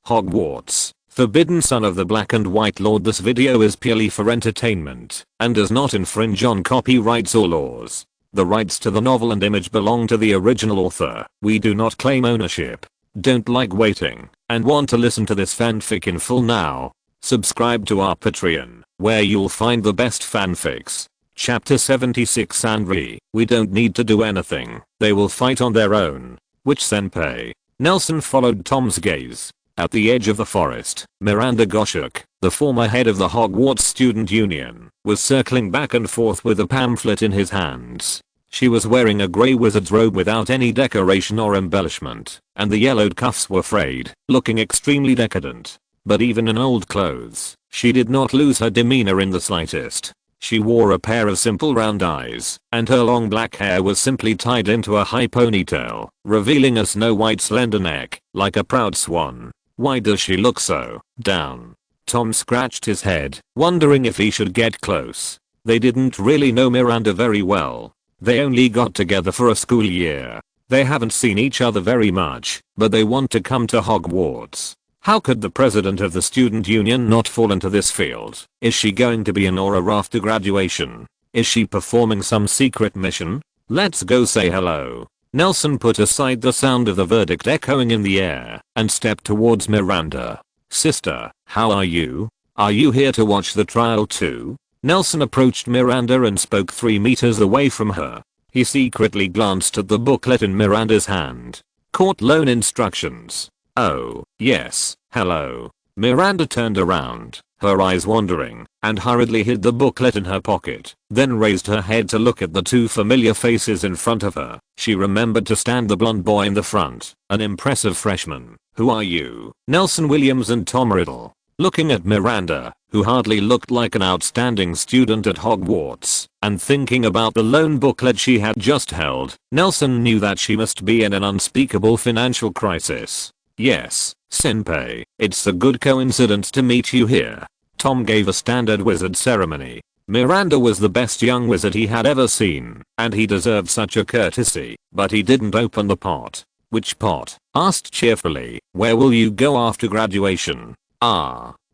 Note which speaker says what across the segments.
Speaker 1: Hogwarts, forbidden son of the Black and White Lord. This video is purely for entertainment and does not infringe on copyrights or laws. The rights to the novel and image belong to the original author. We do not claim ownership. Don't like waiting and want to listen to this fanfic in full now? Subscribe to our Patreon, where you'll find the best fanfics. Chapter 76 Sandry, we don't need to do anything. They will fight on their own. Which senpai? Nelson followed Tom's gaze. At the edge of the forest, Miranda Goshuk, the former head of the Hogwarts Student Union, was circling back and forth with a pamphlet in his hands. She was wearing a grey wizard's robe without any decoration or embellishment, and the yellowed cuffs were frayed, looking extremely decadent. But even in old clothes, she did not lose her demeanor in the slightest. She wore a pair of simple round eyes, and her long black hair was simply tied into a high ponytail, revealing a snow-white slender neck, like a proud swan. Why does she look so down? Tom scratched his head, wondering if he should get close. They didn't really know Miranda very well. They only got together for a school year. They haven't seen each other very much, but they want to come to Hogwarts. How could the president of the student union not fall into this field? Is she going to be an aura after graduation? Is she performing some secret mission? Let's go say hello. Nelson put aside the sound of the verdict echoing in the air and stepped towards Miranda. Sister, how are you? Are you here to watch the trial too? Nelson approached Miranda and spoke 3 meters away from her. He secretly glanced at the booklet in Miranda's hand. Court loan instructions. Oh, yes, hello. Miranda turned around, her eyes wandering, and hurriedly hid the booklet in her pocket, then raised her head to look at the 2 familiar faces in front of her. She remembered to stand the blonde boy in the front, an impressive freshman. Who are you? Nelson Williams and Tom Riddle. Looking at Miranda, who hardly looked like an outstanding student at Hogwarts, and thinking about the loan booklet she had just held, Nelson knew that she must be in an unspeakable financial crisis. Yes, senpai, it's a good coincidence to meet you here. Tom gave a standard wizard ceremony. Miranda was the best young wizard he had ever seen, and he deserved such a courtesy, but he didn't open the pot. Which pot? Asked cheerfully. Where will you go after graduation?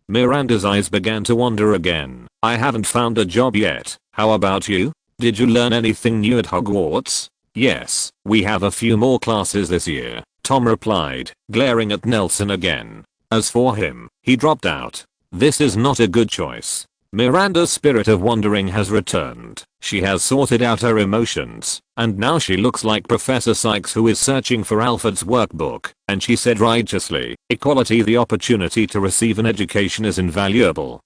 Speaker 1: Miranda's eyes began to wander again. I haven't found a job yet. How about you? Did you learn anything new at Hogwarts? Yes, we have a few more classes this year, Tom replied, glaring at Nelson again. As for him, he dropped out. This is not a good choice. Miranda's spirit of wandering has returned. She has sorted out her emotions, and now she looks like Professor Sykes who is searching for Alfred's workbook, and she said righteously, equality, the opportunity to receive an education is invaluable.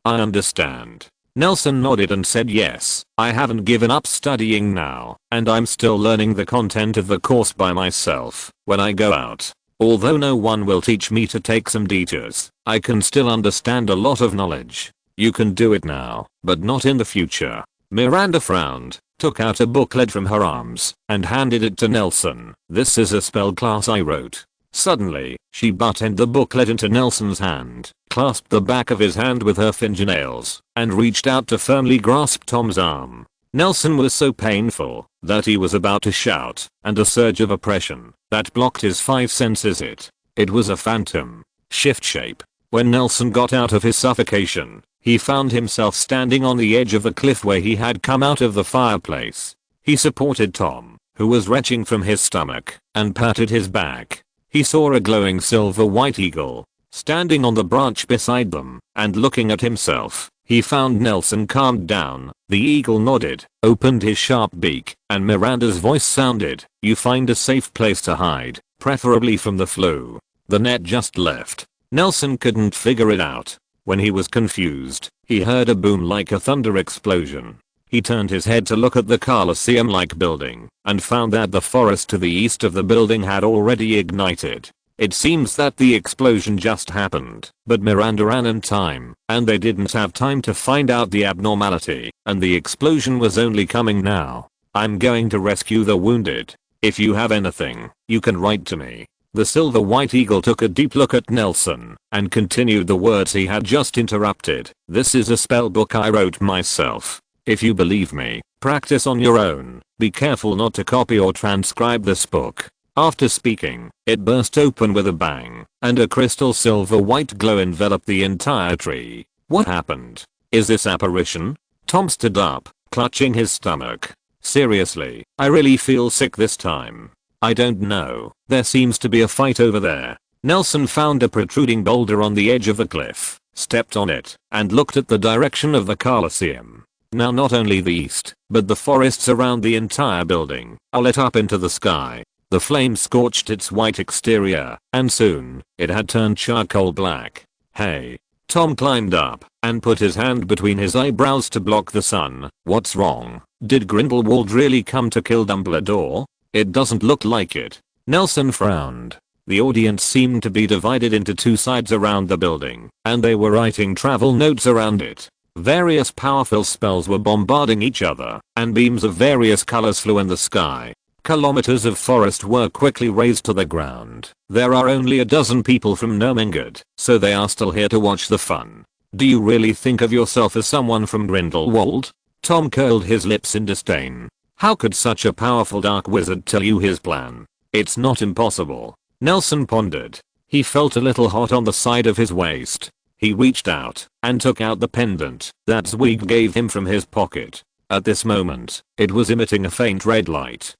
Speaker 1: I understand. Nelson nodded and said yes, I haven't given up studying now, and I'm still learning the content of the course by myself. When I go out, although no one will teach me to take some teeters, I can still understand a lot of knowledge. You can do it now, but not in the future. Miranda frowned, took out a booklet from her arms, and handed it to Nelson. This is a spell class I wrote. Suddenly, she buttoned the booklet into Nelson's hand, clasped the back of his hand with her fingernails, and reached out to firmly grasp Tom's arm. Nelson was so painful that he was about to shout, and a surge of oppression that blocked his 5 senses. It was a phantom shift shape. When Nelson got out of his suffocation, he found himself standing on the edge of the cliff where he had come out of the fireplace. He supported Tom, who was retching from his stomach, and patted his back. He saw a glowing silver white eagle standing on the branch beside them, and looking at himself, he found Nelson calmed down. The eagle nodded, opened his sharp beak, and Miranda's voice sounded, you find a safe place to hide, preferably from the flu. The net just left. Nelson couldn't figure it out. When he was confused, he heard a boom like a thunder explosion. He turned his head to look at the Colosseum-like building, and found that the forest to the east of the building had already ignited. It seems that the explosion just happened, but Miranda ran in time, and they didn't have time to find out the abnormality, and the explosion was only coming now. I'm going to rescue the wounded. If you have anything, you can write to me. The silver white eagle took a deep look at Nelson and continued the words he had just interrupted. This is a spell book I wrote myself. If you believe me, practice on your own. Be careful not to copy or transcribe this book. After speaking, it burst open with a bang, and a crystal silver white glow enveloped the entire tree. What happened? Is this apparition? Tom stood up, clutching his stomach. Seriously, I really feel sick this time. I don't know, there seems to be a fight over there. Nelson found a protruding boulder on the edge of the cliff, stepped on it, and looked at the direction of the Colosseum. Now not only the east, but the forests around the entire building are lit up into the sky. The flame scorched its white exterior, and soon, it had turned charcoal black. Hey. Tom climbed up, and put his hand between his eyebrows to block the sun. What's wrong? Did Grindelwald really come to kill Dumbledore? It doesn't look like it. Nelson frowned. The audience seemed to be divided into two sides around the building, and they were writing travel notes around it. Various powerful spells were bombarding each other, and beams of various colors flew in the sky. Kilometers of forest were quickly razed to the ground. There are only a dozen people from Grindelwald, so they are still here to watch the fun. Do you really think of yourself as someone from Grindelwald? Tom curled his lips in disdain. How could such a powerful dark wizard tell you his plan? It's not impossible. Nelson pondered. He felt a little hot on the side of his waist. He reached out and took out the pendant that Zweig gave him from his pocket. At this moment, it was emitting a faint red light.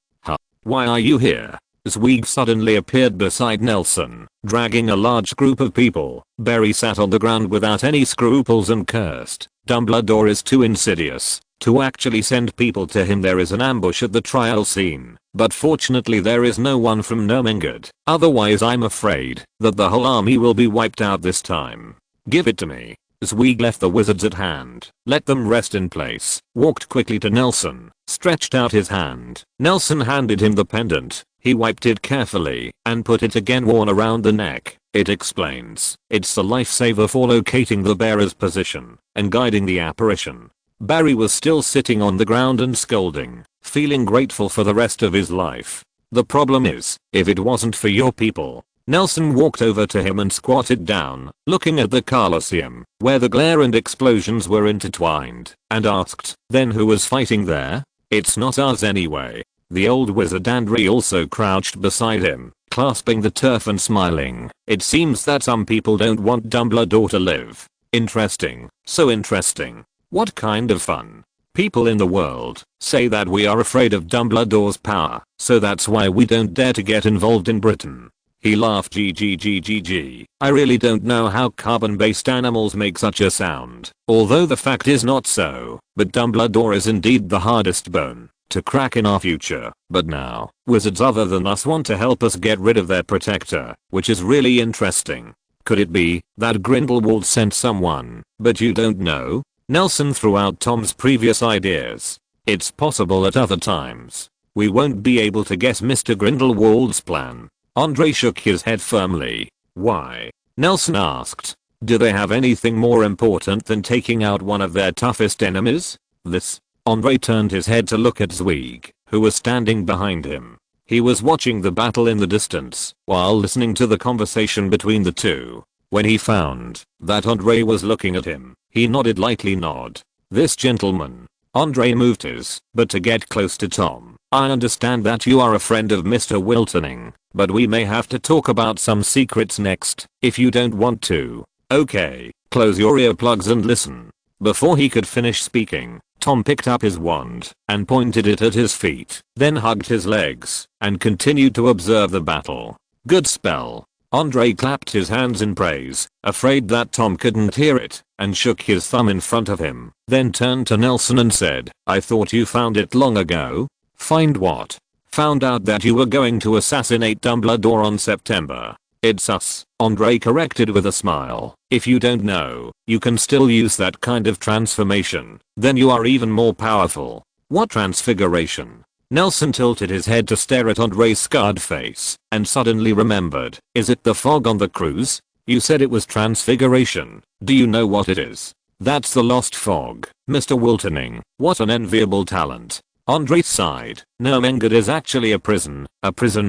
Speaker 1: Why are you here? Zweig suddenly appeared beside Nelson, dragging a large group of people. Barry sat on the ground without any scruples and cursed. Dumbledore is too insidious to actually send people to him. There is an ambush at the trial scene, but fortunately there is no one from Grindelwald. Otherwise I'm afraid that the whole army will be wiped out this time. Give it to me. Zweig left the wizards at hand, let them rest in place, walked quickly to Nelson, stretched out his hand. Nelson handed him the pendant. He wiped it carefully and put it again worn around the neck. It explains. It's a lifesaver for locating the bearer's position and guiding the apparition. Barry was still sitting on the ground and scolding, feeling grateful for the rest of his life. The problem is, if it wasn't for your people. Nelson walked over to him and squatted down, looking at the Colosseum, where the glare and explosions were intertwined, and asked, then who was fighting there? It's not us anyway. The old wizard Andre also crouched beside him, clasping the turf and smiling. It seems that some people don't want Dumbledore to live. Interesting, so interesting. What kind of fun? People in the world say that we are afraid of Dumbledore's power, so that's why we don't dare to get involved in Britain. He laughed. GGGGG. I really don't know how carbon-based animals make such a sound, although the fact is not so, but Dumbledore is indeed the hardest bone to crack in our future. But now, wizards other than us want to help us get rid of their protector, which is really interesting. Could it be that Grindelwald sent someone, but you don't know? Nelson threw out Tom's previous ideas. It's possible at other times. We won't be able to guess Mr. Grindelwald's plan. Andre shook his head firmly. Why? Nelson asked. Do they have anything more important than taking out one of their toughest enemies? This? Andre turned his head to look at Zweig, who was standing behind him. He was watching the battle in the distance, while listening to the conversation between the two. When he found that Andre was looking at him, he nodded lightly. This gentleman. Andre moved his, but to get close to Tom. I understand that you are a friend of Mr. Wiltoning, but we may have to talk about some secrets next, if you don't want to. Okay, close your earplugs and listen. Before he could finish speaking, Tom picked up his wand and pointed it at his feet, then hugged his legs and continued to observe the battle. Good spell. Andre clapped his hands in praise, afraid that Tom couldn't hear it, and shook his thumb in front of him, then turned to Nelson and said, I thought you found it long ago. Find what? Found out that you were going to assassinate Dumbledore on September. It's us, Andre corrected with a smile. If you don't know, you can still use that kind of transformation. Then you are even more powerful. What transfiguration? Nelson tilted his head to stare at Andre's scarred face, and suddenly remembered. Is it the fog on the cruise? You said it was transfiguration. Do you know what it is? That's the lost fog, Mr. Wiltoning. What an enviable talent. Andre sighed. Grindelwald is actually a prison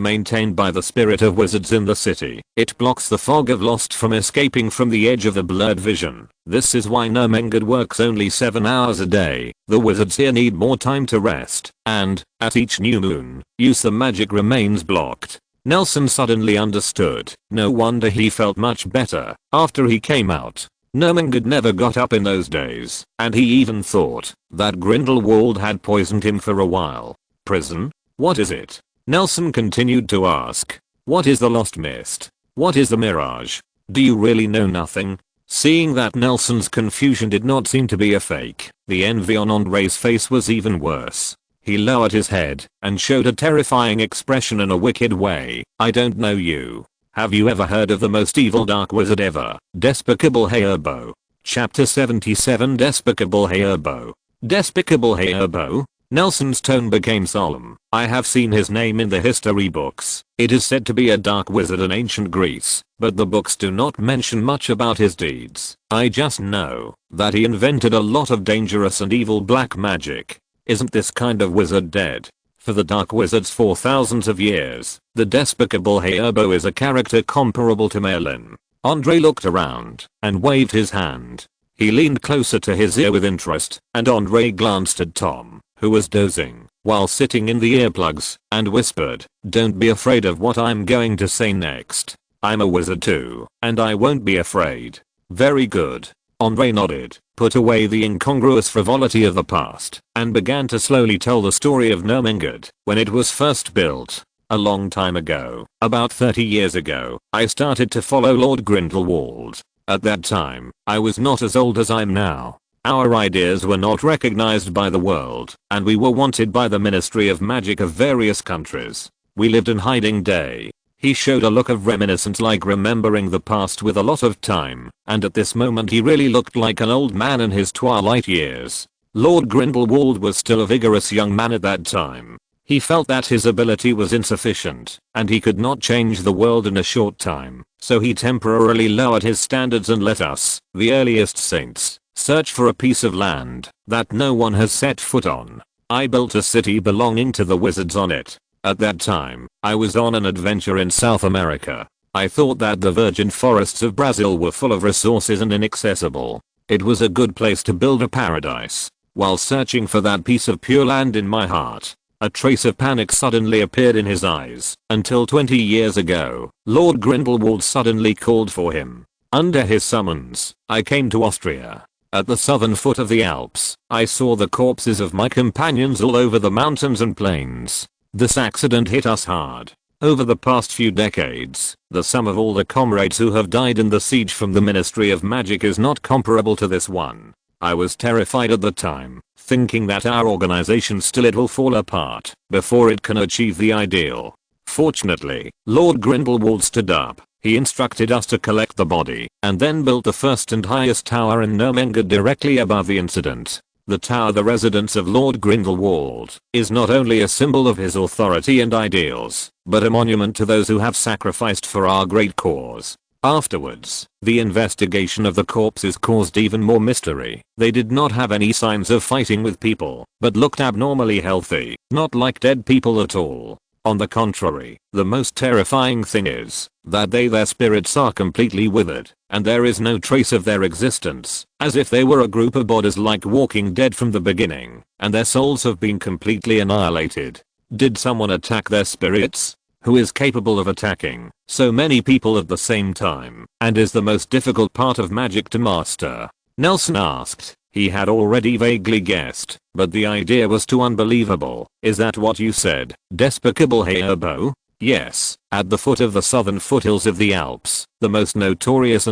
Speaker 1: maintained by the spirit of wizards in the city. It blocks the fog of lost from escaping from the edge of the blurred vision. This is why Grindelwald works only 7 hours a day. The wizards here need more time to rest, and, at each new moon, use the magic remains blocked. Nelson suddenly understood. No wonder he felt much better after he came out. Nermingard never got up in those days, and he even thought that Grindelwald had poisoned him for a while. Prison? What is it? Nelson continued to ask. What is the Lost Mist? What is the Mirage? Do you really know nothing? Seeing that Nelson's confusion did not seem to be a fake, the envy on Andre's face was even worse. He lowered his head and showed a terrifying expression in a wicked way. I don't know you. Have you ever heard of the most evil dark wizard ever? Despicable Hayerbo. Chapter 77 Despicable Hayerbo. Despicable Hayerbo? Nelson's tone became solemn. I have seen his name in the history books. It is said to be a dark wizard in ancient Greece, but the books do not mention much about his deeds. I just know that he invented a lot of dangerous and evil black magic. Isn't this kind of wizard dead? For the dark wizards for thousands of years, the despicable Hayerbo is a character comparable to Merlin. Andre looked around and waved his hand. He leaned closer to his ear with interest, and Andre glanced at Tom, who was dozing while sitting in the earplugs, and whispered, "Don't be afraid of what I'm going to say next. I'm a wizard too, and I won't be afraid." Very good. Andre nodded, put away the incongruous frivolity of the past, and began to slowly tell the story of Nermingard when it was first built. A long time ago, about 30 years ago, I started to follow Lord Grindelwald. At that time, I was not as old as I'm now. Our ideas were not recognized by the world, and we were wanted by the Ministry of Magic of various countries. We lived in hiding day. He showed a look of reminiscence, like remembering the past with a lot of time, and at this moment he really looked like an old man in his twilight years. Lord Grindelwald was still a vigorous young man at that time. He felt that his ability was insufficient, and he could not change the world in a short time, so he temporarily lowered his standards and let us, the earliest saints, search for a piece of land that no one has set foot on. I built a city belonging to the wizards on it. At that time, I was on an adventure in South America. I thought that the virgin forests of Brazil were full of resources and inaccessible. It was a good place to build a paradise. While searching for that piece of pure land in my heart, a trace of panic suddenly appeared in his eyes. Until 20 years ago, Lord Grindelwald suddenly called for him. Under his summons, I came to Austria. At the southern foot of the Alps, I saw the corpses of my companions all over the mountains and plains. This accident hit us hard. Over the past few decades, the sum of all the comrades who have died in the siege from the Ministry of Magic is not comparable to this one. I was terrified at the time, thinking that our organization still it will fall apart before it can achieve the ideal. Fortunately, Lord Grindelwald stood up. He instructed us to collect the body, and then built the first and highest tower in Nermingard directly above the incident. The tower, the residence of Lord Grindelwald, is not only a symbol of his authority and ideals, but a monument to those who have sacrificed for our great cause. Afterwards, the investigation of the corpses caused even more mystery. They did not have any signs of fighting with people, but looked abnormally healthy, not like dead people at all. On the contrary, the most terrifying thing is that their spirits are completely withered, and there is no trace of their existence, as if they were a group of bodies like Walking Dead from the beginning, and their souls have been completely annihilated. Did someone attack their spirits? Who is capable of attacking so many people at the same time, and is the most difficult part of magic to master? Nelson asked. He had already vaguely guessed, but the idea was too unbelievable. Is that what you said, Despicable Hayerbo? Yes, at the foot of the southern foothills of the Alps, the most notorious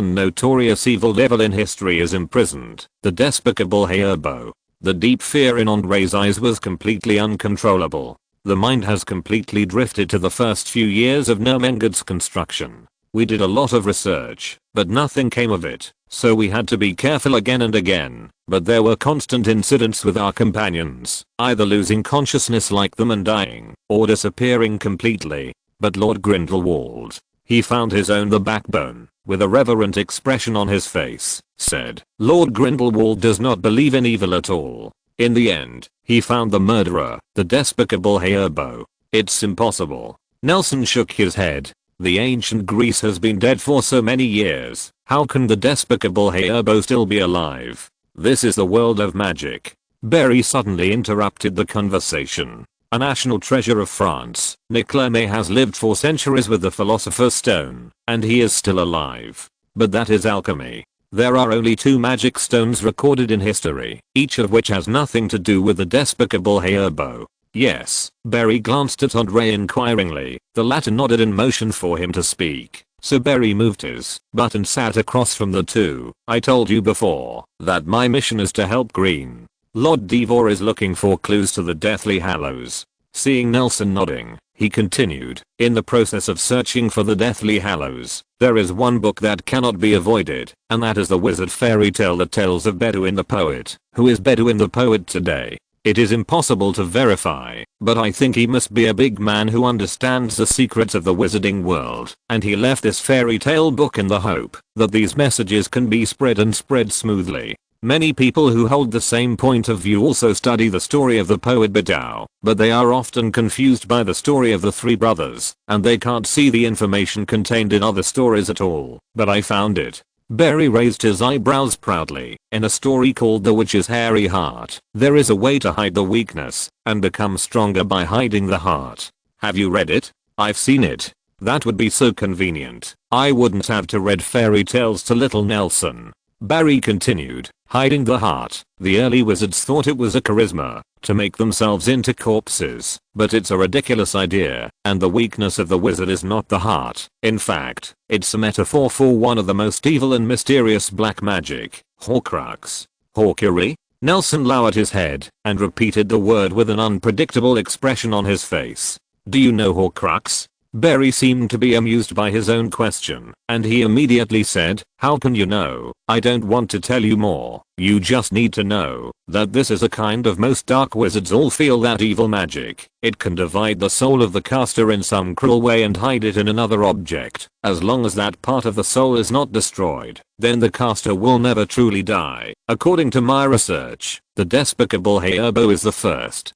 Speaker 1: evil devil in history is imprisoned, the Despicable Hayerbo. The deep fear in Andre's eyes was completely uncontrollable. The mind has completely drifted to the first few years of Nermingard's construction. We did a lot of research, but nothing came of it, so we had to be careful again and again. But there were constant incidents with our companions, either losing consciousness like them and dying, or disappearing completely. But Lord Grindelwald, he found his own the backbone, with a reverent expression on his face, said, Lord Grindelwald does not believe in evil at all. In the end, he found the murderer, the Despicable Hayerbo. It's impossible. Nelson shook his head. The ancient Greece has been dead for so many years. How can the Despicable Hayerbo still be alive? This is the world of magic. Barry suddenly interrupted the conversation. a national treasure of France, Niclermé has lived for centuries with the Philosopher's Stone, and he is still alive. But that is alchemy. There are only 2 magic stones recorded in history, each of which has nothing to do with the despicable Herbo. Yes, Barry glanced at Andre inquiringly, the latter nodded in motion for him to speak. So Barry moved his butt and sat across from the two. I told you before that my mission is to help Green. Lord Devor is looking for clues to the Deathly Hallows. Seeing Nelson nodding, he continued, in the process of searching for the Deathly Hallows, there is one book that cannot be avoided, and that is the wizard fairy tale that tells of Bedouin the poet. Who is Bedouin the poet today? It is impossible to verify, but I think he must be a big man who understands the secrets of the wizarding world, and he left this fairy tale book in the hope that these messages can be spread and spread smoothly. Many people who hold the same point of view also study the story of the poet Bedou, but they are often confused by the story of the 3 brothers, and they can't see the information contained in other stories at all. But I found it. Barry raised his eyebrows proudly. In a story called The Witch's Hairy Heart, there is a way to hide the weakness and become stronger by hiding the heart. Have you read it? I've seen it. That would be so convenient. I wouldn't have to read fairy tales to little Nelson. Barry continued, hiding the heart. The early wizards thought it was a charisma to make themselves into corpses, but it's a ridiculous idea, and the weakness of the wizard is not the heart. In fact, it's a metaphor for one of the most evil and mysterious black magic, Horcrux. Horkery? Nelson lowered his head and repeated the word with an unpredictable expression on his face. Do you know Horcrux? Barry seemed to be amused by his own question, and he immediately said, how can you know? I don't want to tell you more. You just need to know that this is a kind of most dark wizards all feel that evil magic. It can divide the soul of the caster in some cruel way and hide it in another object. As long as that part of the soul is not destroyed, then the caster will never truly die. According to my research, the despicable Herbo is the first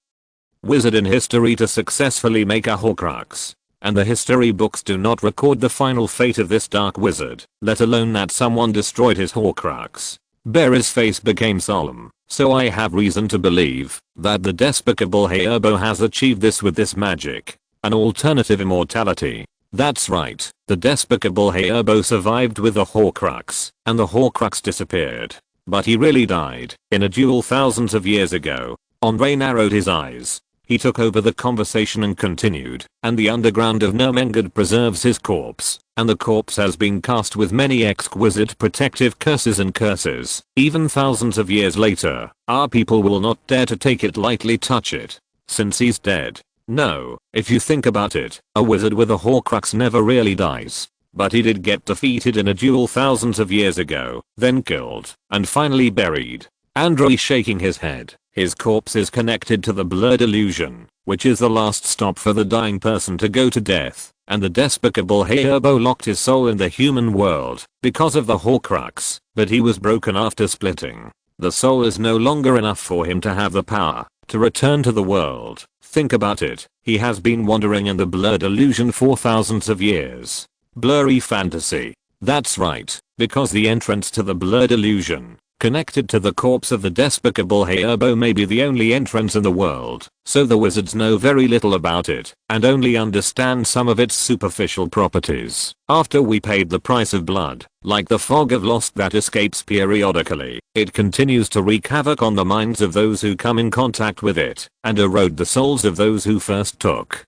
Speaker 1: wizard in history to successfully make a Horcrux. And the history books do not record the final fate of this dark wizard, let alone that someone destroyed his Horcrux. Barry's face became solemn. So I have reason to believe that the despicable Herbo has achieved this with this magic. An alternative immortality. That's right, the despicable Herbo survived with the Horcrux, and the Horcrux disappeared. But he really died in a duel thousands of years ago. Andre narrowed his eyes. He took over the conversation and continued, and the underground of Nermengard preserves his corpse, and the corpse has been cast with many exquisite protective curses and curses. Even thousands of years later, our people will not dare to take it lightly, touch it, since he's dead. No, if you think about it, a wizard with a Horcrux never really dies. But he did get defeated in a duel thousands of years ago, then killed, and finally buried. Andre shaking his head. His corpse is connected to the blurred illusion, which is the last stop for the dying person to go to death, and the despicable Herbo locked his soul in the human world because of the Horcrux, but he was broken after splitting. The soul is no longer enough for him to have the power to return to the world. Think about it, he has been wandering in the blurred illusion for thousands of years. Blurry fantasy. That's right, because the entrance to the blurred illusion connected to the corpse of the despicable Herbo may be the only entrance in the world, so the wizards know very little about it, and only understand some of its superficial properties. After we paid the price of blood, like the fog of lost that escapes periodically, it continues to wreak havoc on the minds of those who come in contact with it, and erode the souls of those who first took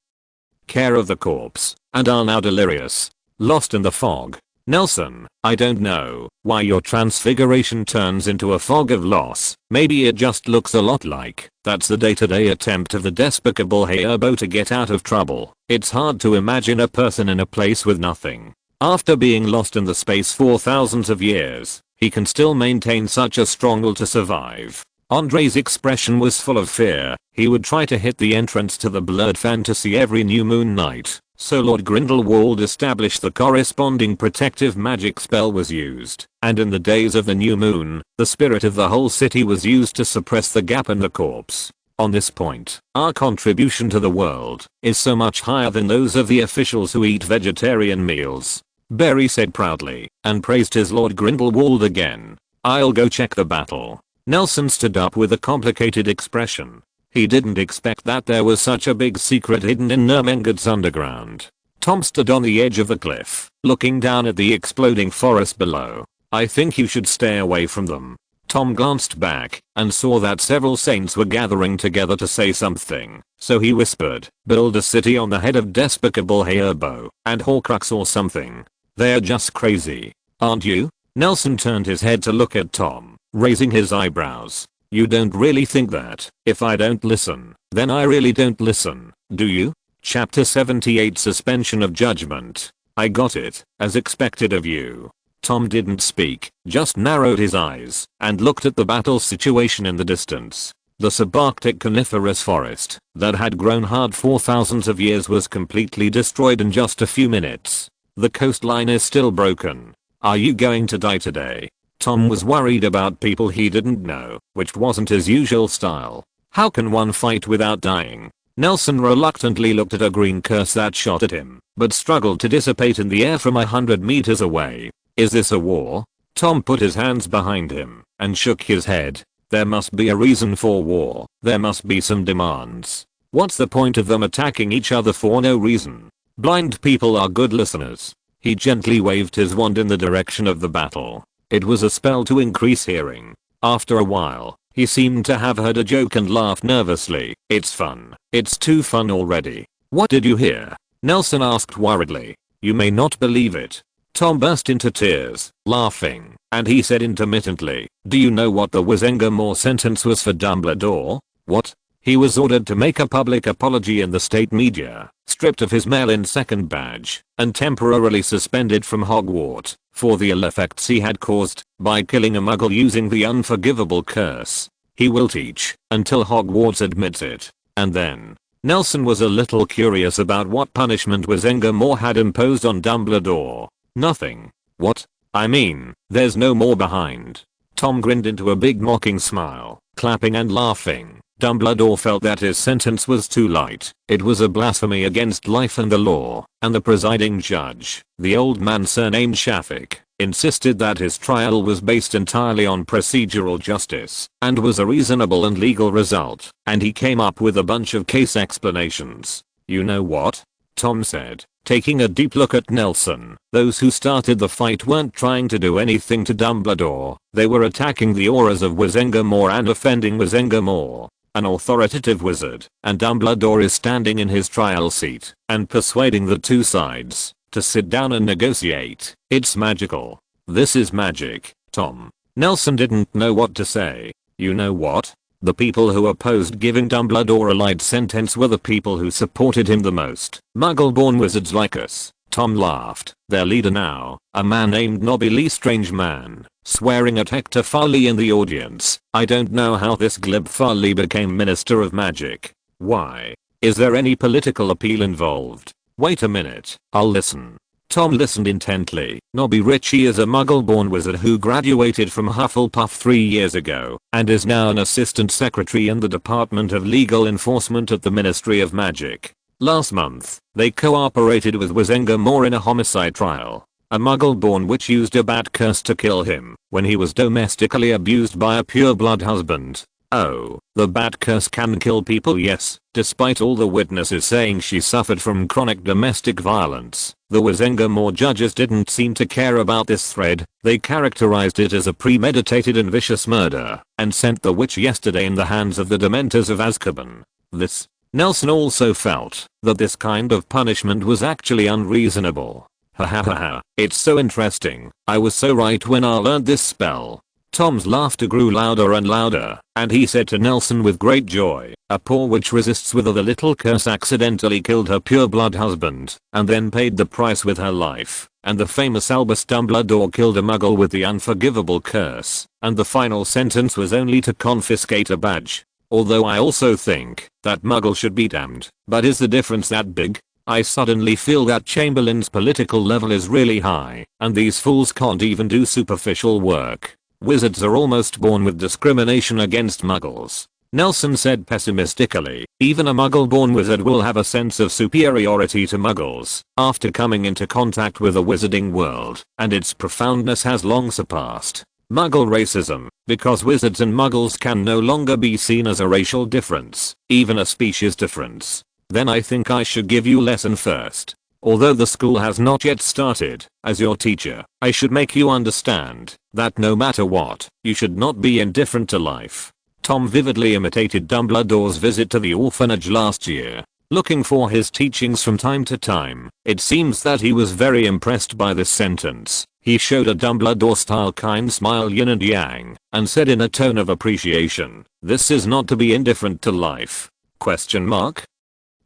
Speaker 1: care of the corpse, and are now delirious, lost in the fog. Nelson, I don't know why your transfiguration turns into a fog of loss. Maybe it just looks a lot like that's the day-to-day attempt of the despicable Herbo to get out of trouble. It's hard to imagine a person in a place with nothing. After being lost in the space for thousands of years, he can still maintain such a strong will to survive. Andre's expression was full of fear. He would try to hit the entrance to the blurred fantasy every new moon night. So Lord Grindelwald established the corresponding protective magic spell was used, and in the days of the new moon, the spirit of the whole city was used to suppress the gap in the corpse. On this point, our contribution to the world is so much higher than those of the officials who eat vegetarian meals. Barry said proudly, and praised his Lord Grindelwald again. I'll go check the battle. Nelson stood up with a complicated expression. He didn't expect that there was such a big secret hidden in Ermengarde's underground. Tom stood on the edge of the cliff, looking down at the exploding forest below. I think you should stay away from them. Tom glanced back and saw that several saints were gathering together to say something, so he whispered, build a city on the head of Despicable Hayerbo and Horcrux or something. They're just crazy. Aren't you? Nelson turned his head to look at Tom, raising his eyebrows. You don't really think that, if I don't listen, then I really don't listen, do you? Chapter 78 Suspension of Judgment. I got it, as expected of you. Tom didn't speak, just narrowed his eyes and looked at the battle situation in the distance. The subarctic coniferous forest that had grown hard for thousands of years was completely destroyed in just a few minutes. The coastline is still broken. Are you going to die today? Tom was worried about people he didn't know, which wasn't his usual style. How can one fight without dying? Nelson reluctantly looked at a green curse that shot at him, but struggled to dissipate in the air from 100 meters away. Is this a war? Tom put his hands behind him and shook his head. There must be a reason for war. There must be some demands. What's the point of them attacking each other for no reason? Blind people are good listeners. He gently waved his wand in the direction of the battle. It was a spell to increase hearing. After a while, he seemed to have heard a joke and laughed nervously. It's fun. It's too fun already. What did you hear? Nelson asked worriedly. You may not believe it. Tom burst into tears, laughing, and he said intermittently, do you know what the Wizengamore sentence was for Dumbledore? What? He was ordered to make a public apology in the state media, stripped of his mail-in second badge, and temporarily suspended from Hogwarts for the ill effects he had caused by killing a Muggle using the unforgivable curse. He will teach until Hogwarts admits it, and then. Nelson was a little curious about what punishment Wizengamore had imposed on Dumbledore. Nothing. What? I mean, there's no more behind. Tom grinned into a big mocking smile, clapping and laughing. Dumbledore felt that his sentence was too light. It was a blasphemy against life and the law, and the presiding judge, the old man surnamed Shafik, insisted that his trial was based entirely on procedural justice, and was a reasonable and legal result, and he came up with a bunch of case explanations. You know what? Tom said, taking a deep look at Nelson. Those who started the fight weren't trying to do anything to Dumbledore. They were attacking the auras of Wizengamore and offending Wizengamore, an authoritative wizard, and Dumbledore is standing in his trial seat and persuading the two sides to sit down and negotiate. It's magical. This is magic, Tom. Nelson didn't know what to say. You know what? The people who opposed giving Dumbledore a light sentence were the people who supported him the most. Muggle-born wizards like us. Tom laughed. Their leader now, a man named Nobby Lee Strangeman, swearing at Hector Farley in the audience. I don't know how this glib Farley became Minister of Magic. Why? Is there any political appeal involved? Wait a minute, I'll listen. Tom listened intently. Nobby Ritchie is a Muggle-born wizard who graduated from Hufflepuff 3 years ago and is now an assistant secretary in the Department of Legal Enforcement at the Ministry of Magic. Last month, they cooperated with Wizengamore in a homicide trial. A Muggle-born witch used a bad curse to kill him when he was domestically abused by a pure-blood husband. Oh, the bad curse can kill people, yes, despite all the witnesses saying she suffered from chronic domestic violence. The Wizengamore judges didn't seem to care about this thread. They characterized it as a premeditated and vicious murder and sent the witch yesterday in the hands of the Dementors of Azkaban. Nelson also felt that this kind of punishment was actually unreasonable. Ha ha ha ha, it's so interesting. I was so right when I learned this spell. Tom's laughter grew louder and louder, and he said to Nelson with great joy, a poor witch resists with a little curse accidentally killed her pure-blood husband, and then paid the price with her life, and the famous Albus Dumbledore killed a Muggle with the unforgivable curse, and the final sentence was only to confiscate a badge. Although I also think that Muggle should be damned, but is the difference that big? I suddenly feel that Chamberlain's political level is really high, and these fools can't even do superficial work. Wizards are almost born with discrimination against Muggles. Nelson said pessimistically, even a Muggle-born wizard will have a sense of superiority to Muggles after coming into contact with the wizarding world, and its profoundness has long surpassed Muggle racism, because wizards and muggles can no longer be seen as a racial difference, even a species difference. Then I think I should give you lesson first. Although the school has not yet started, as your teacher, I should make you understand that no matter what, you should not be indifferent to life. Tom vividly imitated Dumbledore's visit to the orphanage last year, looking for his teachings from time to time. It seems that he was very impressed by this sentence. He showed a Dumbledore-style kind smile yin and yang, and said in a tone of appreciation, "This is not to be indifferent to life?" Question mark?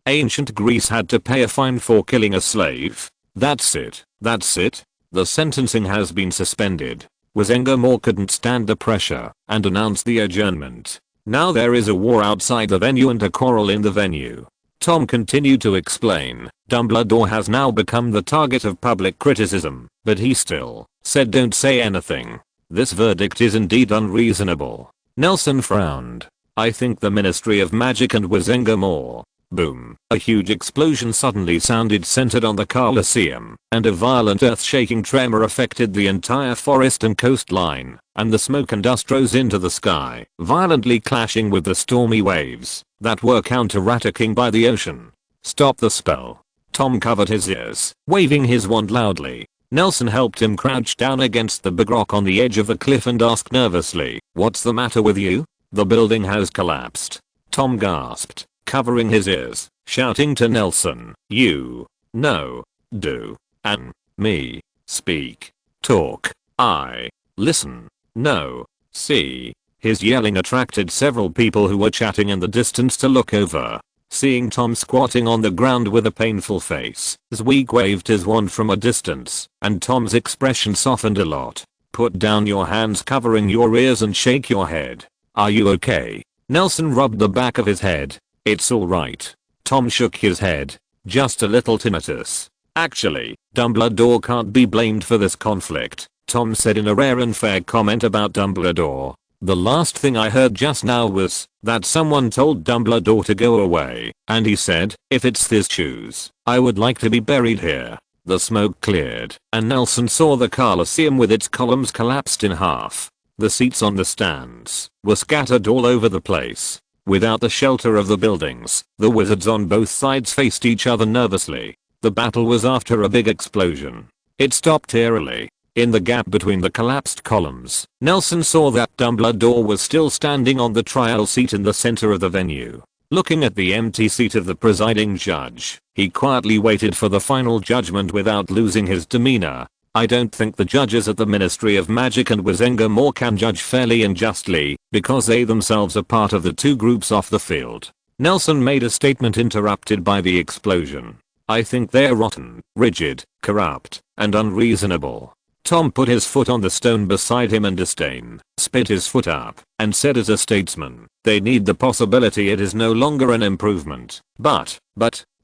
Speaker 1: Ancient Greece had to pay a fine for killing a slave. That's it. That's it. The sentencing has been suspended. Wizengamore couldn't stand the pressure and announced the adjournment. Now there is a war outside the venue and a quarrel in the venue. Tom continued to explain, Dumbledore has now become the target of public criticism, but he still said don't say anything. This verdict is indeed unreasonable. Nelson frowned. I think the Ministry of Magic and Wizengamore. Boom. A huge explosion suddenly sounded centered on the Colosseum, and a violent earth-shaking tremor affected the entire forest and coastline, and the smoke and dust rose into the sky, violently clashing with the stormy waves that were counter-attacking by the ocean. Stop the spell. Tom covered his ears, waving his wand loudly. Nelson helped him crouch down against the big rock on the edge of the cliff and asked nervously, "What's the matter with you?" "The building has collapsed." Tom gasped, covering his ears, shouting to Nelson, "You, no, do, and, me, speak, talk, I, listen, no, see." His yelling attracted several people who were chatting in the distance to look over. Seeing Tom squatting on the ground with a painful face, Zweig waved his wand from a distance, and Tom's expression softened a lot. "Put down your hands covering your ears and shake your head. Are you okay?" Nelson rubbed the back of his head. "It's alright." Tom shook his head. "Just a little tinnitus." "Actually, Dumbledore can't be blamed for this conflict," Tom said in a rare and fair comment about Dumbledore. "The last thing I heard just now was that someone told Dumbledore to go away, and he said, if it's his choose, I would like to be buried here." The smoke cleared, and Nelson saw the Colosseum with its columns collapsed in half. The seats on the stands were scattered all over the place. Without the shelter of the buildings, the wizards on both sides faced each other nervously. The battle was after a big explosion. It stopped eerily. In the gap between the collapsed columns, Nelson saw that Dumbledore was still standing on the trial seat in the center of the venue. Looking at the empty seat of the presiding judge, he quietly waited for the final judgment without losing his demeanor. "I don't think the judges at the Ministry of Magic and Wizengamore can judge fairly and justly, because they themselves are part of the two groups off the field." Nelson made a statement interrupted by the explosion. "I think they're rotten, rigid, corrupt, and unreasonable." Tom put his foot on the stone beside him in disdain, spit his foot up, and said as a statesman, "They need the possibility it is no longer an improvement, but,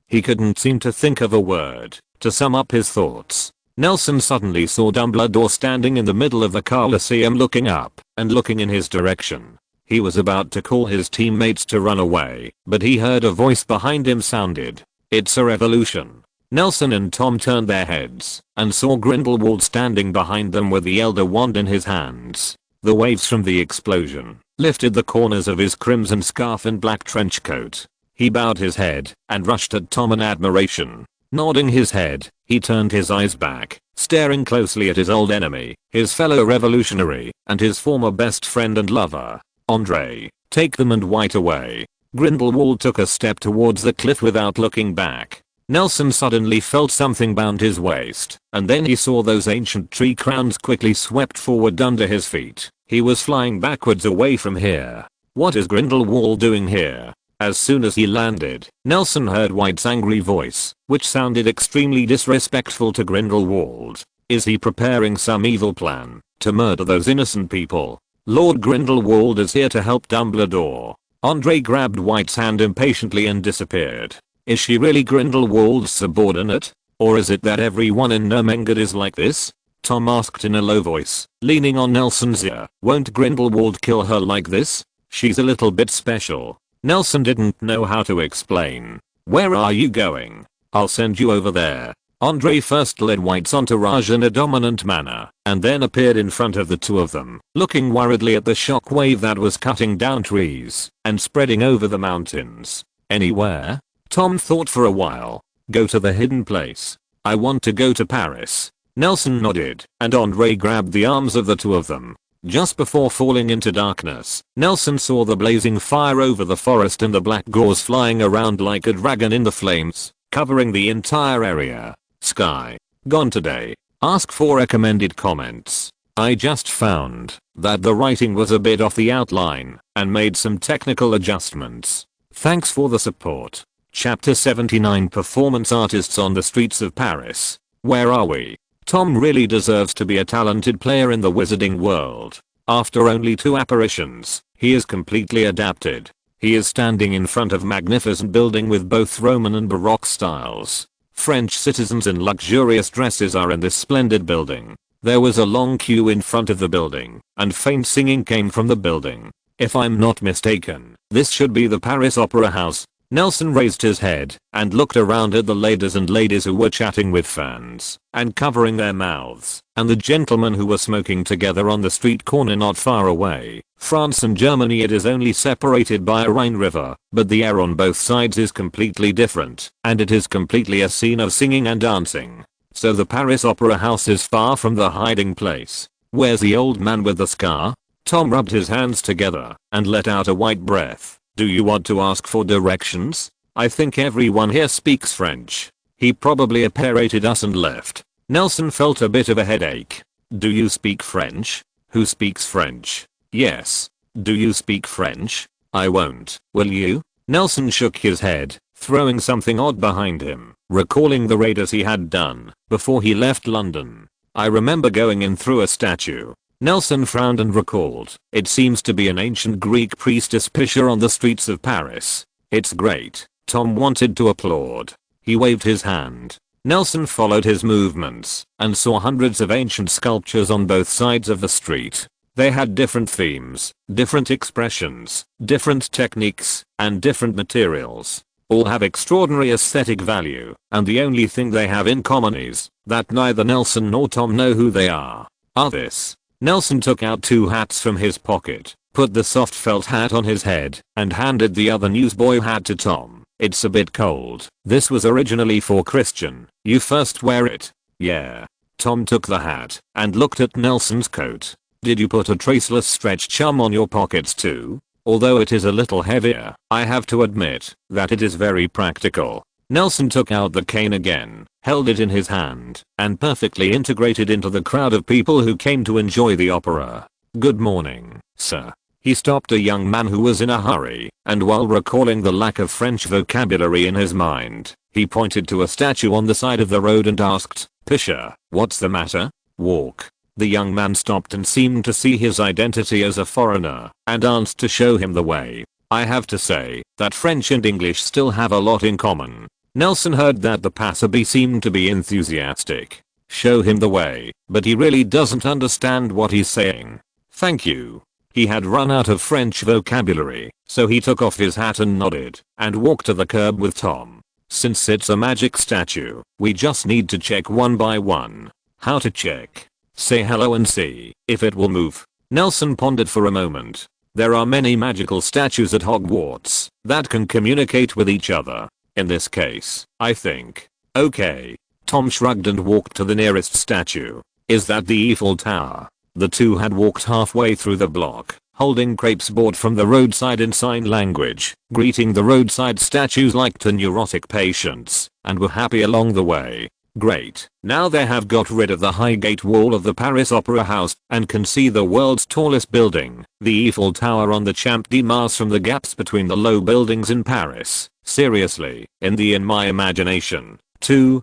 Speaker 1: he couldn't seem to think of a word to sum up his thoughts. Nelson suddenly saw Dumbledore standing in the middle of the Colosseum looking up and looking in his direction. He was about to call his teammates to run away, but he heard a voice behind him sounded, "It's a revolution." Nelson and Tom turned their heads and saw Grindelwald standing behind them with the Elder Wand in his hands. The waves from the explosion lifted the corners of his crimson scarf and black trench coat. He bowed his head and rushed at Tom in admiration. Nodding his head, he turned his eyes back, staring closely at his old enemy, his fellow revolutionary, and his former best friend and lover. "Andre, take them and white away." Grindelwald took a step towards the cliff without looking back. Nelson suddenly felt something bound his waist, and then he saw those ancient tree crowns quickly swept forward under his feet. He was flying backwards away from here. What is Grindelwald doing here? As soon as he landed, Nelson heard White's angry voice, which sounded extremely disrespectful to Grindelwald. Is he preparing some evil plan to murder those innocent people? Lord Grindelwald is here to help Dumbledore. Andre grabbed White's hand impatiently and disappeared. Is she really Grindelwald's subordinate? Or is it that everyone in Ermengarde is like this? Tom asked in a low voice, leaning on Nelson's ear. Won't Grindelwald kill her like this? She's a little bit special. Nelson didn't know how to explain. Where are you going? I'll send you over there. Andre first led White's entourage in a dominant manner, and then appeared in front of the two of them, looking worriedly at the shockwave that was cutting down trees and spreading over the mountains. Anywhere? Tom thought for a while. Go to the hidden place. I want to go to Paris. Nelson nodded, and Andre grabbed the arms of the two of them. Just before falling into darkness, Nelson saw the blazing fire over the forest and the black gauze flying around like a dragon in the flames, covering the entire area. Sky. Gone today. Ask for recommended comments. I just found that the writing was a bit off the outline and made some technical adjustments. Thanks for the support. Chapter 79 Performance Artists on the Streets of Paris. Where are we? Tom really deserves to be a talented player in the wizarding world. After only 2 apparitions, he is completely adapted. He is standing in front of a magnificent building with both Roman and Baroque styles. French citizens in luxurious dresses are in this splendid building. There was a long queue in front of the building, and faint singing came from the building. If I'm not mistaken, this should be the Paris Opera House. Nelson raised his head and looked around at the ladies who were chatting with fans and covering their mouths, and the gentlemen who were smoking together on the street corner not far away. France and Germany, it is only separated by a Rhine river, but the air on both sides is completely different, and it is completely a scene of singing and dancing. So the Paris Opera House is far from the hiding place. Where's the old man with the scar? Tom rubbed his hands together and let out a white breath. Do you want to ask for directions? I think everyone here speaks French. He probably apparated us and left. Nelson felt a bit of a headache. Do you speak French? Who speaks French? Yes. Do you speak French? I won't. Will you? Nelson shook his head, throwing something odd behind him, recalling the raiders he had done before he left London. I remember going in through a statue. Nelson frowned and recalled. It seems to be an ancient Greek priestess picture on the streets of Paris. It's great. Tom wanted to applaud. He waved his hand. Nelson followed his movements and saw hundreds of ancient sculptures on both sides of the street. They had different themes, different expressions, different techniques, and different materials. All have extraordinary aesthetic value, and the only thing they have in common is that neither Nelson nor Tom know who they are. This. Nelson took out 2 hats from his pocket, put the soft felt hat on his head, and handed the other newsboy hat to Tom. It's a bit cold. This was originally for Christian. You first wear it. Yeah. Tom took the hat and looked at Nelson's coat. Did you put a traceless stretch charm on your pockets too? Although it is a little heavier, I have to admit that it is very practical. Nelson took out the cane again, held it in his hand, and perfectly integrated into the crowd of people who came to enjoy the opera. Good morning, sir. He stopped a young man who was in a hurry, and while recalling the lack of French vocabulary in his mind, he pointed to a statue on the side of the road and asked, Pisher, what's the matter? Walk. The young man stopped and seemed to see his identity as a foreigner, and asked to show him the way. I have to say that French and English still have a lot in common. Nelson heard that the passerby seemed to be enthusiastic. Show him the way, but he really doesn't understand what he's saying. Thank you. He had run out of French vocabulary, so he took off his hat and nodded, and walked to the curb with Tom. Since it's a magic statue, we just need to check one by one. How to check? Say hello and see if it will move. Nelson pondered for a moment. There are many magical statues at Hogwarts that can communicate with each other. In this case, I think. Okay. Tom shrugged and walked to the nearest statue. Is that the Eiffel Tower? The two had walked halfway through the block, holding crepes bought from the roadside in sign language, greeting the roadside statues like to neurotic patients, and were happy along the way. Great. Now they have got rid of the high gate wall of the Paris Opera House and can see the world's tallest building, the Eiffel Tower on the Champ de Mars from the gaps between the low buildings in Paris. Seriously, in my imagination, 2%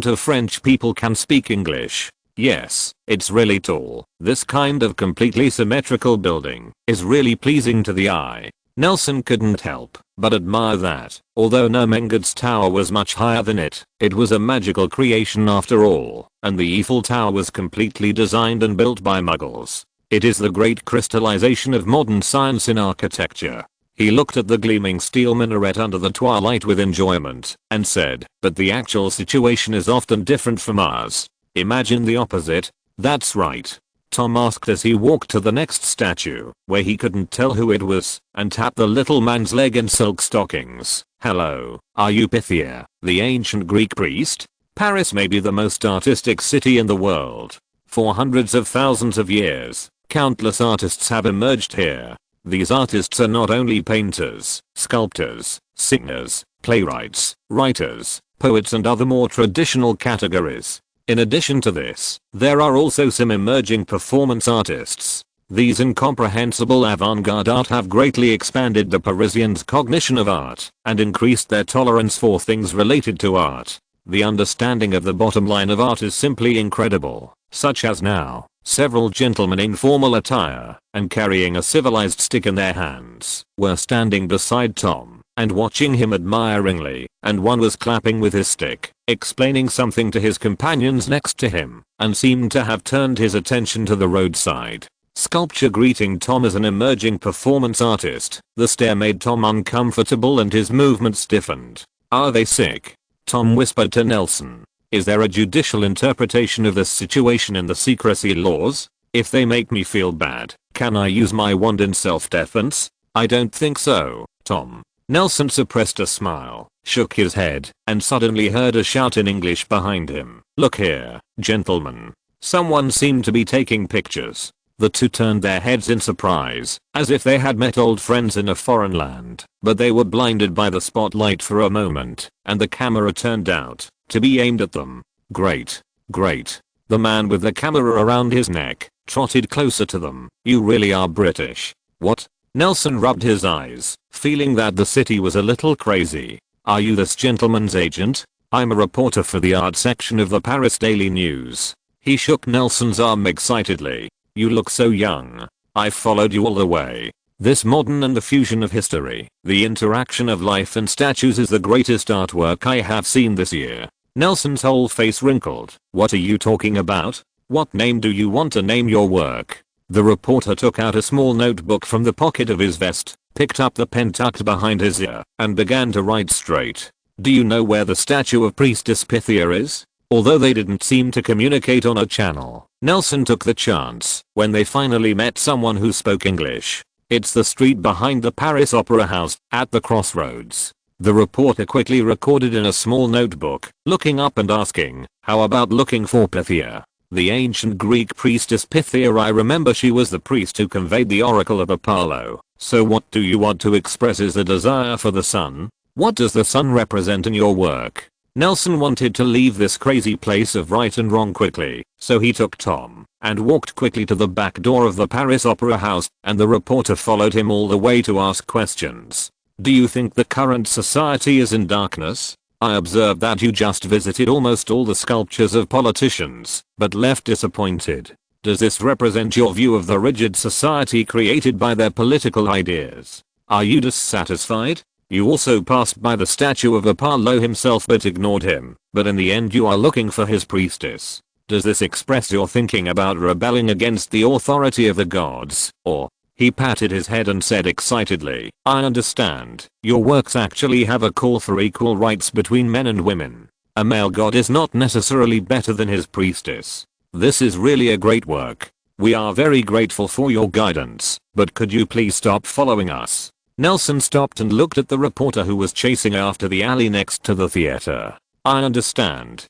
Speaker 1: of French people can speak English. Yes, it's really tall. This kind of completely symmetrical building is really pleasing to the eye. Nelson couldn't help but admire that, although Nomengad's tower was much higher than it, it was a magical creation after all, and the Eiffel Tower was completely designed and built by Muggles. It is the great crystallization of modern science in architecture. He looked at the gleaming steel minaret under the twilight with enjoyment and said, "But the actual situation is often different from ours. Imagine the opposite." "That's right," Tom asked as he walked to the next statue, where he couldn't tell who it was, and tapped the little man's leg in silk stockings. "Hello, are you Pythia, the ancient Greek priest? Paris may be the most artistic city in the world. For hundreds of thousands of years, countless artists have emerged here. These artists are not only painters, sculptors, singers, playwrights, writers, poets and other more traditional categories. In addition to this, there are also some emerging performance artists. These incomprehensible avant-garde art have greatly expanded the Parisians' cognition of art and increased their tolerance for things related to art. The understanding of the bottom line of art is simply incredible, such as now, several gentlemen in formal attire and carrying a civilized stick in their hands were standing beside Tom and watching him admiringly, and one was clapping with his stick, explaining something to his companions next to him, and seemed to have turned his attention to the roadside sculpture greeting Tom as an emerging performance artist. The stare made Tom uncomfortable and his movement stiffened. "Are they sick?" Tom whispered to Nelson. "Is there a judicial interpretation of this situation in the secrecy laws? If they make me feel bad, can I use my wand in self-defense?" "I don't think so, Tom." Nelson suppressed a smile, shook his head, and suddenly heard a shout in English behind him. "Look here, gentlemen." Someone seemed to be taking pictures. The two turned their heads in surprise, as if they had met old friends in a foreign land, but they were blinded by the spotlight for a moment, and the camera turned out to be aimed at them. "Great. Great." The man with the camera around his neck trotted closer to them. "You really are British." "What?" Nelson rubbed his eyes, feeling that the city was a little crazy. "Are you this gentleman's agent?" "I'm a reporter for the art section of the Paris Daily News." He shook Nelson's arm excitedly. "You look so young. I've followed you all the way. This modern and the fusion of history, the interaction of life and statues is the greatest artwork I have seen this year." Nelson's whole face wrinkled. "What are you talking about? What name do you want to name your work?" The reporter took out a small notebook from the pocket of his vest, picked up the pen tucked behind his ear, and began to write straight. "Do you know where the statue of Priestess Pythia is?" Although they didn't seem to communicate on a channel, Nelson took the chance when they finally met someone who spoke English. "It's the street behind the Paris Opera House, at the crossroads." The reporter quickly recorded in a small notebook, looking up and asking, "How about looking for Pythia? The ancient Greek priestess Pythia. I remember she was the priest who conveyed the oracle of Apollo. So what do you want to express is a desire for the sun? What does the sun represent in your work?" Nelson wanted to leave this crazy place of right and wrong quickly, so he took Tom and walked quickly to the back door of the Paris Opera House, and the reporter followed him all the way to ask questions. "Do you think the current society is in darkness? I observed that you just visited almost all the sculptures of politicians, but left disappointed. Does this represent your view of the rigid society created by their political ideas? Are you dissatisfied? You also passed by the statue of Apollo himself but ignored him, but in the end you are looking for his priestess. Does this express your thinking about rebelling against the authority of the gods, or?" He patted his head and said excitedly, "I understand. Your works actually have a call for equal rights between men and women. A male god is not necessarily better than his priestess. This is really a great work. We are very grateful for your guidance, but could you please stop following us?" Nelson stopped and looked at the reporter who was chasing after the alley next to the theater. I understand.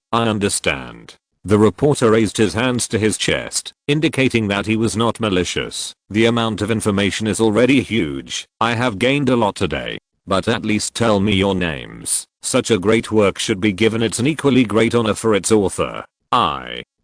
Speaker 1: The reporter raised his hands to his chest, indicating that he was not malicious. "The amount of information is already huge. I have gained a lot today. But at least tell me your names. Such a great work should be given its an equally great honor for its author."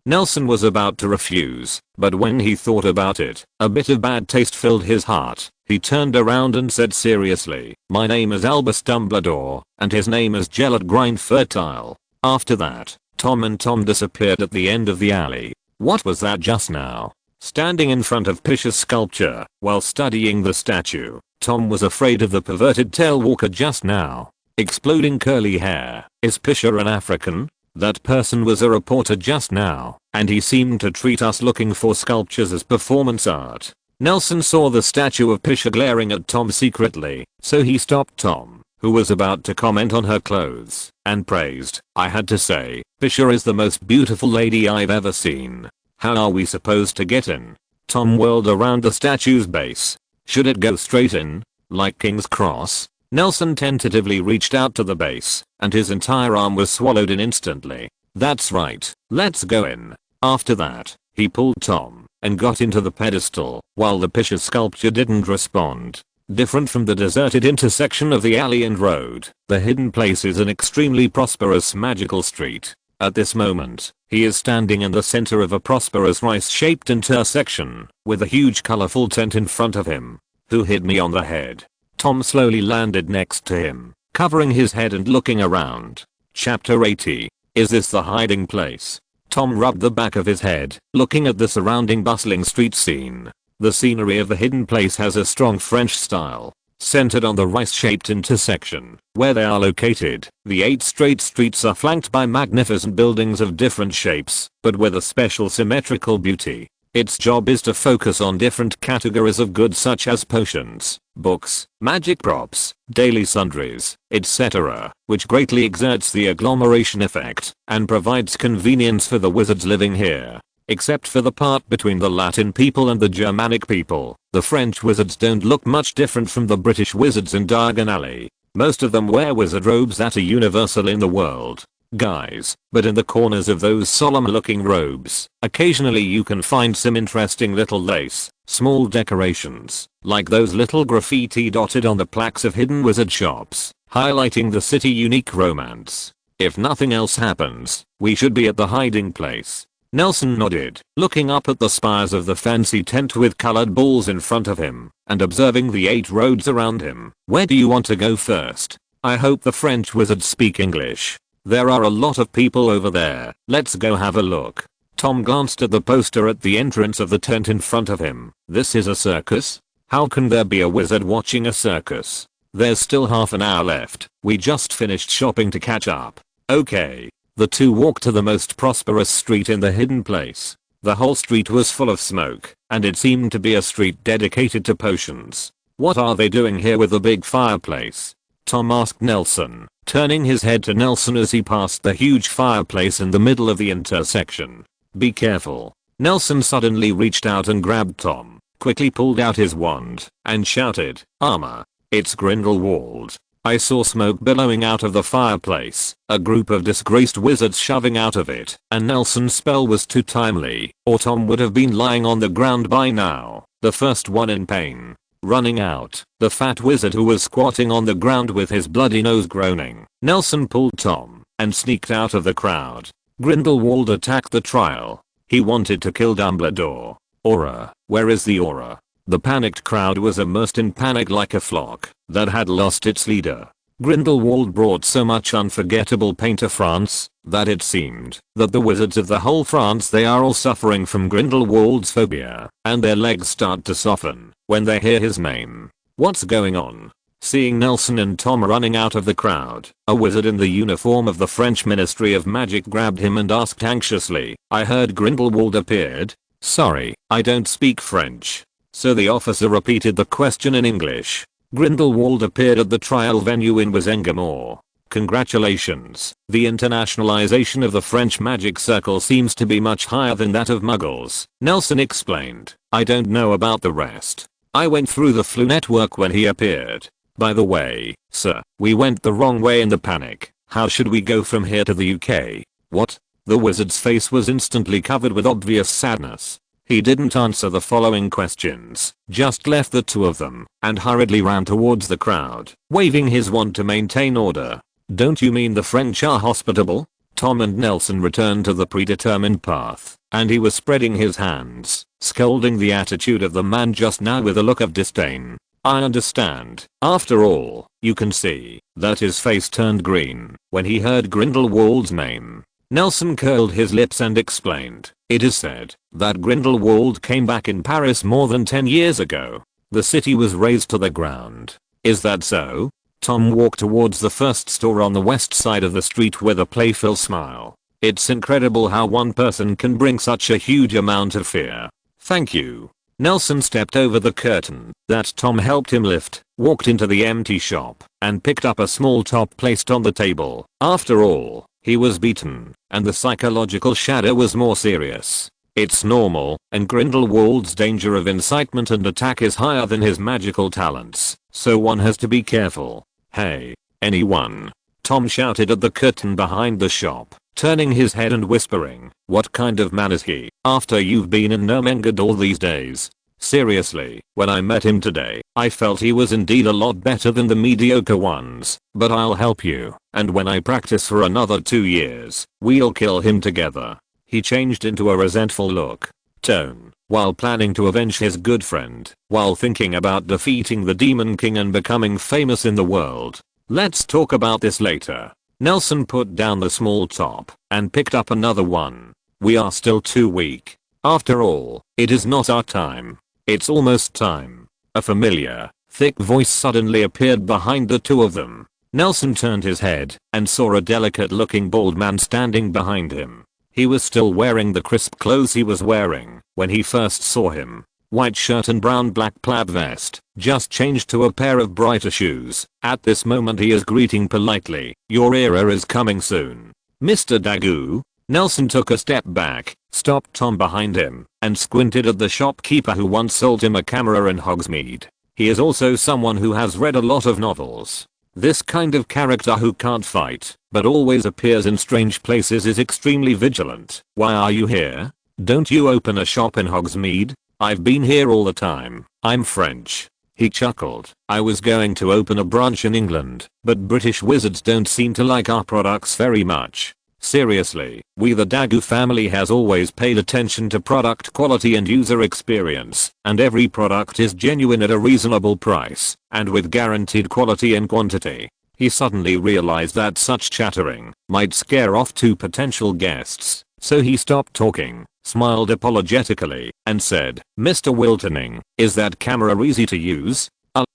Speaker 1: Nelson was about to refuse, but when he thought about it, a bit of bad taste filled his heart. He turned around and said seriously, "My name is Albus Dumbledore, and his name is Gellert Grindfertile." After that, Tom and Tom disappeared at the end of the alley. What was that just now? Standing in front of Pisha's sculpture, while studying the statue, Tom was afraid of the perverted tail walker just now. Exploding curly hair. Is Pisha an African? That person was a reporter just now, and he seemed to treat us looking for sculptures as performance art. Nelson saw the statue of Pisha glaring at Tom secretly, so he stopped Tom, who was about to comment on her clothes, and praised, "I had to say, Pisha is the most beautiful lady I've ever seen. How are we supposed to get in?" Tom whirled around the statue's base. "Should it go straight in, like King's Cross?" Nelson tentatively reached out to the base, and his entire arm was swallowed in instantly. "That's right, let's go in." After that, he pulled Tom and got into the pedestal, while the Pisha sculpture didn't respond. Different from the deserted intersection of the alley and road, the hidden place is an extremely prosperous magical street. At this moment, he is standing in the center of a prosperous rice-shaped intersection, with a huge colorful tent in front of him. "Who hit me on the head?" Tom slowly landed next to him, covering his head and looking around. Chapter 80. Is this the hiding place? Tom rubbed the back of his head, looking at the surrounding bustling street scene. The scenery of the hidden place has a strong French style. Centered on the rice-shaped intersection, where they are located, the 8 straight streets are flanked by magnificent buildings of different shapes, but with a special symmetrical beauty. Its job is to focus on different categories of goods such as potions, books, magic props, daily sundries, etc., which greatly exerts the agglomeration effect and provides convenience for the wizards living here. Except for the part between the Latin people and the Germanic people, the French wizards don't look much different from the British wizards in Diagon Alley. Most of them wear wizard robes that are universal in the world, guys, but in the corners of those solemn looking robes, occasionally you can find some interesting little lace, small decorations, like those little graffiti dotted on the plaques of hidden wizard shops, highlighting the city unique romance. If nothing else happens, we should be at the hiding place. Nelson nodded, looking up at the spires of the fancy tent with colored balls in front of him, and observing the 8 roads around him. "Where do you want to go first? I hope the French wizards speak English. There are a lot of people over there. Let's go have a look." Tom glanced at the poster at the entrance of the tent in front of him. "This is a circus? How can there be a wizard watching a circus? There's still half an hour left. We just finished shopping to catch up." "Okay." The two walked to the most prosperous street in the hidden place. The whole street was full of smoke, and it seemed to be a street dedicated to potions. "What are they doing here with a big fireplace?" Tom asked Nelson, turning his head to Nelson as he passed the huge fireplace in the middle of the intersection. "Be careful." Nelson suddenly reached out and grabbed Tom, quickly pulled out his wand, and shouted, "Armor! It's Grindelwald." I saw smoke billowing out of the fireplace, a group of disgraced wizards shoving out of it, and Nelson's spell was too timely, or Tom would have been lying on the ground by now, the first one in pain. Running out, the fat wizard who was squatting on the ground with his bloody nose groaning. Nelson pulled Tom and sneaked out of the crowd. Grindelwald attacked the trial. He wanted to kill Dumbledore. Aura, where is the aura? The panicked crowd was immersed in panic like a flock that had lost its leader. Grindelwald brought so much unforgettable pain to France that it seemed that the wizards of the whole France they are all suffering from Grindelwald's phobia, and their legs start to soften when they hear his name. "What's going on?" Seeing Nelson and Tom running out of the crowd, a wizard in the uniform of the French Ministry of Magic grabbed him and asked anxiously, "I heard Grindelwald appeared?" "Sorry, I don't speak French." So the officer repeated the question in English. "Grindelwald appeared at the trial venue in Wisengamore. Congratulations. The internationalization of the French magic circle seems to be much higher than that of Muggles," Nelson explained. "I don't know about the rest. I went through the Flu network when he appeared. By the way, sir, we went the wrong way in the panic. How should we go from here to the UK?" "What?" The wizard's face was instantly covered with obvious sadness. He didn't answer the following questions, just left the two of them, and hurriedly ran towards the crowd, waving his wand to maintain order. "Don't you mean the French are hospitable?" Tom and Nelson returned to the predetermined path, and he was spreading his hands, scolding the attitude of the man just now with a look of disdain. "I understand. After all, you can see that his face turned green when he heard Grindelwald's name." Nelson curled his lips and explained, "It is said that Grindelwald came back in Paris more than 10 years ago. The city was razed to the ground. Is that so?" Tom walked towards the first store on the west side of the street with a playful smile. "It's incredible how one person can bring such a huge amount of fear." "Thank you." Nelson stepped over the curtain that Tom helped him lift, walked into the empty shop, and picked up a small top placed on the table. After all, he was beaten, and the psychological shadow was more serious. It's normal, and Grindelwald's danger of incitement and attack is higher than his magical talents, so one has to be careful. Hey, anyone? Tom shouted at the curtain behind the shop, turning his head and whispering, what kind of man is he, after you've been in Nomenga all these days? Seriously, when I met him today, I felt he was indeed a lot better than the mediocre ones, but I'll help you, and when I practice for another 2 years, we'll kill him together. He changed into a resentful tone, while planning to avenge his good friend, while thinking about defeating the Demon King and becoming famous in the world. Let's talk about this later. Nelson put down the small top and picked up another one. We are still too weak. After all, it is not our time. It's almost time. A familiar, thick voice suddenly appeared behind the two of them. Nelson turned his head and saw a delicate-looking bald man standing behind him. He was still wearing the crisp clothes he was wearing when he first saw him. White shirt and brown black plaid vest, just changed to a pair of brighter shoes. At this moment he is greeting politely, your era is coming soon. Mr. Dagu. Nelson took a step back, stopped Tom behind him, and squinted at the shopkeeper who once sold him a camera in Hogsmeade. He is also someone who has read a lot of novels. This kind of character who can't fight, but always appears in strange places is extremely vigilant. Why are you here? Don't you open a shop in Hogsmeade? I've been here all the time. I'm French. He chuckled. I was going to open a branch in England, but British wizards don't seem to like our products very much. Seriously, we the Dagu family has always paid attention to product quality and user experience, and every product is genuine at a reasonable price, and with guaranteed quality and quantity. He suddenly realized that such chattering might scare off 2 potential guests, so he stopped talking, smiled apologetically, and said, Mr. Wiltoning, is that camera easy to use?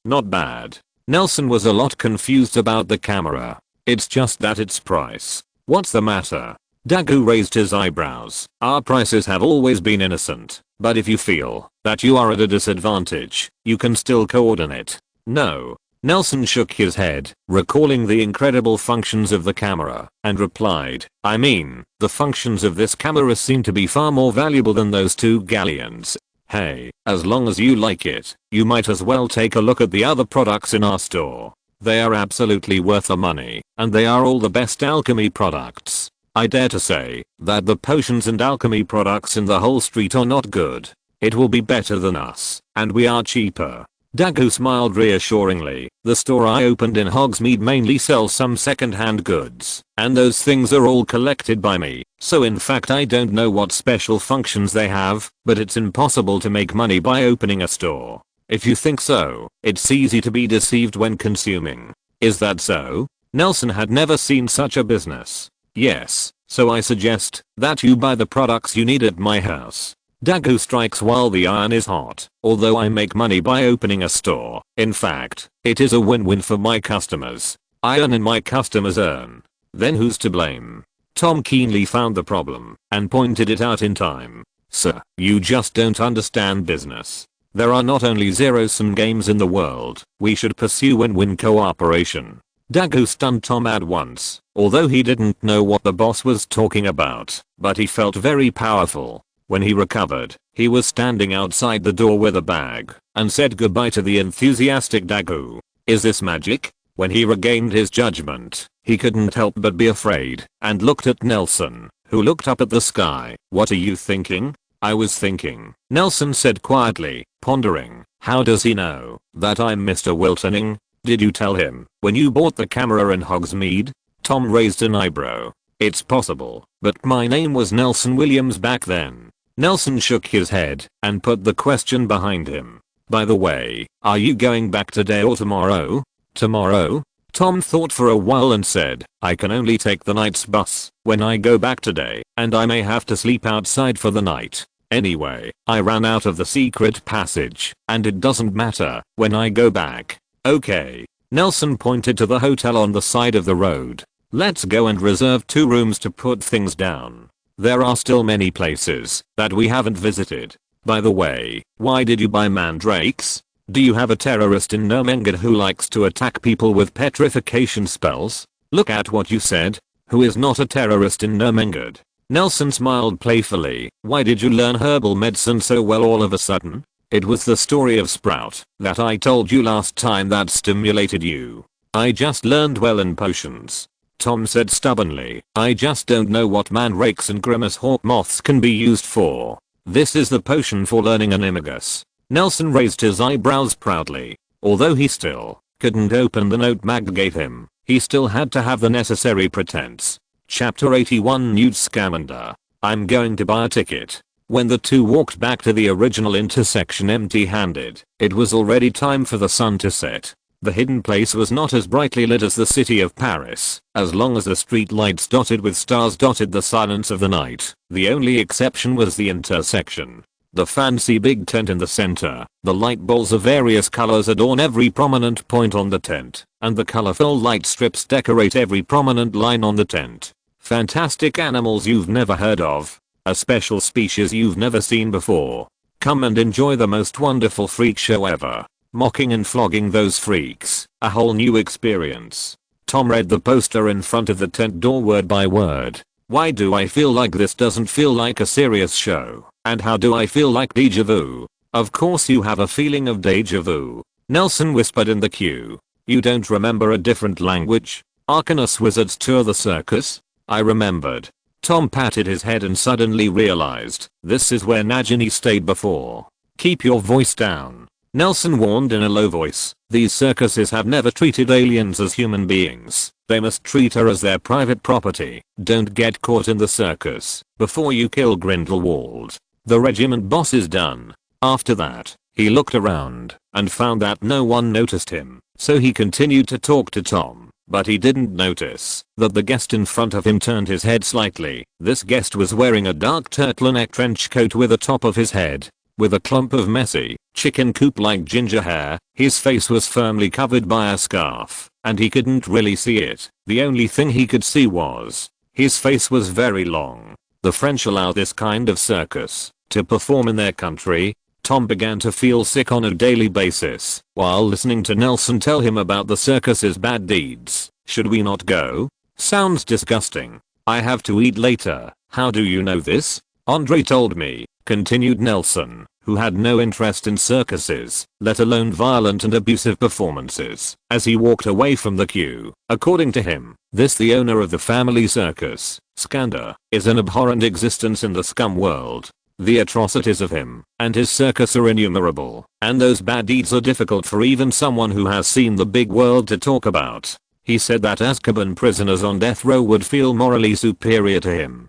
Speaker 1: Not bad. Nelson was a lot confused about the camera. It's just that its price. What's the matter? Dagu raised his eyebrows. Our prices have always been innocent, but if you feel that you are at a disadvantage, you can still coordinate. No. Nelson shook his head, recalling the incredible functions of the camera, and replied, I mean, the functions of this camera seem to be far more valuable than those 2 galleons. Hey, as long as you like it, you might as well take a look at the other products in our store. They are absolutely worth the money, and they are all the best alchemy products. I dare to say that the potions and alchemy products in the whole street are not good. It will be better than us, and we are cheaper. Dagu smiled reassuringly. The store I opened in Hogsmeade mainly sells some second-hand goods, and those things are all collected by me, so in fact I don't know what special functions they have, but it's impossible to make money by opening a store. If you think so, it's easy to be deceived when consuming. Is that so? Nelson had never seen such a business. Yes, so I suggest that you buy the products you need at my house. Dagu strikes while the iron is hot. Although I make money by opening a store, in fact, it is a win-win for my customers. I earn and my customers earn. Then who's to blame? Tom keenly found the problem and pointed it out in time. Sir, you just don't understand business. There are not only zero-sum games in the world, we should pursue win-win cooperation. Dagu stunned Tom at once, although he didn't know what the boss was talking about, but he felt very powerful. When he recovered, he was standing outside the door with a bag, and said goodbye to the enthusiastic Dagu. Is this magic? When he regained his judgment, he couldn't help but be afraid, and looked at Nelson, who looked up at the sky. What are you thinking? I was thinking, Nelson said quietly, pondering. How does he know that I'm Mr. Wiltoning? Did you tell him when you bought the camera in Hogsmeade? Tom raised an eyebrow. It's possible, but my name was Nelson Williams back then. Nelson shook his head and put the question behind him. By the way, are you going back today or tomorrow? Tomorrow? Tom thought for a while and said, I can only take the night's bus when I go back today, and I may have to sleep outside for the night. Anyway, I ran out of the secret passage, and it doesn't matter when I go back. Okay. Nelson pointed to the hotel on the side of the road. Let's go and reserve 2 rooms to put things down. There are still many places that we haven't visited. By the way, why did you buy mandrakes? Do you have a terrorist in Ermengarde who likes to attack people with petrification spells? Look at what you said. Who is not a terrorist in Ermengarde? Nelson smiled playfully. Why did you learn herbal medicine so well all of a sudden? It was the story of Sprout that I told you last time that stimulated you. I just learned well in potions. Tom said stubbornly. I just don't know what mandrakes and grimace hawk moths can be used for. This is the potion for learning animagus. Nelson raised his eyebrows proudly. Although he still couldn't open the note Mag gave him, he still had to have the necessary pretense. Chapter 81 Newt Scamander. I'm going to buy a ticket. When the two walked back to the original intersection empty-handed, it was already time for the sun to set. The hidden place was not as brightly lit as the city of Paris, as long as the street lights dotted with stars dotted the silence of the night. The only exception was the intersection. The fancy big tent in the center, the light balls of various colors adorn every prominent point on the tent, and the colorful light strips decorate every prominent line on the tent. Fantastic animals you've never heard of. A special species you've never seen before. Come and enjoy the most wonderful freak show ever. Mocking and flogging those freaks. A whole new experience. Tom read the poster in front of the tent door word by word. Why do I feel like this doesn't feel like a serious show? And how do I feel like deja vu? Of course you have a feeling of deja vu. Nelson whispered in the queue. You don't remember a different language? Arcanus Wizards Tour the Circus? I remembered. Tom patted his head and suddenly realized, this is where Nagini stayed before. Keep your voice down. Nelson warned in a low voice. These circuses have never treated aliens as human beings. They must treat her as their private property. Don't get caught in the circus before you kill Grindelwald. The regiment boss is done. After that, he looked around and found that no one noticed him, so he continued to talk to Tom. But he didn't notice that the guest in front of him turned his head slightly. This guest was wearing a dark turtleneck trench coat with a top of his head, with a clump of messy, chicken coop-like ginger hair. His face was firmly covered by a scarf, and he couldn't really see it. The only thing he could see was his face was very long. The French allow this kind of circus to perform in their country. Tom began to feel sick on a daily basis while listening to Nelson tell him about the circus's bad deeds. Should we not go? Sounds disgusting. I have to eat later. How do you know this? Andre told me, continued Nelson, who had no interest in circuses, let alone violent and abusive performances, as he walked away from the queue. According to him, this the owner of the family circus, Skander, is an abhorrent existence in the scum world. The atrocities of him and his circus are innumerable, and those bad deeds are difficult for even someone who has seen the big world to talk about. He said that Azkaban prisoners on death row would feel morally superior to him.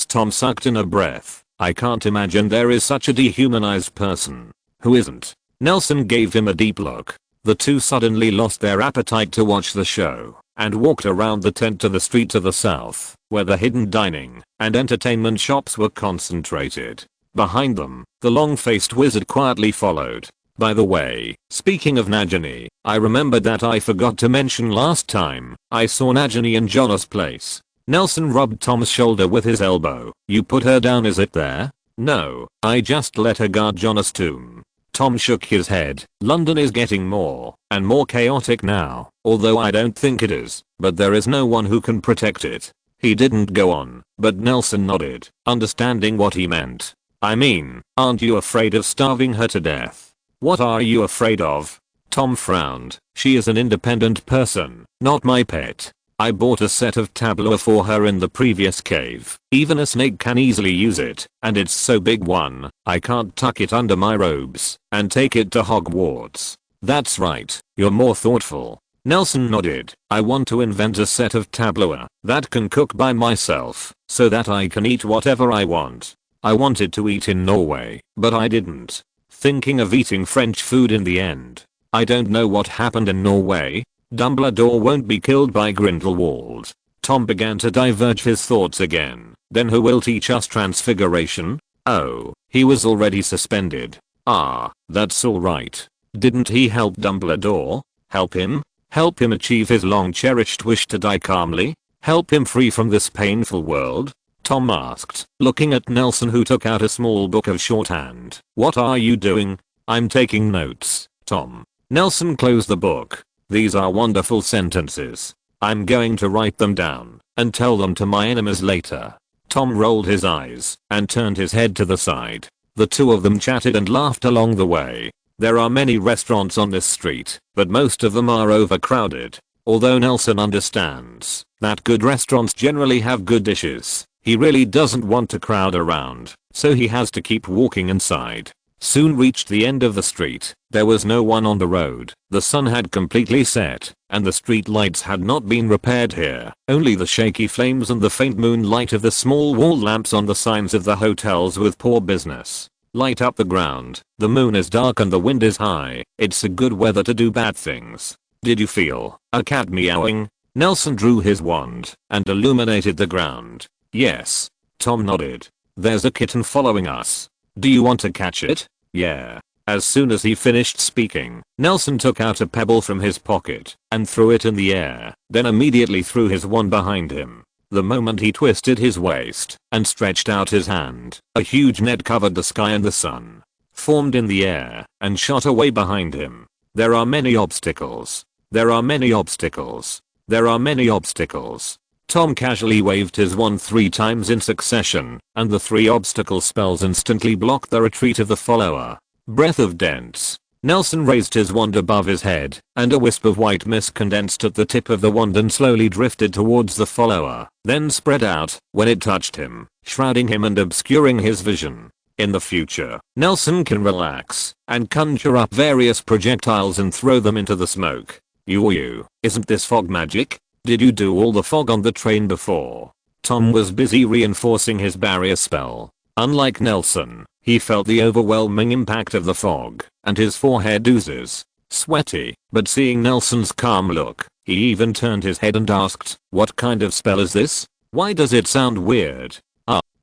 Speaker 1: Tom sucked in a breath. I can't imagine there is such a dehumanized person. Who isn't? Nelson gave him a deep look. The two suddenly lost their appetite to watch the show and walked around the tent to the street to the south, where the hidden dining and entertainment shops were concentrated. Behind them, the long-faced wizard quietly followed. By the way, speaking of Nagini, I remembered that I forgot to mention last time I saw Nagini in Jonas' place. Nelson rubbed Tom's shoulder with his elbow. You put her down, is it there? No, I just let her guard Jonas' tomb. Tom shook his head. London is getting more and more chaotic now, although I don't think it is, but there is no one who can protect it. He didn't go on, but Nelson nodded, understanding what he meant. I mean, aren't you afraid of starving her to death? What are you afraid of? Tom frowned. She is an independent person, not my pet. I bought a set of tableaux for her in the previous cave. Even a snake can easily use it, and it's so big one, I can't tuck it under my robes and take it to Hogwarts. That's right, you're more thoughtful. Nelson nodded. I want to invent a set of tableaux that can cook by myself, so that I can eat whatever I want. I wanted to eat in Norway, but I didn't. Thinking of eating French food in the end. I don't know what happened in Norway. Dumbledore won't be killed by Grindelwald. Tom began to diverge his thoughts again. Then who will teach us transfiguration? Oh, he was already suspended. Ah, that's alright. Didn't he help Dumbledore? Help him? Help him achieve his long cherished wish to die calmly? Help him free from this painful world? Tom asked, looking at Nelson, who took out a small book of shorthand. What are you doing? I'm taking notes, Tom. Nelson closed the book. These are wonderful sentences. I'm going to write them down and tell them to my enemies later. Tom rolled his eyes and turned his head to the side. The two of them chatted and laughed along the way. There are many restaurants on this street, but most of them are overcrowded. Although Nelson understands that good restaurants generally have good dishes, he really doesn't want to crowd around, so he has to keep walking inside. Soon reached the end of the street. There was no one on the road. The sun had completely set, and the street lights had not been repaired here. Only the shaky flames and the faint moonlight of the small wall lamps on the signs of the hotels with poor business light up the ground. The moon is dark and the wind is high. It's a good weather to do bad things. Did you feel a cat meowing? Nelson drew his wand and illuminated the ground. Yes. Tom nodded. There's a kitten following us. Do you want to catch it? Yeah. As soon as he finished speaking, Nelson took out a pebble from his pocket and threw it in the air, then immediately threw his wand behind him. The moment he twisted his waist and stretched out his hand, a huge net covered the sky and the sun, formed in the air, and shot away behind him. There are many obstacles. There are many obstacles. There are many obstacles. Tom casually waved his wand 3 times in succession, and the 3 obstacle spells instantly blocked the retreat of the follower. Breath of dents. Nelson raised his wand above his head, and a wisp of white mist condensed at the tip of the wand and slowly drifted towards the follower, then spread out when it touched him, shrouding him and obscuring his vision. In the future, Nelson can relax and conjure up various projectiles and throw them into the smoke. Isn't this fog magic? Did you do all the fog on the train before? Tom was busy reinforcing his barrier spell. Unlike Nelson, he felt the overwhelming impact of the fog, and his forehead oozes. Sweaty, but seeing Nelson's calm look, he even turned his head and asked, "What kind of spell is this? Why does it sound weird?"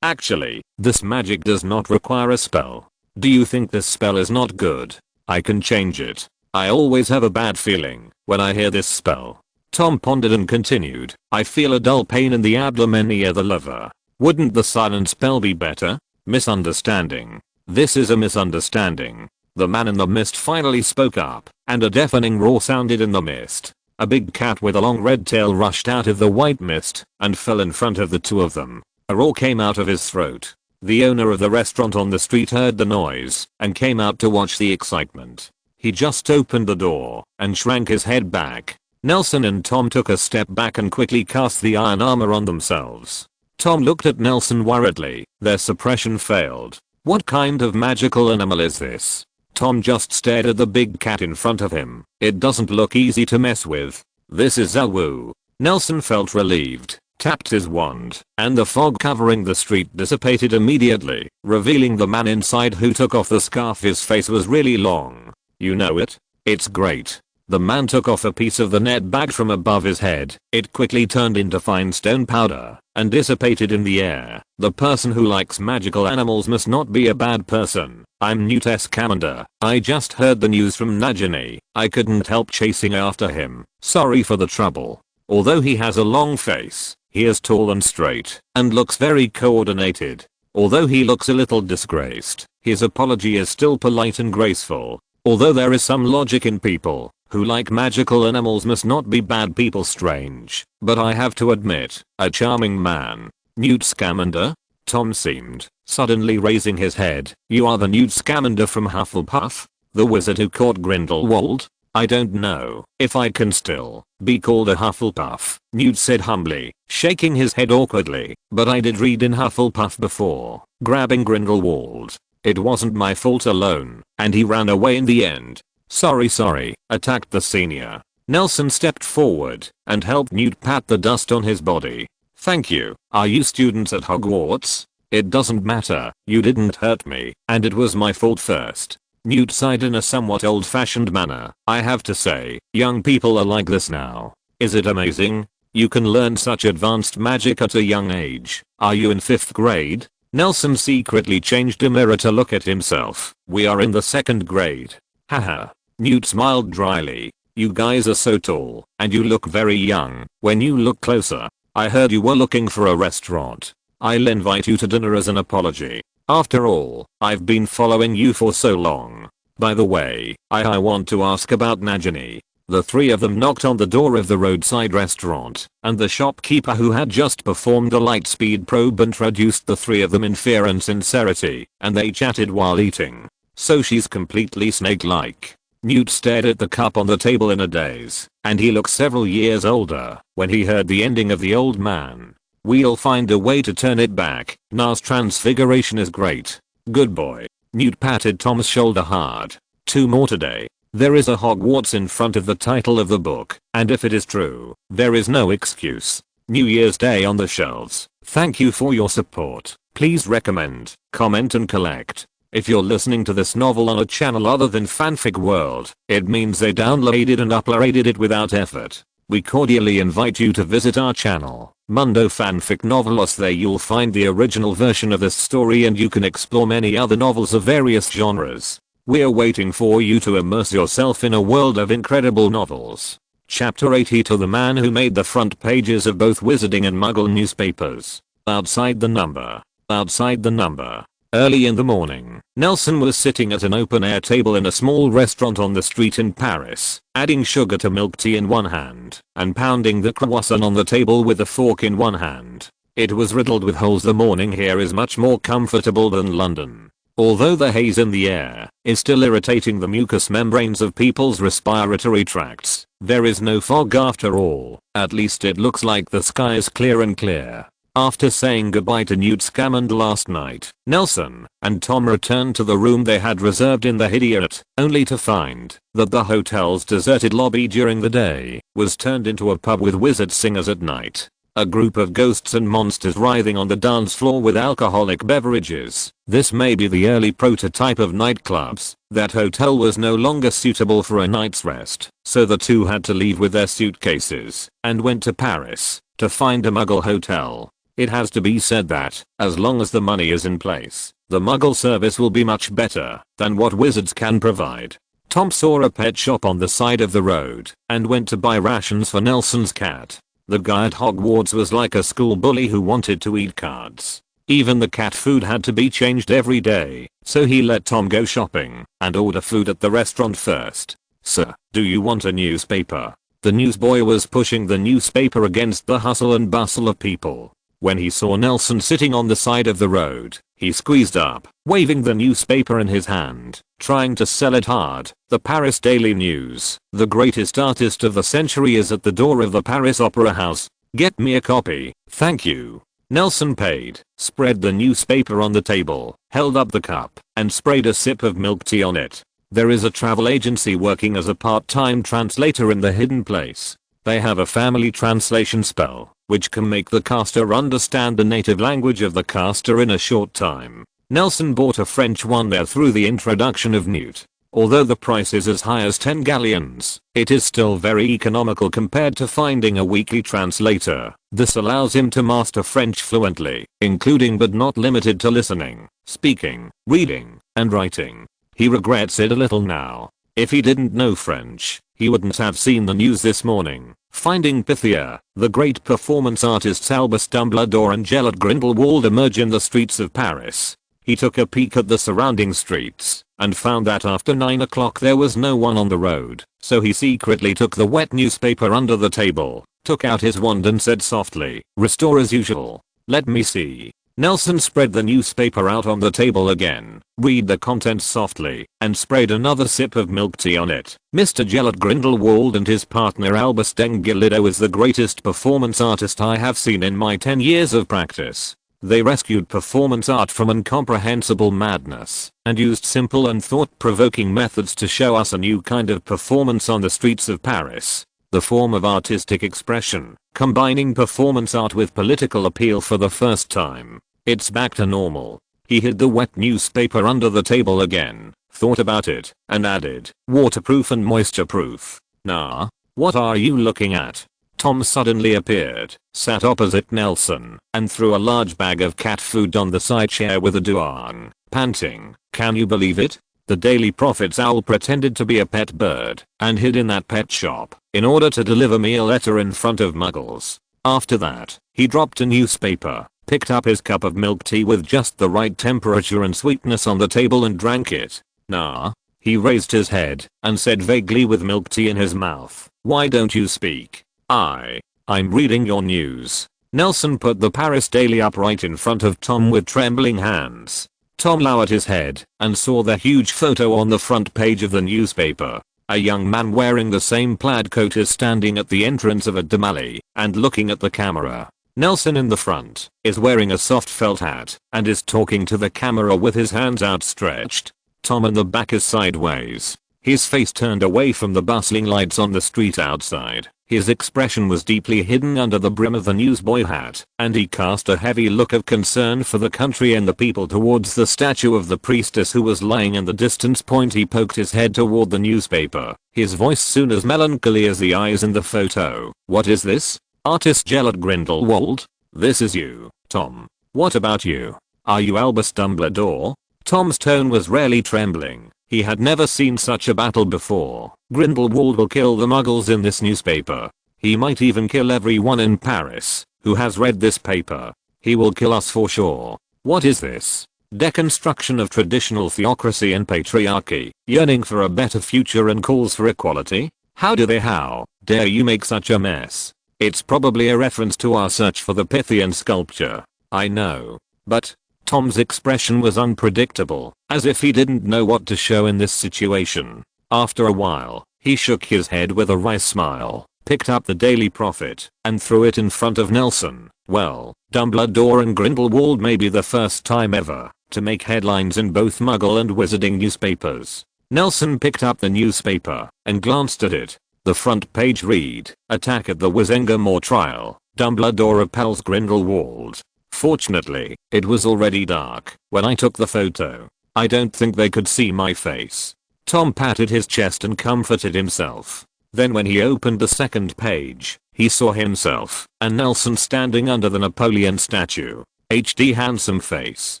Speaker 1: Actually, this magic does not require a spell. Do you think this spell is not good? I can change it. I always have a bad feeling when I hear this spell. Tom pondered and continued, I feel a dull pain in the abdomen near the liver. Wouldn't the silent spell be better? Misunderstanding. This is a misunderstanding. The man in the mist finally spoke up, and a deafening roar sounded in the mist. A big cat with a long red tail rushed out of the white mist and fell in front of the two of them. A roar came out of his throat. The owner of the restaurant on the street heard the noise and came out to watch the excitement. He just opened the door and shrank his head back. Nelson and Tom took a step back and quickly cast the iron armor on themselves. Tom looked at Nelson worriedly. Their suppression failed. What kind of magical animal is this? Tom just stared at the big cat in front of him. It doesn't look easy to mess with. This is Zawu. Nelson felt relieved, tapped his wand, and the fog covering the street dissipated immediately, revealing the man inside, who took off the scarf. His face was really long. You know it? It's great. The man took off a piece of the net bag from above his head. It quickly turned into fine stone powder and dissipated in the air. The person who likes magical animals must not be a bad person. I'm Newt Scamander. I just heard the news from Nagini. I couldn't help chasing after him. Sorry for the trouble. Although he has a long face, he is tall and straight and looks very coordinated. Although he looks a little disgraced, his apology is still polite and graceful. Although there is some logic in people who like magical animals must not be bad people. Strange, but I have to admit, a charming man. Newt Scamander? Tom seemed suddenly raising his head. You are the Newt Scamander from Hufflepuff? The wizard who caught Grindelwald? I don't know if I can still be called a Hufflepuff, Newt said humbly, shaking his head awkwardly, but I did read in Hufflepuff before grabbing Grindelwald. It wasn't my fault alone, and he ran away in the end. Sorry, attacked the senior. Nelson stepped forward and helped Newt pat the dust on his body. Thank you. Are you students at Hogwarts? It doesn't matter. You didn't hurt me, and it was my fault first. Newt sighed in a somewhat old-fashioned manner. I have to say, young people are like this now. Is it amazing? You can learn such advanced magic at a young age. Are you in 5th grade? Nelson secretly changed a mirror to look at himself. We are in the 2nd grade. Haha. Newt smiled dryly. You guys are so tall, and you look very young when you look closer. I heard you were looking for a restaurant. I'll invite you to dinner as an apology. After all, I've been following you for so long. By the way, I want to ask about Nagini." The three of them knocked on the door of the roadside restaurant, and the shopkeeper who had just performed a light-speed probe introduced the three of them in fear and sincerity, and they chatted while eating. "So she's completely snake-like." Newt stared at the cup on the table in a daze, and he looked several years older when he heard the ending of The Old Man. "We'll find a way to turn it back. Na's transfiguration is great. Good boy." Newt patted Tom's shoulder hard. "Two more today. There is a Hogwarts in front of the title of the book, and if it is true, there is no excuse. New Year's Day on the shelves. Thank you for your support. Please recommend, comment and collect. If you're listening to this novel on a channel other than Fanfic World, it means they downloaded and uploaded it without effort. We cordially invite you to visit our channel, Mundo Fanfic Novelos. There you'll find the original version of this story and you can explore many other novels of various genres. We're waiting for you to immerse yourself in a world of incredible novels. Chapter 80 to the man who made the front pages of both Wizarding and Muggle newspapers. Outside the number. Outside the number. Early in the morning, Nelson was sitting at an open-air table in a small restaurant on the street in Paris, adding sugar to milk tea in one hand, and pounding the croissant on the table with a fork in one hand. It was riddled with holes. The morning here is much more comfortable than London. Although the haze in the air is still irritating the mucous membranes of people's respiratory tracts, there is no fog after all. At least it looks like the sky is clear and clear. After saying goodbye to Newt Scamander last night, Nelson and Tom returned to the room they had reserved in the Hogwarts, only to find that the hotel's deserted lobby during the day was turned into a pub with wizard singers at night. A group of ghosts and monsters writhing on the dance floor with alcoholic beverages. This may be the early prototype of nightclubs. That hotel was no longer suitable for a night's rest, so the two had to leave with their suitcases and went to Paris to find a Muggle hotel. It has to be said that, as long as the money is in place, the Muggle service will be much better than what wizards can provide. Tom saw a pet shop on the side of the road and went to buy rations for Nelson's cat. The guy at Hogwarts was like a school bully who wanted to eat cards. Even the cat food had to be changed every day, so he let Tom go shopping and order food at the restaurant first. "Sir, do you want a newspaper?" The newsboy was pushing the newspaper against the hustle and bustle of people. When he saw Nelson sitting on the side of the road, he squeezed up, waving the newspaper in his hand, trying to sell it hard. The Paris Daily News. "The greatest artist of the century is at the door of the Paris Opera House. Get me a copy, thank you." Nelson paid, spread the newspaper on the table, held up the cup, and sprayed a sip of milk tea on it. There is a travel agency working as a part-time translator in the hidden place. They have a family translation spell, which can make the caster understand the native language of the caster in a short time. Nelson bought a French one there through the introduction of Newt. Although the price is as high as 10 galleons, it is still very economical compared to finding a weekly translator. This allows him to master French fluently, including but not limited to listening, speaking, reading, and writing. He regrets it a little now. If he didn't know French, he wouldn't have seen the news this morning. Finding Pythia, the great performance artists Albus Dumbledore and Grindelwald emerge in the streets of Paris. He took a peek at the surrounding streets and found that after 9 o'clock there was no one on the road, so he secretly took the wet newspaper under the table, took out his wand and said softly, "Restore as usual." "Let me see." Nelson spread the newspaper out on the table again, read the contents softly, and sprayed another sip of milk tea on it. "Mr. Gellert Grindelwald and his partner Albus Dumbledore is the greatest performance artist I have seen in my 10 years of practice. They rescued performance art from incomprehensible madness and used simple and thought-provoking methods to show us a new kind of performance on the streets of Paris. The form of artistic expression, combining performance art with political appeal for the first time. It's back to normal." He hid the wet newspaper under the table again, thought about it, and added, "Waterproof and moisture-proof." "Nah, what are you looking at?" Tom suddenly appeared, sat opposite Nelson, and threw a large bag of cat food on the side chair with a duang, panting, "Can you believe it? The Daily Prophet's owl pretended to be a pet bird and hid in that pet shop in order to deliver me a letter in front of Muggles. After that, he dropped a newspaper, picked up his cup of milk tea with just the right temperature and sweetness on the table and drank it. Nah. He raised his head and said vaguely with milk tea in his mouth, "Why don't you speak?" I'm reading your news." Nelson put the Paris Daily up right in front of Tom with trembling hands. Tom lowered his head and saw the huge photo on the front page of the newspaper. A young man wearing the same plaid coat is standing at the entrance of a demali and looking at the camera. Nelson in the front is wearing a soft felt hat and is talking to the camera with his hands outstretched. Tom in the back is sideways, his face turned away from the bustling lights on the street outside. His expression was deeply hidden under the brim of the newsboy hat, and he cast a heavy look of concern for the country and the people towards the statue of the priestess who was lying in the distance point. He poked his head toward the newspaper, his voice soon as melancholy as the eyes in the photo. "What is this? Artist gel at Grindelwald? This is you, Tom. What about you? Are you Albus Dumbledore?" Tom's tone was rarely trembling. He had never seen such a battle before. Grindelwald will kill the muggles in this newspaper. He might even kill everyone in Paris who has read this paper. He will kill us for sure. What is this? Deconstruction of traditional theocracy and patriarchy, yearning for a better future and calls for equality? How dare you make such a mess? It's probably a reference to our search for the Pythian sculpture. I know. But Tom's expression was unpredictable, as if he didn't know what to show in this situation. After a while, he shook his head with a wry smile, picked up the Daily Prophet, and threw it in front of Nelson. "Well, Dumbledore and Grindelwald may be the first time ever to make headlines in both Muggle and Wizarding newspapers." Nelson picked up the newspaper and glanced at it. The front page read, "Attack at the Wizengamore trial. Dumbledore repels Grindelwald." Fortunately, it was already dark when I took the photo. I don't think they could see my face. Tom patted his chest and comforted himself. Then when he opened the second page, he saw himself and Nelson standing under the Napoleon statue. HD handsome face.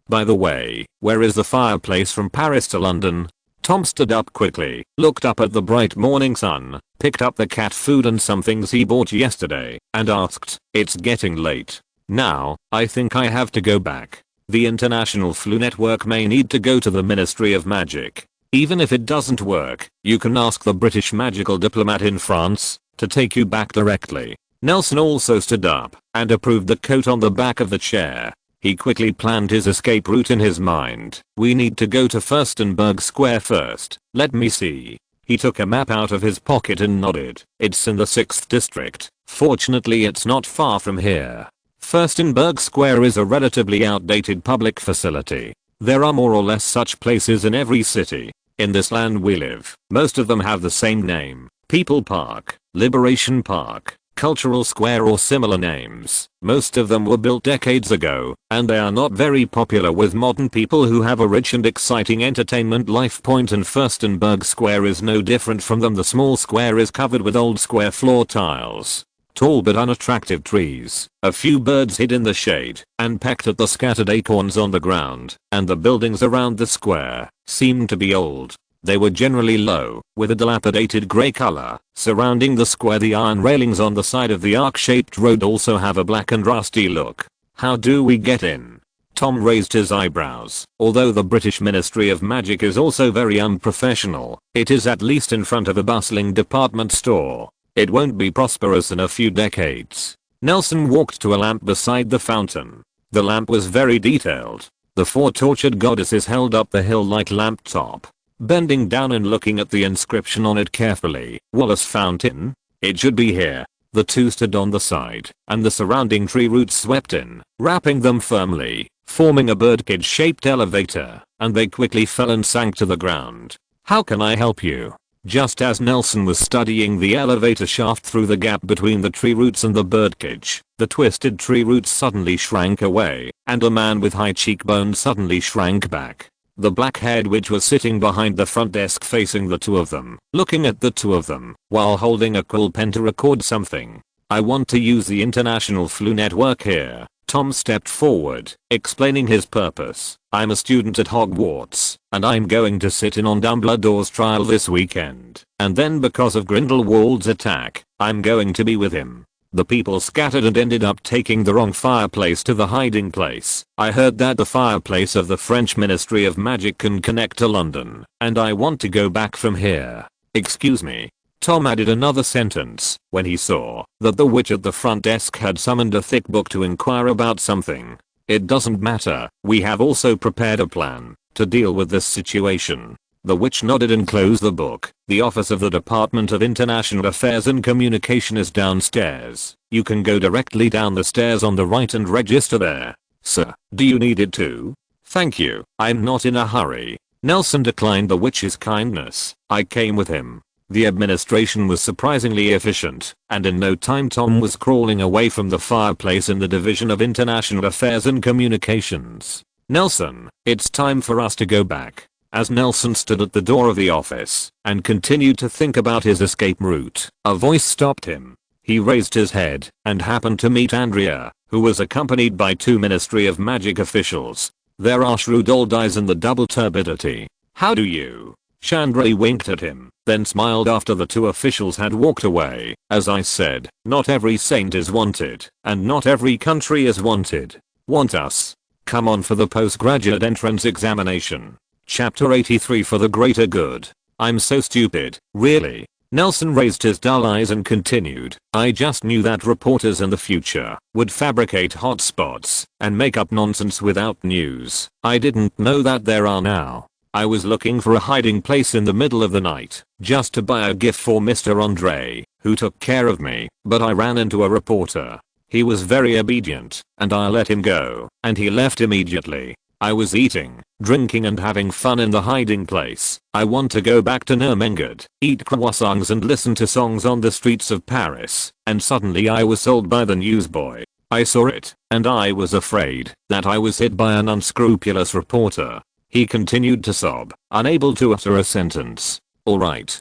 Speaker 1: "By the way, where is the fireplace from Paris to London?" Tom stood up quickly, looked up at the bright morning sun, picked up the cat food and some things he bought yesterday, and asked, "It's getting late. Now, I think I have to go back. The International Flu Network may need to go to the Ministry of Magic. Even if it doesn't work, you can ask the British magical diplomat in France to take you back directly." Nelson also stood up and approved the coat on the back of the chair. He quickly planned his escape route in his mind. "We need to go to Furstenberg Square first. Let me see." He took a map out of his pocket and nodded. "It's in the 6th district. Fortunately, it's not far from here." Furstenberg Square is a relatively outdated public facility. There are more or less such places in every city. In this land we live, most of them have the same name: People Park, Liberation Park, Cultural Square or similar names. Most of them were built decades ago, and they are not very popular with modern people who have a rich and exciting entertainment life. Point and Furstenberg Square is no different from them. The small square is covered with old square floor tiles, tall but unattractive trees, a few birds hid in the shade and pecked at the scattered acorns on the ground, and the buildings around the square seemed to be old. They were generally low, with a dilapidated grey color. Surrounding the square, the iron railings on the side of the arc-shaped road also have a black and rusty look. "How do we get in?" Tom raised his eyebrows. Although the British Ministry of Magic is also very unprofessional, it is at least in front of a bustling department store. It won't be prosperous in a few decades. Nelson walked to a lamp beside the fountain. The lamp was very detailed. The 4 tortured goddesses held up the hill-like lamp top, bending down and looking at the inscription on it carefully. "Wallace Fountain? It should be here." The 2 stood on the side, and the surrounding tree roots swept in, wrapping them firmly, forming a birdcage-shaped elevator, and they quickly fell and sank to the ground. "How can I help you?" Just as Nelson was studying the elevator shaft through the gap between the tree roots and the birdcage, the twisted tree roots suddenly shrank away, and a man with high cheekbones suddenly shrank back. The black-haired witch was sitting behind the front desk facing the 2 of them, looking at the 2 of them, while holding a quill pen to record something. "I want to use the International Flu Network here." Tom stepped forward, explaining his purpose. "I'm a student at Hogwarts, and I'm going to sit in on Dumbledore's trial this weekend. And then because of Grindelwald's attack, I'm going to be with him. The people scattered and ended up taking the wrong fireplace to the hiding place. I heard that the fireplace of the French Ministry of Magic can connect to London, and I want to go back from here. Excuse me. Tom added another sentence when he saw that the witch at the front desk had summoned a thick book to inquire about something. It doesn't matter, we have also prepared a plan to deal with this situation. The witch nodded and closed the book. The office of the Department of International Affairs and Communication is downstairs. You can go directly down the stairs on the right and register there. Sir, do you need it too? Thank you, I'm not in a hurry. Nelson declined the witch's kindness. I came with him. The administration was surprisingly efficient, and in no time Tom was crawling away from the fireplace in the Division of International Affairs and Communications. Nelson, it's time for us to go back. As Nelson stood at the door of the office and continued to think about his escape route, a voice stopped him. He raised his head and happened to meet Andrea, who was accompanied by 2 Ministry of Magic officials. There are shrewd old eyes and the double turbidity. How do you? Chandra winked at him, then smiled after the 2 officials had walked away. As I said, not every saint is wanted, and not every country is wanted. Want us? Come on for the postgraduate entrance examination. Chapter 83 for the greater good. I'm so stupid, really. Nelson raised his dull eyes and continued. I just knew that reporters in the future would fabricate hotspots and make up nonsense without news. I didn't know that there are now. I was looking for a hiding place in the middle of the night, just to buy a gift for Mr. Andre, who took care of me, but I ran into a reporter. He was very obedient, and I let him go, and he left immediately. I was eating, drinking and having fun in the hiding place. I want to go back to Nuremberg, eat croissants and listen to songs on the streets of Paris, and suddenly I was sold by the newsboy. I saw it, and I was afraid that I was hit by an unscrupulous reporter. He continued to sob, unable to utter a sentence. Alright,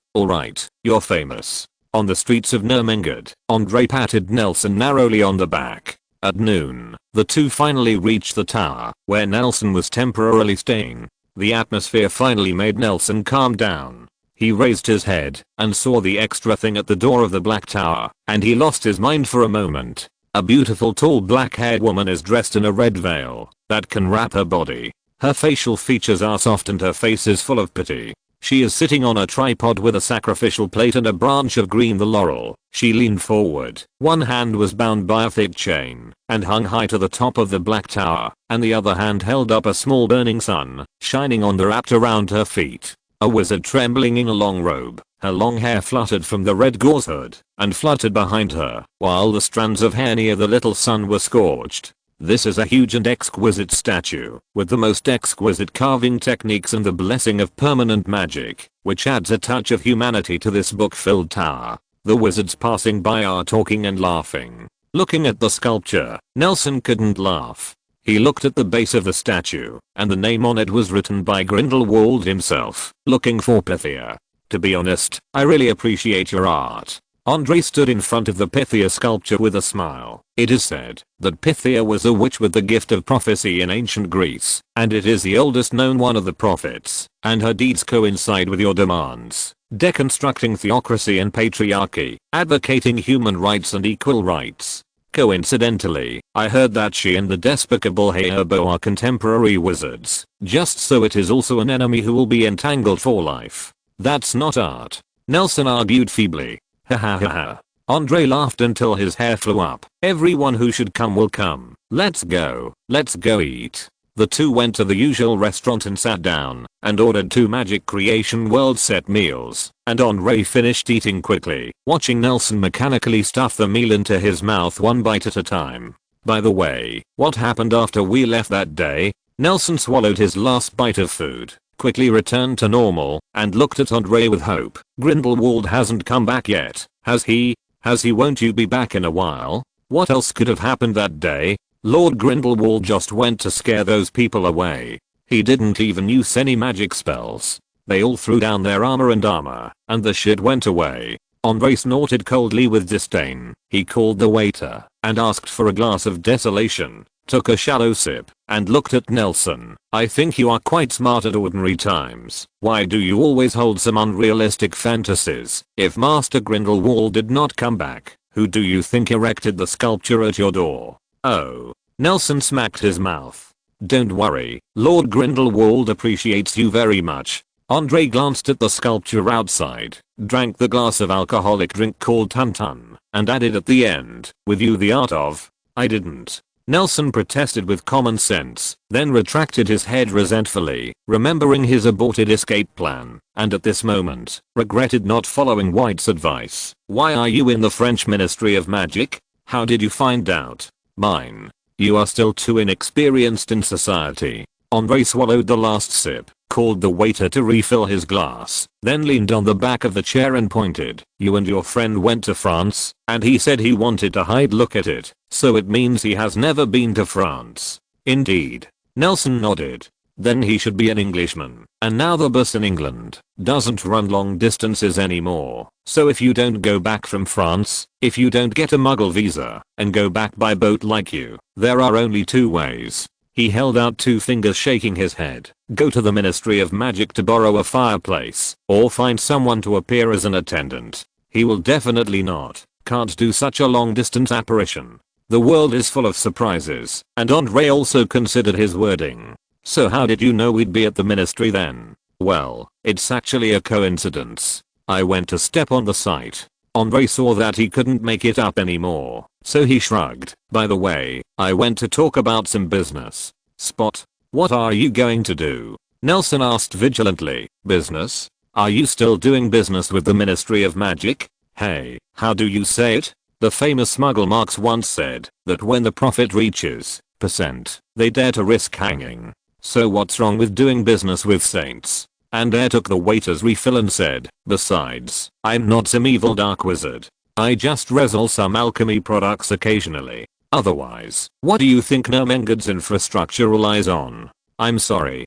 Speaker 1: you're famous. On the streets of Nuremberg, Andre patted Nelson narrowly on the back. At noon, the 2 finally reached the tower, where Nelson was temporarily staying. The atmosphere finally made Nelson calm down. He raised his head and saw the extra thing at the door of the Black Tower, and he lost his mind for a moment. A beautiful tall black-haired woman is dressed in a red veil that can wrap her body. Her facial features are soft and her face is full of pity. She is sitting on a tripod with a sacrificial plate and a branch of green the laurel. She leaned forward. One hand was bound by a thick chain and hung high to the top of the Black Tower, and the other hand held up a small burning sun, shining on the wrapped around her feet. A wizard trembling in a long robe. Her long hair fluttered from the red gauze hood and fluttered behind her, while the strands of hair near the little sun were scorched. This is a huge and exquisite statue, with the most exquisite carving techniques and the blessing of permanent magic, which adds a touch of humanity to this book-filled tower. The wizards passing by are talking and laughing. Looking at the sculpture, Nelson couldn't laugh. He looked at the base of the statue, and the name on it was written by Grindelwald himself, looking for Pythia. To be honest, I really appreciate your art. Andre stood in front of the Pythia sculpture with a smile. It is said that Pythia was a witch with the gift of prophecy in ancient Greece, and it is the oldest known one of the prophets, and her deeds coincide with your demands, deconstructing theocracy and patriarchy, advocating human rights and equal rights. Coincidentally, I heard that she and the despicable Hayerbo are contemporary wizards, just so it is also an enemy who will be entangled for life. That's not art. Nelson argued feebly. Ha ha ha ha. Andre laughed until his hair flew up. Everyone who should come will come. Let's go eat. The 2 went to the usual restaurant and sat down, and ordered 2 Magic Creation World set meals, and Andre finished eating quickly, watching Nelson mechanically stuff the meal into his mouth one bite at a time. By the way, what happened after we left that day? Nelson swallowed his last bite of food, quickly returned to normal, and looked at Andre with hope. Grindelwald hasn't come back yet, has he? Won't you be back in a while? What else could have happened that day? Lord Grindelwald just went to scare those people away. He didn't even use any magic spells. They all threw down their armor, and the shit went away. Andre snorted coldly with disdain. He called the waiter and asked for a glass of desolation, took a shallow sip, and looked at Nelson. I think you are quite smart at ordinary times. Why do you always hold some unrealistic fantasies? If Master Grindelwald did not come back, Who do you think erected the sculpture at your door? Oh. Nelson smacked his mouth. Don't worry, Lord Grindelwald appreciates you very much. Andre glanced at the sculpture outside, drank the glass of alcoholic drink called Tun Tun, and added at the end, with you the art of. I didn't. Nelson protested with common sense, then retracted his head resentfully, remembering his aborted escape plan, and at this moment, regretted not following White's advice. Why are you in the French Ministry of Magic? How did you find out? Mine. You are still too inexperienced in society. Andre swallowed the last sip, called the waiter to refill his glass, then leaned on the back of the chair and pointed. You and your friend went to France, and he said he wanted to hide look at it, so it means he has never been to France. Indeed. Nelson nodded. Then he should be an Englishman, and now the bus in England doesn't run long distances anymore. So if you don't go back from France, if you don't get a Muggle visa, and go back by boat like you, there are only two ways. He held out two fingers shaking his head. Go to the Ministry of Magic to borrow a fireplace, or find someone to appear as an attendant. He will definitely not. Can't do such a long distance apparition. The world is full of surprises, and Andre also considered his wording. So how did you know we'd be at the ministry then? Well, it's actually a coincidence. I went to step on the site. Andre saw that he couldn't make it up anymore, so he shrugged. By the way, I went to talk about some business. Spot. What are you going to do? Nelson asked vigilantly. Business? Are you still doing business with the Ministry of Magic? Hey, how do you say it? The famous Muggle Marx once said that when the profit reaches %, they dare to risk hanging. So what's wrong with doing business with saints? Andre took the waiter's refill and said, besides, I'm not some evil dark wizard. I just rezzle some alchemy products occasionally. Otherwise, what do you think Nermengard's infrastructure relies on? I'm sorry.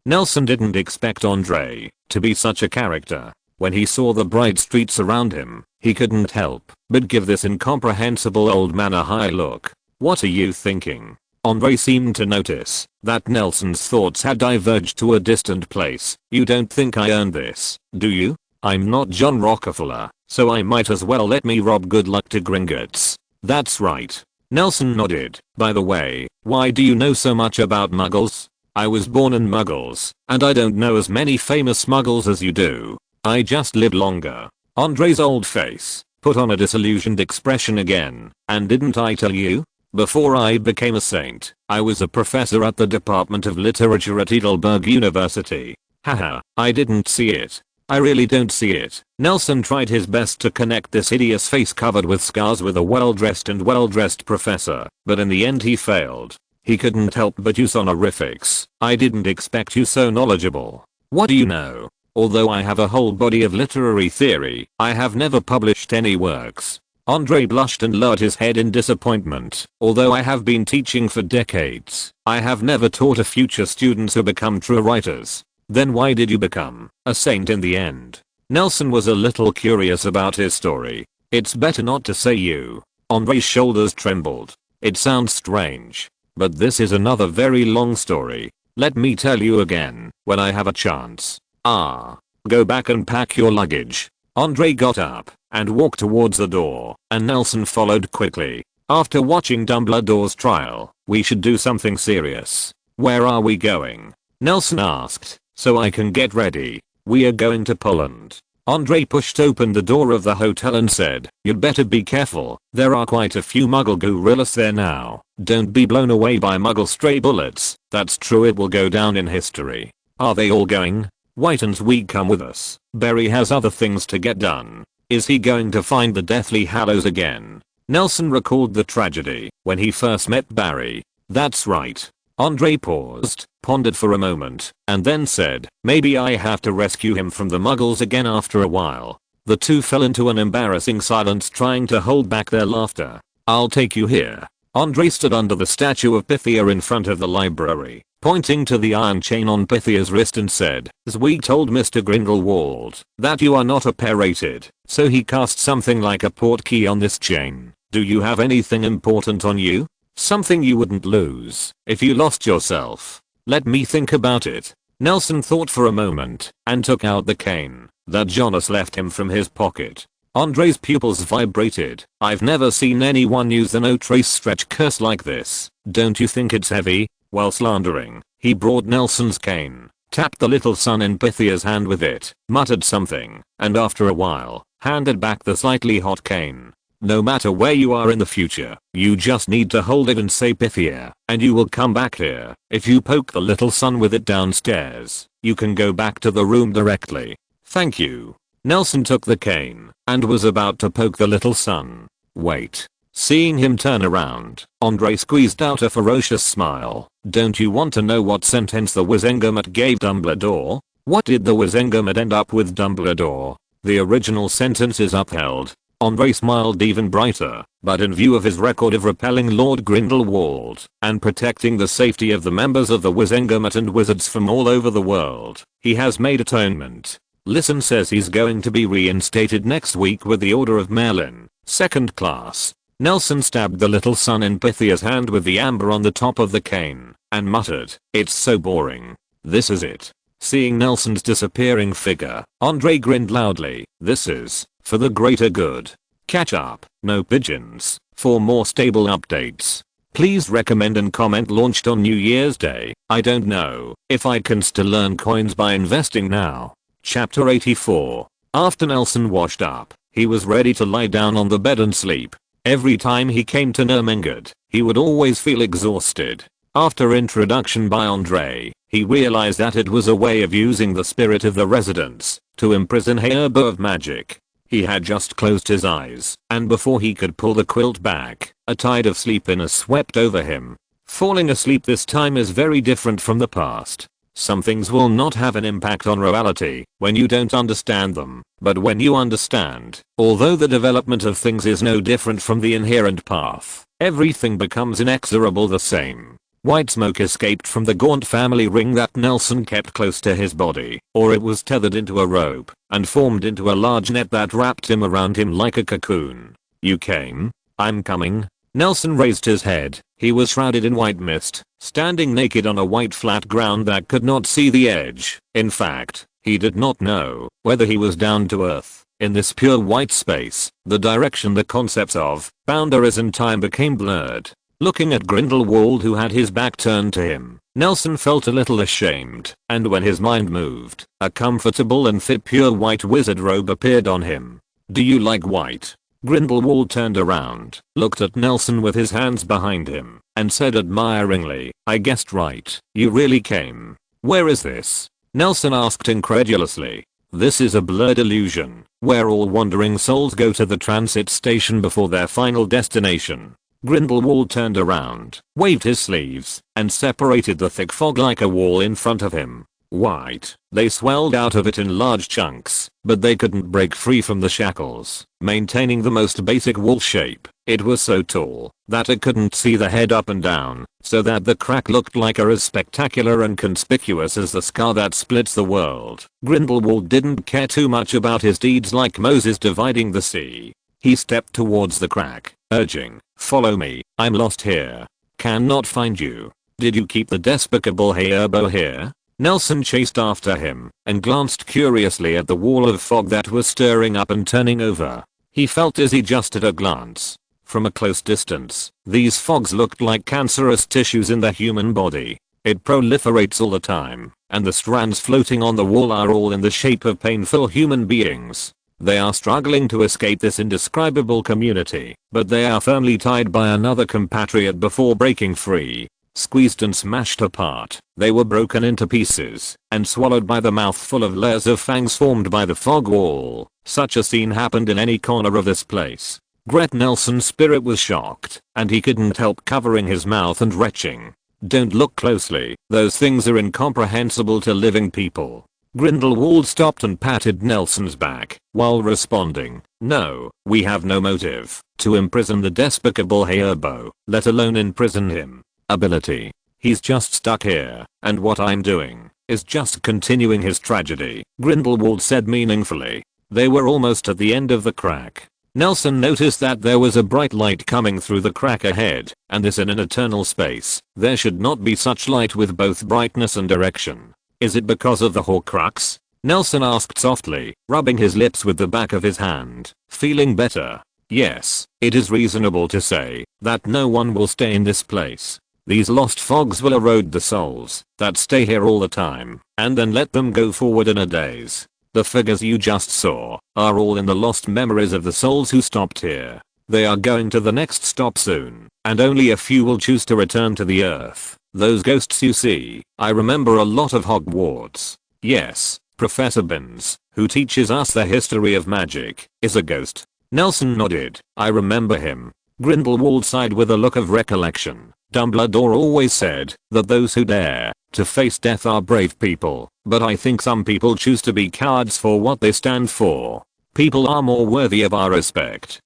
Speaker 1: Nelson didn't expect Andre to be such a character. When he saw the bright streets around him, he couldn't help but give this incomprehensible old man a high look. What are you thinking? Andre seemed to notice that Nelson's thoughts had diverged to a distant place. You don't think I earned this, do you? I'm not John Rockefeller, so I might as well let me rob good luck to Gringotts. That's right. Nelson nodded. By the way, why do you know so much about Muggles? I was born in Muggles, and I don't know as many famous Muggles as you do. I just live longer. Andre's old face put on a disillusioned expression again. And didn't I tell you? Before I became a saint, I was a professor at the Department of Literature at Heidelberg University. Haha, I didn't see it. I really don't see it. Nelson tried his best to connect this hideous face covered with scars with a well-dressed professor, but in the end he failed. He couldn't help but use honorifics. I didn't expect you so knowledgeable. What do you know? Although I have a whole body of literary theory, I have never published any works. Andre blushed and lowered his head in disappointment. Although I have been teaching for decades, I have never taught a future students who become true writers. Then why did you become a saint in the end? Nelson was a little curious about his story. It's better not to say you. Andre's shoulders trembled. It sounds strange, but this is another very long story. Let me tell you again when I have a chance. Go back and pack your luggage. Andre got up and walked towards the door, and Nelson followed quickly. After watching Dumbledore's trial, we should do something serious. Where are we going? Nelson asked, so I can get ready. We are going to Poland. Andre pushed open the door of the hotel and said, you'd better be careful. There are quite a few Muggle gorillas there now. Don't be blown away by Muggle stray bullets. That's true, it will go down in history. Are they all going? White and we come with us. Barry has other things to get done. Is he going to find the Deathly Hallows again? Nelson recalled the tragedy when he first met Barry. That's right. Andre paused, pondered for a moment, and then said, maybe I have to rescue him from the Muggles again after a while. The two fell into an embarrassing silence, trying to hold back their laughter. I'll take you here. Andre stood under the statue of Pythia in front of the library, pointing to the iron chain on Pythia's wrist and said, as we told Mr. Grindelwald that you are not operated, so he cast something like a portkey on this chain. Do you have anything important on you? Something you wouldn't lose if you lost yourself. Let me think about it. Nelson thought for a moment and took out the cane that Jonas left him from his pocket. Andre's pupils vibrated. I've never seen anyone use the no trace stretch curse like this. Don't you think it's heavy? While slandering, he brought Nelson's cane, tapped the little son in Pythia's hand with it, muttered something, and after a while, handed back the slightly hot cane. No matter where you are in the future, you just need to hold it and say Pythia, and you will come back here. If you poke the little son with it downstairs, you can go back to the room directly. Thank you. Nelson took the cane, and was about to poke the little son. Wait. Seeing him turn around, Andre squeezed out a ferocious smile. Don't you want to know what sentence the Wizengamot gave Dumbledore? What did the Wizengamot end up with Dumbledore? The original sentence is upheld. Andre smiled even brighter, but in view of his record of repelling Lord Grindelwald and protecting the safety of the members of the Wizengamot and wizards from all over the world, he has made atonement. Listen says he's going to be reinstated next week with the Order of Merlin, 2nd class. Nelson stabbed the little son in Pythia's hand with the amber on the top of the cane and muttered, "It's so boring. This is it." Seeing Nelson's disappearing figure, Andre grinned loudly. This is for the greater good. Catch up, no pigeons, for more stable updates. Please recommend and comment launched on New Year's Day. I don't know if I can still earn coins by investing now. Chapter 84. After Nelson washed up, he was ready to lie down on the bed and sleep. Every time he came to Ermengarde, he would always feel exhausted. After introduction by Andre, he realized that it was a way of using the spirit of the residents to imprison Herbo of magic. He had just closed his eyes, and before he could pull the quilt back, a tide of sleepiness swept over him. Falling asleep this time is very different from the past. Some things will not have an impact on reality when you don't understand them, but when you understand, although the development of things is no different from the inherent path, everything becomes inexorable the same. White smoke escaped from the gaunt family ring that Nelson kept close to his body, or it was tethered into a rope, and formed into a large net that wrapped him around him like a cocoon. You came? I'm coming. Nelson raised his head. He was shrouded in white mist, standing naked on a white flat ground that could not see the edge. In fact, he did not know whether he was down to earth. In this pure white space, the direction the concepts of boundaries and time became blurred. Looking at Grindelwald who had his back turned to him, Nelson felt a little ashamed, and when his mind moved, a comfortable and fit pure white wizard robe appeared on him. Do you like white? Grindelwald turned around, looked at Nelson with his hands behind him, and said admiringly, I guessed right, you really came. Where is this? Nelson asked incredulously. This is a blurred illusion, where all wandering souls go to the transit station before their final destination. Grindelwald turned around, waved his sleeves, and separated the thick fog like a wall in front of him. White, they swelled out of it in large chunks, but they couldn't break free from the shackles, maintaining the most basic wall shape. It was so tall that it couldn't see the head up and down, so that the crack looked like as spectacular and conspicuous as the scar that splits the world. Grindelwald didn't care too much about his deeds like Moses dividing the sea. He stepped towards the crack, urging, follow me, I'm lost here. Cannot find you. Did you keep the despicable Herbo here? Nelson chased after him, and glanced curiously at the wall of fog that was stirring up and turning over. He felt dizzy just at a glance. From a close distance, these fogs looked like cancerous tissues in the human body. It proliferates all the time, and the strands floating on the wall are all in the shape of painful human beings. They are struggling to escape this indescribable community, but they are firmly tied by another compatriot before breaking free. Squeezed and smashed apart, they were broken into pieces and swallowed by the mouthful of layers of fangs formed by the fog wall. Such a scene happened in any corner of this place. Gret Nelson's spirit was shocked, and he couldn't help covering his mouth and retching. Don't look closely, those things are incomprehensible to living people. Grindelwald stopped and patted Nelson's back, while responding, no, we have no motive to imprison the despicable Herbo, let alone imprison him. Ability. He's just stuck here, and what I'm doing is just continuing his tragedy, Grindelwald said meaningfully. They were almost at the end of the crack. Nelson noticed that there was a bright light coming through the crack ahead, and this in an eternal space. There should not be such light with both brightness and direction. Is it because of the Horcrux? Nelson asked softly, rubbing his lips with the back of his hand. Feeling better? Yes, it is reasonable to say that no one will stay in this place. These lost fogs will erode the souls that stay here all the time, and then let them go forward in a daze. The figures you just saw are all in the lost memories of the souls who stopped here. They are going to the next stop soon, and only a few will choose to return to the earth. Those ghosts you see, I remember a lot of Hogwarts. Yes, Professor Binns, who teaches us the history of magic, is a ghost. Nelson nodded. I remember him. Grindelwald sighed with a look of recollection. Dumbledore always said that those who dare to face death are brave people, but I think some people choose to be cowards for what they stand for. People are more worthy of our respect.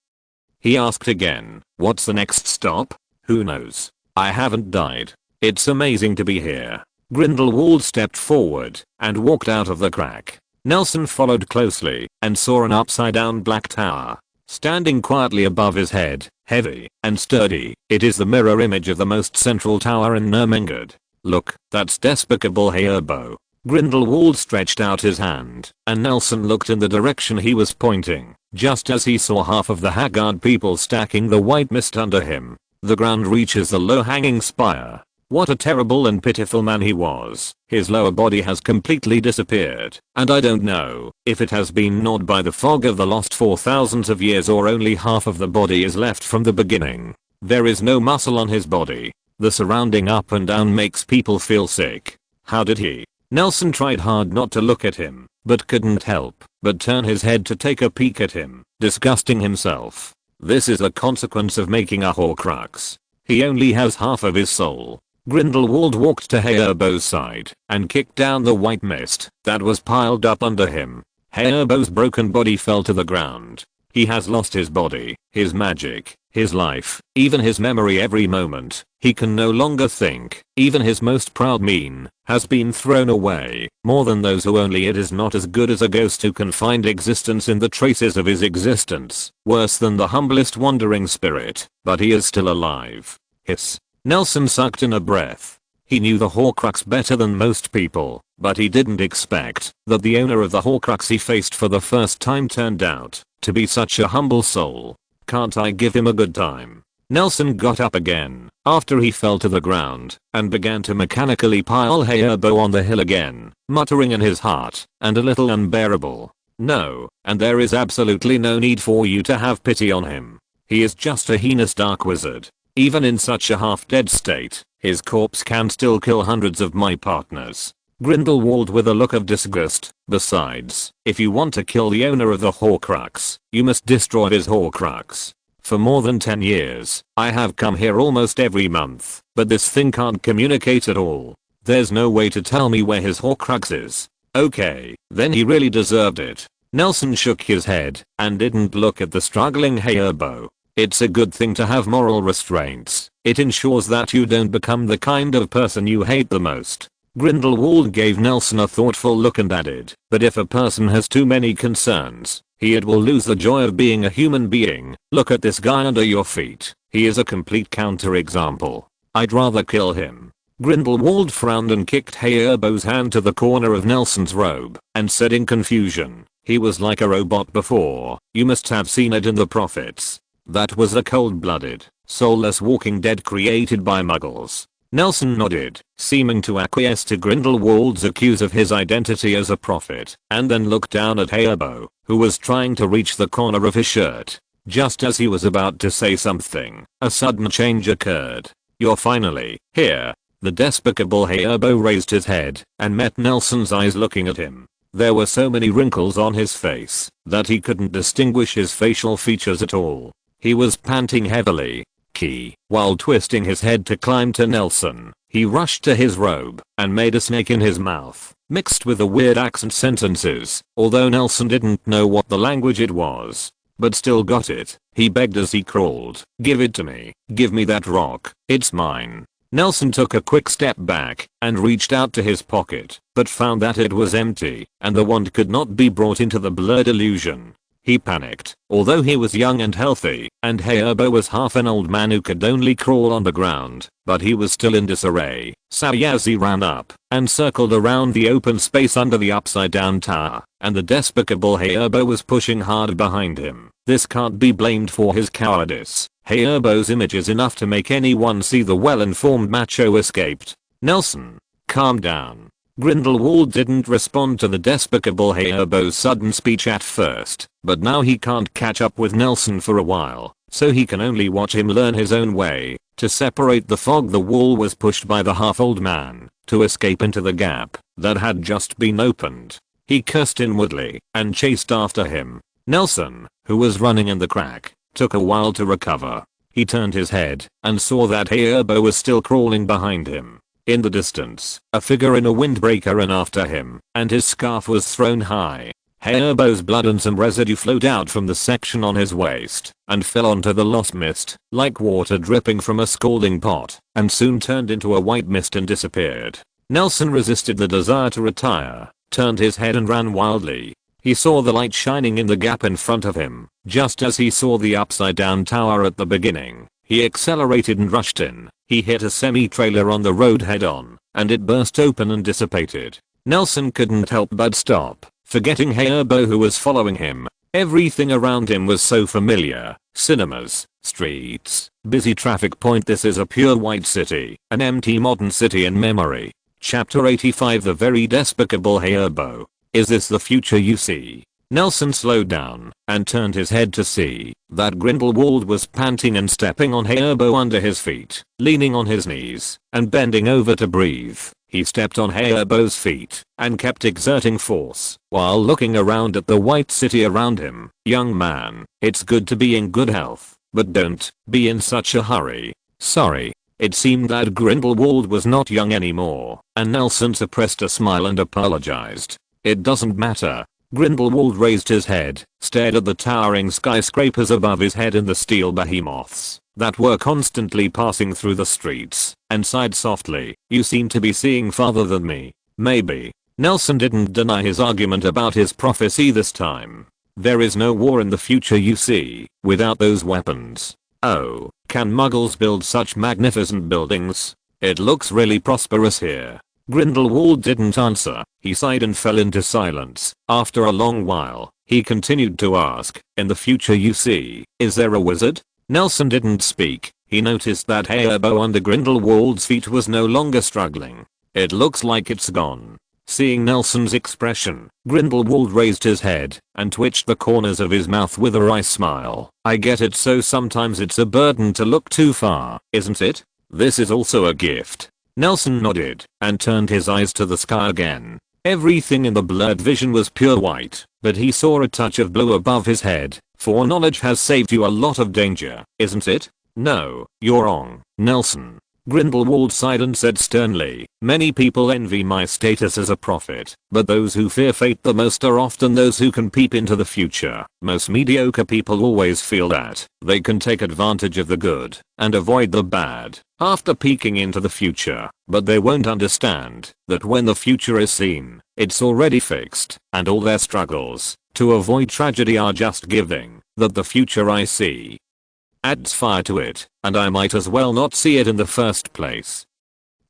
Speaker 1: He asked again, what's the next stop? Who knows? I haven't died. It's amazing to be here. Grindelwald stepped forward and walked out of the crack. Nelson followed closely and saw an upside down black tower standing quietly above his head, heavy and sturdy. It is the mirror image of the most central tower in Nurmengard. Look, that's despicable Hayerbo. Grindelwald stretched out his hand, and Nelson looked in the direction he was pointing, just as he saw half of the haggard people stacking the white mist under him. The ground reaches the low-hanging spire. What a terrible and pitiful man he was. His lower body has completely disappeared, and I don't know if it has been gnawed by the fog of the lost for thousands of years or only half of the body is left from the beginning. There is no muscle on his body. The surrounding up and down makes people feel sick. How did he? Nelson tried hard not to look at him, but couldn't help but turn his head to take a peek at him, disgusting himself. This is a consequence of making a Horcrux. He only has half of his soul. Grindelwald walked to Hayerbo's side and kicked down the white mist that was piled up under him. Hayerbo's broken body fell to the ground. He has lost his body, his magic, his life, even his memory every moment. He can no longer think. Even his most proud mien has been thrown away. More than those who only it is not as good as a ghost who can find existence in the traces of his existence. Worse than the humblest wandering spirit, but he is still alive. Hiss. Nelson sucked in a breath. He knew the Horcrux better than most people, but he didn't expect that the owner of the Horcrux he faced for the first time turned out to be such a humble soul. Can't I give him a good time? Nelson got up again after he fell to the ground and began to mechanically pile Hayerbo on the hill again, muttering in his heart, and a little unbearable. No, and there is absolutely no need for you to have pity on him. He is just a heinous dark wizard. Even in such a half-dead state, his corpse can still kill hundreds of my partners. Grindelwald with a look of disgust. Besides, if you want to kill the owner of the Horcrux, you must destroy his Horcrux. For more than 10 years, I have come here almost every month, but this thing can't communicate at all. There's no way to tell me where his Horcrux is. Okay, then he really deserved it. Nelson shook his head and didn't look at the struggling Hayerbo. It's a good thing to have moral restraints. It ensures that you don't become the kind of person you hate the most. Grindelwald gave Nelson a thoughtful look and added, but if a person has too many concerns, he will lose the joy of being a human being. Look at this guy under your feet. He is a complete counterexample. I'd rather kill him. Grindelwald frowned and kicked Hayerbo's hand to the corner of Nelson's robe and said in confusion, he was like a robot before. You must have seen it in the prophets. That was a cold-blooded, soulless walking dead created by Muggles. Nelson nodded, seeming to acquiesce to Grindelwald's accuse of his identity as a prophet, and then looked down at Hayerbo, who was trying to reach the corner of his shirt. Just as he was about to say something, a sudden change occurred. You're finally here. The despicable Hayerbo raised his head and met Nelson's eyes looking at him. There were so many wrinkles on his face that he couldn't distinguish his facial features at all. He was panting heavily. While twisting his head to climb to Nelson, he rushed to his robe and made a snake in his mouth, mixed with the weird accent sentences, although Nelson didn't know what the language it was, but still got it. He begged as he crawled, give it to me, give me that rock, it's mine. Nelson took a quick step back and reached out to his pocket, but found that it was empty, and the wand could not be brought into the blurred illusion. He panicked, although he was young and healthy, and Hayabu was half an old man who could only crawl on the ground, but he was still in disarray. Sayazi ran up and circled around the open space under the upside down tower, and the despicable Hayabu was pushing hard behind him. This can't be blamed for his cowardice. Hayabu's image is enough to make anyone see the well-informed macho escaped. Nelson, calm down. Grindelwald didn't respond to the despicable Hayabu's sudden speech at first, but now he can't catch up with Nelson for a while, so he can only watch him learn his own way. To separate the fog, the wall was pushed by the half-old man to escape into the gap that had just been opened. He cursed inwardly and chased after him. Nelson, who was running in the crack, took a while to recover. He turned his head and saw that Hayabu was still crawling behind him. In the distance, a figure in a windbreaker ran after him, and his scarf was thrown high. Hayabu's blood and some residue flowed out from the section on his waist and fell onto the lost mist like water dripping from a scalding pot, and soon turned into a white mist and disappeared. Nelson resisted the desire to retire, turned his head and ran wildly. He saw the light shining in the gap in front of him, just as he saw the upside down tower at the beginning. He accelerated and rushed in. He hit a semi-trailer on the road head-on, and it burst open and dissipated. Nelson couldn't help but stop, forgetting Hayabu who was following him. Everything around him was so familiar. Cinemas, streets, busy traffic point. This is a pure white city, an empty modern city in memory. Chapter 85. The very despicable Hayabu. Is this the future you see? Nelson slowed down and turned his head to see that Grindelwald was panting and stepping on Hayabu under his feet, leaning on his knees and bending over to breathe. He stepped on Hayabu's feet and kept exerting force while looking around at the white city around him. Young man, it's good to be in good health, but don't be in such a hurry. Sorry. It seemed that Grindelwald was not young anymore, and Nelson suppressed a smile and apologized. It doesn't matter. Grindelwald raised his head, stared at the towering skyscrapers above his head and the steel behemoths that were constantly passing through the streets, and sighed softly. You seem to be seeing farther than me. Maybe. Nelson didn't deny his argument about his prophecy this time. There is no war in the future you see without those weapons. Oh, can Muggles build such magnificent buildings? It looks really prosperous here. Grindelwald didn't answer. He sighed and fell into silence. After a long while, he continued to ask, in the future you see, is there a wizard? Nelson didn't speak. He noticed that Hayabu under Grindelwald's feet was no longer struggling. It looks like it's gone. Seeing Nelson's expression, Grindelwald raised his head and twitched the corners of his mouth with a wry smile. I get it, so sometimes it's a burden to look too far, isn't it? This is also a gift. Nelson nodded and turned his eyes to the sky again. Everything in the blurred vision was pure white, but he saw a touch of blue above his head. Foreknowledge has saved you a lot of danger, isn't it? No, you're wrong, Nelson. Grindelwald sighed and said sternly, many people envy my status as a prophet, but those who fear fate the most are often those who can peep into the future. Most mediocre people always feel that they can take advantage of the good and avoid the bad after peeking into the future, but they won't understand that when the future is seen, it's already fixed, and all their struggles to avoid tragedy are just giving that the future I see adds fire to it, and I might as well not see it in the first place.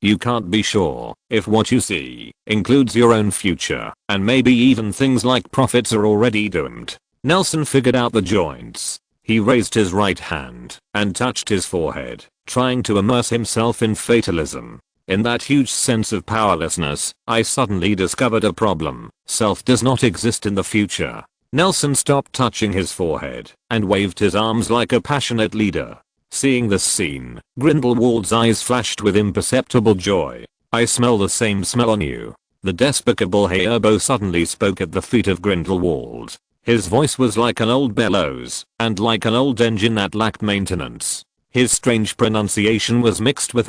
Speaker 1: You can't be sure if what you see includes your own future, and maybe even things like prophets are already doomed. Nelson figured out the joints. He raised his right hand and touched his forehead, trying to immerse himself in fatalism. In that huge sense of powerlessness, I suddenly discovered a problem. Self does not exist in the future. Nelson stopped touching his forehead and waved his arms like a passionate leader. Seeing this scene, Grindelwald's eyes flashed with imperceptible joy. I smell the same smell on you. The despicable Hayabu suddenly spoke at the feet of Grindelwald. His voice was like an old bellows, and like an old engine that lacked maintenance. His strange pronunciation was mixed with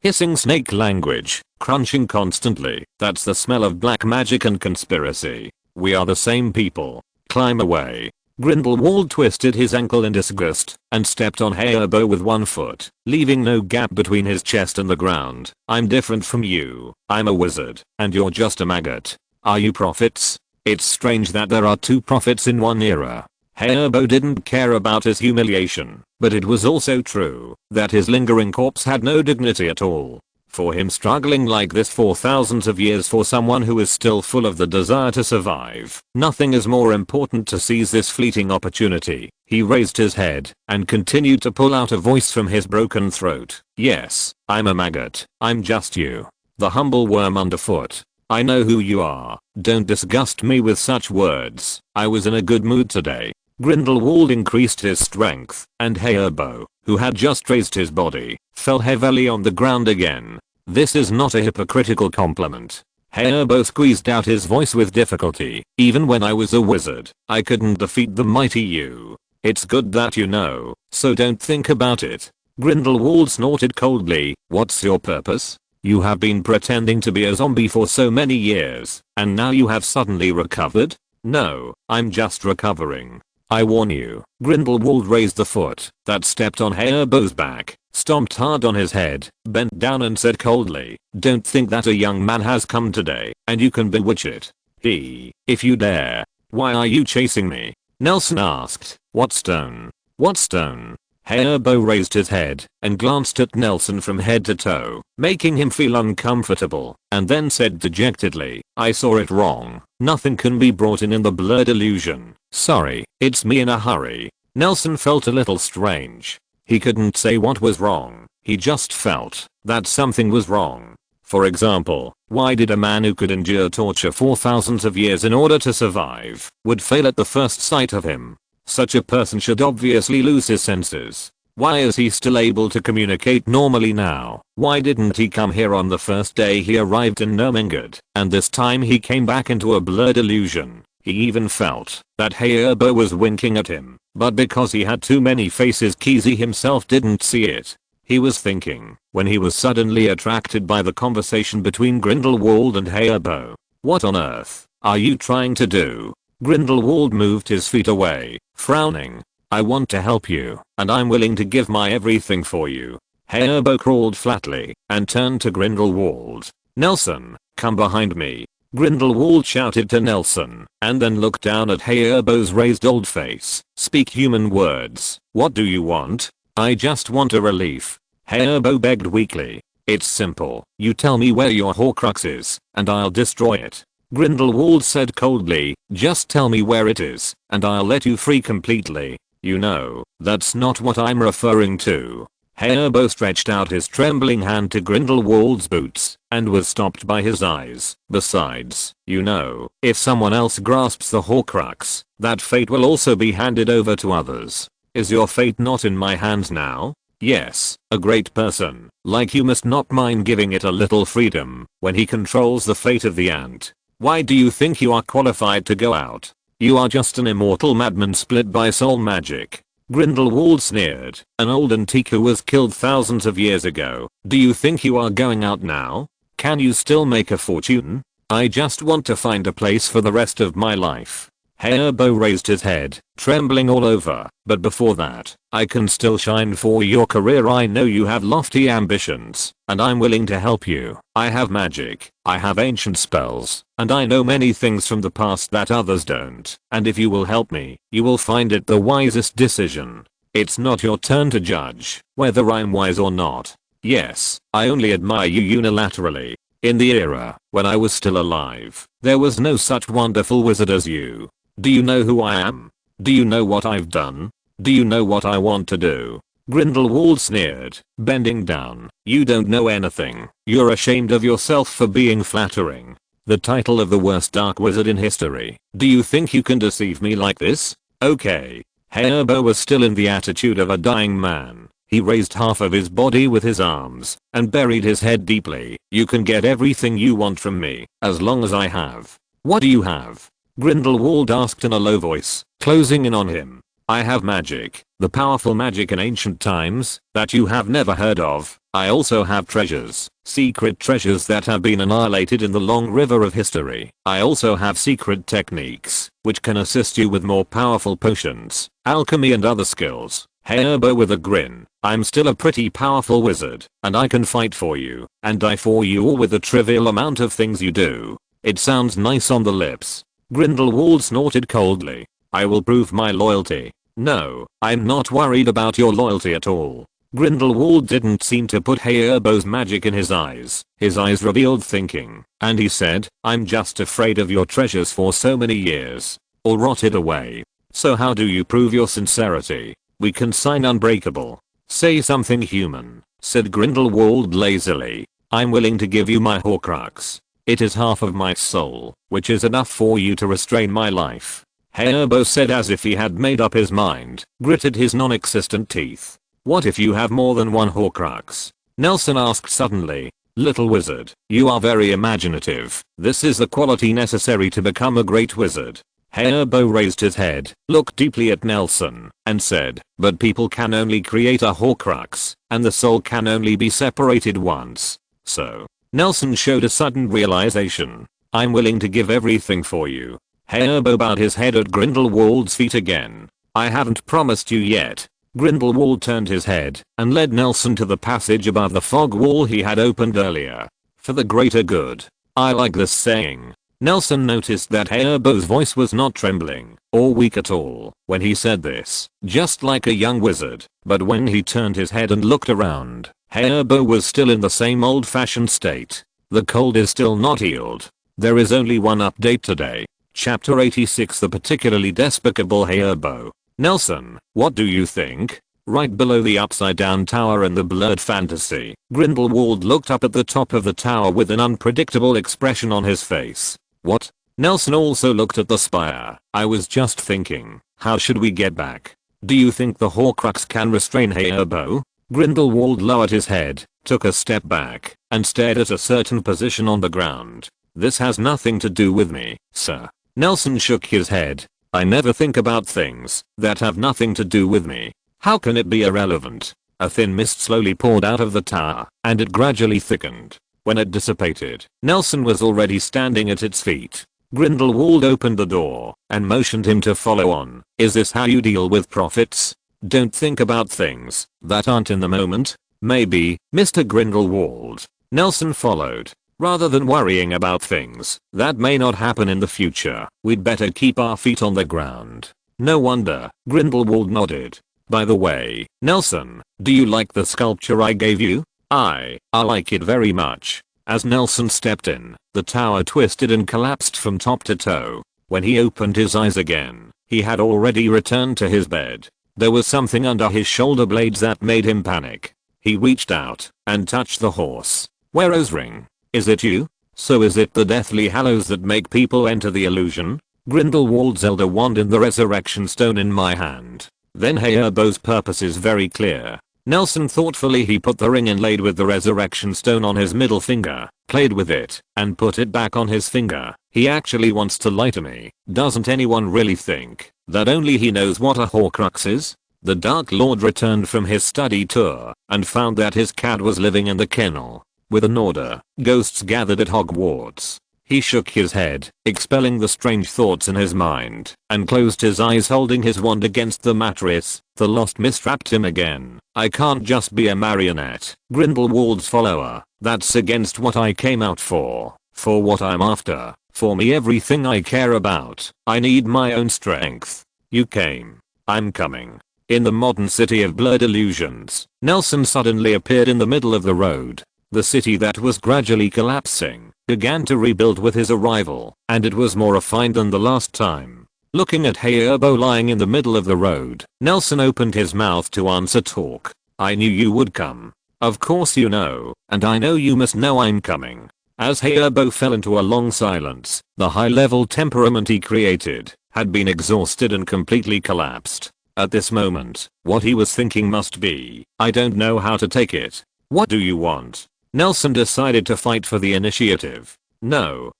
Speaker 1: hissing snake language, crunching constantly. That's the smell of black magic and conspiracy. We are the same people. Climb away. Grindelwald twisted his ankle in disgust and stepped on Hayabu with one foot, leaving no gap between his chest and the ground. I'm different from you. I'm a wizard, and you're just a maggot. Are you prophets? It's strange that there are two prophets in one era. Hayabu didn't care about his humiliation, but it was also true that his lingering corpse had no dignity at all. For him struggling like this for thousands of years for someone who is still full of the desire to survive, nothing is more important to seize this fleeting opportunity. He raised his head and continued to pull out a voice from his broken throat. Yes, I'm a maggot. I'm just you. The humble worm underfoot. I know who you are. Don't disgust me with such words. I was in a good mood today. Grindelwald increased his strength, and Hayabu, who had just raised his body, fell heavily on the ground again. This is not a hypocritical compliment. Hayabu squeezed out his voice with difficulty. Even when I was a wizard, I couldn't defeat the mighty you. It's good that you know, so don't think about it. Grindelwald snorted coldly. What's your purpose? You have been pretending to be a zombie for so many years, and now you have suddenly recovered? No, I'm just recovering. I warn you. Grindelwald raised the foot that stepped on Hayabu's back, stomped hard on his head, bent down and said coldly, don't think that a young man has come today, and you can bewitch it. If you dare. Why are you chasing me? Nelson asked. What stone? What stone? Hayabu raised his head and glanced at Nelson from head to toe, making him feel uncomfortable, and then said dejectedly, I saw it wrong. Nothing can be brought in the blurred illusion. Sorry, it's me in a hurry. Nelson felt a little strange. He couldn't say what was wrong. He just felt that something was wrong. For example, why did a man who could endure torture for thousands of years in order to survive would fail at the first sight of him? Such a person should obviously lose his senses. Why is he still able to communicate normally now? Why didn't he come here on the first day he arrived in Nurmengard, and this time he came back into a blurred illusion? He even felt that Hayabu was winking at him, but because he had too many faces Kesey himself didn't see it. He was thinking when he was suddenly attracted by the conversation between Grindelwald and Hayabu. What on earth are you trying to do? Grindelwald moved his feet away, frowning. I want to help you, and I'm willing to give my everything for you. Hayabu crawled flatly and turned to Grindelwald. Nelson, come behind me. Grindelwald shouted to Nelson, and then looked down at Hayabu's raised old face. Speak human words. What do you want? I just want a relief. Hayabu begged weakly. It's simple. You tell me where your Horcrux is, and I'll destroy it. Grindelwald said coldly, just tell me where it is, and I'll let you free completely. You know, that's not what I'm referring to. Hayabu stretched out his trembling hand to Grindelwald's boots, and was stopped by his eyes. Besides, you know, if someone else grasps the Horcrux, that fate will also be handed over to others. Is your fate not in my hands now? Yes, a great person, like you must not mind giving it a little freedom, when he controls the fate of the ant. Why do you think you are qualified to go out? You are just an immortal madman split by soul magic. Grindelwald sneered. An old antique who was killed thousands of years ago. Do you think you are going out now? Can you still make a fortune? I just want to find a place for the rest of my life. Hayabu raised his head, trembling all over. But before that, I can still shine for your career. I know you have lofty ambitions, and I'm willing to help you. I have magic, I have ancient spells, and I know many things from the past that others don't. And if you will help me, you will find it the wisest decision. It's not your turn to judge whether I'm wise or not. Yes, I only admire you unilaterally. In the era when I was still alive, there was no such wonderful wizard as you. Do you know who I am? Do you know what I've done? Do you know what I want to do? Grindelwald sneered, bending down. You don't know anything. You're ashamed of yourself for being flattering. The title of the worst dark wizard in history. Do you think you can deceive me like this? Okay. Hayabu was still in the attitude of a dying man. He raised half of his body with his arms and buried his head deeply. You can get everything you want from me, as long as I have. What do you have? Grindelwald asked in a low voice, closing in on him. I have magic, the powerful magic in ancient times that you have never heard of. I also have treasures, secret treasures that have been annihilated in the long river of history. I also have secret techniques which can assist you with more powerful potions, alchemy and other skills. Hayabu with a grin. I'm still a pretty powerful wizard, and I can fight for you, and die for you all with the trivial amount of things you do. It sounds nice on the lips, Grindelwald snorted coldly. I will prove my loyalty. No, I'm not worried about your loyalty at all. Grindelwald didn't seem to put Hayerbo's magic in his eyes. His eyes revealed thinking, and he said, I'm just afraid of your treasures for so many years. All rotted away. So how do you prove your sincerity? We can sign unbreakable. Say something human, said Grindelwald lazily. I'm willing to give you my Horcrux. It is half of my soul, which is enough for you to restrain my life. Hayerbo said as if he had made up his mind, gritted his non-existent teeth. What if you have more than one Horcrux? Nelson asked suddenly. Little wizard, you are very imaginative. This is the quality necessary to become a great wizard. Hayerbo raised his head, looked deeply at Nelson, and said, but people can only create a Horcrux, and the soul can only be separated once. So, Nelson showed a sudden realization. I'm willing to give everything for you. Hayerbo bowed his head at Grindelwald's feet again. I haven't promised you yet. Grindelwald turned his head and led Nelson to the passage above the fog wall he had opened earlier. For the greater good. I like this saying. Nelson noticed that Hayerbo's voice was not trembling or weak at all when he said this, just like a young wizard, but when he turned his head and looked around, Hayerbo was still in the same old-fashioned state. The cold is still not healed. There is only one update today. Chapter 86 The particularly despicable Hayerbo. Nelson, what do you think? Right below the upside down tower in the blurred fantasy, Grindelwald looked up at the top of the tower with an unpredictable expression on his face. What? Nelson also looked at the spire. I was just thinking, how should we get back? Do you think the Horcrux can restrain Hayerbo? Grindelwald lowered his head, took a step back, and stared at a certain position on the ground. This has nothing to do with me, sir. Nelson shook his head. I never think about things that have nothing to do with me. How can it be irrelevant? A thin mist slowly poured out of the tower, and it gradually thickened. When it dissipated, Nelson was already standing at its feet. Grindelwald opened the door and motioned him to follow on. Is this how you deal with prophets? Don't think about things that aren't in the moment. Maybe, Mr. Grindelwald. Nelson followed. Rather than worrying about things that may not happen in the future, we'd better keep our feet on the ground. No wonder, Grindelwald nodded. By the way, Nelson, do you like the sculpture I gave you? I like it very much. As Nelson stepped in, the tower twisted and collapsed from top to toe. When he opened his eyes again, he had already returned to his bed. There was something under his shoulder blades that made him panic. He reached out and touched the horse. Wero's ring. Is it you? So is it the Deathly Hallows that make people enter the illusion? Grindelwald's elder wand in the resurrection stone in my hand. Then Hayerbo's purpose is very clear. Nelson thoughtfully he put the ring inlaid with the resurrection stone on his middle finger, played with it, and put it back on his finger. He actually wants to lie to me. Doesn't anyone really think that only he knows what a Horcrux is? The Dark Lord returned from his study tour and found that his cat was living in the kennel. With an order, ghosts gathered at Hogwarts. He shook his head, expelling the strange thoughts in his mind, and closed his eyes holding his wand against the mattress. The lost mist wrapped him again. I can't just be a marionette. Grindelwald's follower. That's against what I came out for. For what I'm after. For me everything I care about. I need my own strength. You came. I'm coming. In the modern city of blurred illusions, Nelson suddenly appeared in the middle of the road. The city that was gradually collapsing began to rebuild with his arrival, and it was more refined than the last time. Looking at Hayerbo lying in the middle of the road, Nelson opened his mouth to answer talk. I knew you would come. Of course you know, and I know you must know I'm coming. As Hayerbo fell into a long silence, the high-level temperament he created had been exhausted and completely collapsed. At this moment, what he was thinking must be, I don't know how to take it. What do you want? Nelson decided to fight for the initiative. No,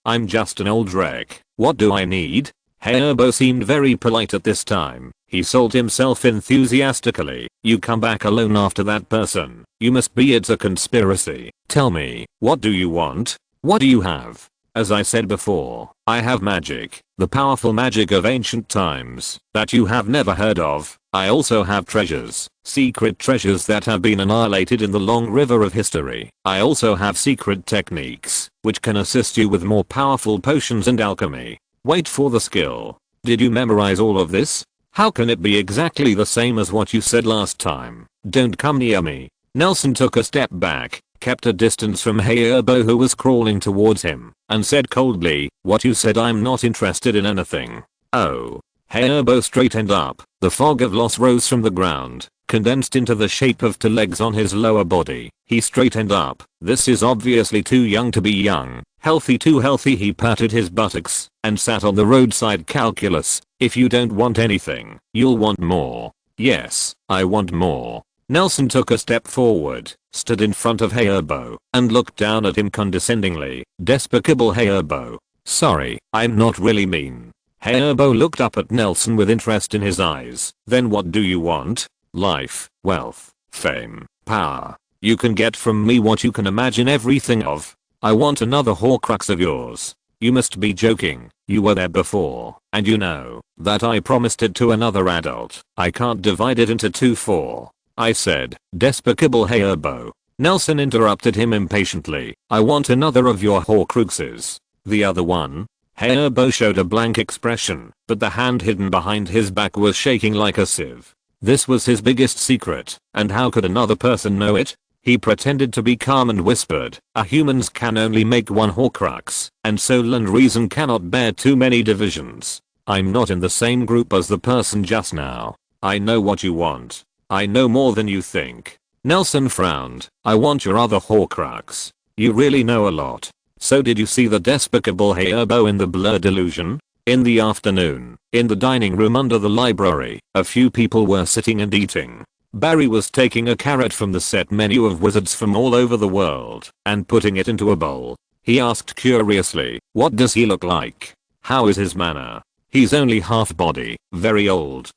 Speaker 1: I'm just an old wreck. What do I need? Hayerbo seemed very polite at this time. He sold himself enthusiastically. You come back alone after that person. You must be it's a conspiracy. Tell me, what do you want? What do you have? As I said before, I have magic. The powerful magic of ancient times that you have never heard of. I also have treasures. Secret treasures that have been annihilated in the long river of history. I also have secret techniques which can assist you with more powerful potions and alchemy. Wait for the skill. Did you memorize all of this? How can it be exactly the same as what you said last time? Don't come near me. Nelson took a step back, kept a distance from Hayerbo who was crawling towards him, and said coldly, "What you said, I'm not interested in anything." Oh. Hayerbo straightened up. The fog of loss rose from the ground, condensed into the shape of two legs on his lower body. He straightened up. This is obviously too young to be young. Healthy, too healthy. He patted his buttocks and sat on the roadside. Calculus. If you don't want anything, you'll want more. Yes, I want more. Nelson took a step forward, stood in front of Hayerbo, and looked down at him condescendingly. Despicable Hayerbo. Sorry, I'm not really mean. Hayerbo looked up at Nelson with interest in his eyes. Then what do you want? Life, wealth, fame, power. You can get from me what you can imagine everything of. I want another Horcrux of yours. You must be joking. You were there before, and you know that I promised it to another adult. I can't divide it into 2-4. I said. Despicable Hayerbo. Nelson interrupted him impatiently. I want another of your Horcruxes. The other one? Hayerbo showed a blank expression, but the hand hidden behind his back was shaking like a sieve. This was his biggest secret, and how could another person know it? He pretended to be calm and whispered, humans can only make one Horcrux, and soul and reason cannot bear too many divisions. I'm not in the same group as the person just now. I know what you want. I know more than you think. Nelson frowned. I want your other Horcrux. You really know a lot. So did you see the despicable Hayerbo in the blurred illusion? In the afternoon, in the dining room under the library, a few people were sitting and eating. Barry was taking a carrot from the set menu of wizards from all over the world and putting it into a bowl. He asked curiously, "What does he look like? How is his manner?" "He's only half body, very old."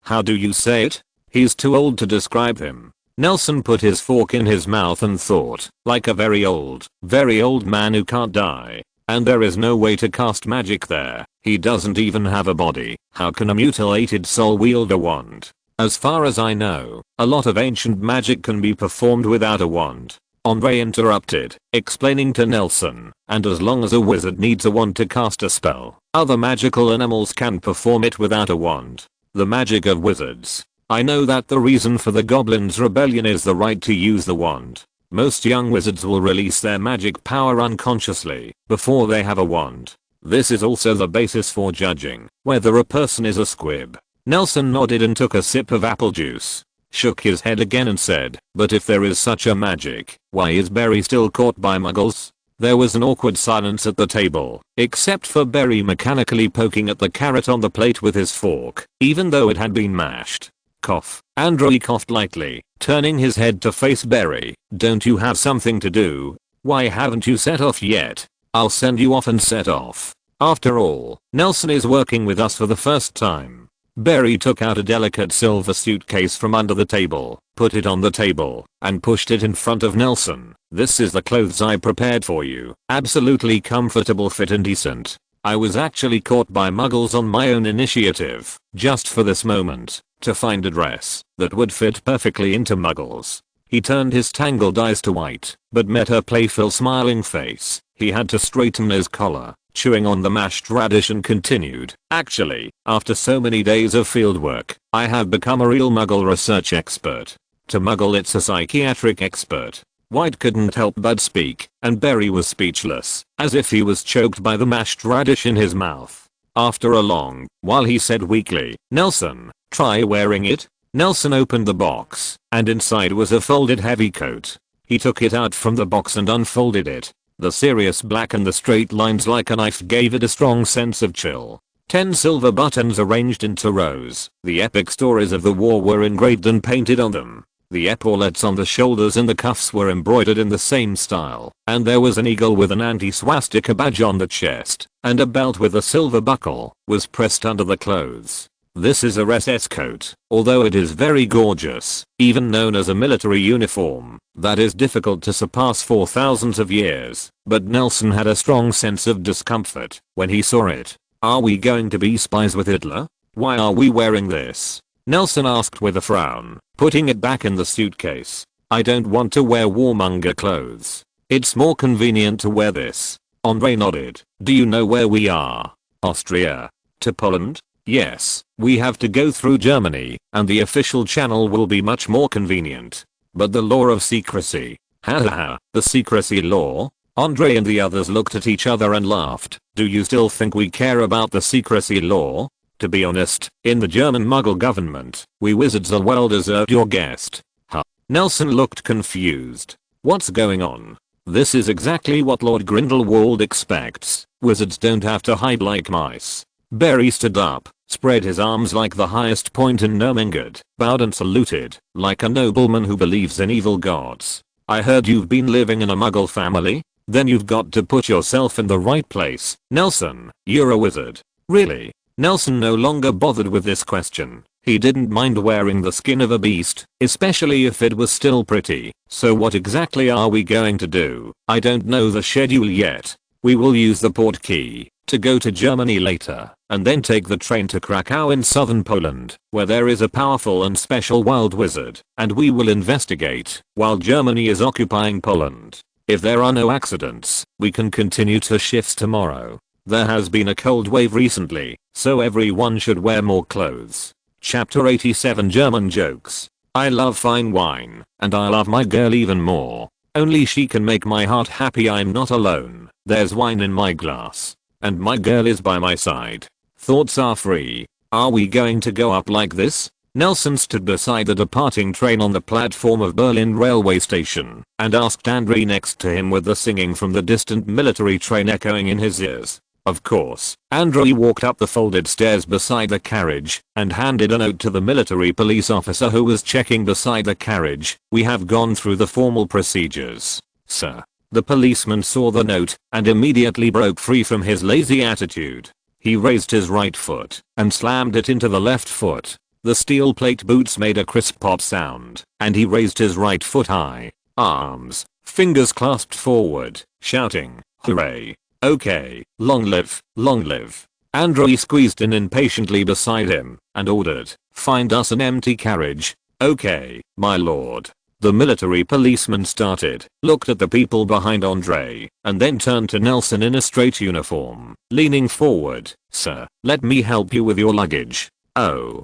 Speaker 1: How do you say it?" "He's too old to describe him." Nelson put his fork in his mouth and thought, like a very old man who can't die. And there is no way to cast magic there. He doesn't even have a body. How can a mutilated soul wield a wand? As far as I know, a lot of ancient magic can be performed without a wand. Andre interrupted, explaining to Nelson, and as long as a wizard needs a wand to cast a spell, other magical animals can perform it without a wand. The magic of wizards. I know that the reason for the Goblins' rebellion is the right to use the wand. Most young wizards will release their magic power unconsciously before they have a wand. This is also the basis for judging whether a person is a squib. Nelson nodded and took a sip of apple juice, shook his head again and said, "But if there is such a magic, why is Barry still caught by muggles?" There was an awkward silence at the table, except for Barry mechanically poking at the carrot on the plate with his fork, even though it had been mashed. Cough. Andre coughed lightly, turning his head to face Barry. "Don't you have something to do? Why haven't you set off yet?" "I'll send you off and set off. After all, Nelson is working with us for the first time." Barry took out a delicate silver suitcase from under the table, put it on the table, and pushed it in front of Nelson. "This is the clothes I prepared for you. Absolutely comfortable, fit and decent. I was actually caught by muggles on my own initiative, just for this moment, to find a dress that would fit perfectly into muggles." He turned his tangled eyes to white, but met her playful smiling face. He had to straighten his collar, chewing on the mashed radish, and continued, "Actually, after so many days of fieldwork, I have become a real muggle research expert." To muggle it's a psychiatric expert. White couldn't help but speak, and Barry was speechless, as if he was choked by the mashed radish in his mouth. After a long while he said weakly, "Nelson, try wearing it." Nelson opened the box, and inside was a folded heavy coat. He took it out from the box and unfolded it. The serious black and the straight lines like a knife gave it a strong sense of chill. 10 silver buttons arranged into rows. The epic stories of the war were engraved and painted on them. The epaulets on the shoulders and the cuffs were embroidered in the same style, and there was an eagle with an anti-swastika badge on the chest, and a belt with a silver buckle was pressed under the clothes. This is a SS coat, although it is very gorgeous, even known as a military uniform, that is difficult to surpass for thousands of years, but Nelson had a strong sense of discomfort when he saw it. "Are we going to be spies with Hitler? Why are we wearing this?" Nelson asked with a frown, putting it back in the suitcase. "I don't want to wear warmonger clothes. It's more convenient to wear this." Andre nodded. "Do you know where we are?" Austria. To Poland? Yes, we have to go through Germany, and the official channel will be much more convenient. But the law of secrecy. Hahaha, the secrecy law? Andre and the others looked at each other and laughed. Do you still think we care about the secrecy law? To be honest, in the German Muggle government, we wizards are well deserved your guest. Huh. Nelson looked confused. What's going on? This is exactly what Lord Grindelwald expects. Wizards don't have to hide like mice. Barry stood up, spread his arms like the highest point in Nurmengard, bowed and saluted, like a nobleman who believes in evil gods. I heard you've been living in a Muggle family? Then you've got to put yourself in the right place. Nelson, you're a wizard. Really? Nelson no longer bothered with this question. He didn't mind wearing the skin of a beast, especially if it was still pretty. So what exactly are we going to do? I don't know the schedule yet. We will use the port key to go to Germany later, and then take the train to Krakow in southern Poland, where there is a powerful and special wild wizard, and we will investigate while Germany is occupying Poland. If there are no accidents, we can continue to shifts tomorrow. There has been a cold wave recently, so everyone should wear more clothes. Chapter 87 German jokes. I love fine wine, and I love my girl even more. Only she can make my heart happy. I'm not alone. There's wine in my glass, and my girl is by my side. Thoughts are free. Are we going to go up like this? Nelson stood beside the departing train on the platform of Berlin railway station and asked Andre next to him with the singing from the distant military train echoing in his ears. Of course, Andre walked up the folded stairs beside the carriage and handed a note to the military police officer who was checking beside the carriage. We have gone through the formal procedures, sir. The policeman saw the note and immediately broke free from his lazy attitude. He raised his right foot and slammed it into the left foot. The steel plate boots made a crisp pop sound, and he raised his right foot high, arms, fingers clasped forward, shouting, "Hooray! Okay, long live, long live." Andre squeezed in impatiently beside him and ordered, "Find us an empty carriage." "Okay, my lord." The military policeman started, looked at the people behind Andre, and then turned to Nelson in a straight uniform, leaning forward. "Sir, let me help you with your luggage." "Oh.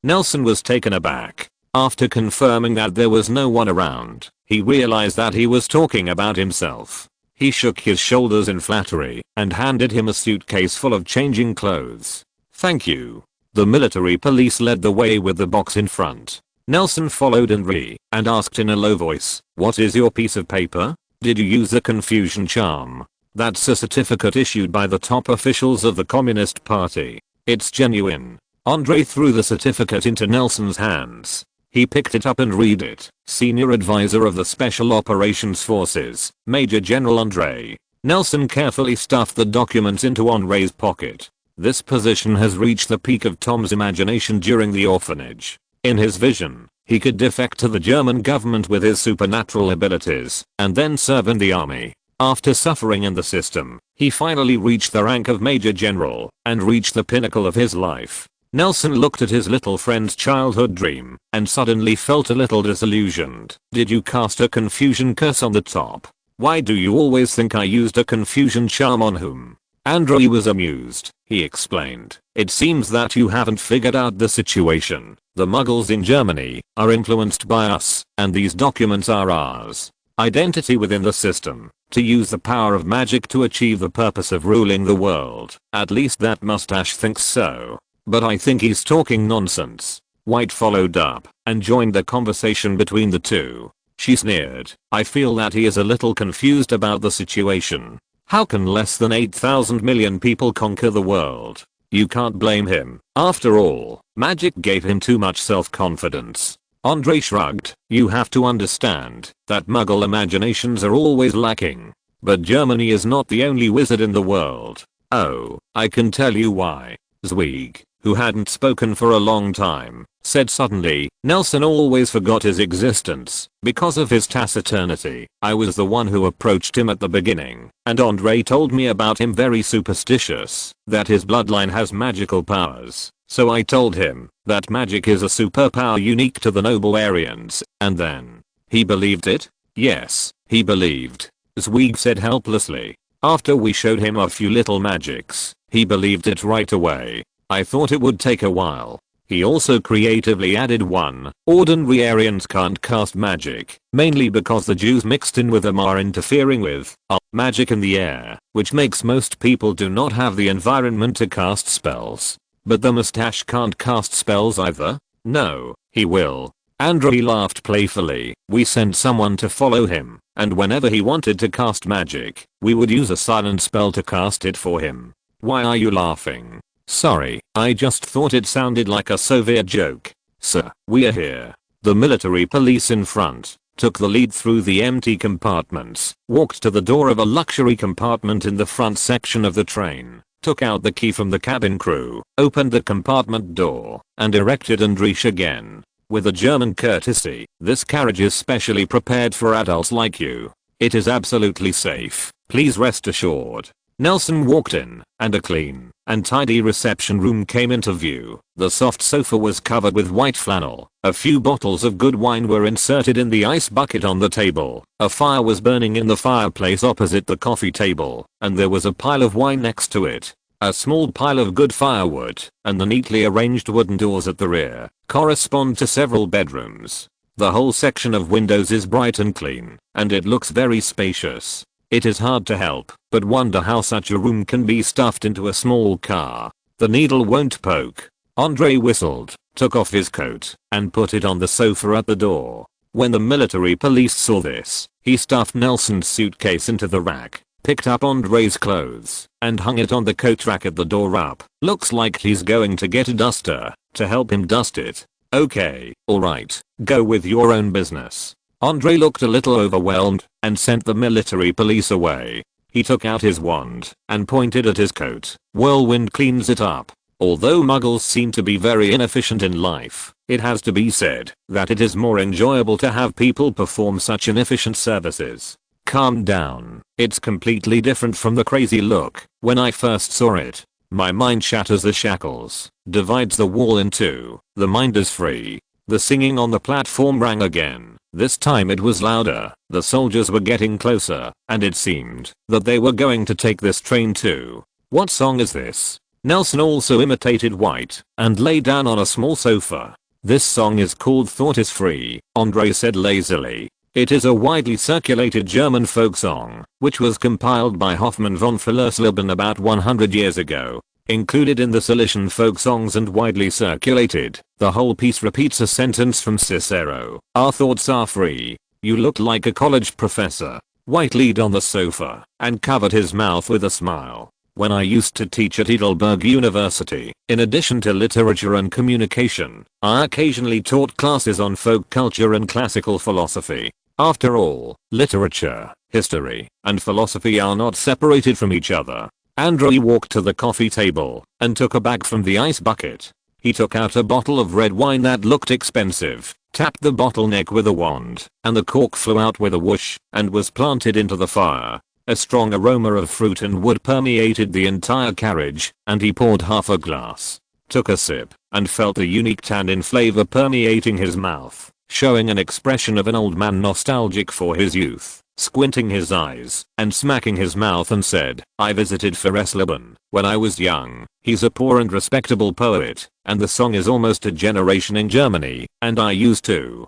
Speaker 1: Nelson was taken aback. After confirming that there was no one around, he realized that he was talking about himself. He shook his shoulders in flattery and handed him a suitcase full of changing clothes. "Thank you." The military police led the way with the box in front. Nelson followed Andre and asked in a low voice, "What is your piece of paper? Did you use the confusion charm?" "That's a certificate issued by the top officials of the Communist Party. It's genuine." Andre threw the certificate into Nelson's hands. He picked it up and read it. "Senior Advisor of the Special Operations Forces, Major General Andre." Nelson carefully stuffed the documents into Andre's pocket. This position has reached the peak of Tom's imagination during the orphanage. In his vision, he could defect to the German government with his supernatural abilities, and then serve in the army. After suffering in the system, he finally reached the rank of Major General, and reached the pinnacle of his life. Nelson looked at his little friend's childhood dream and suddenly felt a little disillusioned. "Did you cast a confusion curse on the top? Why do you always think I used a confusion charm on whom?" Andre was amused. He explained, "It seems that you haven't figured out the situation. The Muggles in Germany are influenced by us, and these documents are ours. Identity within the system. To use the power of magic to achieve the purpose of ruling the world. At least that mustache thinks so. But I think he's talking nonsense." White followed up and joined the conversation between the two. She sneered, "I feel that he is a little confused about the situation. How can less than 8,000 million people conquer the world? You can't blame him. After all, magic gave him too much self-confidence." Andre shrugged. "You have to understand that Muggle imaginations are always lacking. But Germany is not the only wizard in the world. Oh, I can tell you why." Zweig, who hadn't spoken for a long time, said suddenly, "Nelson always forgot his existence because of his taciturnity. I was the one who approached him at the beginning, and Andre told me about him, very superstitious, that his bloodline has magical powers. So I told him that magic is a superpower unique to the noble Aryans, and then he believed it." "Yes, he believed," Zweig said helplessly. "After we showed him a few little magics, He believed it right away. I thought it would take a while. He also creatively added one, ordinary Aryans can't cast magic, mainly because the Jews mixed in with them are interfering with magic in the air, which makes most people do not have the environment to cast spells. But the mustache can't cast spells either? No, he will. Andrei laughed playfully. We sent someone to follow him, and whenever he wanted to cast magic, we would use a silent spell to cast it for him. Why are you laughing? Sorry, I just thought it sounded like a Soviet joke. Sir, we're here. The military police in front took the lead through the empty compartments, walked to the door of a luxury compartment in the front section of the train, took out the key from the cabin crew, opened the compartment door, and erected Andrish again. With a German courtesy, this carriage is specially prepared for adults like you. It is absolutely safe, please rest assured. Nelson walked in, and a clean and tidy reception room came into view. The soft sofa was covered with white flannel. A few bottles of good wine were inserted in the ice bucket on the table. A fire was burning in the fireplace opposite the coffee table, and there was a pile of wine next to it. A small pile of good firewood, and the neatly arranged wooden doors at the rear, correspond to several bedrooms. The whole section of windows is bright and clean, and it looks very spacious. It is hard to help but wonder how such a room can be stuffed into a small car. The needle won't poke. Andrei whistled, took off his coat, and put it on the sofa at the door. When the military police saw this, he stuffed Nelson's suitcase into the rack, picked up Andrei's clothes, and hung it on the coat rack at the door up. Looks like he's going to get a duster to help him dust it. Okay, alright, go with your own business. Andrei looked a little overwhelmed and sent the military police away. He took out his wand and pointed at his coat. Whirlwind cleans it up. Although muggles seem to be very inefficient in life, it has to be said that it is more enjoyable to have people perform such inefficient services. Calm down. It's completely different from the crazy look when I first saw it. My mind shatters the shackles, divides the wall in two. The mind is free. The singing on the platform rang again. This time it was louder. The soldiers were getting closer, and it seemed that they were going to take this train too. What song is this? Nelson also imitated White and lay down on a small sofa. This song is called Thought is Free, Andrei said lazily. It is a widely circulated German folk song, which was compiled by Hoffmann von Fallersleben about 100 years ago. Included in the Cilician folk songs and widely circulated, the whole piece repeats a sentence from Cicero. Our thoughts are free. You look like a college professor. White leaned on the sofa and covered his mouth with a smile. When I used to teach at Heidelberg University, in addition to literature and communication, I occasionally taught classes on folk culture and classical philosophy. After all, literature, history, and philosophy are not separated from each other. Andrei walked to the coffee table and took a bag from the ice bucket. He took out a bottle of red wine that looked expensive, tapped the bottleneck with a wand, and the cork flew out with a whoosh and was planted into the fire. A strong aroma of fruit and wood permeated the entire carriage, and he poured half a glass, took a sip, and felt a unique tannin flavor permeating his mouth, showing an expression of an old man nostalgic for his youth. Squinting his eyes and smacking his mouth and said, I visited Fallersleben when I was young. He's a poor and respectable poet, and the song is almost a generation in Germany, and I used to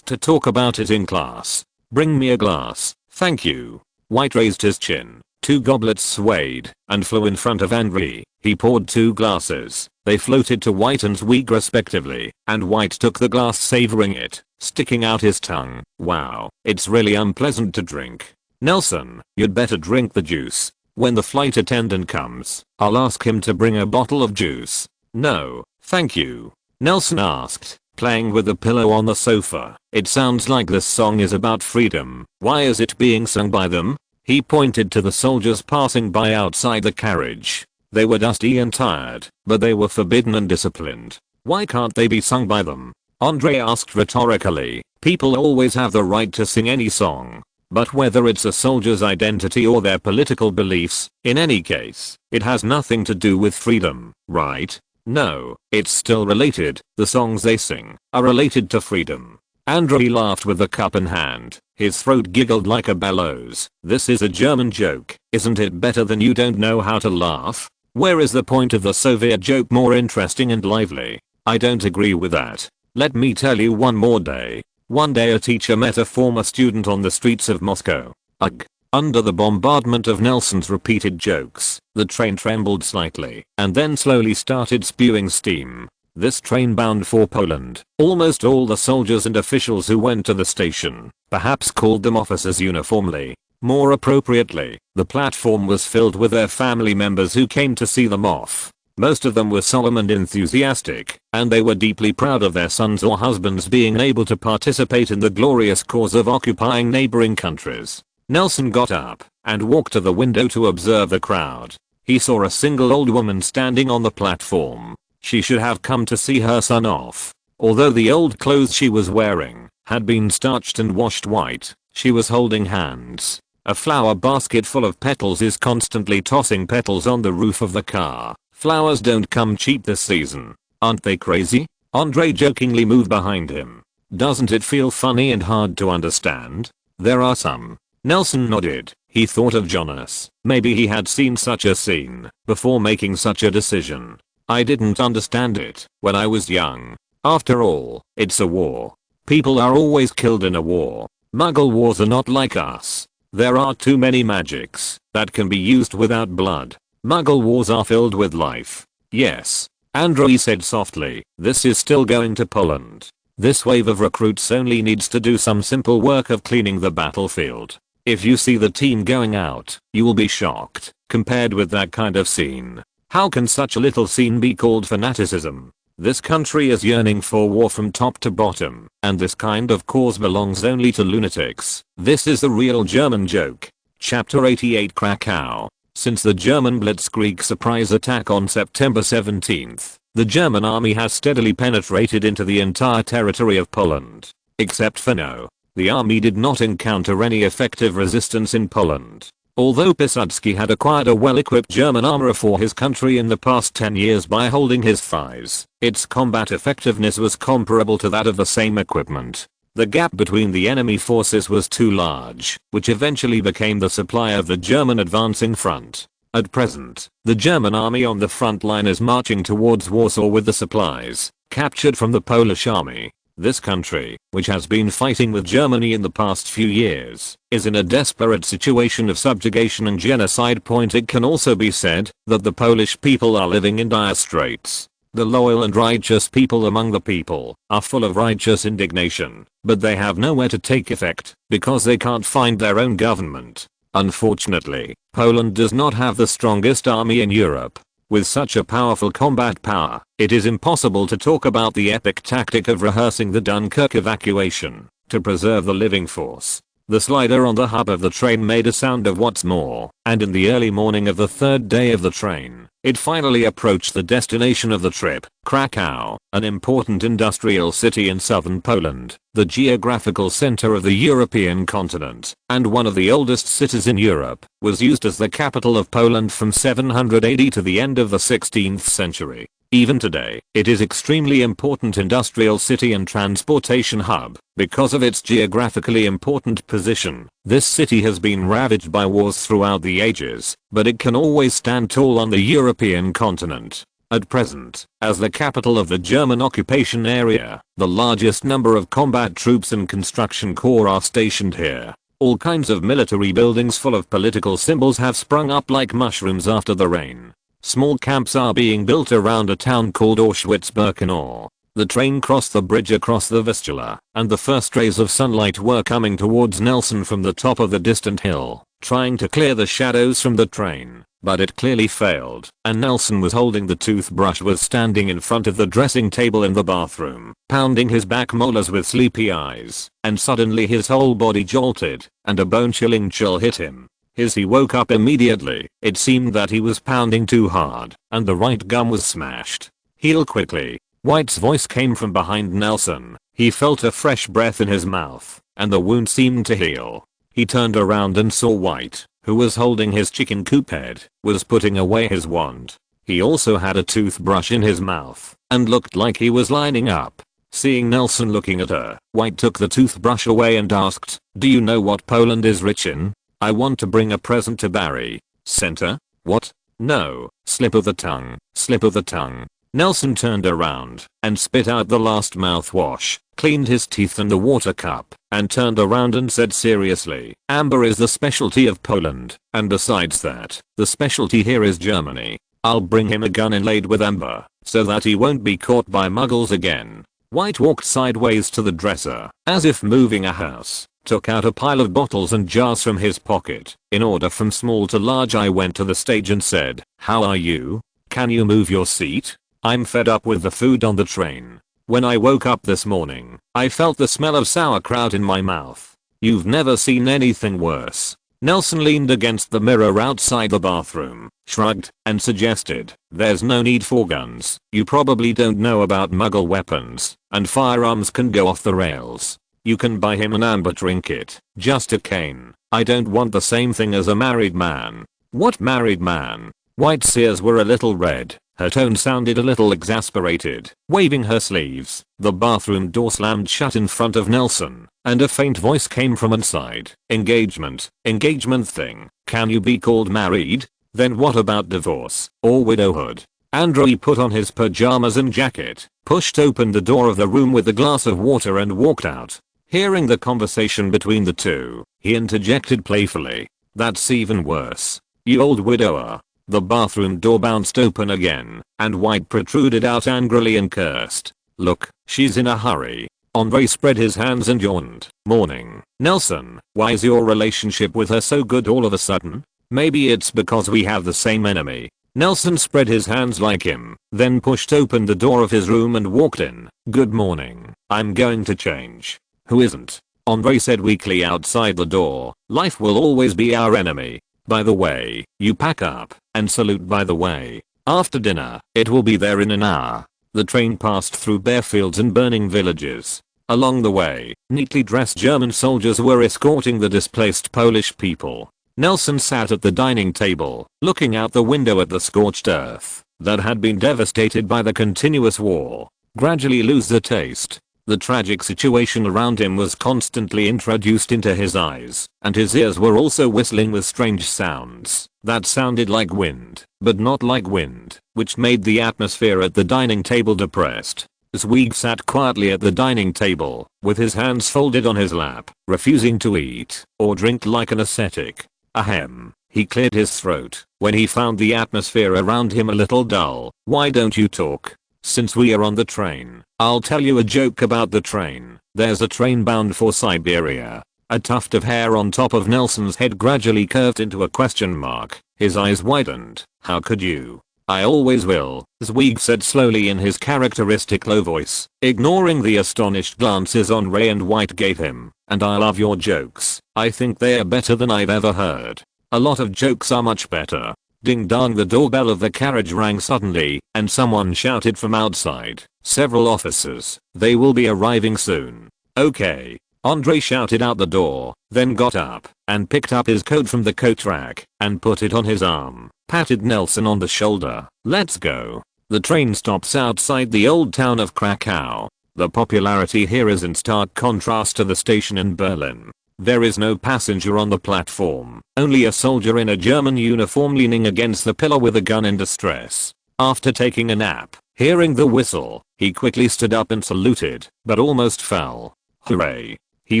Speaker 1: talk about it in class. Bring me a glass, thank you. White raised his chin. 2 goblets swayed and flew in front of Andrei. He poured 2 glasses. They floated to White and Zweig respectively, and White took the glass savoring it, sticking out his tongue. Wow, it's really unpleasant to drink. Nelson, you'd better drink the juice. When the flight attendant comes, I'll ask him to bring a bottle of juice. No, thank you. Nelson asked, playing with the pillow on the sofa. It sounds like this song is about freedom. Why is it being sung by them? He pointed to the soldiers passing by outside the carriage. They were dusty and tired, but they were forbidden and disciplined. Why can't they be sung by them? Andrei asked rhetorically. People always have the right to sing any song. But whether it's a soldier's identity or their political beliefs, in any case, it has nothing to do with freedom, right? No, it's still related. The songs they sing are related to freedom. Andrei laughed with the cup in hand. His throat giggled like a bellows. This is a German joke. Isn't it better than you don't know how to laugh? Where is the point of the Soviet joke more interesting and lively? I don't agree with that. Let me tell you one more day. One day a teacher met a former student on the streets of Moscow. Ugh. Under the bombardment of Nelson's repeated jokes, the train trembled slightly and then slowly started spewing steam. This train bound for Poland. Almost all the soldiers and officials who went to the station, perhaps called them officers uniformly. More appropriately, the platform was filled with their family members who came to see them off. Most of them were solemn and enthusiastic, and they were deeply proud of their sons or husbands being able to participate in the glorious cause of occupying neighboring countries. Nelson got up and walked to the window to observe the crowd. He saw a single old woman standing on the platform. She should have come to see her son off. Although the old clothes she was wearing had been starched and washed white, she was holding hands. A flower basket full of petals is constantly tossing petals on the roof of the car. Flowers don't come cheap this season. Aren't they crazy? Andre jokingly moved behind him. Doesn't it feel funny and hard to understand? There are some. Nelson nodded. He thought of Jonas. Maybe he had seen such a scene before making such a decision. I didn't understand it when I was young. After all, it's a war. People are always killed in a war. Muggle wars are not like us. There are too many magics that can be used without blood. Muggle wars are filled with life. Yes. Andrei said softly. This is still going to Poland. This wave of recruits only needs to do some simple work of cleaning the battlefield. If you see the team going out, you will be shocked compared with that kind of scene. How can such a little scene be called fanaticism? This country is yearning for war from top to bottom, and this kind of cause belongs only to lunatics. This is the real German joke. Chapter 88 Krakow. Since the German Blitzkrieg surprise attack on September 17th, the German army has steadily penetrated into the entire territory of Poland. Except for now, the army did not encounter any effective resistance in Poland. Although Piłsudski had acquired a well-equipped German armor for his country in the past 10 years by holding his thighs, its combat effectiveness was comparable to that of the same equipment. The gap between the enemy forces was too large, which eventually became the supply of the German advancing front. At present, the German army on the front line is marching towards Warsaw with the supplies captured from the Polish army. This country, which has been fighting with Germany in the past few years, is in a desperate situation of subjugation and genocide. It can also be said that the Polish people are living in dire straits. The loyal and righteous people among the people are full of righteous indignation, but they have nowhere to take effect because they can't find their own government. Unfortunately, Poland does not have the strongest army in Europe. With such a powerful combat power, it is impossible to talk about the epic tactic of rehearsing the Dunkirk evacuation to preserve the living force. The slider on the hub of the train made a sound of what's more, and in the early morning of the third day of the train, it finally approached the destination of the trip, Krakow, an important industrial city in southern Poland, the geographical center of the European continent, and one of the oldest cities in Europe, was used as the capital of Poland from 700 AD to the end of the 16th century. Even today, it is extremely important industrial city and transportation hub. Because of its geographically important position, this city has been ravaged by wars throughout the ages, but it can always stand tall on the European continent. At present, as the capital of the German occupation area, the largest number of combat troops and construction corps are stationed here. All kinds of military buildings full of political symbols have sprung up like mushrooms after the rain. Small camps are being built around a town called Auschwitz-Birkenau. The train crossed the bridge across the Vistula, and the first rays of sunlight were coming towards Nelson from the top of the distant hill, trying to clear the shadows from the train. But it clearly failed, and Nelson was holding the toothbrush, was standing in front of the dressing table in the bathroom, pounding his back molars with sleepy eyes, and suddenly his whole body jolted, and a bone-chilling chill hit him. He woke up immediately. It seemed that he was pounding too hard, and the right gum was smashed. Heal quickly. White's voice came from behind Nelson. He felt a fresh breath in his mouth, and the wound seemed to heal. He turned around and saw White, who was holding his chicken coop head, was putting away his wand. He also had a toothbrush in his mouth, and looked like he was lining up. Seeing Nelson looking at her, White took the toothbrush away and asked, "Do you know what Poland is rich in? I want to bring a present to Barry." "Center? What?" No, slip of the tongue, slip of the tongue. Nelson turned around and spit out the last mouthwash, cleaned his teeth and the water cup, and turned around and said seriously, amber is the specialty of Poland, and besides that, the specialty here is Germany. I'll bring him a gun inlaid with amber, so that he won't be caught by muggles again. White walked sideways to the dresser, as if moving a house, took out a pile of bottles and jars from his pocket. In order from small to large, I went to the stage and said, how are you? Can you move your seat? I'm fed up with the food on the train. When I woke up this morning, I felt the smell of sauerkraut in my mouth. You've never seen anything worse. Nelson leaned against the mirror outside the bathroom, shrugged, and suggested, there's no need for guns. You probably don't know about Muggle weapons, and firearms can go off the rails. You can buy him an amber trinket, just a cane. I don't want the same thing as a married man. What married man? White's ears were a little red. Her tone sounded a little exasperated. Waving her sleeves, the bathroom door slammed shut in front of Nelson, and a faint voice came from inside. Engagement thing. Can you be called married? Then what about divorce, or widowhood? Andrew put on his pajamas and jacket, pushed open the door of the room with a glass of water and walked out. Hearing the conversation between the two, he interjected playfully, that's even worse. You old widower. The bathroom door bounced open again, and White protruded out angrily and cursed. Look, she's in a hurry. Andre spread his hands and yawned. Morning. Nelson, why is your relationship with her so good all of a sudden? Maybe it's because we have the same enemy. Nelson spread his hands like him, then pushed open the door of his room and walked in. Good morning. I'm going to change. Who isn't? Andre said weakly outside the door. Life will always be our enemy. By the way, you pack up, and salute by the way. After dinner, it will be there in an hour. The train passed through bare fields and burning villages. Along the way, neatly dressed German soldiers were escorting the displaced Polish people. Nelson sat at the dining table, looking out the window at the scorched earth that had been devastated by the continuous war, gradually lose the taste. The tragic situation around him was constantly introduced into his eyes, and his ears were also whistling with strange sounds that sounded like wind, but not like wind, which made the atmosphere at the dining table depressed. Zweig sat quietly at the dining table, with his hands folded on his lap, refusing to eat or drink like an ascetic. Ahem. He cleared his throat when he found the atmosphere around him a little dull. Why don't you talk? Since we are on the train, I'll tell you a joke about the train. There's a train bound for Siberia. A tuft of hair on top of Nelson's head gradually curved into a question mark. His eyes widened. How could you? I always will, Zweig said slowly in his characteristic low voice, ignoring the astonished glances Andre and White gave him. And I love your jokes. I think they are better than I've ever heard. A lot of jokes are much better. Ding dong, the doorbell of the carriage rang suddenly, and someone shouted from outside. Several officers. They will be arriving soon. Okay. Andre shouted out the door, then got up, and picked up his coat from the coat rack, and put it on his arm, patted Nelson on the shoulder. Let's go. The train stops outside the old town of Krakow. The popularity here is in stark contrast to the station in Berlin. There is no passenger on the platform, only a soldier in a German uniform leaning against the pillar with a gun in distress. After taking a nap, hearing the whistle, he quickly stood up and saluted, but almost fell. Hooray. He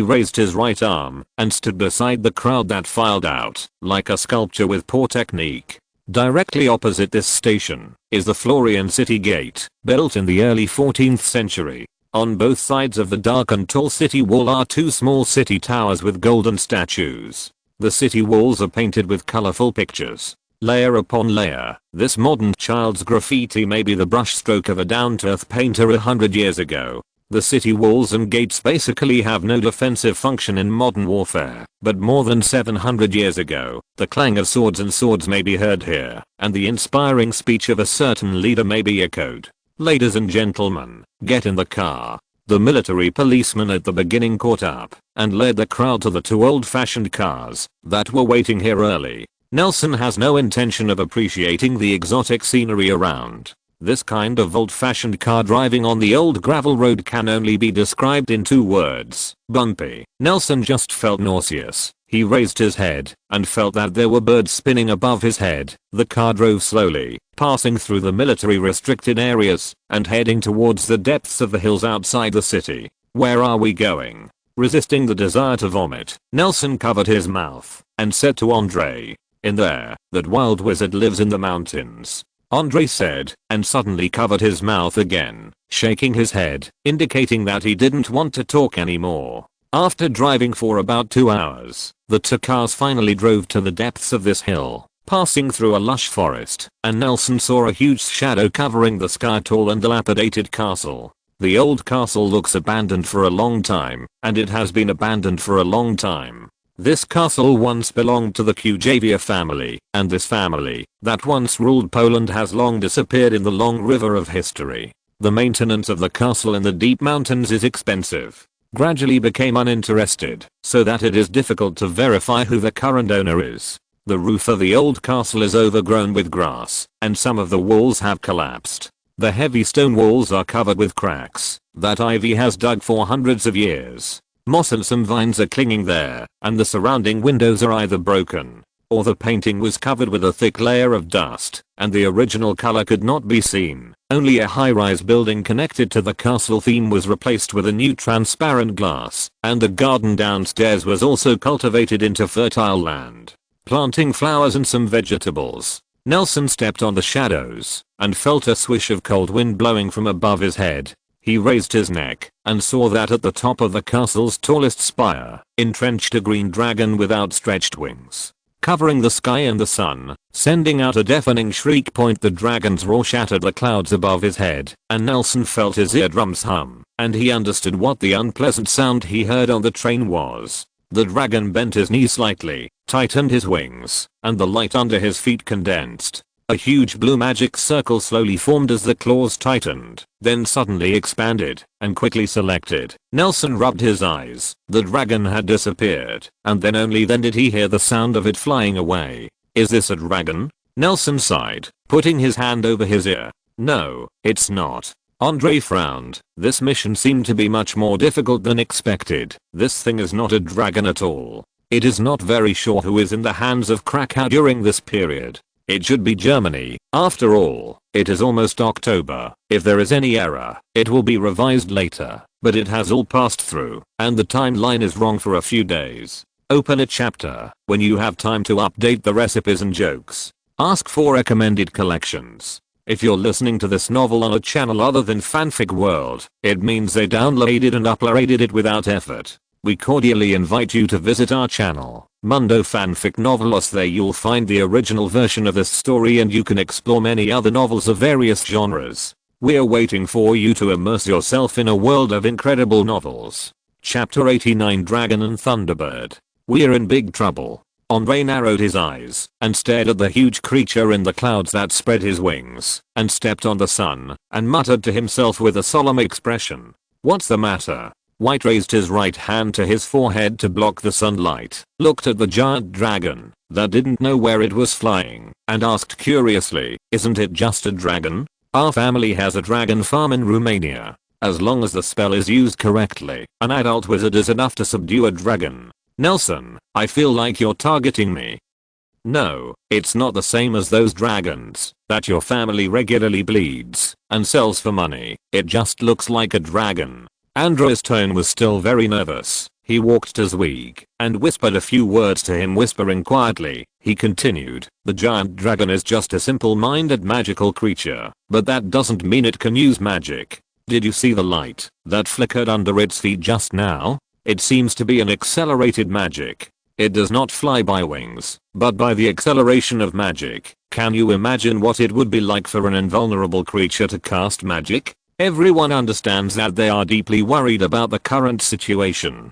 Speaker 1: raised his right arm and stood beside the crowd that filed out, like a sculpture with poor technique. Directly opposite this station is the Florian City Gate, built in the early 14th century. On both sides of the dark and tall city wall are two small city towers with golden statues. The city walls are painted with colorful pictures, layer upon layer. This modern child's graffiti may be the brushstroke of a down-to-earth painter 100 years ago. The city walls and gates basically have no defensive function in modern warfare, but more than 700 years ago, the clang of swords and swords may be heard here, and the inspiring speech of a certain leader may be echoed. Ladies and gentlemen, get in the car. The military policeman at the beginning caught up and led the crowd to the two old-fashioned cars that were waiting here early. Nelson has no intention of appreciating the exotic scenery around. This kind of old-fashioned car driving on the old gravel road can only be described in two words: bumpy. Nelson just felt nauseous. He raised his head and felt that there were birds spinning above his head. The car drove slowly, passing through the military restricted areas and heading towards the depths of the hills outside the city. Where are we going? Resisting the desire to vomit, Nelson covered his mouth and said to Andre, "In there, that wild wizard lives in the mountains." Andre said, and suddenly covered his mouth again, shaking his head, indicating that he didn't want to talk anymore. After driving for about 2 hours, the two cars finally drove to the depths of this hill, passing through a lush forest, and Nelson saw a huge shadow covering the sky, tall and dilapidated castle. The old castle looks abandoned for a long time, and it has been abandoned for a long time. This castle once belonged to the Kujavia family, and this family, that once ruled Poland, has long disappeared in the long river of history. The maintenance of the castle in the deep mountains is expensive. Gradually became uninterested, so that it is difficult to verify who the current owner is. The roof of the old castle is overgrown with grass, and some of the walls have collapsed. The heavy stone walls are covered with cracks that ivy has dug for hundreds of years. Moss and some vines are clinging there, and the surrounding windows are either broken, or the painting was covered with a thick layer of dust, and the original color could not be seen. Only a high-rise building connected to the castle theme was replaced with a new transparent glass, and the garden downstairs was also cultivated into fertile land, planting flowers and some vegetables. Nelson stepped on the shadows and felt a swish of cold wind blowing from above his head. He raised his neck and saw that at the top of the castle's tallest spire, entrenched a green dragon with outstretched wings, covering the sky and the sun, sending out a deafening shriek. The dragon's roar shattered the clouds above his head, and Nelson felt his eardrums hum, and he understood what the unpleasant sound he heard on the train was. The dragon bent his knee slightly, tightened his wings, and the light under his feet condensed. A huge blue magic circle slowly formed as the claws tightened, then suddenly expanded, and quickly selected. Nelson rubbed his eyes. The dragon had disappeared, and then only then did he hear the sound of it flying away. Is this a dragon? Nelson sighed, putting his hand over his ear. No, it's not. Andre frowned. This mission seemed to be much more difficult than expected. This thing is not a dragon at all. It is not very sure who is in the hands of Krakow during this period. It should be Germany. After all, it is almost October. If there is any error, it will be revised later. But it has all passed through, and the timeline is wrong for a few days. Open a chapter when you have time to update the recipes and jokes. Ask for recommended collections. If you're listening to this novel on a channel other than Fanfic World, it means they downloaded and uploaded it without effort. We cordially invite you to visit our channel, Mundo Fanfic Novelos. There you'll find the original version of this story, and you can explore many other novels of various genres. We're waiting for you to immerse yourself in a world of incredible novels. Chapter 89, Dragon and Thunderbird. We're in big trouble. Andre narrowed his eyes and stared at the huge creature in the clouds that spread his wings and stepped on the sun and muttered to himself with a solemn expression. What's the matter? White raised his right hand to his forehead to block the sunlight, looked at the giant dragon that didn't know where it was flying, and asked curiously, isn't it just a dragon? Our family has a dragon farm in Romania. As long as the spell is used correctly, an adult wizard is enough to subdue a dragon. Nelson, I feel like you're targeting me. No, it's not the same as those dragons that your family regularly bleeds and sells for money. It just looks like a dragon. Andre's tone was still very nervous. He walked to Zweig and whispered a few words to him, whispering quietly. He continued, the giant dragon is just a simple-minded magical creature, but that doesn't mean it can use magic. Did you see the light that flickered under its feet just now? It seems to be an accelerated magic. It does not fly by wings, but by the acceleration of magic. Can you imagine what it would be like for an invulnerable creature to cast magic? Everyone understands that they are deeply worried about the current situation.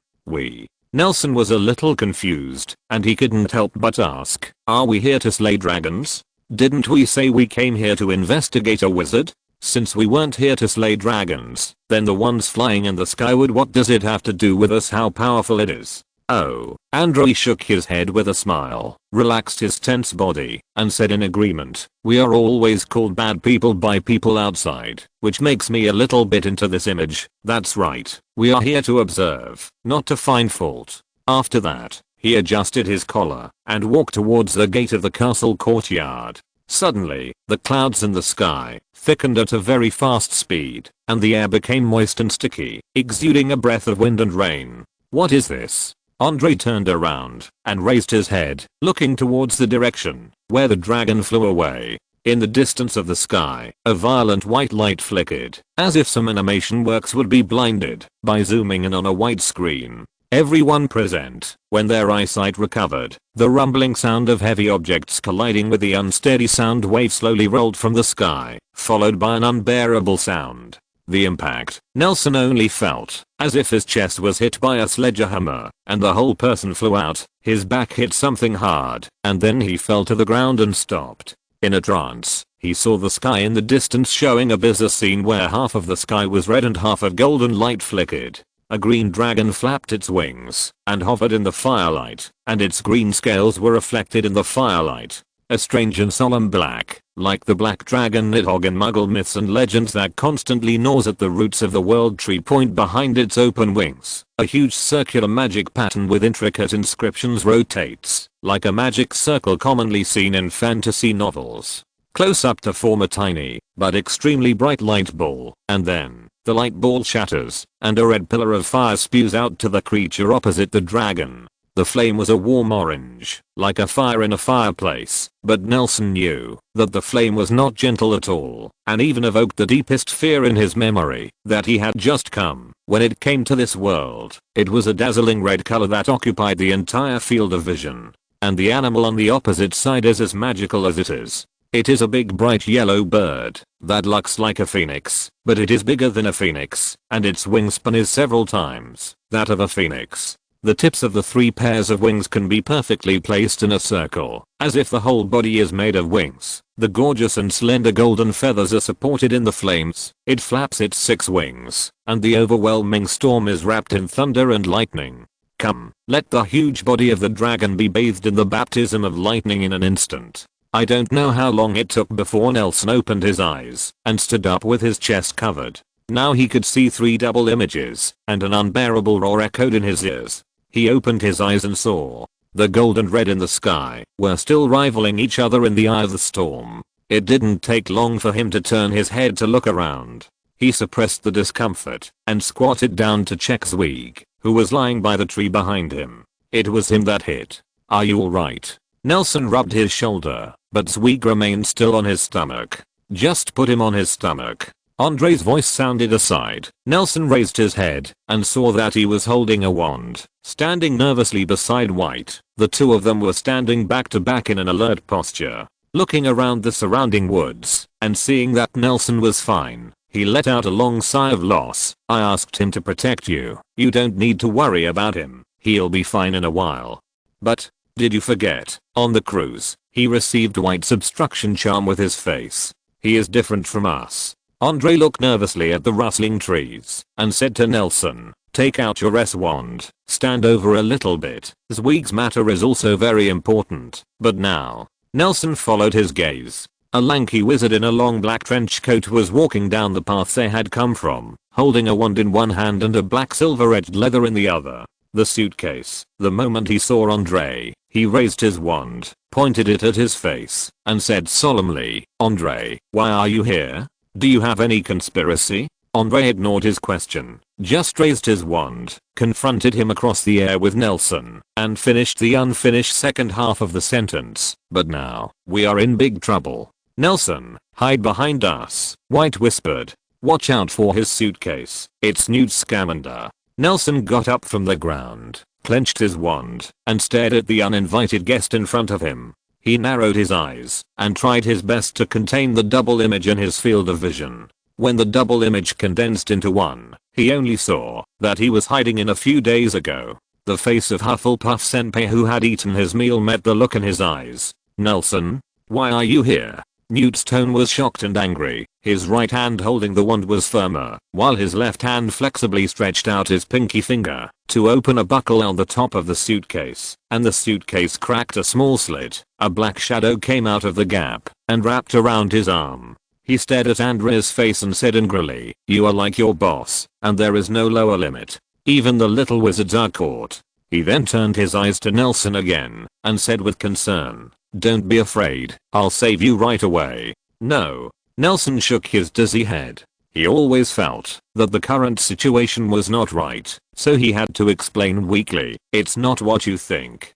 Speaker 1: Nelson was a little confused, and he couldn't help but ask, are we here to slay dragons? Didn't we say we came here to investigate a wizard? Since we weren't here to slay dragons, then the ones flying in the skyward, what does it have to do with us? How powerful it is? Oh, Andre shook his head with a smile, relaxed his tense body, and said in agreement, we are always called bad people by people outside, which makes me a little bit into this image. That's right, we are here to observe, not to find fault. After that, He adjusted his collar and walked towards the gate of the castle courtyard. Suddenly, the clouds in the sky thickened at a very fast speed, and the air became moist and sticky, exuding a breath of wind and rain. What is this? Andre turned around and raised his head, looking towards the direction where the dragon flew away. In the distance of the sky, a violent white light flickered, as if some animation works would be blinded by zooming in on a white screen. Everyone present, when their eyesight recovered, the rumbling sound of heavy objects colliding with the unsteady sound wave slowly rolled from the sky, followed by an unbearable sound. The impact, Nelson only felt as if his chest was hit by a sledgehammer, and the whole person flew out. His back hit something hard, and then he fell to the ground and stopped. In a trance, he saw the sky in the distance, showing a bizarre scene where half of the sky was red and half of golden light flickered. A green dragon flapped its wings and hovered in the firelight, and its green scales were reflected in the firelight. A strange and solemn black, like the black dragon Nidhogg in Muggle myths and legends that constantly gnaws at the roots of the world tree, point behind its open wings. A huge circular magic pattern with intricate inscriptions rotates, like a magic circle commonly seen in fantasy novels. Close up to form a tiny, but extremely bright light ball, and then, the light ball shatters, and a red pillar of fire spews out to the creature opposite the dragon. The flame was a warm orange, like a fire in a fireplace, but Nelson knew that the flame was not gentle at all, and even evoked the deepest fear in his memory that he had just come. When it came to this world, it was a dazzling red color that occupied the entire field of vision, and the animal on the opposite side is as magical as it is. It is a big bright yellow bird that looks like a phoenix, but it is bigger than a phoenix, and its wingspan is several times that of a phoenix. The tips of the 3 pairs of wings can be perfectly placed in a circle, as if the whole body is made of wings. The gorgeous and slender golden feathers are supported in the flames. It flaps its 6 wings, and the overwhelming storm is wrapped in thunder and lightning. Come, let the huge body of the dragon be bathed in the baptism of lightning in an instant. I don't know how long it took before Nelson opened his eyes and stood up with his chest covered. Now he could see 3 double images, and an unbearable roar echoed in his ears. He opened his eyes and saw the gold and red in the sky were still rivaling each other in the eye of the storm. It didn't take long for him to turn his head to look around. He suppressed the discomfort and squatted down to check Zweig, who was lying by the tree behind him. It was him that hit. Are you alright? Nelson rubbed his shoulder, but Zweig remained still on his stomach. Just put him on his stomach. Andre's voice sounded aside. Nelson raised his head and saw that he was holding a wand, standing nervously beside White. The 2 of them were standing back to back in an alert posture, looking around the surrounding woods, and seeing that Nelson was fine, he let out a long sigh of loss. I asked him to protect you. You don't need to worry about him. He'll be fine in a while. But, did you forget, on the cruise, he received White's obstruction charm with his face. He is different from us. Andre looked nervously at the rustling trees and said to Nelson, take out your S-wand, stand over a little bit. Zweig's matter is also very important. But now, Nelson followed his gaze. A lanky wizard in a long black trench coat was walking down the path they had come from, holding a wand in one hand and a black silver-edged leather in the other. The suitcase. The moment he saw Andre, he raised his wand, pointed it at his face, and said solemnly, Andre, why are you here? Do you have any conspiracy? Andre ignored his question, just raised his wand, confronted him across the air with Nelson, and finished the unfinished second half of the sentence. But now, we are in big trouble. Nelson, hide behind us, White whispered. Watch out for his suitcase. It's Newt Scamander. Nelson got up from the ground, clenched his wand, and stared at the uninvited guest in front of him. He narrowed his eyes and tried his best to contain the double image in his field of vision. When the double image condensed into one, he only saw that he was hiding in a few days ago. The face of Hufflepuff Senpai who had eaten his meal met the look in his eyes. Nelson? Why are you here? Newt's tone was shocked and angry. His right hand holding the wand was firmer, while his left hand flexibly stretched out his pinky finger to open a buckle on the top of the suitcase, and the suitcase cracked a small slit. A black shadow came out of the gap and wrapped around his arm. He stared at Andrea's face and said angrily, you are like your boss, and there is no lower limit. Even the little wizards are caught. He then turned his eyes to Nelson again and said with concern, "Don't be afraid, I'll save you right away." "No." Nelson shook his dizzy head. He always felt that the current situation was not right, so he had to explain weakly, "It's not what you think."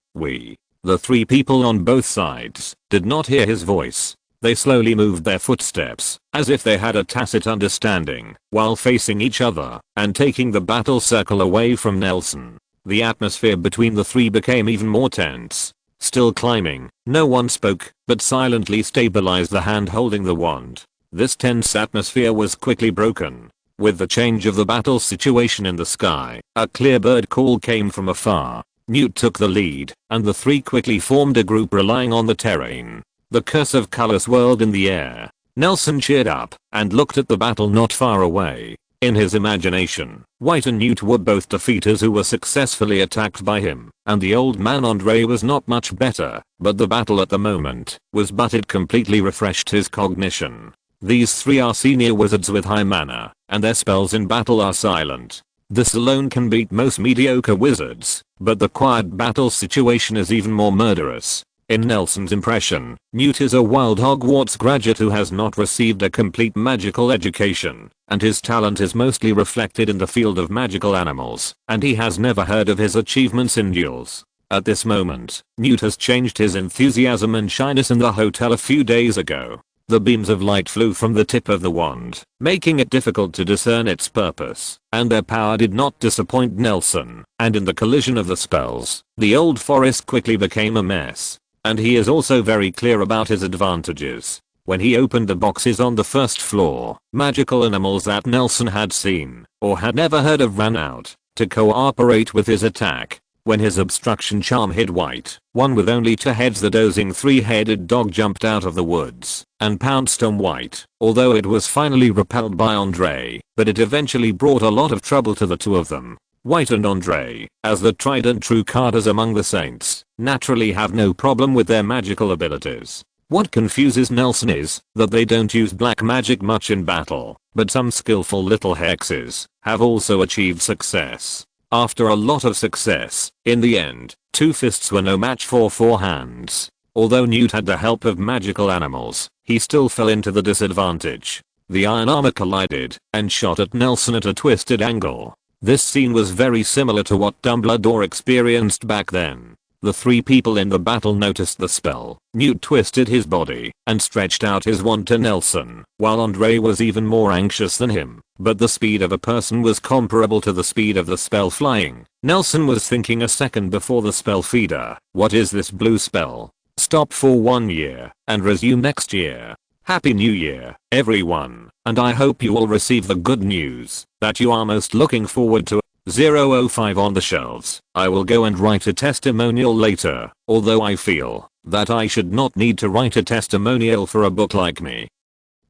Speaker 1: The three people on both sides, did not hear his voice. They slowly moved their footsteps, as if they had a tacit understanding, while facing each other, and taking the battle circle away from Nelson. The atmosphere between the three became even more tense. Still climbing, no one spoke, but silently stabilized the hand holding the wand. This tense atmosphere was quickly broken. With the change of the battle situation in the sky, a clear bird call came from afar. Newt took the lead, and the three quickly formed a group relying on the terrain. The curse of color swirled in the air. Nelson cheered up, and looked at the battle not far away. In his imagination, White and Newt were both defeaters who were successfully attacked by him, and the old man Andre was not much better, but the battle at the moment was but it completely refreshed his cognition. These three are senior wizards with high mana, and their spells in battle are silent. This alone can beat most mediocre wizards, but the quiet battle situation is even more murderous. In Nelson's impression, Newt is a wild Hogwarts graduate who has not received a complete magical education, and his talent is mostly reflected in the field of magical animals, and he has never heard of his achievements in duels. At this moment, Newt has changed his enthusiasm and shyness in the hotel a few days ago. The beams of light flew from the tip of the wand, making it difficult to discern its purpose, and their power did not disappoint Nelson, and in the collision of the spells, the old forest quickly became a mess. And he is also very clear about his advantages. When he opened the boxes on the first floor, magical animals that Nelson had seen, or had never heard of ran out, to cooperate with his attack. When his obstruction charm hit White, one with only two heads, the dozing three-headed dog jumped out of the woods, and pounced on White, although it was finally repelled by Andre, but it eventually brought a lot of trouble to the two of them. White and Andre, as the tried and true carders among the saints, naturally have no problem with their magical abilities. What confuses Nelson is that they don't use black magic much in battle, but some skillful little hexes have also achieved success. After a lot of success, in the end, two fists were no match for four hands. Although Newt had the help of magical animals, he still fell into the disadvantage. The iron armor collided and shot at Nelson at a twisted angle. This scene was very similar to what Dumbledore experienced back then. The three people in the battle noticed the spell. Newt twisted his body and stretched out his wand to Nelson, while Andre was even more anxious than him. But the speed of a person was comparable to the speed of the spell flying. Nelson was thinking a second before the spell feeder. What is this blue spell? Stop for 1 year and resume next year. Happy New Year, everyone, and I hope you all receive the good news that you are most looking forward to. 005 on the shelves. I will go and write a testimonial later, although I feel that I should not need to write a testimonial for a book like me.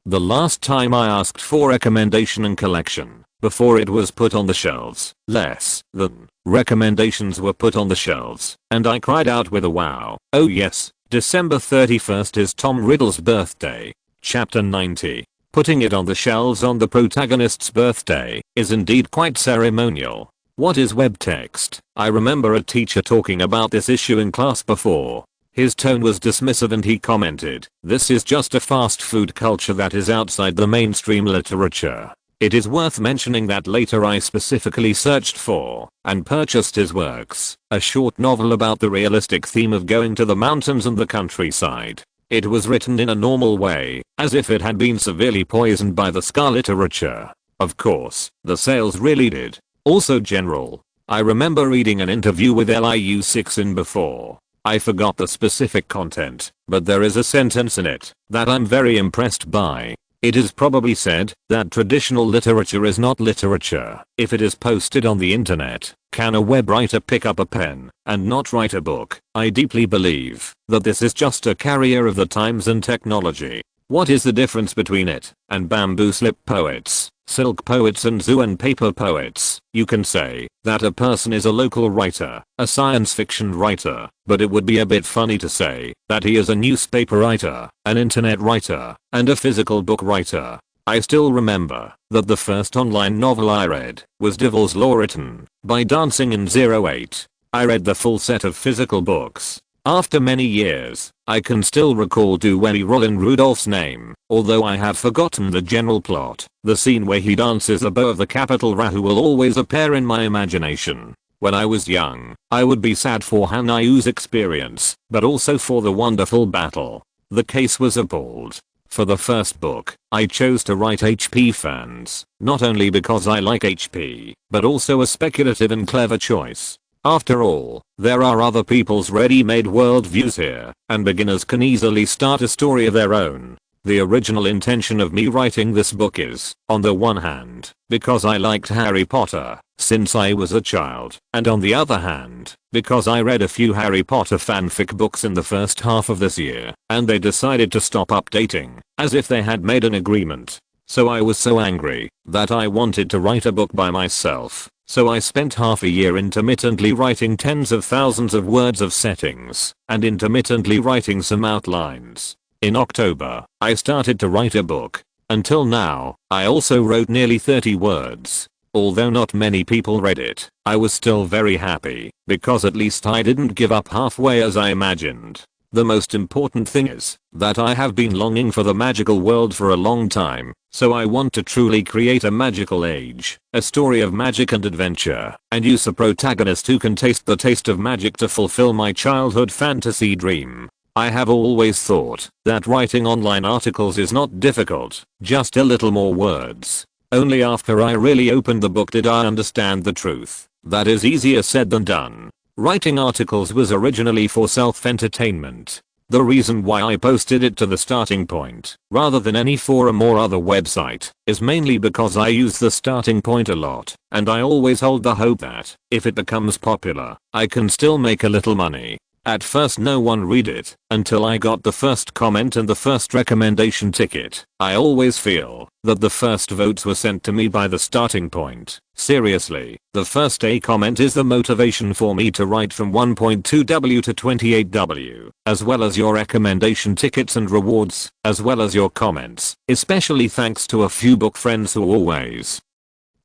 Speaker 1: The last time I asked for recommendation and collection, before it was put on the shelves, less than recommendations were put on the shelves, and I cried out with a wow. Oh yes, December 31st is Tom Riddle's birthday. Chapter 90. Putting it on the shelves on the protagonist's birthday is indeed quite ceremonial. What is web text? I remember a teacher talking about this issue in class before. His tone was dismissive and he commented, "This is just a fast food culture that is outside the mainstream literature." It is worth mentioning that later I specifically searched for and purchased his works, a short novel about the realistic theme of going to the mountains and the countryside. It was written in a normal way, as if it had been severely poisoned by the ska literature. Of course, the sales really did. Also general. I remember reading an interview with Liu 6 in before. I forgot the specific content, but there is a sentence in it that I'm very impressed by. It is probably said that traditional literature is not literature if it is posted on the internet. Can a web writer pick up a pen and not write a book? I deeply believe that this is just a carrier of the times and technology. What is the difference between it and bamboo slip poets, silk poets and zoo and paper poets? You can say that a person is a local writer, a science fiction writer, but it would be a bit funny to say that he is a newspaper writer, an internet writer, and a physical book writer. I still remember that the first online novel I read was Devil's Law, written by Dancing in 08. I read the full set of physical books. After many years, I can still recall Duelli Rollin Rudolph's name, although I have forgotten the general plot. The scene where he dances above the capital Rahu will always appear in my imagination. When I was young, I would be sad for Hanayu's experience, but also for the wonderful battle. The case was appalled. For the first book, I chose to write HP fans, not only because I like HP, but also a speculative and clever choice. After all, there are other people's ready-made worldviews here, and beginners can easily start a story of their own. The original intention of me writing this book is, on the one hand, because I liked Harry Potter since I was a child, and on the other hand, because I read a few Harry Potter fanfic books in the first half of this year, and they decided to stop updating, as if they had made an agreement. So I was so angry that I wanted to write a book by myself. So I spent half a year intermittently writing tens of thousands of words of settings, and intermittently writing some outlines. In October, I started to write a book. Until now, I also wrote nearly 30 words. Although not many people read it, I was still very happy, because at least I didn't give up halfway as I imagined. The most important thing is that I have been longing for the magical world for a long time, so I want to truly create a magical age, a story of magic and adventure, and use a protagonist who can taste the taste of magic to fulfill my childhood fantasy dream. I have always thought that writing online articles is not difficult, just a little more words. Only after I really opened the book did I understand the truth. That is easier said than done. Writing articles was originally for self-entertainment. The reason why I posted it to the starting point, rather than any forum or other website, is mainly because I use the starting point a lot, and I always hold the hope that, if it becomes popular, I can still make a little money. At first no one read it, until I got the first comment and the first recommendation ticket. I always feel that the first votes were sent to me by the starting point. Seriously, the first A comment is the motivation for me to write from 1.2W to 28W, as well as your recommendation tickets and rewards, as well as your comments, especially thanks to a few book friends who always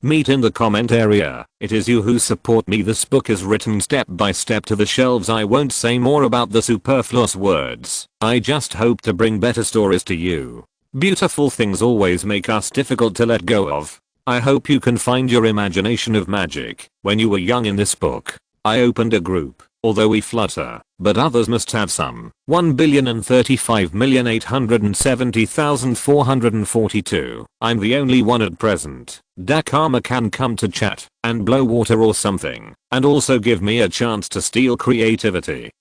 Speaker 1: meet in the comment area. It is you who support me. This book is written step by step to the shelves. I won't say more about the superfluous words. I just hope to bring better stories to you. Beautiful things always make us difficult to let go of. I hope you can find your imagination of magic when you were young in this book. I opened a group, although we flutter, but others must have some. 1,035,870,442. I'm the only one at present. Dakama can come to chat and blow water or something, and also give me a chance to steal creativity.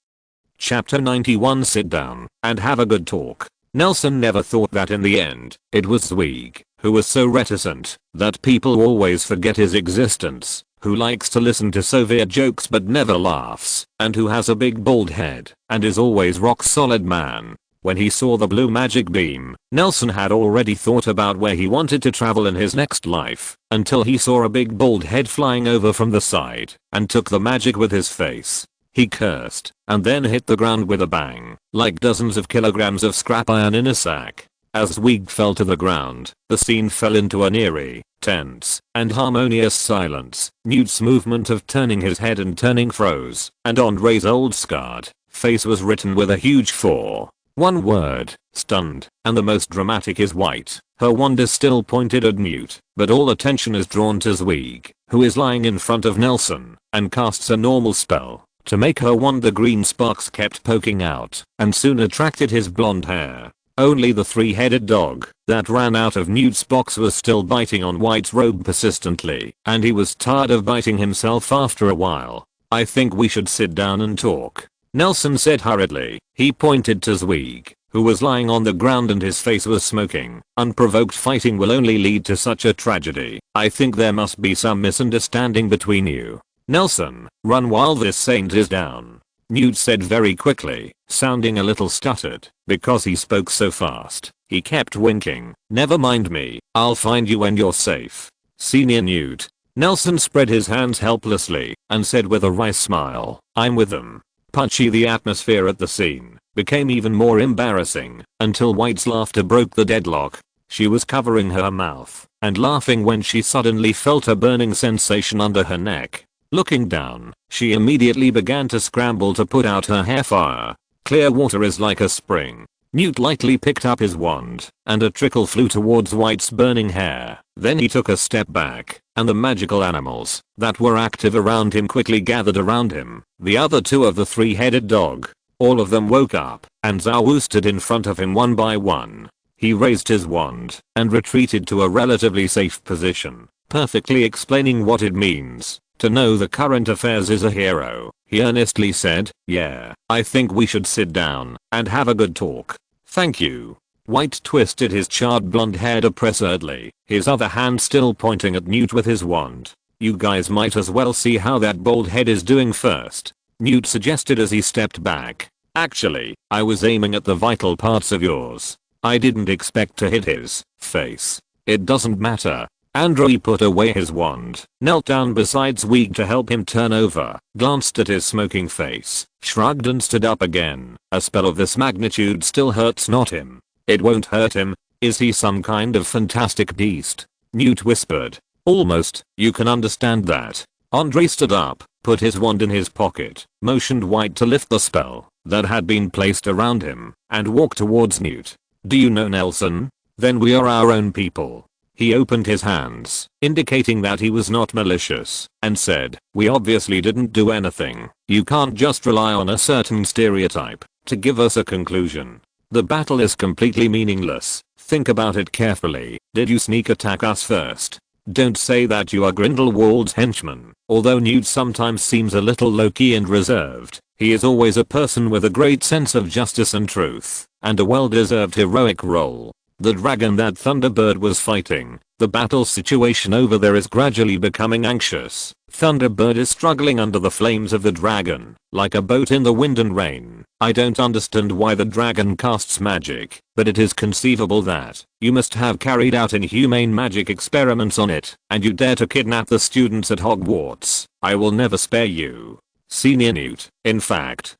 Speaker 1: Chapter 91. Sit down and have a good talk. Nelson never thought that in the end, it was Zweig, who was so reticent that people always forget his existence, who likes to listen to severe jokes but never laughs, and who has a big bald head, and is always rock solid man. When he saw the blue magic beam, Nelson had already thought about where he wanted to travel in his next life, until he saw a big bald head flying over from the side, and took the magic with his face. He cursed, and then hit the ground with a bang, like dozens of kilograms of scrap iron in a sack. As Zweig fell to the ground, the scene fell into an eerie, tense, and harmonious silence. Newt's movement of turning his head and turning froze, and Andre's old scarred face was written with a huge 4. One word, stunned, and the most dramatic is white. Her wand is still pointed at Newt, but all attention is drawn to Zweig, who is lying in front of Nelson, and casts a normal spell. To make her wand, the green sparks kept poking out, and soon attracted his blonde hair. Only the three-headed dog that ran out of Newt's box was still biting on White's robe persistently, and he was tired of biting himself after a while. I think we should sit down and talk, Nelson said hurriedly. He pointed to Zweig, who was lying on the ground and his face was smoking. Unprovoked fighting will only lead to such a tragedy. I think there must be some misunderstanding between you. Nelson, run while this saint is down, Newt said very quickly, sounding a little stuttered, because he spoke so fast. He kept winking. Never mind me, I'll find you when you're safe. Senior Newt. Nelson spread his hands helplessly, and said with a wry smile, I'm with them. Punchy. The atmosphere at the scene became even more embarrassing, until White's laughter broke the deadlock. She was covering her mouth, and laughing when she suddenly felt a burning sensation under her neck. Looking down, she immediately began to scramble to put out her hair fire. Clear water is like a spring. Newt lightly picked up his wand, and a trickle flew towards White's burning hair. Then he took a step back, and the magical animals that were active around him quickly gathered around him. The other two of the three-headed dog. All of them woke up, and Zawu stood in front of him one by one. He raised his wand, and retreated to a relatively safe position, perfectly explaining what it means to know the current affairs is a hero. He earnestly said, "Yeah, I think we should sit down and have a good talk. Thank you." White twisted his charred blonde hair depressedly, his other hand still pointing at Newt with his wand. "You guys might as well see how that bald head is doing first," Newt suggested as he stepped back. "Actually, I was aiming at the vital parts of yours. I didn't expect to hit his face." "It doesn't matter." Andrew put away his wand, knelt down beside Zweig to help him turn over, glanced at his smoking face, shrugged and stood up again. "A spell of this magnitude still hurts not him." "It won't hurt him. Is he some kind of fantastic beast?" Newt whispered. "Almost, you can understand that." Andre stood up, put his wand in his pocket, motioned White to lift the spell that had been placed around him, and walked towards Newt. "Do you know Nelson? Then we are our own people." He opened his hands, indicating that he was not malicious, and said, "We obviously didn't do anything. You can't just rely on a certain stereotype to give us a conclusion. The battle is completely meaningless. Think about it carefully. Did you sneak attack us first? Don't say that you are Grindelwald's henchman." Although Newt sometimes seems a little low-key and reserved, he is always a person with a great sense of justice and truth, and a well-deserved heroic role. The dragon that Thunderbird was fighting, the battle situation over there is gradually becoming anxious. Thunderbird is struggling under the flames of the dragon, like a boat in the wind and rain. I don't understand why the dragon casts magic, but it is conceivable that you must have carried out inhumane magic experiments on it, and you dare to kidnap the students at Hogwarts. I will never spare you. Senior Newt. In fact,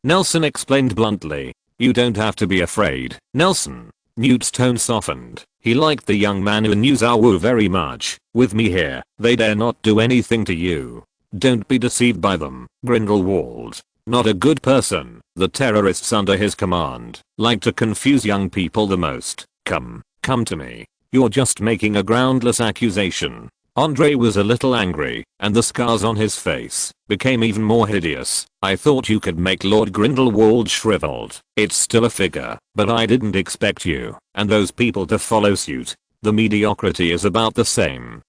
Speaker 1: Nelson explained bluntly. "You don't have to be afraid, Nelson." Newt's tone softened. He liked the young man who knew Zawu very much. "With me here, they dare not do anything to you. Don't be deceived by them. Grindelwald, not a good person. The terrorists under his command like to confuse young people the most. Come to me. You're just making a groundless accusation." Andre was a little angry, and the scars on his face became even more hideous. "I thought you could make Lord Grindelwald shriveled. It's still a figure, but I didn't expect you and those people to follow suit. The mediocrity is about the same."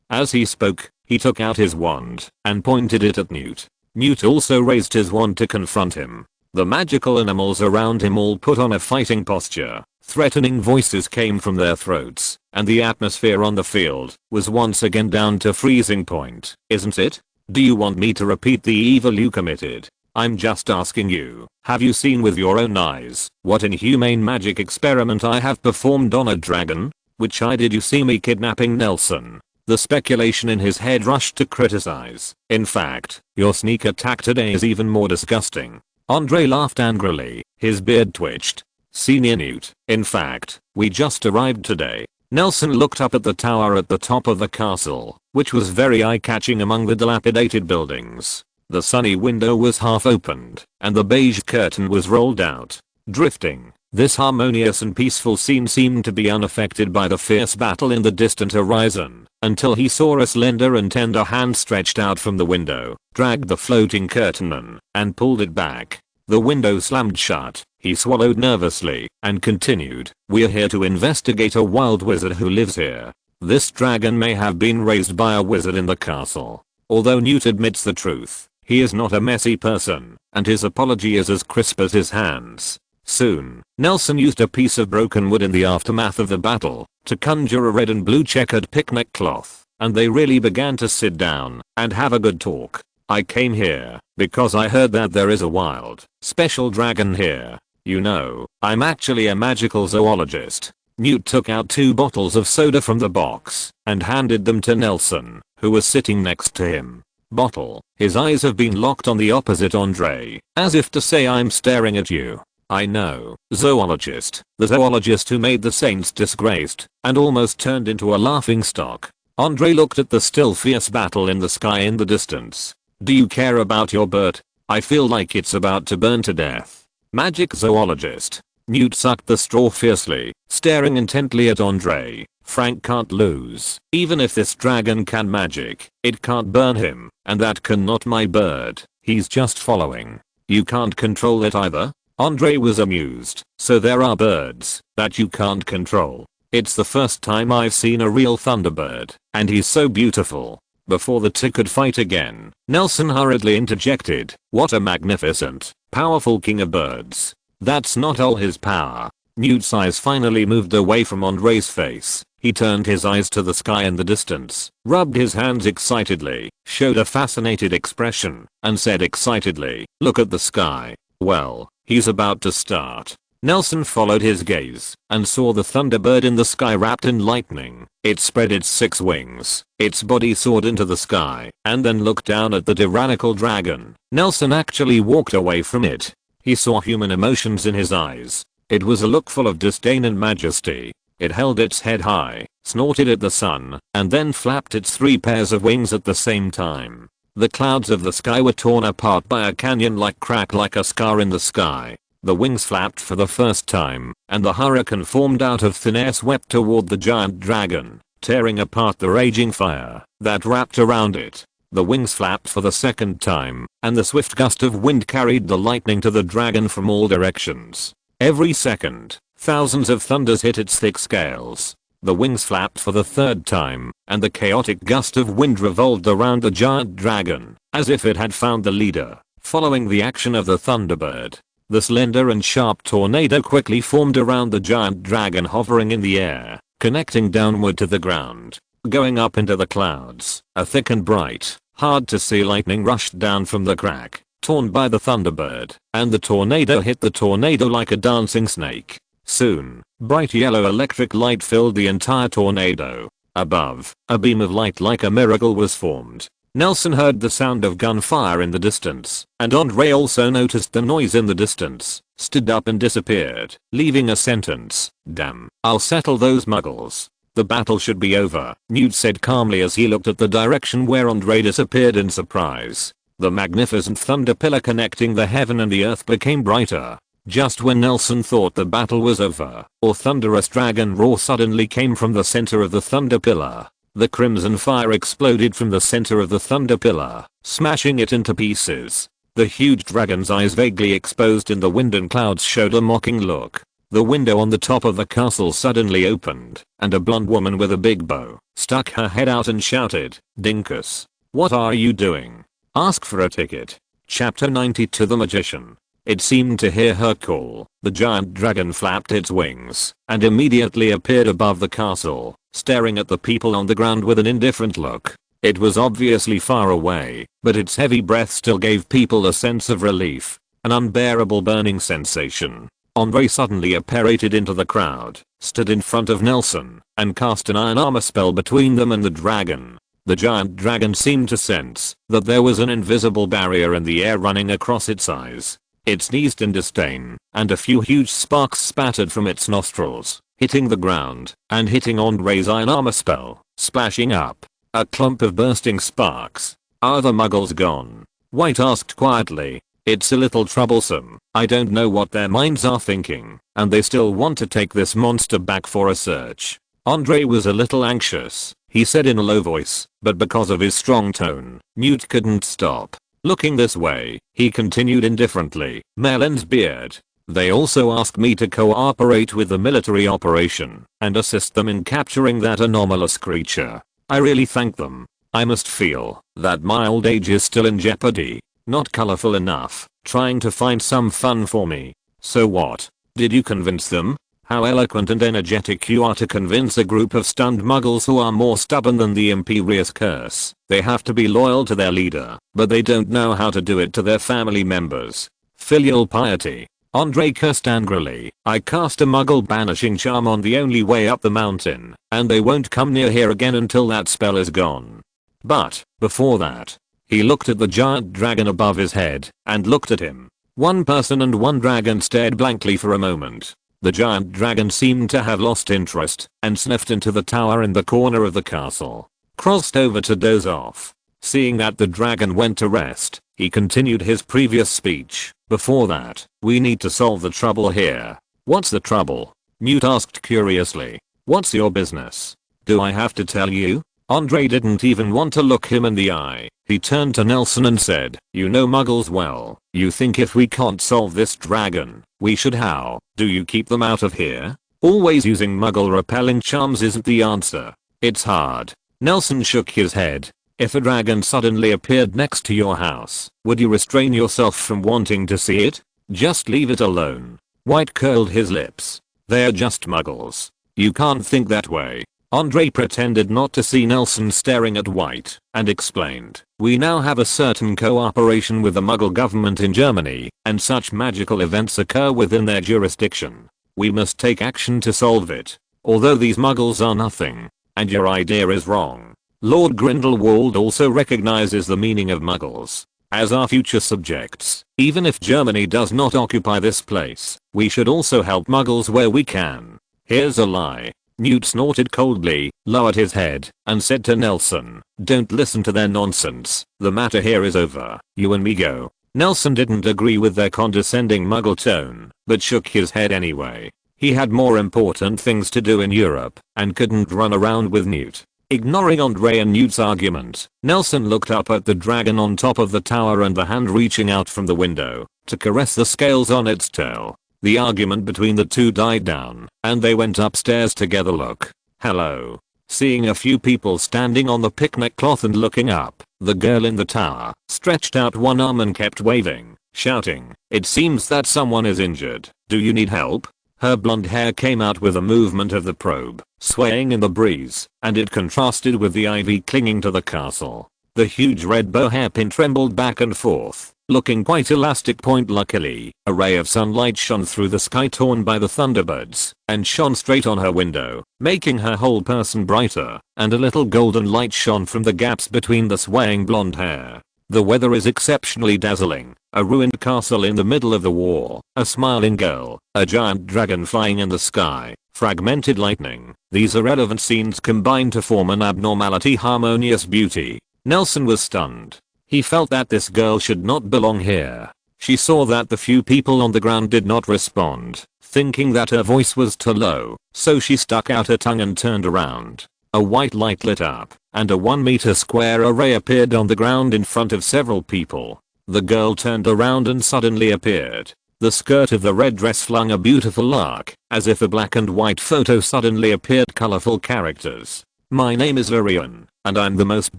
Speaker 1: As he spoke, he took out his wand and pointed it at Newt. Newt also raised his wand to confront him. The magical animals around him all put on a fighting posture. Threatening voices came from their throats, and the atmosphere on the field was once again down to freezing point. "Isn't it? Do you want me to repeat the evil you committed? I'm just asking you, have you seen with your own eyes what inhumane magic experiment I have performed on a dragon? Which eye did you see me kidnapping Nelson?" The speculation in his head rushed to criticize. "In fact, your sneak attack today is even more disgusting." Andre laughed angrily, his beard twitched. "Senior Newt, in fact, we just arrived today." Nelson looked up at the tower at the top of the castle, which was very eye-catching among the dilapidated buildings. The sunny window was half opened, and the beige curtain was rolled out, drifting. This harmonious and peaceful scene seemed to be unaffected by the fierce battle in the distant horizon, until he saw a slender and tender hand stretched out from the window, dragged the floating curtain and pulled it back. The window slammed shut. He swallowed nervously and continued, "We're here to investigate a wild wizard who lives here. This dragon may have been raised by a wizard in the castle. Although Newt admits the truth, he is not a messy person, and his apology is as crisp as his hands." Soon, Nelson used a piece of broken wood in the aftermath of the battle to conjure a red and blue checkered picnic cloth, and they really began to sit down and have a good talk. "I came here because I heard that there is a wild, special dragon here. You know, I'm actually a magical zoologist." Newt took out 2 bottles of soda from the box and handed them to Nelson, who was sitting next to him. "Bottle." His eyes have been locked on the opposite Andre, as if to say, "I'm staring at you." "I know, zoologist. The zoologist who made the saints disgraced and almost turned into a laughingstock." Andre looked at the still fierce battle in the sky in the distance. Do you care about your bird? I feel like it's about to burn to death. Magic zoologist. Newt sucked the straw fiercely, staring intently at Andre. Frank can't lose. Even if this dragon can magic, it can't burn him, and that cannot my bird. He's just following. You can't control it either? Andre was amused. So there are birds that you can't control. It's the first time I've seen a real thunderbird, and he's so beautiful. Before the two could fight again, Nelson hurriedly interjected, what a magnificent, powerful king of birds. That's not all his power. Newt's eyes finally moved away from Andre's face. He turned his eyes to the sky in the distance, rubbed his hands excitedly, showed a fascinated expression, and said excitedly, look at the sky. Well, he's about to start. Nelson followed his gaze and saw the thunderbird in the sky wrapped in lightning. It spread its 6 wings. Its body soared into the sky and then looked down at the tyrannical dragon. Nelson actually walked away from it. He saw human emotions in his eyes. It was a look full of disdain and majesty. It held its head high, snorted at the sun, and then flapped its 3 pairs of wings at the same time. The clouds of the sky were torn apart by a canyon-like crack like a scar in the sky. The wings flapped for the first time, and the hurricane formed out of thin air swept toward the giant dragon, tearing apart the raging fire that wrapped around it. The wings flapped for the second time, and the swift gust of wind carried the lightning to the dragon from all directions. Every second, thousands of thunders hit its thick scales. The wings flapped for the third time, and the chaotic gust of wind revolved around the giant dragon, as if it had found the leader. Following the action of the thunderbird, the slender and sharp tornado quickly formed around the giant dragon, hovering in the air, connecting downward to the ground, going up into the clouds. A thick and bright, hard to see lightning rushed down from the crack, torn by the thunderbird, and the tornado hit the tornado like a dancing snake. Soon, bright yellow electric light filled the entire tornado. Above, a beam of light like a miracle was formed. Nelson heard the sound of gunfire in the distance, and Andre also noticed the noise in the distance, stood up and disappeared, leaving a sentence. Damn, I'll settle those muggles. The battle should be over, Newt said calmly as he looked at the direction where Andre disappeared in surprise. The magnificent thunder pillar connecting the heaven and the earth became brighter. Just when Nelson thought the battle was over, a thunderous dragon roar suddenly came from the center of the thunder pillar. The crimson fire exploded from the center of the thunder pillar, smashing it into pieces. The huge dragon's eyes, vaguely exposed in the wind and clouds, showed a mocking look. The window on the top of the castle suddenly opened, and a blonde woman with a big bow stuck her head out and shouted, Dinkus, what are you doing? Ask for a ticket. Chapter 92. The Magician. It seemed to hear her call. The giant dragon flapped its wings and immediately appeared above the castle, staring at the people on the ground with an indifferent look. It was obviously far away, but its heavy breath still gave people a sense of relief, an unbearable burning sensation. Andre suddenly apparated into the crowd, stood in front of Nelson, and cast an iron armor spell between them and the dragon. The giant dragon seemed to sense that there was an invisible barrier in the air running across its eyes. It sneezed in disdain, and a few huge sparks spattered from its nostrils, hitting the ground and hitting Andre's iron armor spell, splashing up. A clump of bursting sparks. Are the muggles gone? White asked quietly. It's a little troublesome. I don't know what their minds are thinking, and they still want to take this monster back for a search. Andre was a little anxious, he said in a low voice, but because of his strong tone, Newt couldn't stop looking this way. He continued indifferently, Melon's beard. They also asked me to cooperate with the military operation and assist them in capturing that anomalous creature. I really thank them. I must feel that my old age is still in jeopardy. Not colorful enough, trying to find some fun for me. So what? Did you convince them? How eloquent and energetic you are to convince a group of stunned muggles who are more stubborn than the Imperious curse. They have to be loyal to their leader, but they don't know how to do it to their family members. Filial piety. Andre cursed angrily. I cast a muggle banishing charm on the only way up the mountain, and they won't come near here again until that spell is gone. But, before that, he looked at the giant dragon above his head, and looked at him. One person and one dragon stared blankly for a moment. The giant dragon seemed to have lost interest, and sniffed into the tower in the corner of the castle. crossed over to doze off. Seeing that the dragon went to rest, he continued his previous speech. Before that, we need to solve the trouble here. What's the trouble? Newt asked curiously. What's your business? Do I have to tell you? Andre didn't even want to look him in the eye. He turned to Nelson and said, you know Muggles well. You think if we can't solve this dragon, we should how? Do you keep them out of here? Always using Muggle repelling charms isn't the answer. It's hard. Nelson shook his head. If a dragon suddenly appeared next to your house, would you restrain yourself from wanting to see it? Just leave it alone. White curled his lips. They're just Muggles. You can't think that way. Andre pretended not to see Nelson staring at White and explained, we now have a certain cooperation with the Muggle government in Germany, and such magical events occur within their jurisdiction. We must take action to solve it. Although these Muggles are nothing, and your idea is wrong. Lord Grindelwald also recognizes the meaning of Muggles as our future subjects. Even if Germany does not occupy this place, we should also help Muggles where we can. Here's a lie. Newt snorted coldly, lowered his head, and said to Nelson, don't listen to their nonsense. The matter here is over. You and me go. Nelson didn't agree with their condescending Muggle tone, but shook his head anyway. He had more important things to do in Europe, and couldn't run around with Newt. Ignoring Andre and Newt's argument, Nelson looked up at the dragon on top of the tower and the hand reaching out from the window to caress the scales on its tail. The argument between the two died down, and they went upstairs together. Look. Hello. Seeing a few people standing on the picnic cloth and looking up, the girl in the tower stretched out one arm and kept waving, shouting, it seems that someone is injured. Do you need help? Her blonde hair came out with a movement of the probe, swaying in the breeze, and it contrasted with the ivy clinging to the castle. The huge red bow hairpin trembled back and forth, looking quite elastic. Luckily, a ray of sunlight shone through the sky torn by the thunderbirds, and shone straight on her window, making her whole person brighter, and a little golden light shone from the gaps between the swaying blonde hair. The weather is exceptionally dazzling. A ruined castle in the middle of the war, a smiling girl, a giant dragon flying in the sky, fragmented lightning. These irrelevant scenes combine to form an abnormality harmonious beauty. Nelson was stunned. He felt that this girl should not belong here. She saw that the few people on the ground did not respond, thinking that her voice was too low, so she stuck out her tongue and turned around. A white light lit up, and a 1 meter square array appeared on the ground in front of several people. The girl turned around and suddenly appeared. The skirt of the red dress flung a beautiful arc, as if a black and white photo suddenly appeared. Colorful characters. My name is Lorien, and I'm the most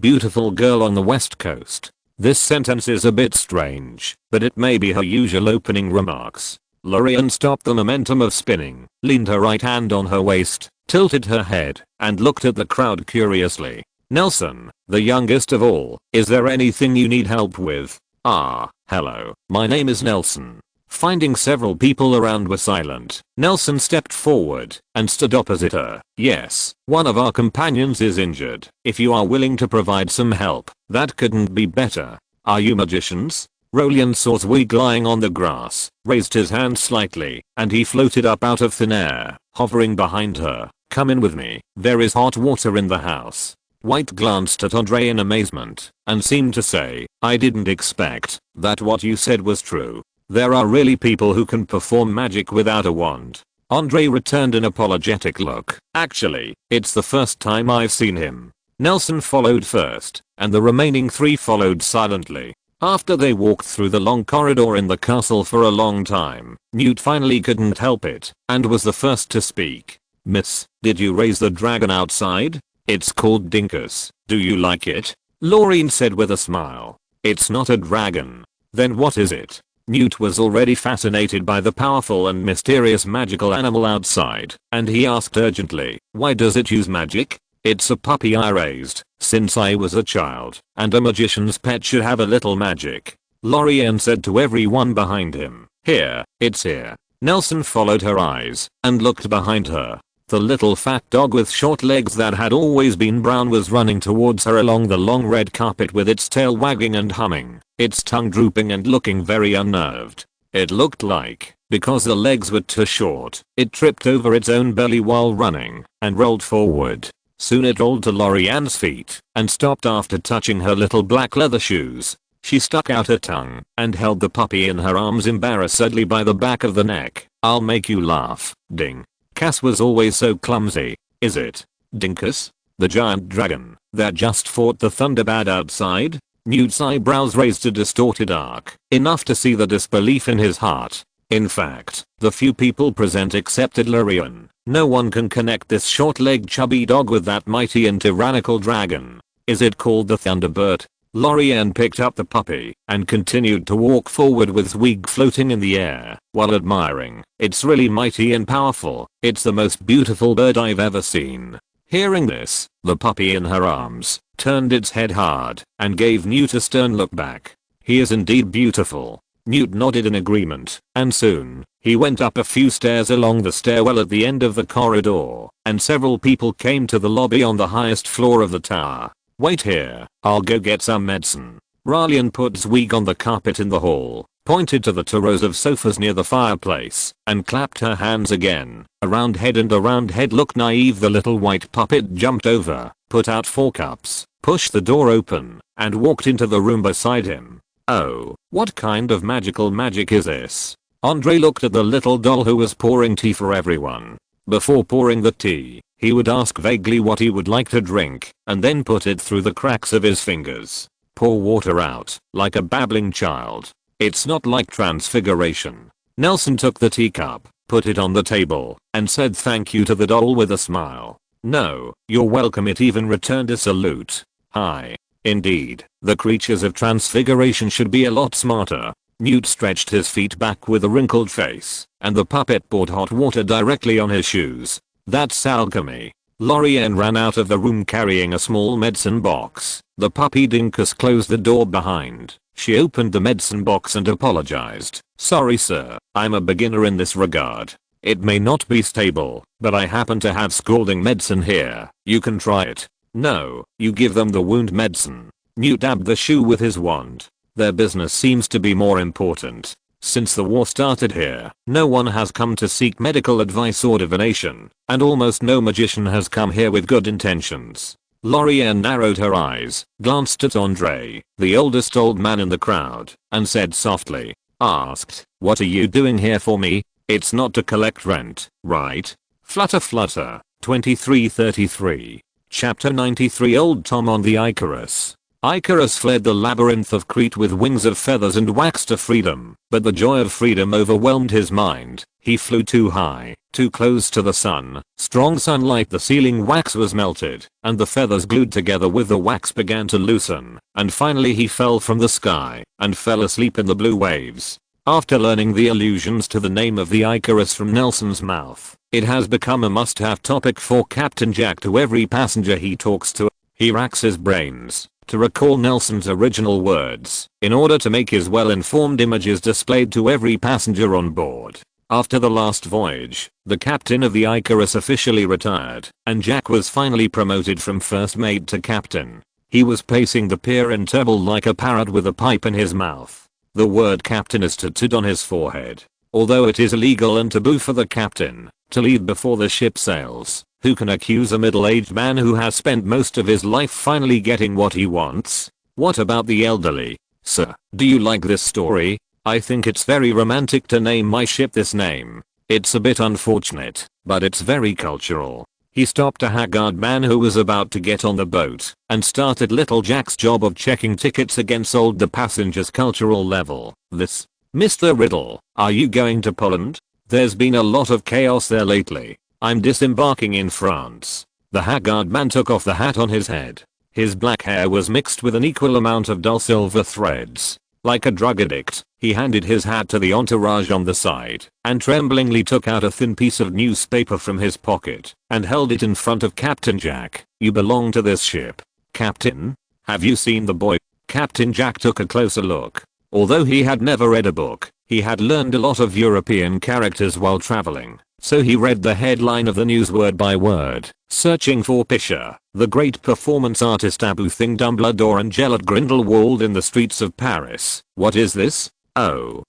Speaker 1: beautiful girl on the west coast. This sentence is a bit strange, but it may be her usual opening remarks. Lorien stopped the momentum of spinning, leaned her right hand on her waist, tilted her head, and looked at the crowd curiously. Nelson, the youngest of all, is there anything you need help with? Ah, hello, my name is Nelson. Finding several people around were silent, Nelson stepped forward and stood opposite her. Yes, one of our companions is injured. If you are willing to provide some help, that couldn't be better. Are you magicians? Rolian saw Zweig lying on the grass, raised his hand slightly, and he floated up out of thin air, hovering behind her. Come in with me, there is hot water in the house. White glanced at Andre in amazement, and seemed to say, I didn't expect that what you said was true. There are really people who can perform magic without a wand. Andre returned an apologetic look. Actually, it's the first time I've seen him. Nelson followed first, and the remaining three followed silently. After they walked through the long corridor in the castle for a long time, Newt finally couldn't help it, and was the first to speak. Miss, did you raise the dragon outside? It's called Dinkus. Do you like it? Lorien said with a smile. It's not a dragon. Then what is it? Newt was already fascinated by the powerful and mysterious magical animal outside, and he asked urgently, why does it use magic? It's a puppy I raised since I was a child, and a magician's pet should have a little magic. Lorien said to everyone behind him. Here, it's here. Nelson followed her eyes and looked behind her. The little fat dog with short legs that had always been brown was running towards her along the long red carpet with its tail wagging and humming, its tongue drooping and looking very unnerved. It looked like, because the legs were too short, it tripped over its own belly while running, and rolled forward. Soon it rolled to Lorianne's feet and stopped after touching her little black leather shoes. She stuck out her tongue and held the puppy in her arms embarrassedly by the back of the neck. "I'll make you laugh, Ding. Cass was always so clumsy, is it? Dinkus? The giant dragon that just fought the Thunderbird outside?" Newt's eyebrows raised a distorted arc, enough to see the disbelief in his heart. In fact, the few people present accepted Lorien. No one can connect this short-legged chubby dog with that mighty and tyrannical dragon. "Is it called the Thunderbird?" Lorien picked up the puppy and continued to walk forward with its wig floating in the air while admiring. "It's really mighty and powerful. It's the most beautiful bird I've ever seen." Hearing this, the puppy in her arms turned its head hard and gave Newt a stern look back. "He is indeed beautiful." Newt nodded in agreement, and soon, he went up a few stairs along the stairwell at the end of the corridor, and several people came to the lobby on the highest floor of the tower. "Wait here, I'll go get some medicine." Ralian put Zweig on the carpet in the hall, pointed to the two rows of sofas near the fireplace, and clapped her hands again. A round head looked naive. The little white puppet jumped over, put out 4 cups, pushed the door open, and walked into the room beside him. "Oh, what kind of magic is this?" Andre looked at the little doll who was pouring tea for everyone. Before pouring the tea, he would ask vaguely what he would like to drink, and then put it through the cracks of his fingers. Pour water out, like a babbling child. It's not like transfiguration. Nelson took the teacup, put it on the table, and said thank you to the doll with a smile. "No, you're welcome." It even returned a salute. "Hi." Indeed, the creatures of transfiguration should be a lot smarter. Newt stretched his feet back with a wrinkled face, and the puppet poured hot water directly on his shoes. "That's alchemy." Lorian ran out of the room carrying a small medicine box. The puppy Dinkus closed the door behind. She opened the medicine box and apologized. "Sorry sir, I'm a beginner in this regard. It may not be stable, but I happen to have scalding medicine here. You can try it." "No, you give them the wound medicine." Newt dabbed the shoe with his wand. Their business seems to be more important. Since the war started here, no one has come to seek medical advice or divination, and almost no magician has come here with good intentions. Lorian narrowed her eyes, glanced at Andre, the oldest old man in the crowd, and said softly, "Asked, what are you doing here for me? It's not to collect rent, right?" Flutter flutter, 2333. Chapter 93. Old Tom on the Icarus. Icarus fled the labyrinth of Crete with wings of feathers and waxed to freedom, but the joy of freedom overwhelmed his mind. He flew too high, too close to the sun. Strong sunlight, the sealing wax was melted, and the feathers glued together with the wax began to loosen, and finally he fell from the sky, and fell asleep in the blue waves. After learning the allusions to the name of the Icarus from Nelson's mouth, it has become a must-have topic for Captain Jack. To every passenger he talks to, he racks his brains to recall Nelson's original words, in order to make his well-informed images displayed to every passenger on board. After the last voyage, the captain of the Icarus officially retired, and Jack was finally promoted from first mate to captain. He was pacing the pier in turble like a parrot with a pipe in his mouth. The word captain is tattooed on his forehead. Although it is illegal and taboo for the captain to lead before the ship sails, who can accuse a middle-aged man who has spent most of his life finally getting what he wants? What about the elderly? Sir, do you like this story? I think it's very romantic to name my ship this name. It's a bit unfortunate, but it's very cultural. He stopped a haggard man who was about to get on the boat, and started little Jack's job of checking tickets against the passenger's cultural level. "This, Mr. Riddle, are you going to Poland? There's been a lot of chaos there lately. I'm disembarking in France." The haggard man took off the hat on his head. His black hair was mixed with an equal amount of dull silver threads. Like a drug addict, he handed his hat to the entourage on the side, and tremblingly took out a thin piece of newspaper from his pocket, and held it in front of Captain Jack. "You belong to this ship, Captain? Have you seen the boy?" Captain Jack took a closer look. Although he had never read a book, he had learned a lot of European characters while traveling. So he read the headline of the news word by word. "Searching for Pisher, the great performance artist abooting Dumbledore and Gellert Grindelwald in the streets of Paris." "What is this?" Oh,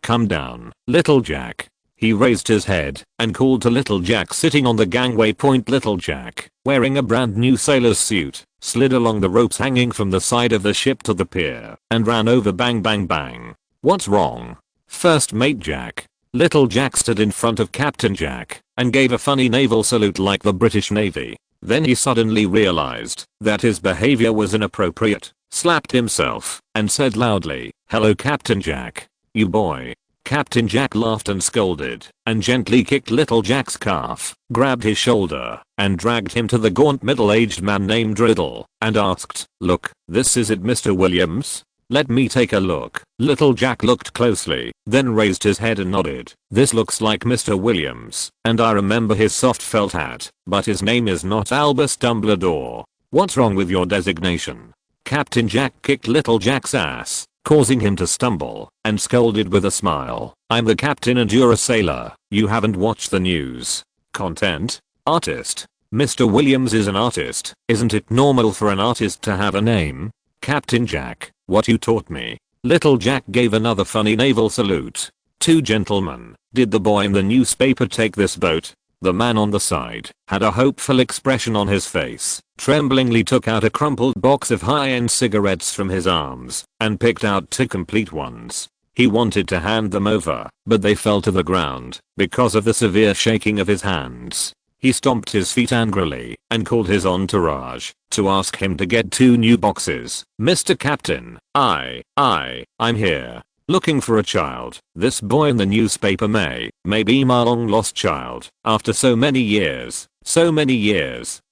Speaker 1: come down, little Jack. He raised his head and called to little Jack sitting on the gangway point. Little Jack, wearing a brand new sailor's suit, slid along the ropes hanging from the side of the ship to the pier and ran over. Bang bang bang. What's wrong? First Mate Jack. Little Jack stood in front of Captain Jack and gave a funny naval salute like the British Navy. Then he suddenly realized that his behavior was inappropriate, slapped himself, and said loudly, "Hello Captain Jack. You boy." Captain Jack laughed and scolded and gently kicked little Jack's calf, grabbed his shoulder, and dragged him to the gaunt middle-aged man named Riddle and asked, "Look, this is it, Mr. Williams? Let me take a look." Little Jack looked closely, then raised his head and nodded. "This looks like Mr. Williams, and I remember his soft felt hat, but his name is not Albus Dumbledore. What's wrong with your designation?" Captain Jack kicked little Jack's ass, causing him to stumble, and scolded with a smile, "I'm the captain and you're a sailor. You haven't watched the news. Content? Artist. Mr. Williams is an artist. Isn't it normal for an artist to have a name?" "Captain Jack, what you taught me." Little Jack gave another funny naval salute. "Two gentlemen, did the boy in the newspaper take this boat?" The man on the side had a hopeful expression on his face, tremblingly took out a crumpled box of high-end cigarettes from his arms and picked out two complete ones. He wanted to hand them over, but they fell to the ground because of the severe shaking of his hands. He stomped his feet angrily and called his entourage to ask him to get two new boxes. "Mr. Captain, I'm here. Looking for a child. This boy in the newspaper may be my long lost child. After so many years,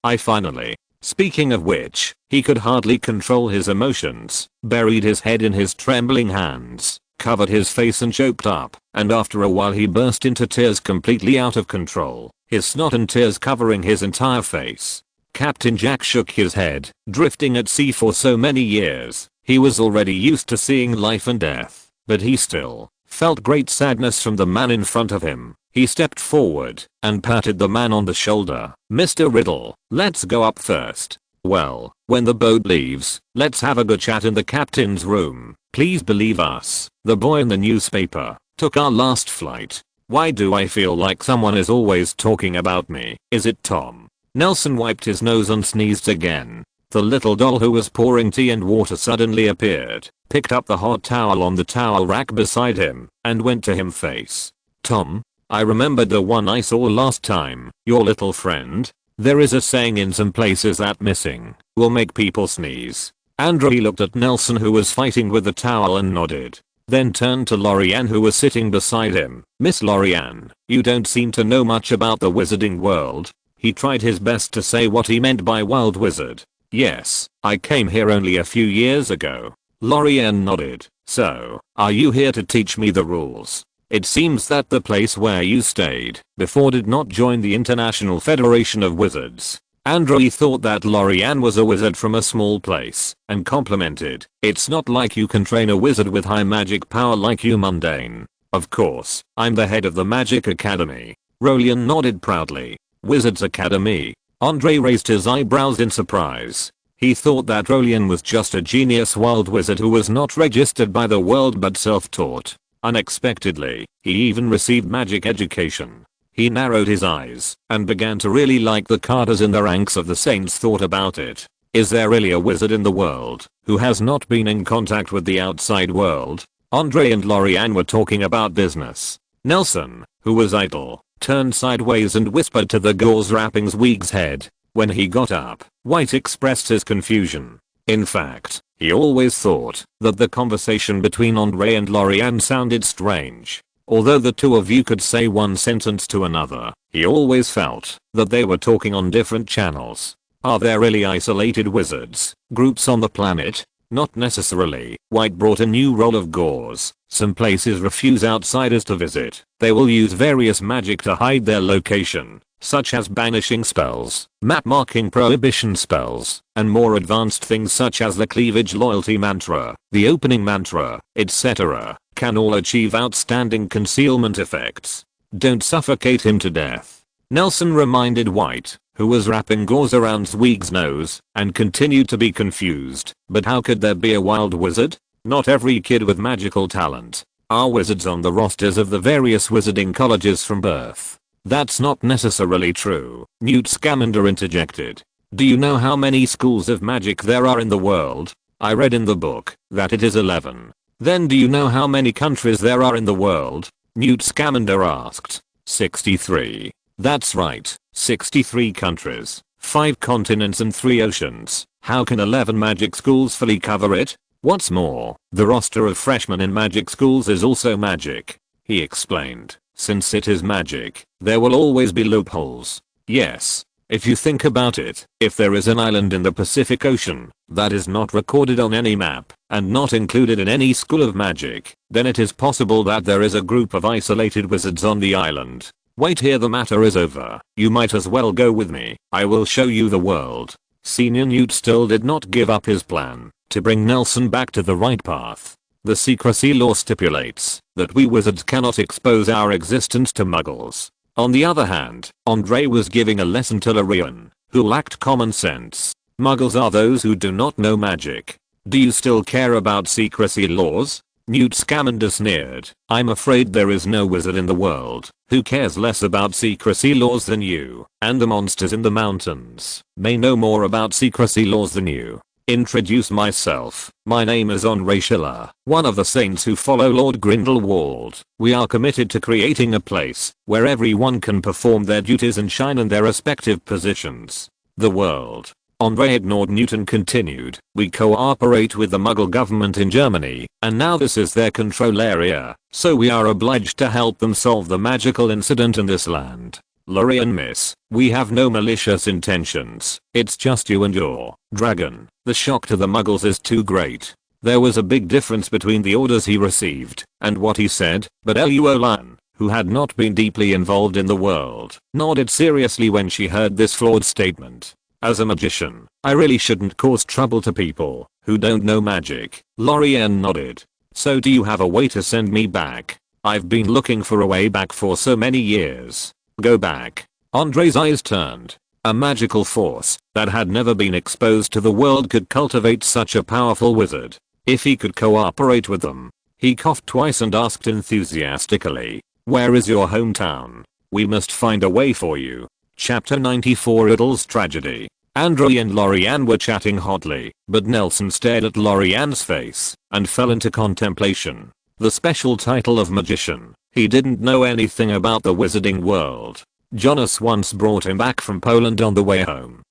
Speaker 1: I finally." Speaking of which, he could hardly control his emotions, buried his head in his trembling hands, covered his face and choked up, and after a while he burst into tears completely out of control, his snot and tears covering his entire face. Captain Jack shook his head. Drifting at sea for so many years, he was already used to seeing life and death. But he still felt great sadness from the man in front of him. He stepped forward and patted the man on the shoulder. "Mr. Riddle, let's go up first. Well, when the boat leaves, let's have a good chat in the captain's room. Please believe us, the boy in the newspaper took our last flight. Why do I feel like someone is always talking about me? Is it Tom?" Nelson wiped his nose and sneezed again. The little doll who was pouring tea and water suddenly appeared, picked up the hot towel on the towel rack beside him, and went to him face. "Tom, I remembered the one I saw last time, your little friend. There is a saying in some places that missing will make people sneeze." Andre looked at Nelson who was fighting with the towel and nodded. Then turned to Lorianne who was sitting beside him. "Miss Lorianne, you don't seem to know much about the wizarding world." He tried his best to say what he meant by wild wizard. "Yes, I came here only a few years ago." Lorianne nodded. "So, are you here to teach me the rules? It seems that the place where you stayed before did not join the International Federation of Wizards." Andre thought that Lorianne was a wizard from a small place and complimented, "It's not like you can train a wizard with high magic power like you mundane." "Of course, I'm the head of the Magic Academy." Rolian nodded proudly. "Wizards Academy?" Andre raised his eyebrows in surprise. He thought that Rolian was just a genius wild wizard who was not registered by the world but self-taught. Unexpectedly, he even received magic education. He narrowed his eyes and began to really like the Carters in the ranks of the Saints. Thought about it. Is there really a wizard in the world who has not been in contact with the outside world? Andre and Lorianne were talking about business. Nelson, who was idle, turned sideways and whispered to the gauze wrappings Weeg's head. When he got up, White expressed his confusion. In fact, he always thought that the conversation between Andre and Lorianne sounded strange. Although the two of you could say one sentence to another, he always felt that they were talking on different channels. Are there really isolated wizards groups on the planet? Not necessarily. White brought a new roll of gauze. Some places refuse outsiders to visit. They will use various magic to hide their location, such as banishing spells, map marking prohibition spells, and more advanced things such as the cleavage loyalty mantra, the opening mantra, etc. can all achieve outstanding concealment effects. Don't suffocate him to death. Nelson reminded White, who was wrapping gauze around Zweig's nose, and continued to be confused. But how could there be a wild wizard? Not every kid with magical talent are wizards on the rosters of the various wizarding colleges from birth. That's not necessarily true, Newt Scamander interjected. Do you know how many schools of magic there are in the world? I read in the book that it is 11. Then do you know how many countries there are in the world? Newt Scamander asked. 63. That's right, 63 countries, 5 continents and 3 oceans. How can 11 magic schools fully cover it? What's more, the roster of freshmen in magic schools is also magic. He explained. Since it is magic, there will always be loopholes. Yes. If you think about it, if there is an island in the Pacific Ocean that is not recorded on any map and not included in any school of magic, then it is possible that there is a group of isolated wizards on the island. Wait here, the matter is over. You might as well go with me. I will show you the world. Senior Newt still did not give up his plan to bring Nelson back to the right path. The secrecy law stipulates that we wizards cannot expose our existence to muggles. On the other hand, Andre was giving a lesson to Lorien, who lacked common sense. Muggles are those who do not know magic. Do you still care about secrecy laws? Newt Scamander sneered. I'm afraid there is no wizard in the world who cares less about secrecy laws than you, and the monsters in the mountains may know more about secrecy laws than you. Introduce myself. My name is Andre Schiller, one of the saints who follow Lord Grindelwald. We are committed to creating a place where everyone can perform their duties and shine in their respective positions. The world. Andre ignored Newt and continued. We cooperate with the Muggle government in Germany, and now this is their control area, so we are obliged to help them solve the magical incident in this land. Lorien, miss, we have no malicious intentions. It's just you and your dragon. The shock to the Muggles is too great. There was a big difference between the orders he received and what he said, but Luolan, who had not been deeply involved in the world, nodded seriously when she heard this flawed statement. As a magician, I really shouldn't cause trouble to people who don't know magic. Lorien nodded. So do you have a way to send me back? I've been looking for a way back for so many years. Go back. Andre's eyes turned. A magical force that had never been exposed to the world could cultivate such a powerful wizard. If he could cooperate with them. He coughed twice and asked enthusiastically, where is your hometown? We must find a way for you. Chapter 94, Riddle's Tragedy. Andre and Lorien were chatting hotly, but Nelson stared at Lorien's face and fell into contemplation. The special title of magician. He didn't know anything about the wizarding world. Jonas once brought him back from Poland on the way home.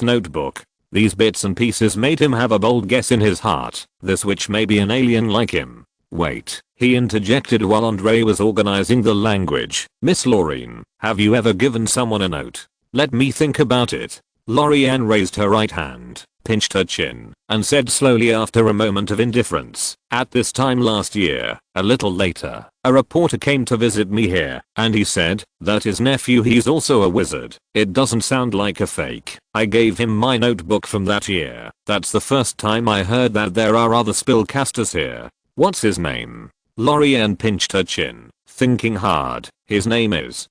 Speaker 1: Notebook. These bits and pieces made him have a bold guess in his heart. This witch may be an alien like him. Wait, he interjected while Andre was organizing the language. Miss Lorien, have you ever given someone a note? Let me think about it. Lorien raised her right hand, pinched her chin, and said slowly after a moment of indifference, at this time last year, a little later, a reporter came to visit me here, and he said that his nephew, he's also a wizard. It doesn't sound like a fake. I gave him my notebook from that year. That's the first time I heard that there are other spellcasters here. What's his name? Lorien pinched her chin, thinking hard. His name is,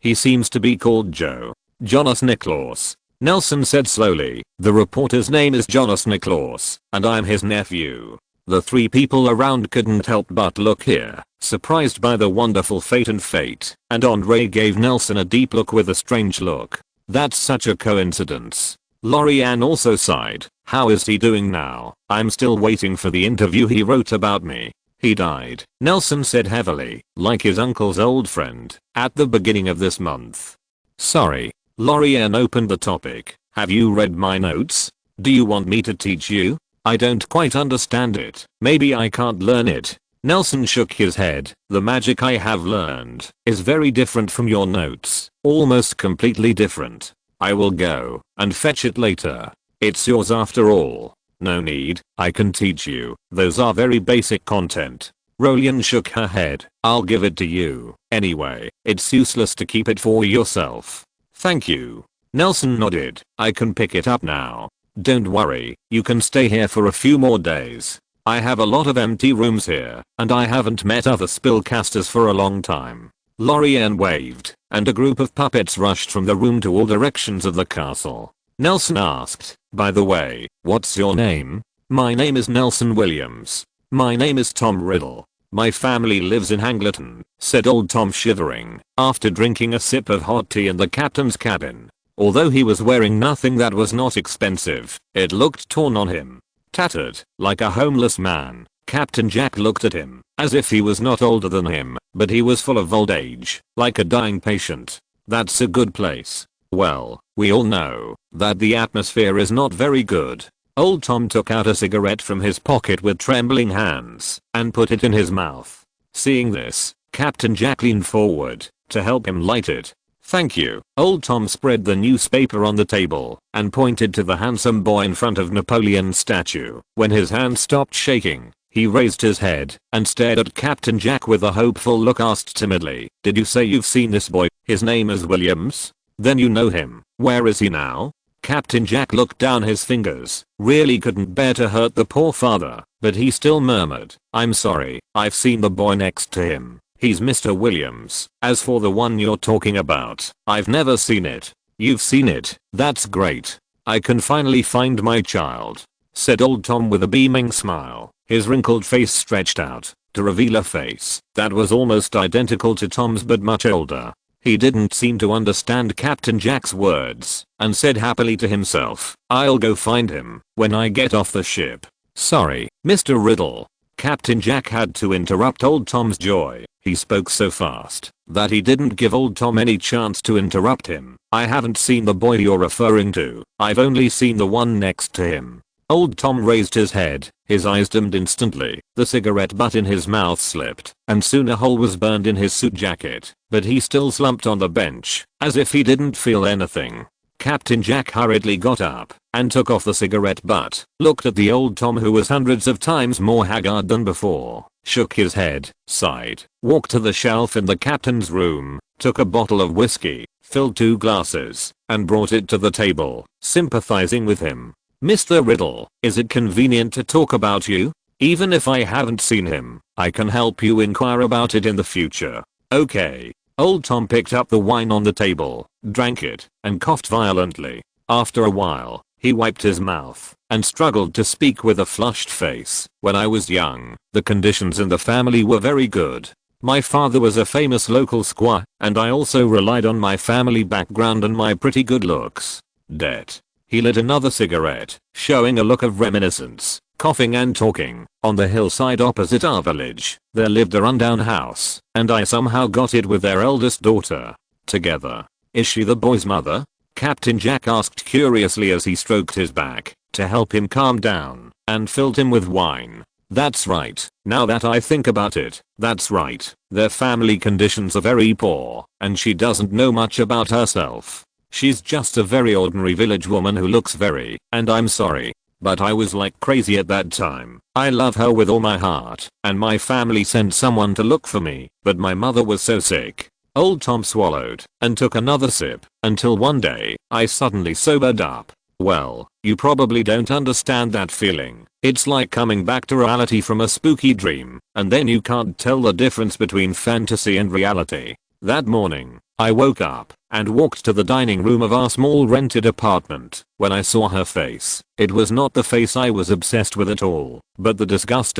Speaker 1: he seems to be called Joe. Jonas Niklaus. Nelson said slowly, the reporter's name is Jonas Niklaus, and I'm his nephew. The three people around couldn't help but look here, surprised by the wonderful fate, and Andre gave Nelson a deep look with a strange look. That's such a coincidence. Lorien also sighed. How is he doing now? I'm still waiting for the interview he wrote about me. He died, Nelson said heavily, like his uncle's old friend, at the beginning of this month. Sorry. Lorien opened the topic. Have you read my notes? Do you want me to teach you? I don't quite understand it. Maybe I can't learn it. Nelson shook his head. The magic I have learned is very different from your notes. Almost completely different. I will go and fetch it later. It's yours after all. No need. I can teach you. Those are very basic content. Lorien shook her head. I'll give it to you. Anyway, it's useless to keep it for yourself. Thank you. Nelson nodded. I can pick it up now. Don't worry, you can stay here for a few more days. I have a lot of empty rooms here, and I haven't met other spellcasters for a long time. Lorien waved, and a group of puppets rushed from the room to all directions of the castle. Nelson asked, by the way, what's your name? My name is Nelson Williams. My name is Tom Riddle. My family lives in Angleton, said old Tom shivering, after drinking a sip of hot tea in the captain's cabin. Although he was wearing nothing that was not expensive, it looked torn on him. Tattered, like a homeless man. Captain Jack looked at him, as if he was not older than him, but he was full of old age, like a dying patient. That's a good place. Well, we all know that the atmosphere is not very good. Old Tom took out a cigarette from his pocket with trembling hands and put it in his mouth. Seeing this, Captain Jack leaned forward to help him light it. Thank you. Old Tom spread the newspaper on the table and pointed to the handsome boy in front of Napoleon's statue. When his hand stopped shaking, he raised his head and stared at Captain Jack with a hopeful look, asked timidly, "Did you say you've seen this boy? His name is Williams? Then you know him. Where is he now?" Captain Jack looked down his fingers, really couldn't bear to hurt the poor father, but he still murmured, "I'm sorry, I've seen the boy next to him. He's Mr. Williams. As for the one you're talking about, I've never seen it." "You've seen it? That's great. I can finally find my child," said old Tom with a beaming smile. His wrinkled face stretched out to reveal a face that was almost identical to Tom's but much older. He didn't seem to understand Captain Jack's words and said happily to himself, "I'll go find him when I get off the ship." "Sorry, Mr. Riddle." Captain Jack had to interrupt old Tom's joy. He spoke so fast that he didn't give old Tom any chance to interrupt him. "I haven't seen the boy you're referring to. I've only seen the one next to him." Old Tom raised his head, his eyes dimmed instantly, the cigarette butt in his mouth slipped, and soon a hole was burned in his suit jacket, but he still slumped on the bench, as if he didn't feel anything. Captain Jack hurriedly got up and took off the cigarette butt, looked at the old Tom who was hundreds of times more haggard than before, shook his head, sighed, walked to the shelf in the captain's room, took a bottle of whiskey, filled 2 glasses, and brought it to the table, sympathizing with him. "Mr. Riddle, is it convenient to talk about you? Even if I haven't seen him, I can help you inquire about it in the future." "Okay." Old Tom picked up the wine on the table, drank it, and coughed violently. After a while, he wiped his mouth and struggled to speak with a flushed face. "When I was young, the conditions in the family were very good. My father was a famous local squire, and I also relied on my family background and my pretty good looks. Debt." He lit another cigarette, showing a look of reminiscence, coughing and talking. "On the hillside opposite our village, there lived a rundown house, and I somehow got it with their eldest daughter. Together. Is she the boy's mother?" Captain Jack asked curiously as he stroked his back to help him calm down and filled him with wine. "That's right. Now that I think about it, that's right. Their family conditions are very poor, and she doesn't know much about herself. She's just a very ordinary village woman who looks very, and I'm sorry, but I was like crazy at that time. I love her with all my heart, and my family sent someone to look for me, but my mother was so sick." Old Tom swallowed and took another sip until one day, I suddenly sobered up. "Well, you probably don't understand that feeling. It's like coming back to reality from a spooky dream, and then you can't tell the difference between fantasy and reality. That morning, I woke up and walked to the dining room of our small rented apartment. When I saw her face, it was not the face I was obsessed with at all, but the disgust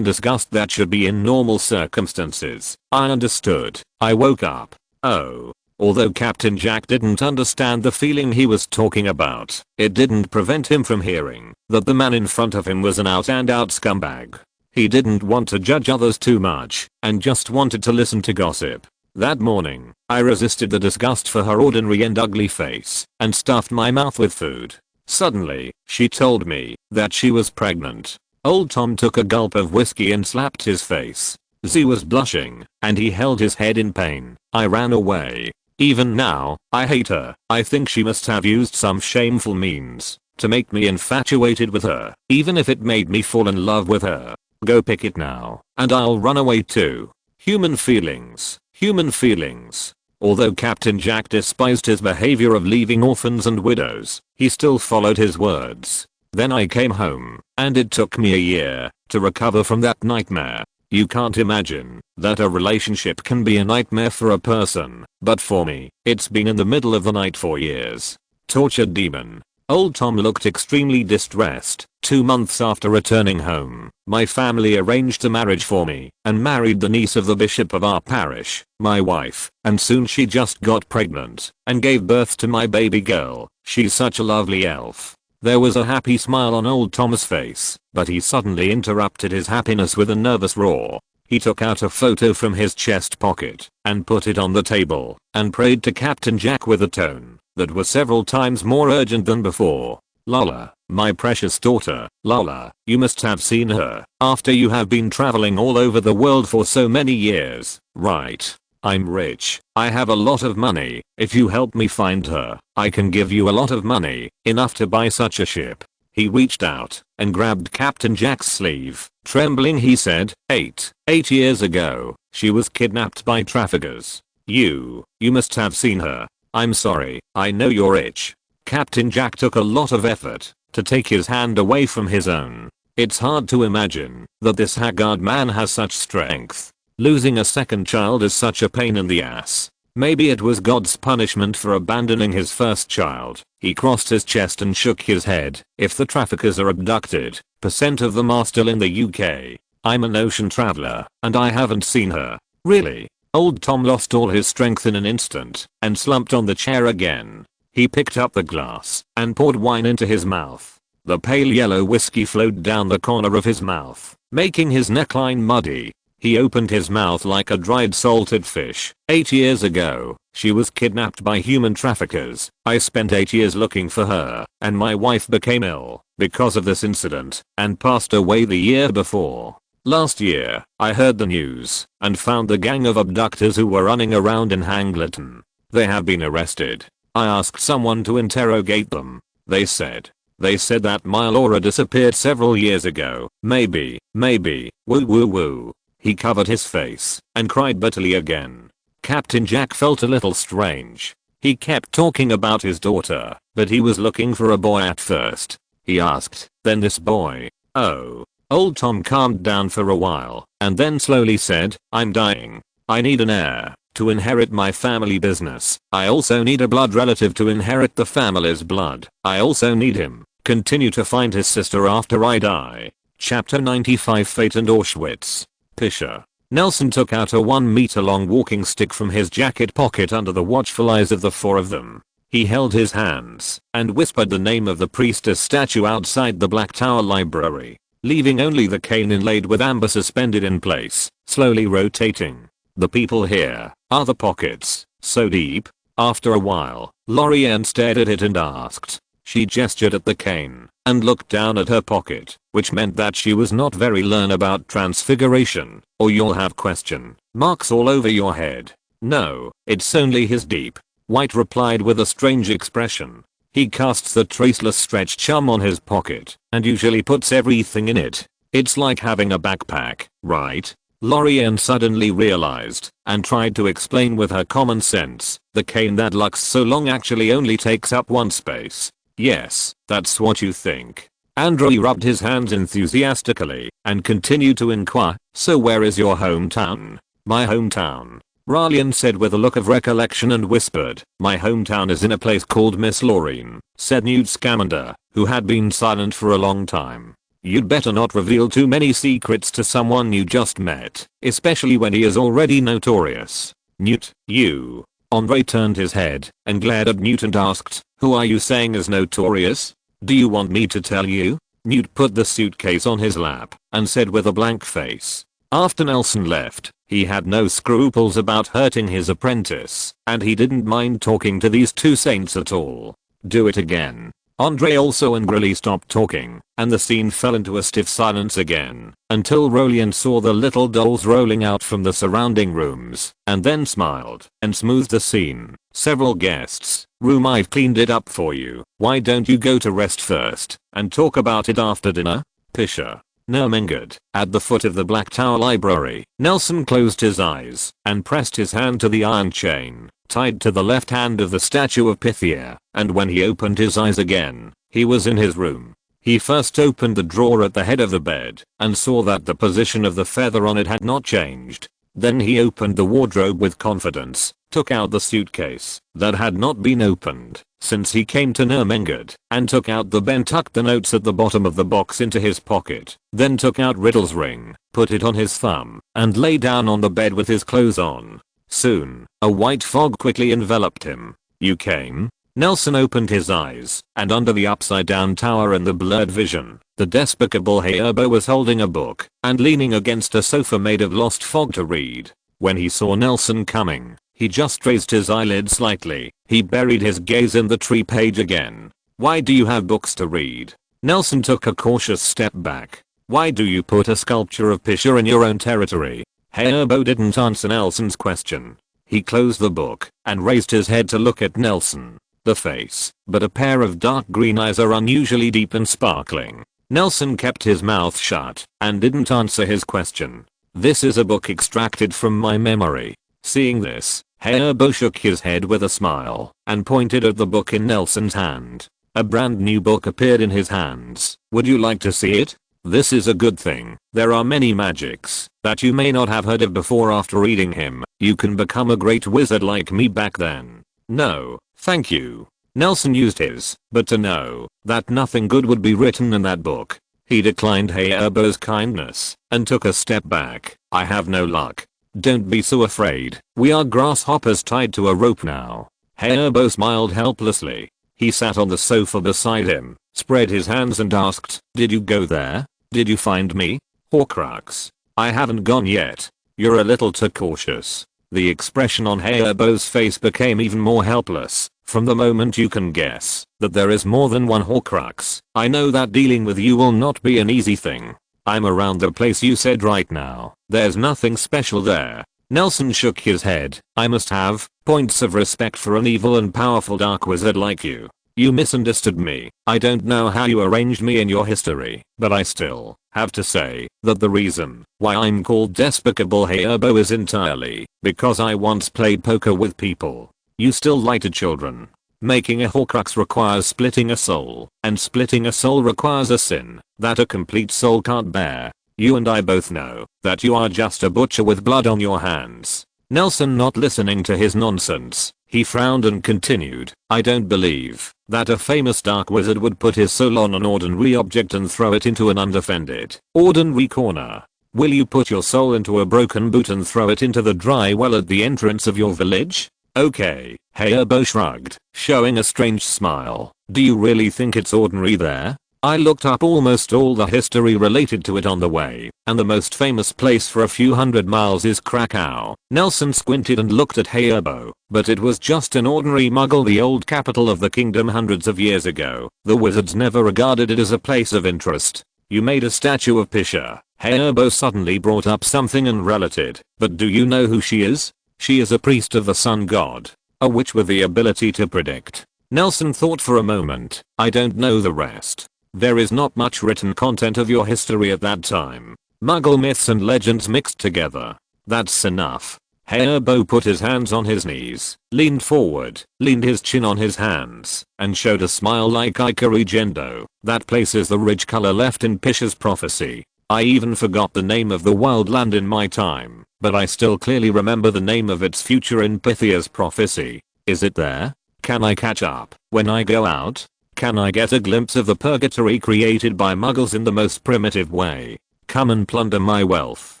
Speaker 1: that should be in normal circumstances. I understood. I woke up. Oh. Although Captain Jack didn't understand the feeling he was talking about, it didn't prevent him from hearing that the man in front of him was an out-and-out scumbag. He didn't want to judge others too much and just wanted to listen to gossip. That morning, I resisted the disgust for her ordinary and ugly face and stuffed my mouth with food. Suddenly, she told me that she was pregnant. Old Tom took a gulp of whiskey and slapped his face. Z was blushing, and he held his head in pain. I ran away. Even now, I hate her. I think she must have used some shameful means to make me infatuated with her, even if it made me fall in love with her. Go pick it now, and I'll run away too. Human feelings. Human feelings. Although Captain Jack despised his behavior of leaving orphans and widows, he still followed his words. Then I came home, and it took me a year to recover from that nightmare. You can't imagine that a relationship can be a nightmare for a person, but for me, it's been in the middle of the night for years. Tortured demon. Old Tom looked extremely distressed. 2 months after returning home, my family arranged a marriage for me and married the niece of the bishop of our parish, my wife, and soon she just got pregnant and gave birth to my baby girl. She's such a lovely elf. There was a happy smile on old Tom's face, but he suddenly interrupted his happiness with a nervous roar. He took out a photo from his chest pocket and put it on the table and prayed to Captain Jack with a tone that was several times more urgent than before. Lola, my precious daughter, Lola, you must have seen her after you have been traveling all over the world for so many years, right? I'm rich. I have a lot of money. If you help me find her, I can give you a lot of money, enough to buy such a ship. He reached out and grabbed Captain Jack's sleeve. Trembling he said, 8 years ago, she was kidnapped by traffickers. You must have seen her. I'm sorry, I know you're rich. Captain Jack took a lot of effort to take his hand away from his own. It's hard to imagine that this haggard man has such strength. Losing a second child is such a pain in the ass. Maybe it was God's punishment for abandoning his first child. He crossed his chest and shook his head. If the traffickers are abducted, percent of them are still in the UK. I'm an ocean traveler, and I haven't seen her. Really? Old Tom lost all his strength in an instant and slumped on the chair again. He picked up the glass and poured wine into his mouth. The pale yellow whiskey flowed down the corner of his mouth, making his neckline muddy. He opened his mouth like a dried salted fish. 8 years ago, she was kidnapped by human traffickers. I spent 8 years looking for her, and my wife became ill because of this incident and passed away the year before. Last year, I heard the news and found the gang of abductors who were running around in Hangleton. They have been arrested. I asked someone to interrogate them. They said that my Laura disappeared several years ago. Maybe, woo woo woo. He covered his face and cried bitterly again. Captain Jack felt a little strange. He kept talking about his daughter, but he was looking for a boy at first. He asked, then this boy. Oh. Old Tom calmed down for a while and then slowly said, I'm dying. I need an heir to inherit my family business. I also need a blood relative to inherit the family's blood. I also need him. Continue to find his sister after I die. Chapter 95 Fate and Auschwitz. Pisher. Nelson took out a 1-meter long walking stick from his jacket pocket under the watchful eyes of the four of them. He held his hands and whispered the name of the priestess statue outside the Black Tower Library, leaving only the cane inlaid with amber suspended in place, slowly rotating. The people here are the pockets, so deep. After a while, Lorianne stared at it and asked. She gestured at the cane and looked down at her pocket, which meant that she was not very learned about transfiguration, or you'll have question marks all over your head. No, it's only his deep. White replied with a strange expression. He casts the traceless stretch charm on his pocket and usually puts everything in it. It's like having a backpack, right? Lorianne suddenly realized and tried to explain with her common sense. The cane that looks so long actually only takes up one space. Yes, that's what you think. Andrew rubbed his hands enthusiastically and continued to inquire, so where is your hometown? My hometown, Ralian said with a look of recollection and whispered. My hometown is in a place called Miss Laureen, said Newt Scamander, who had been silent for a long time. You'd better not reveal too many secrets to someone you just met, especially when he is already notorious. Newt, you. Andre turned his head and glared at Newt and asked, who are you saying is notorious? Do you want me to tell you? Newt put the suitcase on his lap and said with a blank face. After Nelson left, he had no scruples about hurting his apprentice, and he didn't mind talking to these two saints at all. Do it again. Andre also angrily stopped talking, and the scene fell into a stiff silence again, until Rolian saw the little dolls rolling out from the surrounding rooms, and then smiled and smoothed the scene. Several guests. Room, I've cleaned it up for you. Why don't you go to rest first and talk about it after dinner? Pisher. Nermingard. At the foot of the Black Tower Library, Nelson closed his eyes and pressed his hand to the iron chain tied to the left hand of the statue of Pythia, and when he opened his eyes again, he was in his room. He first opened the drawer at the head of the bed and saw that the position of the feather on it had not changed. Then he opened the wardrobe with confidence, took out the suitcase that had not been opened, since he came to Nurmengard, and took out the pen, tucked the notes at the bottom of the box into his pocket, then took out Riddle's ring, put it on his thumb, and lay down on the bed with his clothes on. Soon, a white fog quickly enveloped him. "You came?" Nelson opened his eyes, and under the upside-down tower in the blurred vision, the despicable Hayabu was holding a book and leaning against a sofa made of lost fog to read. When he saw Nelson coming, he just raised his eyelids slightly. He buried his gaze in the tree page again. "Why do you have books to read?" Nelson took a cautious step back. "Why do you put a sculpture of Pisha in your own territory?" Hayabu didn't answer Nelson's question. He closed the book and raised his head to look at Nelson. The face, but a pair of dark green eyes are unusually deep and sparkling. Nelson kept his mouth shut and didn't answer his question. "This is a book extracted from my memory." Seeing this, Hayabu shook his head with a smile and pointed at the book in Nelson's hand. A brand new book appeared in his hands. "Would you like to see it? This is a good thing. There are many magics that you may not have heard of before. After reading him, you can become a great wizard like me back then." "No, thank you." Nelson used his but to know that nothing good would be written in that book. He declined Hayabu's kindness and took a step back. "I have no luck." "Don't be so afraid. We are grasshoppers tied to a rope now." Hayabu smiled helplessly. He sat on the sofa beside him, spread his hands and asked, "Did you go there? Did you find me?" "Horcrux. I haven't gone yet. You're a little too cautious." The expression on Hayabu's face became even more helpless. "From the moment you can guess that there is more than one Horcrux, I know that dealing with you will not be an easy thing. I'm around the place you said right now. There's nothing special there." Nelson shook his head. "I must have points of respect for an evil and powerful dark wizard like you. You misunderstood me. I don't know how you arranged me in your history, but I still have to say that the reason why I'm called Despicable Hayabu is entirely because I once played poker with people. You still lie to children. Making a Horcrux requires splitting a soul, and splitting a soul requires a sin that a complete soul can't bear. You and I both know that you are just a butcher with blood on your hands." Nelson, not listening to his nonsense, he frowned and continued, "I don't believe that a famous dark wizard would put his soul on an ordinary object and throw it into an undefended, ordinary corner. Will you put your soul into a broken boot and throw it into the dry well at the entrance of your village?" "Okay." Hayabu shrugged, showing a strange smile. "Do you really think it's ordinary there? I looked up almost all the history related to it on the way, and the most famous place for a few hundred miles is Krakow." Nelson squinted and looked at Hayabu, but it was just an ordinary Muggle, the old capital of the kingdom hundreds of years ago. The wizards never regarded it as a place of interest. "You made a statue of Pisha." Hayabu suddenly brought up something unrelated. "But do you know who she is?" "She is a priest of the sun god. A witch with the ability to predict." Nelson thought for a moment. "I don't know the rest. There is not much written content of your history at that time. Muggle myths and legends mixed together. That's enough." Hayabu put his hands on his knees, leaned forward, leaned his chin on his hands, and showed a smile like Ikari Gendo. "That place is the ridge color left in Pisha's prophecy. I even forgot the name of the wild land in my time, but I still clearly remember the name of its future in Pythia's prophecy. Is it there? Can I catch up when I go out? Can I get a glimpse of the purgatory created by Muggles in the most primitive way? Come and plunder my wealth,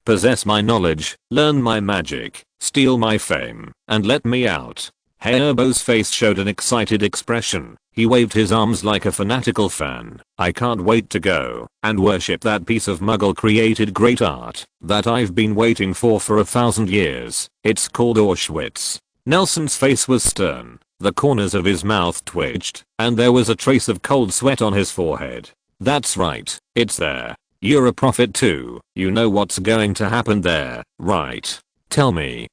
Speaker 1: possess my knowledge, learn my magic, steal my fame, and let me out." Hayabu's face showed an excited expression. He waved his arms like a fanatical fan. "I can't wait to go and worship that piece of Muggle created great art that I've been waiting for 1,000 years. It's called Auschwitz." Nelson's face was stern. The corners of his mouth twitched, and there was a trace of cold sweat on his forehead. "That's right, it's there. You're a prophet too. You know what's going to happen there, right? Tell me,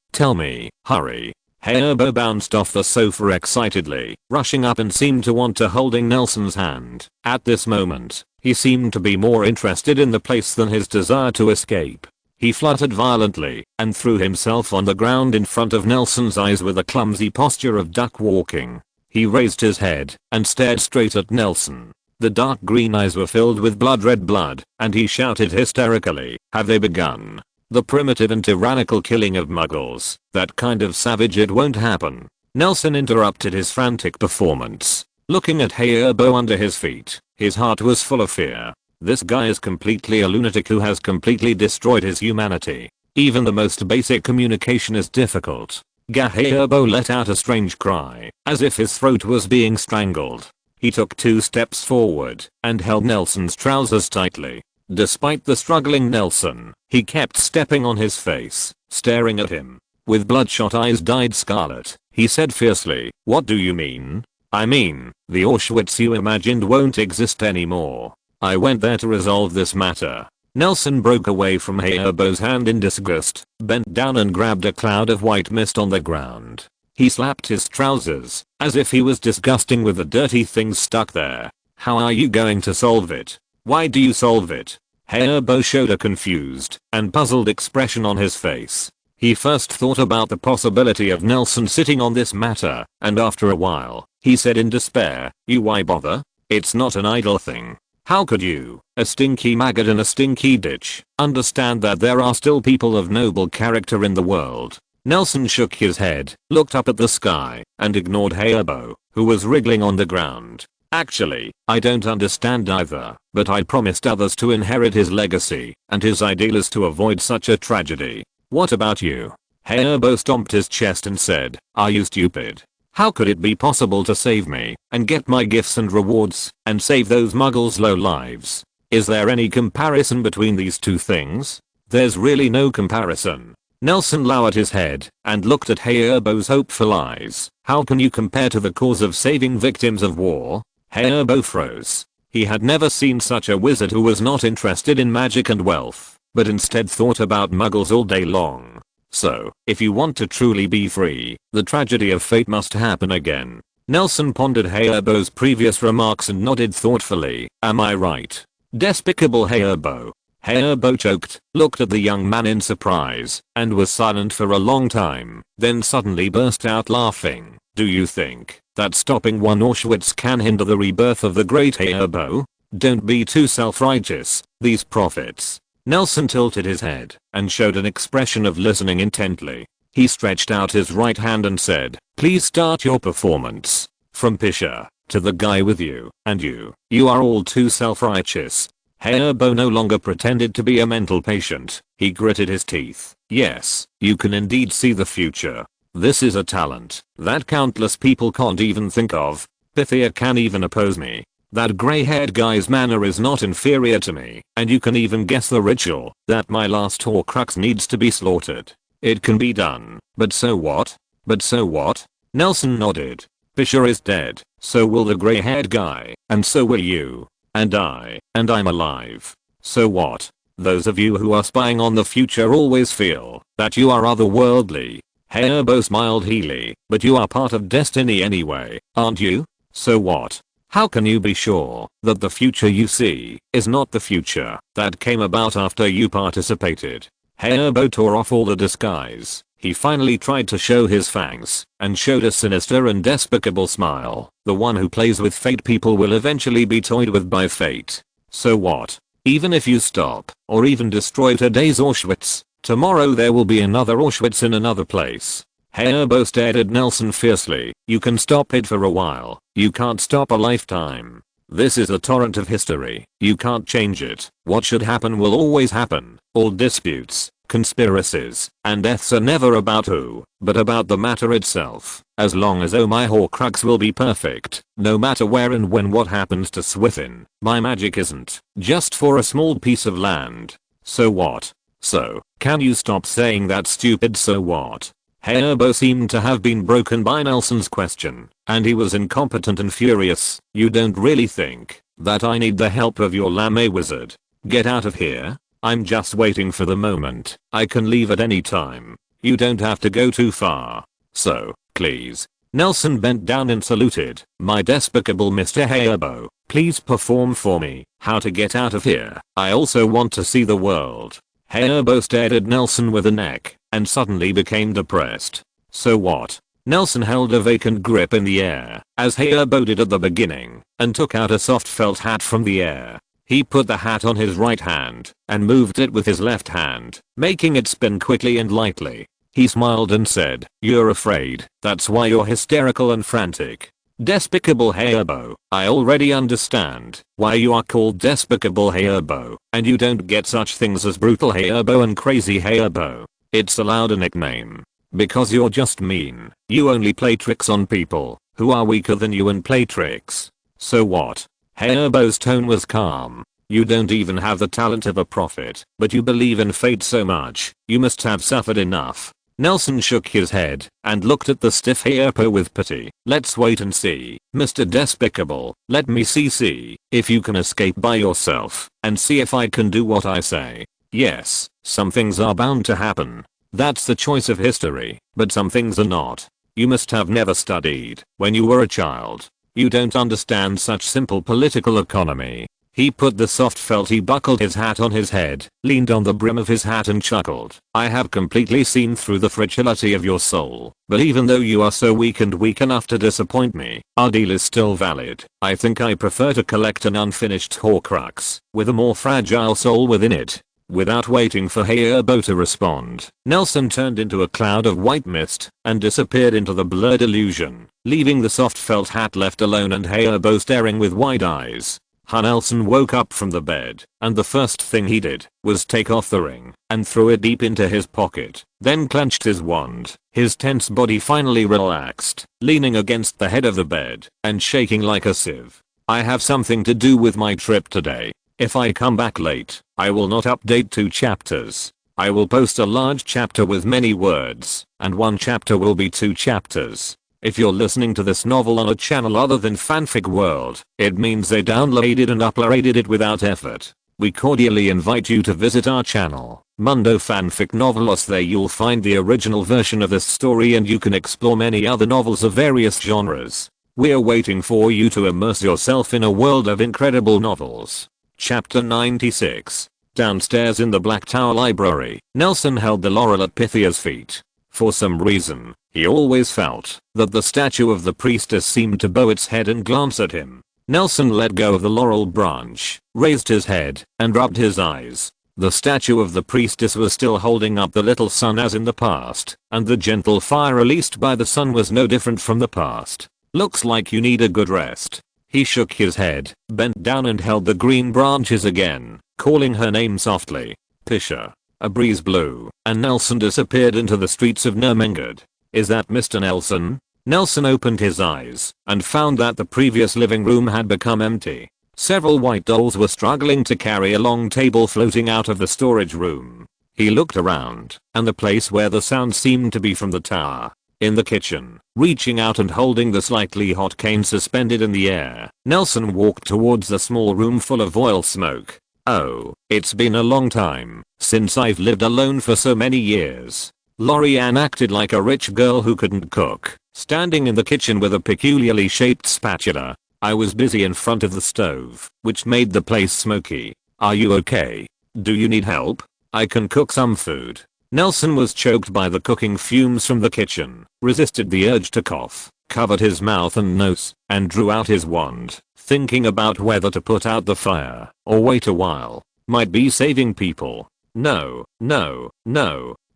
Speaker 1: hurry." Hayabu bounced off the sofa excitedly, rushing up and seemed to want to holding Nelson's hand. At this moment, he seemed to be more interested in the place than his desire to escape. He fluttered violently and threw himself on the ground in front of Nelson's eyes with a clumsy posture of duck walking. He raised his head and stared straight at Nelson. The dark green eyes were filled with blood-red blood, and he shouted hysterically, "Have they begun? The primitive and tyrannical killing of Muggles? That kind of savage, it won't happen." Nelson interrupted his frantic performance, looking at Hayabo under his feet. His heart was full of fear. This guy is completely a lunatic who has completely destroyed his humanity. Even the most basic communication is difficult. Hayabo let out a strange cry, as if his throat was being strangled. He took 2 steps forward and held Nelson's trousers tightly. Despite the struggling Nelson, he kept stepping on his face, staring at him. With bloodshot eyes dyed scarlet, he said fiercely, "What do you mean?" "I mean, the Auschwitz you imagined won't exist anymore. I went there to resolve this matter." Nelson broke away from Hayabo's hand in disgust, bent down and grabbed a cloud of white mist on the ground. He slapped his trousers, as if he was disgusting with the dirty things stuck there. "How are you going to solve it? Why do you solve it?" Hayabo showed a confused and puzzled expression on his face. He first thought about the possibility of Nelson sitting on this matter, and after a while, he said in despair, "Why bother? It's not an idle thing. How could you, a stinky maggot in a stinky ditch, understand that there are still people of noble character in the world?" Nelson shook his head, looked up at the sky, and ignored Hayabo, who was wriggling on the ground. "Actually, I don't understand either, but I promised others to inherit his legacy, and his ideal is to avoid such a tragedy. What about you?" Hayabo stomped his chest and said, "Are you stupid? How could it be possible to save me, and get my gifts and rewards, and save those muggles' low lives? Is there any comparison between these two things? There's really no comparison." Nelson lowered his head and looked at Hayabo's hopeful eyes. "How can you compare to the cause of saving victims of war?" Hayabo froze. He had never seen such a wizard who was not interested in magic and wealth, but instead thought about muggles all day long. "So, if you want to truly be free, the tragedy of fate must happen again." Nelson pondered Hayabo's previous remarks and nodded thoughtfully. "Am I right?" "Despicable Hayabo." Hayabo choked, looked at the young man in surprise, and was silent for a long time, then suddenly burst out laughing. "Do you think that stopping one Auschwitz can hinder the rebirth of the great Hayabo? Don't be too self-righteous, these prophets." Nelson tilted his head and showed an expression of listening intently. He stretched out his right hand and said, "Please start your performance. From Pisha to the guy with you, and you are all too self-righteous." Hayabo no longer pretended to be a mental patient. He gritted his teeth. "Yes, you can indeed see the future. This is a talent that countless people can't even think of. Pythia can even oppose me. That grey-haired guy's manner is not inferior to me, and you can even guess the ritual, that my last Horcrux needs to be slaughtered. It can be done, but so what? But so what?" Nelson nodded. "Pisha is dead, so will the grey-haired guy, and so will you. And I'm alive. So what? Those of you who are spying on the future always feel that you are otherworldly." Hayabo smiled heelily, "But you are part of destiny anyway, aren't you? So what? How can you be sure that the future you see is not the future that came about after you participated?" Hayabo tore off all the disguise. He finally tried to show his fangs and showed a sinister and despicable smile. "The one who plays with fate people will eventually be toyed with by fate. So what? Even if you stop or even destroy today's Auschwitz, tomorrow there will be another Auschwitz in another place." Hayabo stared at Nelson fiercely. "You can stop it for a while. You can't stop a lifetime. This is a torrent of history. You can't change it. What should happen will always happen. All disputes, conspiracies, and deaths are never about who, but about the matter itself. As long as my Horcrux will be perfect, no matter where and when what happens to Swithin, my magic isn't just for a small piece of land. So what? So, can you stop saying that stupid so what?" Hayabo seemed to have been broken by Nelson's question, and he was incompetent and furious. "You don't really think that I need the help of your lame wizard? Get out of here. I'm just waiting for the moment. I can leave at any time. You don't have to go too far. So, please." Nelson bent down and saluted. "My despicable Mr. Hayabo, please perform for me how to get out of here. I also want to see the world." Hayabo stared at Nelson with a neck and suddenly became depressed. "So what?" Nelson held a vacant grip in the air, as Hayabo did at the beginning, and took out a soft felt hat from the air. He put the hat on his right hand and moved it with his left hand, making it spin quickly and lightly. He smiled and said, "You're afraid, that's why you're hysterical and frantic. Despicable Hayabo, I already understand why you are called Despicable Hayabo, and you don't get such things as Brutal Hayabo and Crazy Hayabo. It's allowed a nickname. Because you're just mean. You only play tricks on people who are weaker than you and play tricks. So what?" Hayabo's tone was calm. "You don't even have the talent of a prophet, but you believe in fate so much, you must have suffered enough." Nelson shook his head and looked at the stiff Hayabo with pity. "Let's wait and see, Mr. Despicable. Let me see if you can escape by yourself, and see if I can do what I say. Yes, some things are bound to happen. That's the choice of history, but some things are not. You must have never studied when you were a child. You don't understand such simple political economy." He put the soft felt. He buckled his hat on his head, leaned on the brim of his hat and chuckled. "I have completely seen through the fragility of your soul, but even though you are so weak and weak enough to disappoint me, our deal is still valid. I think I prefer to collect an unfinished Horcrux with a more fragile soul within it." Without waiting for Hayabo to respond, Nelson turned into a cloud of white mist and disappeared into the blurred illusion, leaving the soft felt hat left alone and Hayabo staring with wide eyes. Nelson woke up from the bed, and the first thing he did was take off the ring and throw it deep into his pocket, then clenched his wand. His tense body finally relaxed, leaning against the head of the bed and shaking like a sieve. "I have something to do with my trip today. If I come back late, I will not update 2 chapters. I will post a large chapter with many words, and 1 chapter will be 2 chapters. If you're listening to this novel on a channel other than Fanfic World, it means they downloaded and uploaded it without effort. We cordially invite you to visit our channel, Mundo Fanfic Novelos. There you'll find the original version of this story and you can explore many other novels of various genres. We're waiting for you to immerse yourself in a world of incredible novels. Chapter 96. Downstairs in the Black Tower Library, Nelson held the laurel at Pythia's feet. For some reason, he always felt that the statue of the priestess seemed to bow its head and glance at him. Nelson let go of the laurel branch, raised his head, and rubbed his eyes. The statue of the priestess was still holding up the little sun as in the past, and the gentle fire released by the sun was no different from the past. "Looks like you need a good rest." He shook his head, bent down and held the green branches again, calling her name softly. "Pisha." A breeze blew, and Nelson disappeared into the streets of Nurmengard. "Is that Mr. Nelson?" Nelson opened his eyes and found that the previous living room had become empty. Several white dolls were struggling to carry a long table floating out of the storage room. He looked around, and the place where the sound seemed to be from the tower. In the kitchen, reaching out and holding the slightly hot cane suspended in the air, Nelson walked towards the small room full of oil smoke. "Oh, it's been a long time since I've lived alone for so many years." Lorianne acted like a rich girl who couldn't cook, standing in the kitchen with a peculiarly shaped spatula. "I was busy in front of the stove, which made the place smoky. Are you okay? Do you need help? I can cook some food." Nelson was choked by the cooking fumes from the kitchen, resisted the urge to cough, covered his mouth and nose, and drew out his wand, thinking about whether to put out the fire or wait a while. Might be saving people. No.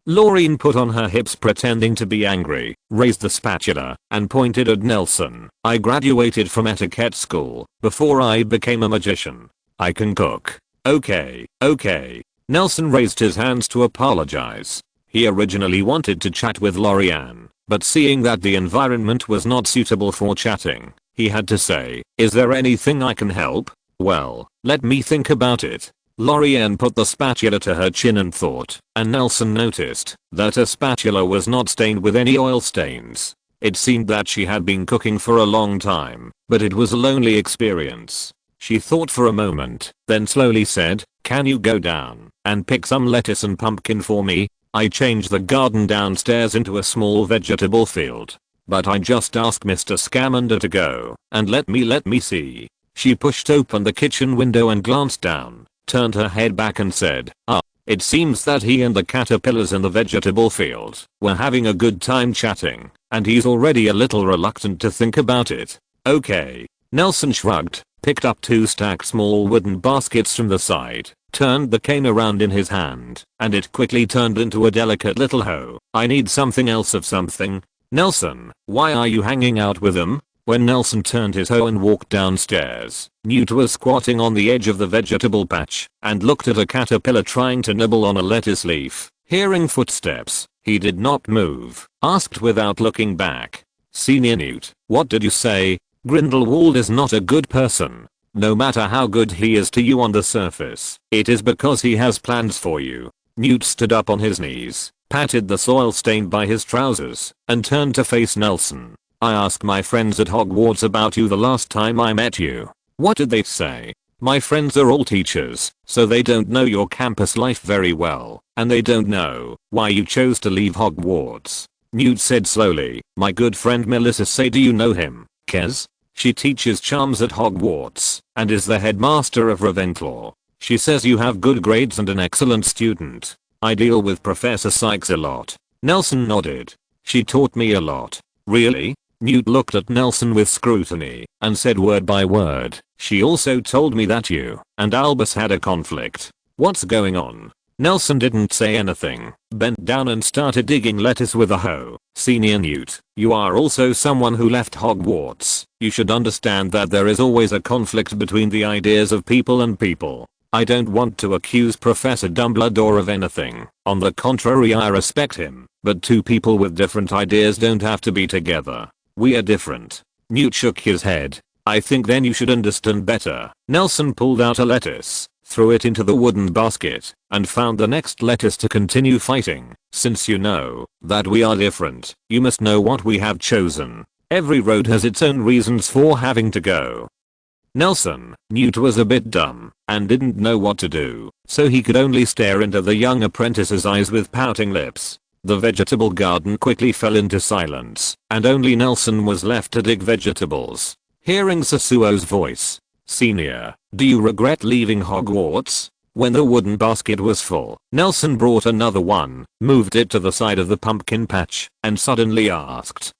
Speaker 1: Lorraine put on her hips pretending to be angry, raised the spatula, and pointed at Nelson. "I graduated from etiquette school before I became a magician. I can cook." Okay. Nelson raised his hands to apologize. He originally wanted to chat with Lorianne, but seeing that the environment was not suitable for chatting, he had to say, "Is there anything I can help?" "Well, let me think about it." Lorianne put the spatula to her chin and thought, and Nelson noticed that her spatula was not stained with any oil stains. It seemed that she had been cooking for a long time, but it was a lonely experience. She thought for a moment, then slowly said, "Can you go down and pick some lettuce and pumpkin for me? I changed the garden downstairs into a small vegetable field. But I just asked Mr. Scamander to go and let me see." She pushed open the kitchen window and glanced down, turned her head back and said, It seems that he and the caterpillars in the vegetable field were having a good time chatting, and he's already a little reluctant to think about it." "Okay." Nelson shrugged, picked up 2 stacked small wooden baskets from the side, turned the cane around in his hand, and it quickly turned into a delicate little hoe. I need something else of something. Nelson, why are you hanging out with him? When Nelson turned his hoe and walked downstairs, Newt was squatting on the edge of the vegetable patch and looked at a caterpillar trying to nibble on a lettuce leaf. Hearing footsteps, he did not move, asked without looking back. Senior Newt, what did you say? Grindelwald is not a good person. No matter how good he is to you on the surface, it is because he has plans for you. Newt stood up on his knees, patted the soil stained by his trousers, and turned to face Nelson. I asked my friends at Hogwarts about you the last time I met you. What did they say? My friends are all teachers, so they don't know your campus life very well, and they don't know why you chose to leave Hogwarts. Newt said slowly, my good friend Melissa say, do you know him, Kez? She teaches charms at Hogwarts and is the headmaster of Ravenclaw. She says you have good grades and an excellent student. I deal with Professor Sykes a lot. Nelson nodded. She taught me a lot. Really? Newt looked at Nelson with scrutiny and said word by word, she also told me that you and Albus had a conflict. What's going on? Nelson didn't say anything, bent down and started digging lettuce with a hoe. Senior Newt, you are also someone who left Hogwarts. You should understand that there is always a conflict between the ideas of people and people. I don't want to accuse Professor Dumbledore of anything. On the contrary, I respect him, but two people with different ideas don't have to be together. We are different. Newt shook his head. I think then you should understand better. Nelson pulled out a lettuce, threw it into the wooden basket, and found the next lettuce to continue fighting. Since you know that we are different, you must know what we have chosen. Every road has its own reasons for having to go. Nelson, Newt was a bit dumb and didn't know what to do, so he could only stare into the young apprentice's eyes with pouting lips. The vegetable garden quickly fell into silence, and only Nelson was left to dig vegetables. Hearing Sasuo's voice, Senior, do you regret leaving Hogwarts? When the wooden basket was full, Nelson brought another one, moved it to the side of the pumpkin patch, and suddenly asked,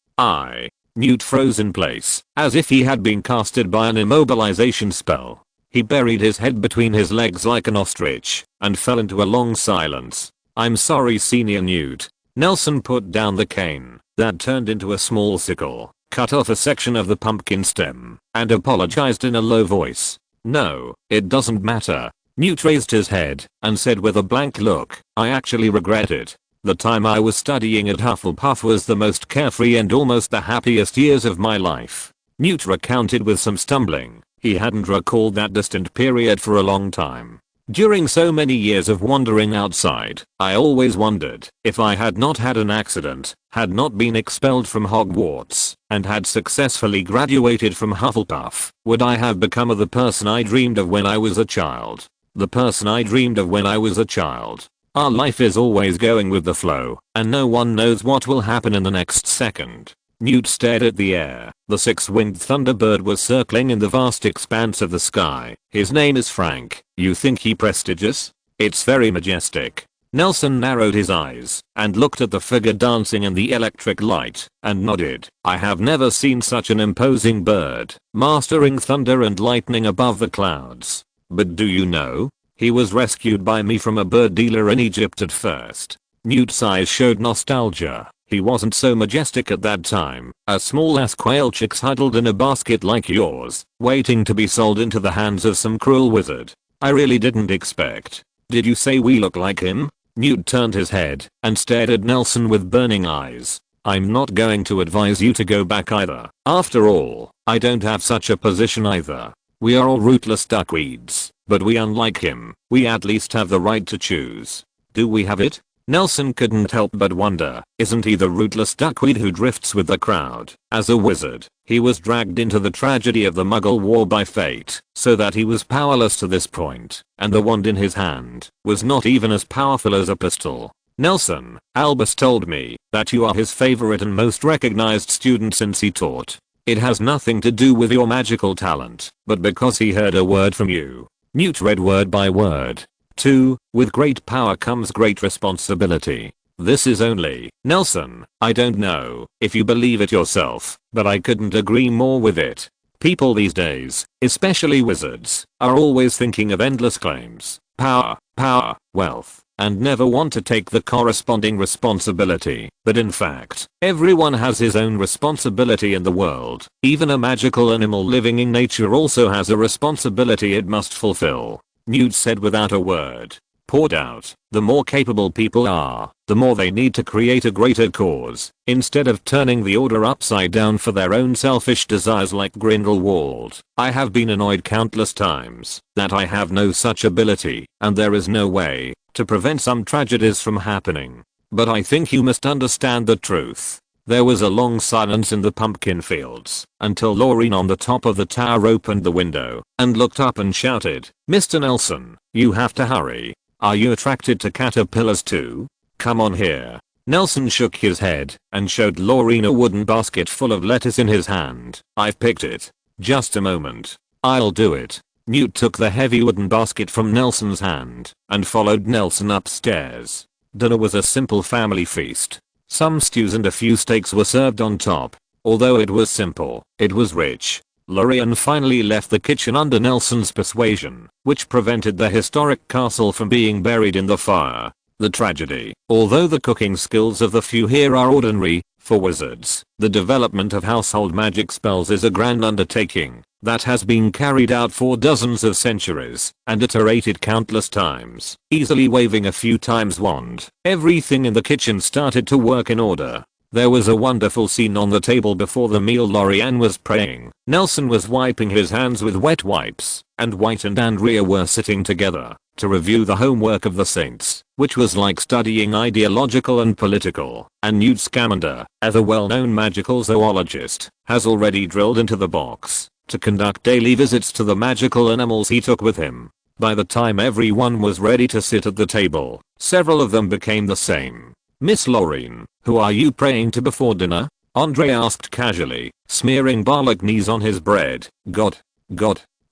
Speaker 1: Newt froze in place, as if he had been casted by an immobilization spell. He buried his head between his legs like an ostrich, and fell into a long silence. I'm sorry, Senior Newt. Nelson put down the cane, that turned into a small sickle, cut off a section of the pumpkin stem, and apologized in a low voice. No, it doesn't matter. Newt raised his head, and said with a blank look, I actually regret it. The time I was studying at Hufflepuff was the most carefree and almost the happiest years of my life. Newt recounted with some stumbling. He hadn't recalled that distant period for a long time. During so many years of wandering outside, I always wondered if I had not had an accident, had not been expelled from Hogwarts, and had successfully graduated from Hufflepuff, would I have become the person I dreamed of when I was a child? The person I dreamed of when I was a child. Our life is always going with the flow, and no one knows what will happen in the next second. Newt stared at the air. The six-winged thunderbird was circling in the vast expanse of the sky. His name is Frank. You think he prestigious? It's very majestic. Nelson narrowed his eyes and looked at the figure dancing in the electric light and nodded. I have never seen such an imposing bird, mastering thunder and lightning above the clouds. But do you know? He was rescued by me from a bird dealer in Egypt at first. Newt's eyes showed nostalgia. He wasn't so majestic at that time. A small ass quail chicks huddled in a basket like yours, waiting to be sold into the hands of some cruel wizard. I really didn't expect. Did you say we look like him? Newt turned his head and stared at Nelson with burning eyes. I'm not going to advise you to go back either. After all, I don't have such a position either. We are all rootless duckweeds, but we, unlike him, we at least have the right to choose. Do we have it? Nelson couldn't help but wonder, isn't he the rootless duckweed who drifts with the crowd? As a wizard, he was dragged into the tragedy of the Muggle war by fate, so that he was powerless to this point, and the wand in his hand was not even as powerful as a pistol. Nelson, Albus told me that you are his favorite and most recognized student since he taught. It has nothing to do with your magical talent, but because he heard a word from you. Newt read word by word. 2. With great power comes great responsibility. This is only, Nelson, I don't know if you believe it yourself, but I couldn't agree more with it. People these days, especially wizards, are always thinking of endless claims. power, wealth, and never want to take the corresponding responsibility. But in fact, everyone has his own responsibility in the world. Even a magical animal living in nature also has a responsibility it must fulfill. Newt said without a word. Poured out, the more capable people are, the more they need to create a greater cause, instead of turning the order upside down for their own selfish desires like Grindelwald. I have been annoyed countless times that I have no such ability, and there is no way to prevent some tragedies from happening. But I think you must understand the truth. There was a long silence in the pumpkin fields until Laureen on the top of the tower opened the window and looked up and shouted, "Mr. Nelson, you have to hurry. Are you attracted to caterpillars too? Come on here." Nelson shook his head and showed Laureen a wooden basket full of lettuce in his hand. "I've picked it. Just a moment. I'll do it." Newt took the heavy wooden basket from Nelson's hand and followed Nelson upstairs. Dinner was a simple family feast. Some stews and a few steaks were served on top. Although it was simple, it was rich. Lorien finally left the kitchen under Nelson's persuasion, which prevented the historic castle from being buried in the fire. The tragedy, although the cooking skills of the few here are ordinary, for wizards, the development of household magic spells is a grand undertaking that has been carried out for dozens of centuries and iterated countless times. Easily waving a few times wand, everything in the kitchen started to work in order. There was a wonderful scene on the table before the meal. Lorianne was praying. Nelson was wiping his hands with wet wipes, and White and Andrea were sitting together to review the homework of the saints, which was like studying ideological and political. And Newt Scamander, as a well-known magical zoologist, has already drilled into the box to conduct daily visits to the magical animals he took with him. By the time everyone was ready to sit at the table, several of them became the same. "Miss Laureen, who are you praying to before dinner?" Andre asked casually, smearing bolognese on his bread. God.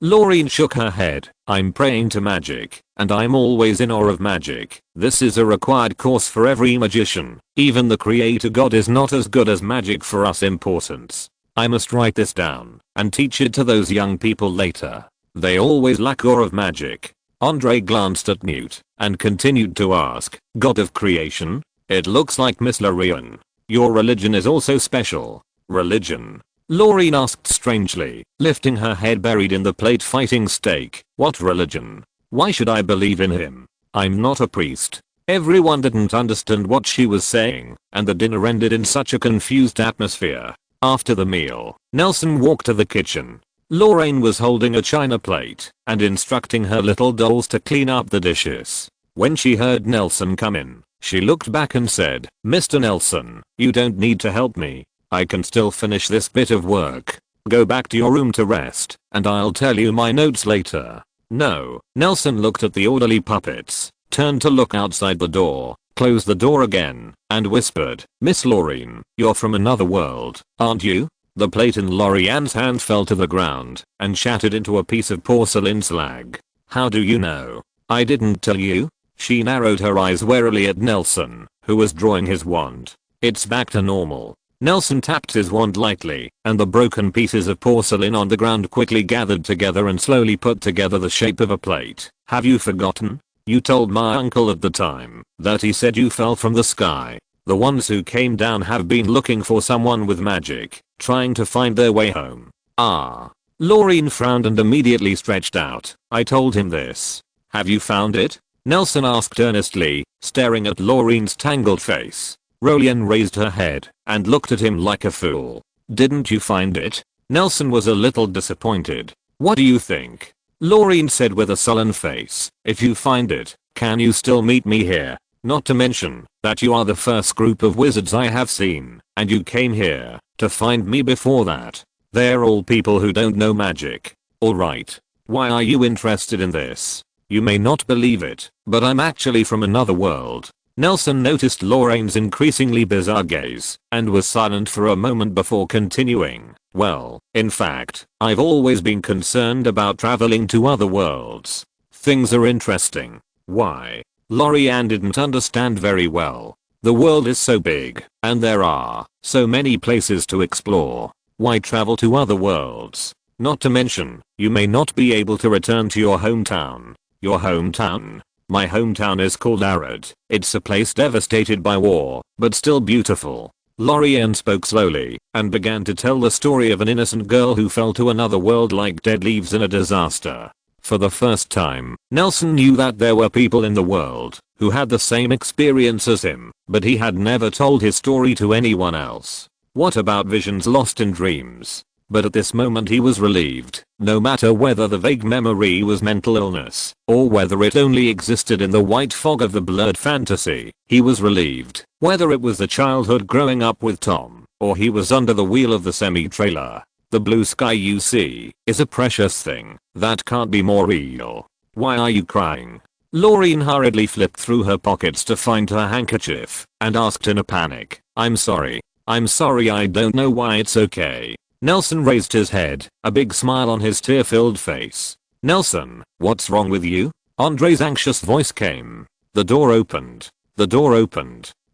Speaker 1: Laureen shook her head. "I'm praying to magic, and I'm always in awe of magic. This is a required course for every magician. Even the creator god is not as good as magic for us importance. I must write this down and teach it to those young people later. They always lack awe of magic." Andre glanced at Newt and continued to ask, "God of creation? It looks like Miss Laureen, your religion is also special." "Religion?" Laureen asked strangely, lifting her head buried in the plate. "Fighting steak. What religion? Why should I believe in him? I'm not a priest." Everyone didn't understand what she was saying, and the dinner ended in such a confused atmosphere. After the meal, Nelson walked to the kitchen. Laureen was holding a china plate and instructing her little dolls to clean up the dishes. When she heard Nelson come in, she looked back and said, "Mr. Nelson, you don't need to help me. I can still finish this bit of work. Go back to your room to rest, and I'll tell you my notes later." "No." Nelson looked at the orderly puppets, turned to look outside the door, closed the door again, and whispered, "Miss Laureen, you're from another world, aren't you?" The plate in Lorianne's hand fell to the ground and shattered into a piece of porcelain slag. "How do you know? I didn't tell you?" She narrowed her eyes warily at Nelson, who was drawing his wand. "It's back to normal." Nelson tapped his wand lightly, and the broken pieces of porcelain on the ground quickly gathered together and slowly put together the shape of a plate. "Have you forgotten? You told my uncle at the time that he said you fell from the sky. The ones who came down have been looking for someone with magic, trying to find their way home." "Ah." Laureen frowned and immediately stretched out. "I told him this." "Have you found it?" Nelson asked earnestly, staring at Laureen's tangled face. Rolian raised her head and looked at him like a fool. "Didn't you find it?" Nelson was a little disappointed. "What do you think?" Laureen said with a sullen face. "If you find it, can you still meet me here? Not to mention that you are the first group of wizards I have seen, and you came here to find me before that. They're all people who don't know magic. Alright. Why are you interested in this? You may not believe it, but I'm actually from another world." Nelson noticed Lorraine's increasingly bizarre gaze and was silent for a moment before continuing. "Well, in fact, I've always been concerned about traveling to other worlds. Things are interesting." "Why?" Lorianne didn't understand very well. "The world is so big, and there are so many places to explore. Why travel to other worlds? Not to mention, you may not be able to return to your hometown. Your hometown. My hometown is called Arid. It's a place devastated by war, but still beautiful. Lorian spoke slowly and began to tell the story of an innocent girl who fell to another world like dead leaves in a disaster. For the first time, Nelson knew that there were people in the world who had the same experience as him, but he had never told his story to anyone else. What about visions lost in dreams? But at this moment he was relieved. No matter whether the vague memory was mental illness, or whether it only existed in the white fog of the blurred fantasy, he was relieved. Whether it was the childhood growing up with Tom, or he was under the wheel of the semi-trailer. The blue sky you see is a precious thing that can't be more real. Why are you crying? Lorraine hurriedly flipped through her pockets to find her handkerchief and asked in a panic. I'm sorry, I don't know why. It's okay. Nelson raised his head, a big smile on his tear-filled face. Nelson, what's wrong with you? Andre's anxious voice came. The door opened.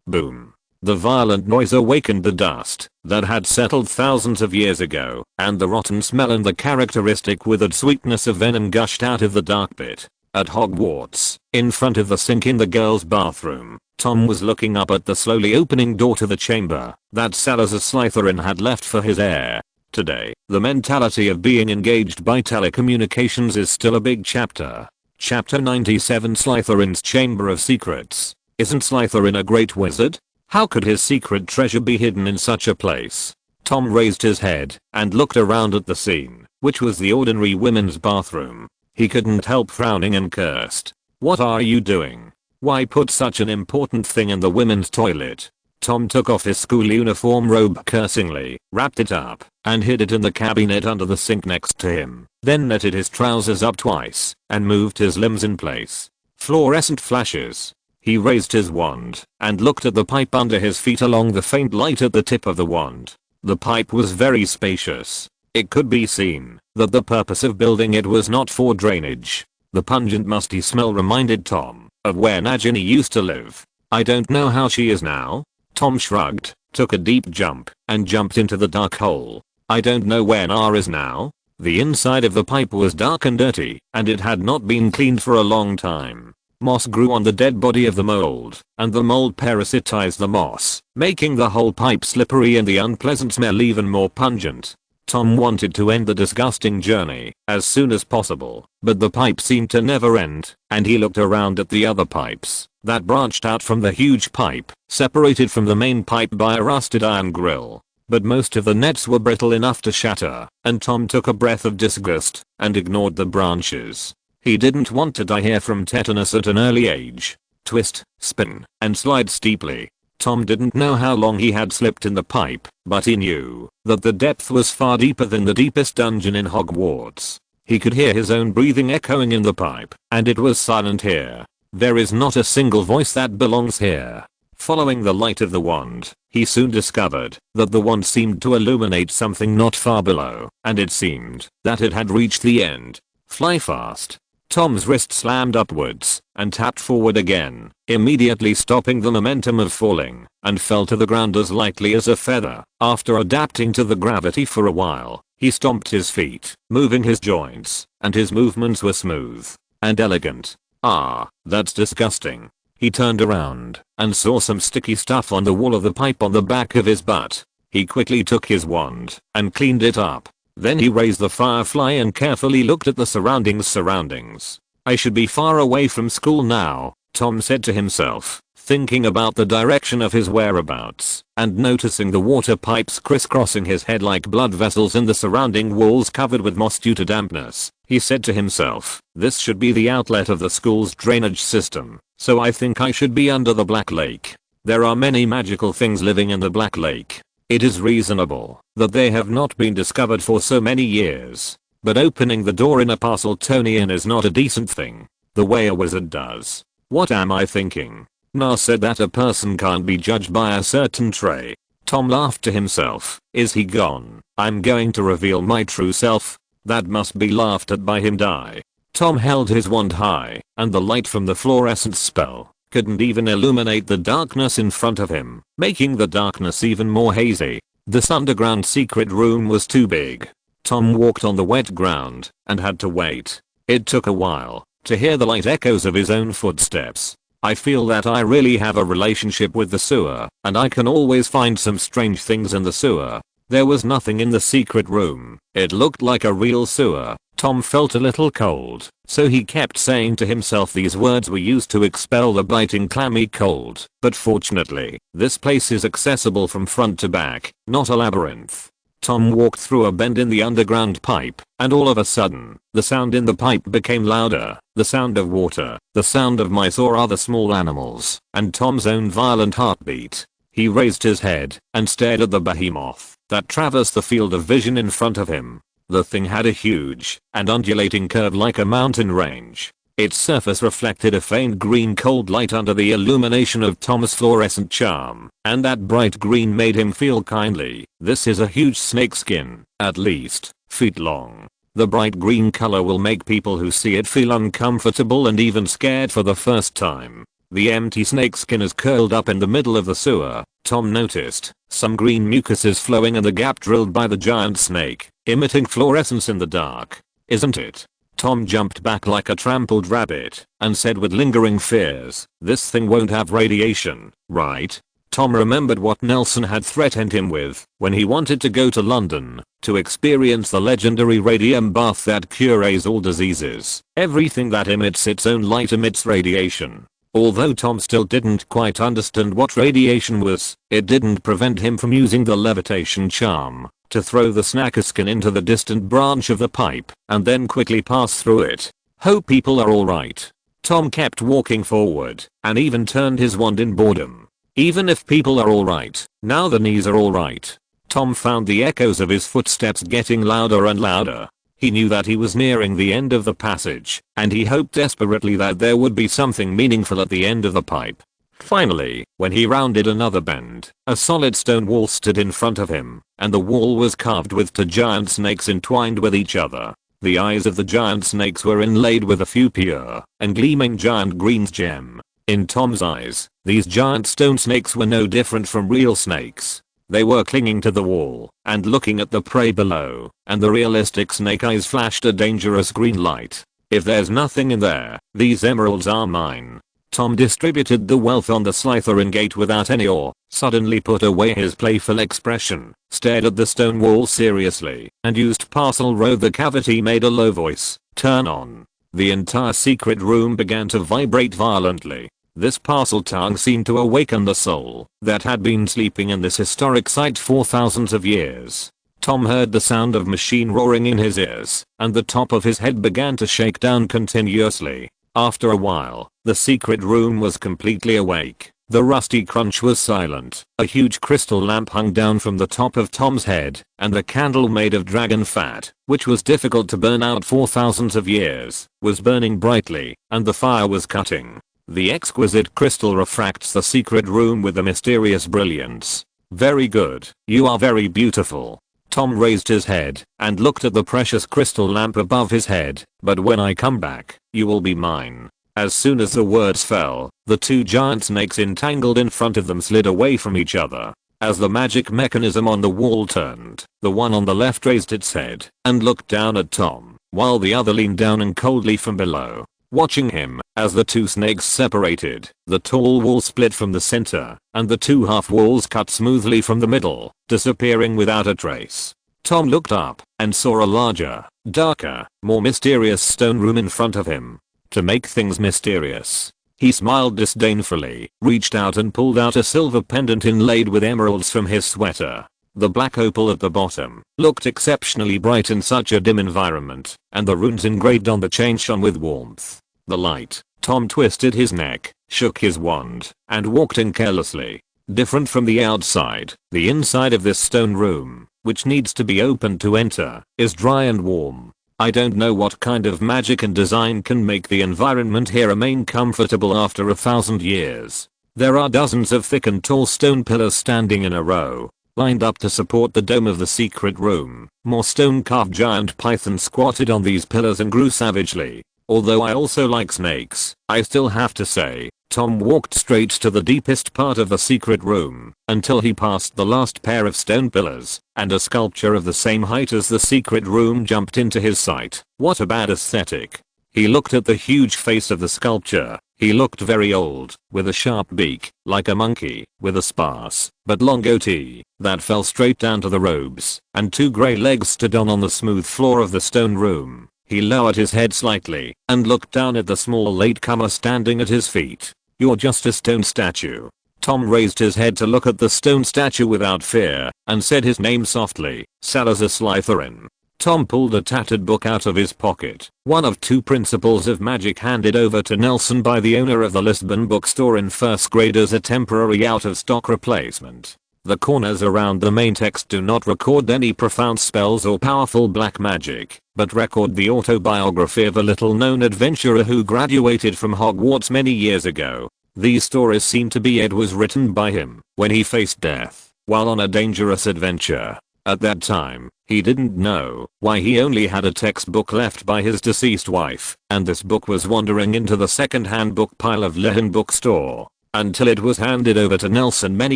Speaker 1: Boom. The violent noise awakened the dust that had settled thousands of years ago, and the rotten smell and the characteristic withered sweetness of venom gushed out of the dark pit. At Hogwarts, in front of the sink in the girls' bathroom, Tom was looking up at the slowly opening door to the chamber that Salazar Slytherin had left for his heir. Today, the mentality of being engaged by telecommunications is still a big chapter. Chapter 97 Slytherin's Chamber of Secrets. Isn't Slytherin a great wizard? How could his secret treasure be hidden in such a place? Tom raised his head and looked around at the scene, which was the ordinary women's bathroom. He couldn't help frowning and cursed. What are you doing? Why put such an important thing in the women's toilet? Tom took off his school uniform robe cursingly, wrapped it up, and hid it in the cabinet under the sink next to him, then netted his trousers up twice, and moved his limbs in place. Fluorescent flashes. He raised his wand, and looked at the pipe under his feet along the faint light at the tip of the wand. The pipe was very spacious. It could be seen that the purpose of building it was not for drainage. The pungent musty smell reminded Tom of where Nagini used to live. I don't know how she is now. Tom shrugged, took a deep jump, and jumped into the dark hole. I don't know where Na is now. The inside of the pipe was dark and dirty, and it had not been cleaned for a long time. Moss grew on the dead body of the mold, and the mold parasitized the moss, making the whole pipe slippery and the unpleasant smell even more pungent. Tom wanted to end the disgusting journey as soon as possible, but the pipe seemed to never end, and he looked around at the other pipes that branched out from the huge pipe, separated from the main pipe by a rusted iron grill. But most of the nets were brittle enough to shatter, and Tom took a breath of disgust and ignored the branches. He didn't want to die here from tetanus at an early age. Twist, spin, and slide steeply. Tom didn't know how long he had slipped in the pipe, but he knew that the depth was far deeper than the deepest dungeon in Hogwarts. He could hear his own breathing echoing in the pipe, and it was silent here. There is not a single voice that belongs here. Following the light of the wand, he soon discovered that the wand seemed to illuminate something not far below, and it seemed that it had reached the end. Fly fast. Tom's wrist slammed upwards and tapped forward again, immediately stopping the momentum of falling, and fell to the ground as lightly as a feather. After adapting to the gravity for a while, he stomped his feet, moving his joints, and his movements were smooth and elegant. Ah, that's disgusting. He turned around and saw some sticky stuff on the wall of the pipe on the back of his butt. He quickly took his wand and cleaned it up. Then he raised the firefly and carefully looked at the surroundings. I should be far away from school now, Tom said to himself, thinking about the direction of his whereabouts, and noticing the water pipes crisscrossing his head like blood vessels and the surrounding walls covered with moss due to dampness. He said to himself, this should be the outlet of the school's drainage system, so I think I should be under the Black Lake. There are many magical things living in the Black Lake. It is reasonable that they have not been discovered for so many years. But opening the door in a Parseltonian is not a decent thing, the way a wizard does. What am I thinking? Na said that a person can't be judged by a certain trait. Tom laughed to himself. Is he gone? I'm going to reveal my true self. That must be laughed at by him die. Tom held his wand high, and the light from the fluorescent spell couldn't even illuminate the darkness in front of him, making the darkness even more hazy. This underground secret room was too big. Tom walked on the wet ground and had to wait. It took a while to hear the light echoes of his own footsteps. I feel that I really have a relationship with the sewer, and I can always find some strange things in the sewer. There was nothing in the secret room. It looked like a real sewer. Tom felt a little cold, so he kept saying to himself these words were used to expel the biting clammy cold. But fortunately, this place is accessible from front to back, not a labyrinth. Tom walked through a bend in the underground pipe, and all of a sudden, the sound in the pipe became louder, the sound of water, the sound of mice or other small animals, and Tom's own violent heartbeat. He raised his head and stared at the behemoth that traversed the field of vision in front of him. The thing had a huge and undulating curve like a mountain range. Its surface reflected a faint green cold light under the illumination of Tom's fluorescent charm, and that bright green made him feel kindly. This is a huge snakeskin, at least feet long. The bright green color will make people who see it feel uncomfortable and even scared for the first time. The empty snakeskin is curled up in the middle of the sewer. Tom noticed some green mucuses flowing in the gap drilled by the giant snake, emitting fluorescence in the dark. Isn't it? Tom jumped back like a trampled rabbit and said with lingering fears, "This thing won't have radiation, right?" Tom remembered what Nelson had threatened him with when he wanted to go to London to experience the legendary radium bath that cures all diseases. Everything that emits its own light emits radiation. Although Tom still didn't quite understand what radiation was, it didn't prevent him from using the levitation charm to throw the snakeskin into the distant branch of the pipe and then quickly pass through it. Hope people are alright. Tom kept walking forward and even turned his wand in boredom. Even if people are alright, now the knees are alright. Tom found the echoes of his footsteps getting louder and louder. He knew that he was nearing the end of the passage, and he hoped desperately that there would be something meaningful at the end of the pipe. Finally, when he rounded another bend, a solid stone wall stood in front of him, and the wall was carved with two giant snakes entwined with each other. The eyes of the giant snakes were inlaid with a few pure and gleaming giant green gems. In Tom's eyes, these giant stone snakes were no different from real snakes. They were clinging to the wall and looking at the prey below, and the realistic snake eyes flashed a dangerous green light. "If there's nothing in there, these emeralds are mine." Tom distributed the wealth on the Slytherin gate without any awe, suddenly put away his playful expression, stared at the stone wall seriously, and used parcel row. The cavity made a low voice, "Turn on." The entire secret room began to vibrate violently. This parcel tongue seemed to awaken the soul that had been sleeping in this historic site for thousands of years. Tom heard the sound of machine roaring in his ears, and the top of his head began to shake down continuously. After a while, the secret room was completely awake. The rusty crunch was silent. A huge crystal lamp hung down from the top of Tom's head, and the candle made of dragon fat, which was difficult to burn out for thousands of years, was burning brightly, and the fire was cutting. The exquisite crystal refracts the secret room with a mysterious brilliance. "Very good. You are very beautiful." Tom raised his head and looked at the precious crystal lamp above his head. "But when I come back, you will be mine." As soon as the words fell, the two giant snakes entangled in front of them slid away from each other. As the magic mechanism on the wall turned, the one on the left raised its head and looked down at Tom, while the other leaned down and coldly from below, watching him. As the two snakes separated, the tall wall split from the center, and the two half walls cut smoothly from the middle, disappearing without a trace. Tom looked up and saw a larger, darker, more mysterious stone room in front of him. To make things mysterious, he smiled disdainfully, reached out and pulled out a silver pendant inlaid with emeralds from his sweater. The black opal at the bottom looked exceptionally bright in such a dim environment, and the runes engraved on the chain shone with warmth. The light. Tom twisted his neck, shook his wand, and walked in carelessly. Different from the outside, the inside of this stone room, which needs to be opened to enter, is dry and warm. I don't know what kind of magic and design can make the environment here remain comfortable after 1,000 years. There are dozens of thick and tall stone pillars standing in a row, lined up to support the dome of the secret room. More stone-carved giant pythons squatted on these pillars and grew savagely. Although I also like snakes, I still have to say, Tom walked straight to the deepest part of the secret room until he passed the last pair of stone pillars, and a sculpture of the same height as the secret room jumped into his sight. What a bad aesthetic. He looked at the huge face of the sculpture. He looked very old, with a sharp beak, like a monkey, with a sparse, but long goatee, that fell straight down to the robes, and 2 grey legs stood on the smooth floor of the stone room. He lowered his head slightly, and looked down at the small latecomer standing at his feet. "You're just a stone statue." Tom raised his head to look at the stone statue without fear, and said his name softly, "Salazar Slytherin." Tom pulled a tattered book out of his pocket, one of 2 principles of magic handed over to Nelson by the owner of the Lisbon bookstore in 1st grade as a temporary out-of-stock replacement. The corners around the main text do not record any profound spells or powerful black magic, but record the autobiography of a little-known adventurer who graduated from Hogwarts many years ago. These stories seem to be it was written by him when he faced death while on a dangerous adventure. At that time, he didn't know why he only had a textbook left by his deceased wife, and this book was wandering into the second-hand book pile of Lehon bookstore, until it was handed over to Nelson many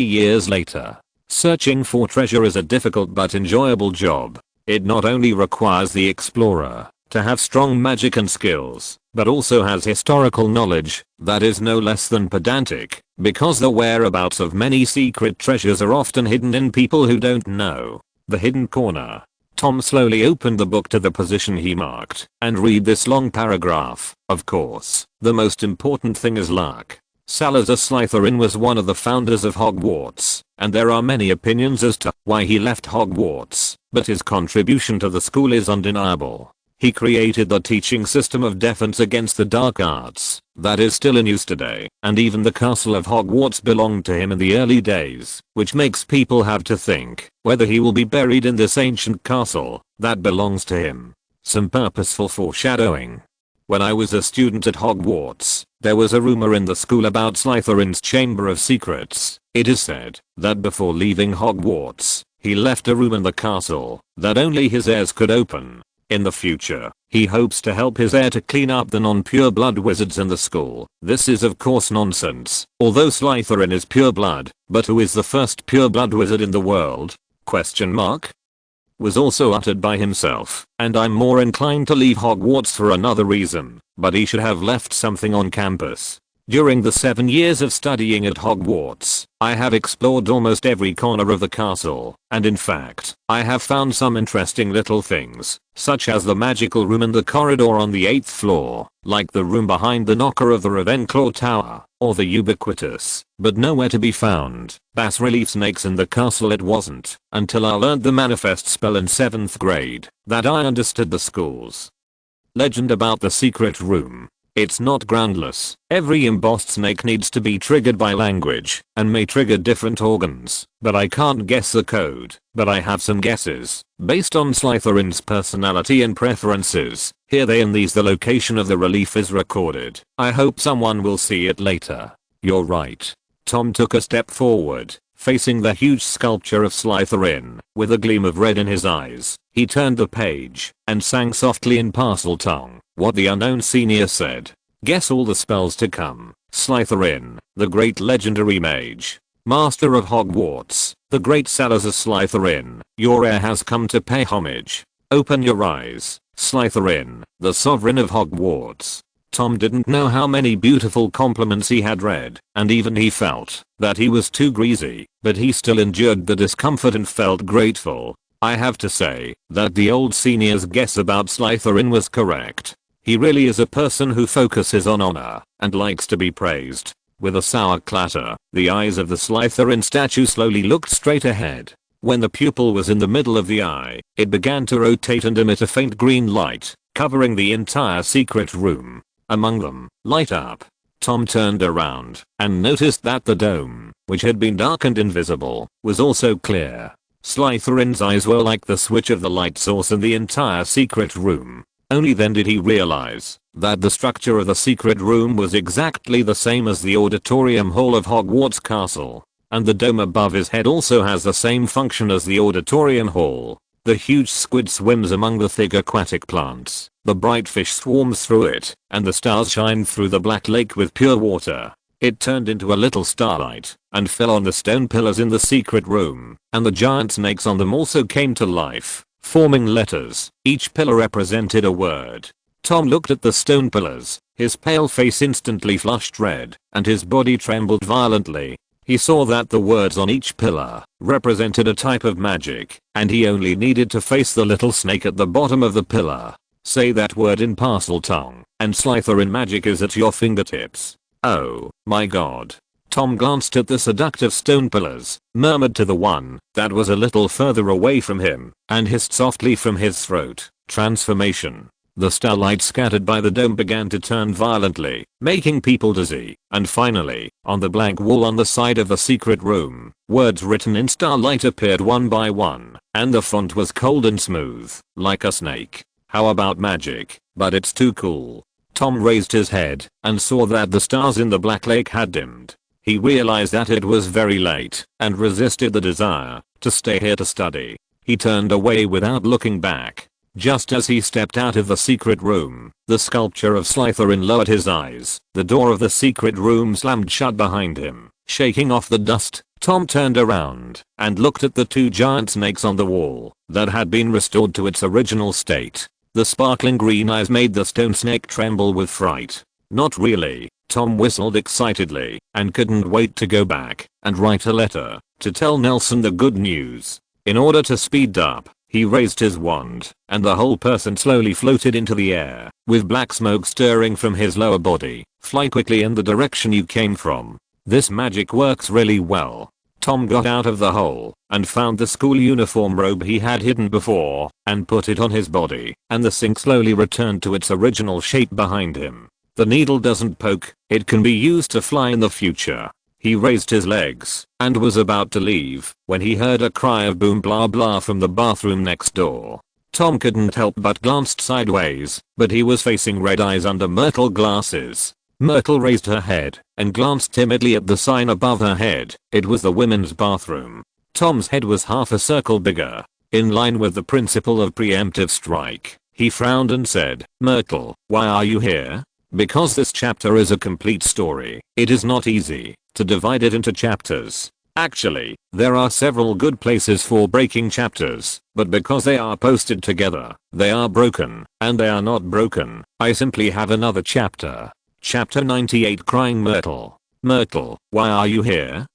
Speaker 1: years later. Searching for treasure is a difficult but enjoyable job. It not only requires the explorer to have strong magic and skills, but also has historical knowledge that is no less than pedantic, because the whereabouts of many secret treasures are often hidden in people who don't know. The hidden corner. Tom slowly opened the book to the position he marked, and read this long paragraph. "Of course, the most important thing is luck. Salazar Slytherin was one of the founders of Hogwarts, and there are many opinions as to why he left Hogwarts, but his contribution to the school is undeniable. He created the teaching system of defense against the dark arts that is still in use today, and even the castle of Hogwarts belonged to him in the early days, which makes people have to think whether he will be buried in this ancient castle that belongs to him." Some purposeful foreshadowing. When I was a student at Hogwarts, there was a rumor in the school about Slytherin's Chamber of Secrets. It is said that before leaving Hogwarts, he left a room in the castle that only his heirs could open. In the future, he hopes to help his heir to clean up the non-pure blood wizards in the school. This is of course nonsense, although Slytherin is pure blood, but who is the first pure blood wizard in the world? Was also uttered by himself, and I'm more inclined to leave Hogwarts for another reason, but he should have left something on campus. During the 7 years of studying at Hogwarts, I have explored almost every corner of the castle, and in fact, I have found some interesting little things, such as the magical room in the corridor on the 8th floor, like the room behind the knocker of the Ravenclaw Tower, or the ubiquitous, but nowhere to be found, bas-relief snakes in the castle. It wasn't until I learned the manifest spell in 7th grade that I understood the school's legend about the secret room. It's not groundless. Every embossed snake needs to be triggered by language, and may trigger different organs, but I can't guess the code. But I have some guesses, based on Slytherin's personality and preferences. Here they in these the location of the relief is recorded. I hope someone will see it later. You're right. Tom took a step forward, facing the huge sculpture of Slytherin, with a gleam of red in his eyes. He turned the page, and sang softly in Parseltongue what the unknown senior said. "Guess all the spells to come. Slytherin, the great legendary mage, master of Hogwarts, the great Salazar Slytherin, your heir has come to pay homage. Open your eyes, Slytherin, the sovereign of Hogwarts." Tom didn't know how many beautiful compliments he had read, and even he felt that he was too greasy, but he still endured the discomfort and felt grateful. I have to say that the old senior's guess about Slytherin was correct. He really is a person who focuses on honor and likes to be praised. With a sour clatter, the eyes of the Slytherin statue slowly looked straight ahead. When the pupil was in the middle of the eye, it began to rotate and emit a faint green light, covering the entire secret room. Among them, light up. Tom turned around and noticed that the dome, which had been dark and invisible, was also clear. Slytherin's eyes were like the switch of the light source in the entire secret room. Only then did he realize that the structure of the secret room was exactly the same as the auditorium hall of Hogwarts Castle, and the dome above his head also has the same function as the auditorium hall. The huge squid swims among the thick aquatic plants, the bright fish swarms through it, and the stars shine through the black lake with pure water. It turned into a little starlight and fell on the stone pillars in the secret room, and the giant snakes on them also came to life, forming letters. Each pillar represented a word. Tom looked at the stone pillars, his pale face instantly flushed red, and his body trembled violently. He saw that the words on each pillar represented a type of magic, and he only needed to face the little snake at the bottom of the pillar. Say that word in Parseltongue, and Slytherin magic is at your fingertips. Oh my god. Tom glanced at the seductive stone pillars, murmured to the one that was a little further away from him, and hissed softly from his throat, transformation. The starlight scattered by the dome began to turn violently, making people dizzy, and finally, on the blank wall on the side of the secret room, words written in starlight appeared one by one, and the font was cold and smooth, like a snake. How about magic? But it's too cool. Tom raised his head and saw that the stars in the black lake had dimmed. He realized that it was very late and resisted the desire to stay here to study. He turned away without looking back. Just as he stepped out of the secret room, the sculpture of Slytherin lowered his eyes. The door of the secret room slammed shut behind him. Shaking off the dust, Tom turned around and looked at the two giant snakes on the wall that had been restored to its original state. The sparkling green eyes made the stone snake tremble with fright. Not really, Tom whistled excitedly and couldn't wait to go back and write a letter to tell Nelson the good news. In order to speed up, he raised his wand, and the whole person slowly floated into the air, with black smoke stirring from his lower body. Fly quickly in the direction you came from. This magic works really well. Tom got out of the hole and found the school uniform robe he had hidden before and put it on his body, and the sink slowly returned to its original shape behind him. The needle doesn't poke, it can be used to fly in the future. He raised his legs and was about to leave when he heard a cry of boom blah blah from the bathroom next door. Tom couldn't help but glanced sideways, but he was facing red eyes under Myrtle glasses. Myrtle raised her head and glanced timidly at the sign above her head. It was the women's bathroom. Tom's head was half a circle bigger. In line with the principle of preemptive strike, he frowned and said, "Myrtle, why are you here?" Because this chapter is a complete story, it is not easy to divide it into chapters. Actually, there are several good places for breaking chapters, but because they are posted together, they are broken, and they are not broken. I simply have another chapter. Chapter 98 Crying Myrtle. Myrtle, why are you here?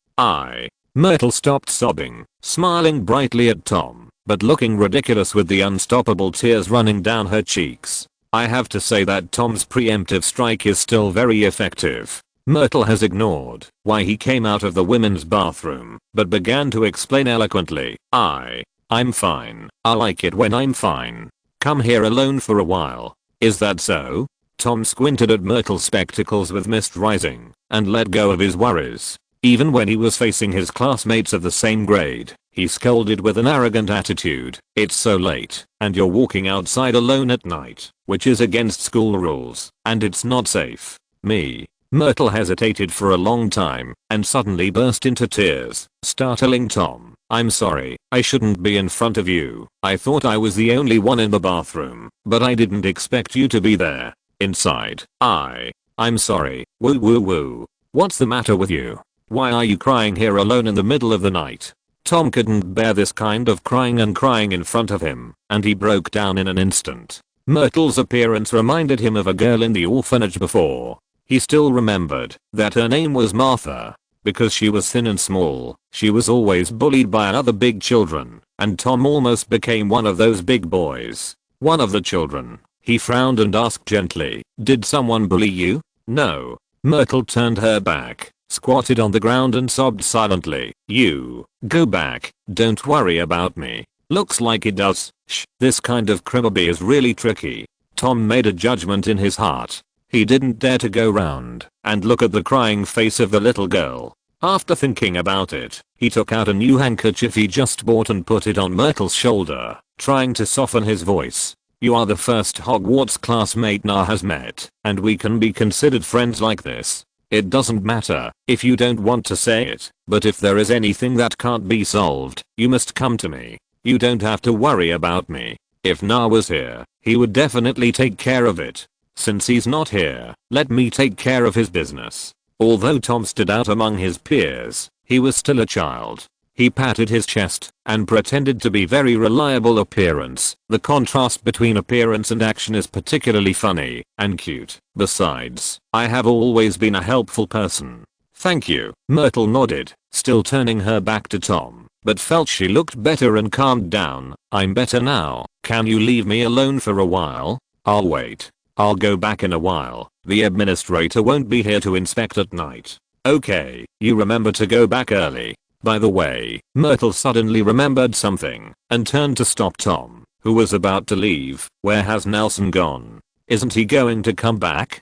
Speaker 1: Myrtle stopped sobbing, smiling brightly at Tom, but looking ridiculous with the unstoppable tears running down her cheeks. I have to say that Tom's preemptive strike is still very effective. Myrtle has ignored why he came out of the women's bathroom, but began to explain eloquently. I'm fine. I like it when I'm fine. Come here alone for a while. Is that so? Tom squinted at Myrtle's spectacles with mist rising and let go of his worries. Even when he was facing his classmates of the same grade, he scolded with an arrogant attitude. It's so late, and you're walking outside alone at night, which is against school rules, and it's not safe. Myrtle hesitated for a long time and suddenly burst into tears, startling Tom. I'm sorry, I shouldn't be in front of you. I thought I was the only one in the bathroom, but I didn't expect you to be there. Inside. I'm sorry. Woo woo woo. What's the matter with you? Why are you crying here alone in the middle of the night? Tom couldn't bear this kind of crying and crying in front of him, and he broke down in an instant. Myrtle's appearance reminded him of a girl in the orphanage before. He still remembered that her name was Martha. Because she was thin and small, she was always bullied by other big children, and Tom almost became one of those big boys. One of the children. He frowned and asked gently, "Did someone bully you?" "No." Myrtle turned her back, squatted on the ground and sobbed silently. "You, go back, don't worry about me." "Looks like it does." "Shh, this kind of cribby is really tricky." Tom made a judgment in his heart. He didn't dare to go round and look at the crying face of the little girl. After thinking about it, he took out a new handkerchief he just bought and put it on Myrtle's shoulder, trying to soften his voice. "You are the first Hogwarts classmate Na has met, and we can be considered friends like this. It doesn't matter if you don't want to say it, but if there is anything that can't be solved, you must come to me. You don't have to worry about me. If Na was here, he would definitely take care of it. Since he's not here, let me take care of his business." Although Tom stood out among his peers, he was still a child. He patted his chest and pretended to be very reliable appearance. The contrast between appearance and action is particularly funny and cute. Besides, I have always been a helpful person. Thank you. Myrtle nodded, still turning her back to Tom, but felt she looked better and calmed down. I'm better now. Can you leave me alone for a while? I'll wait. I'll go back in a while. The administrator won't be here to inspect at night. Okay, you remember to go back early. By the way, Myrtle suddenly remembered something and turned to stop Tom, who was about to leave. Where has Nelson gone? Isn't he going to come back?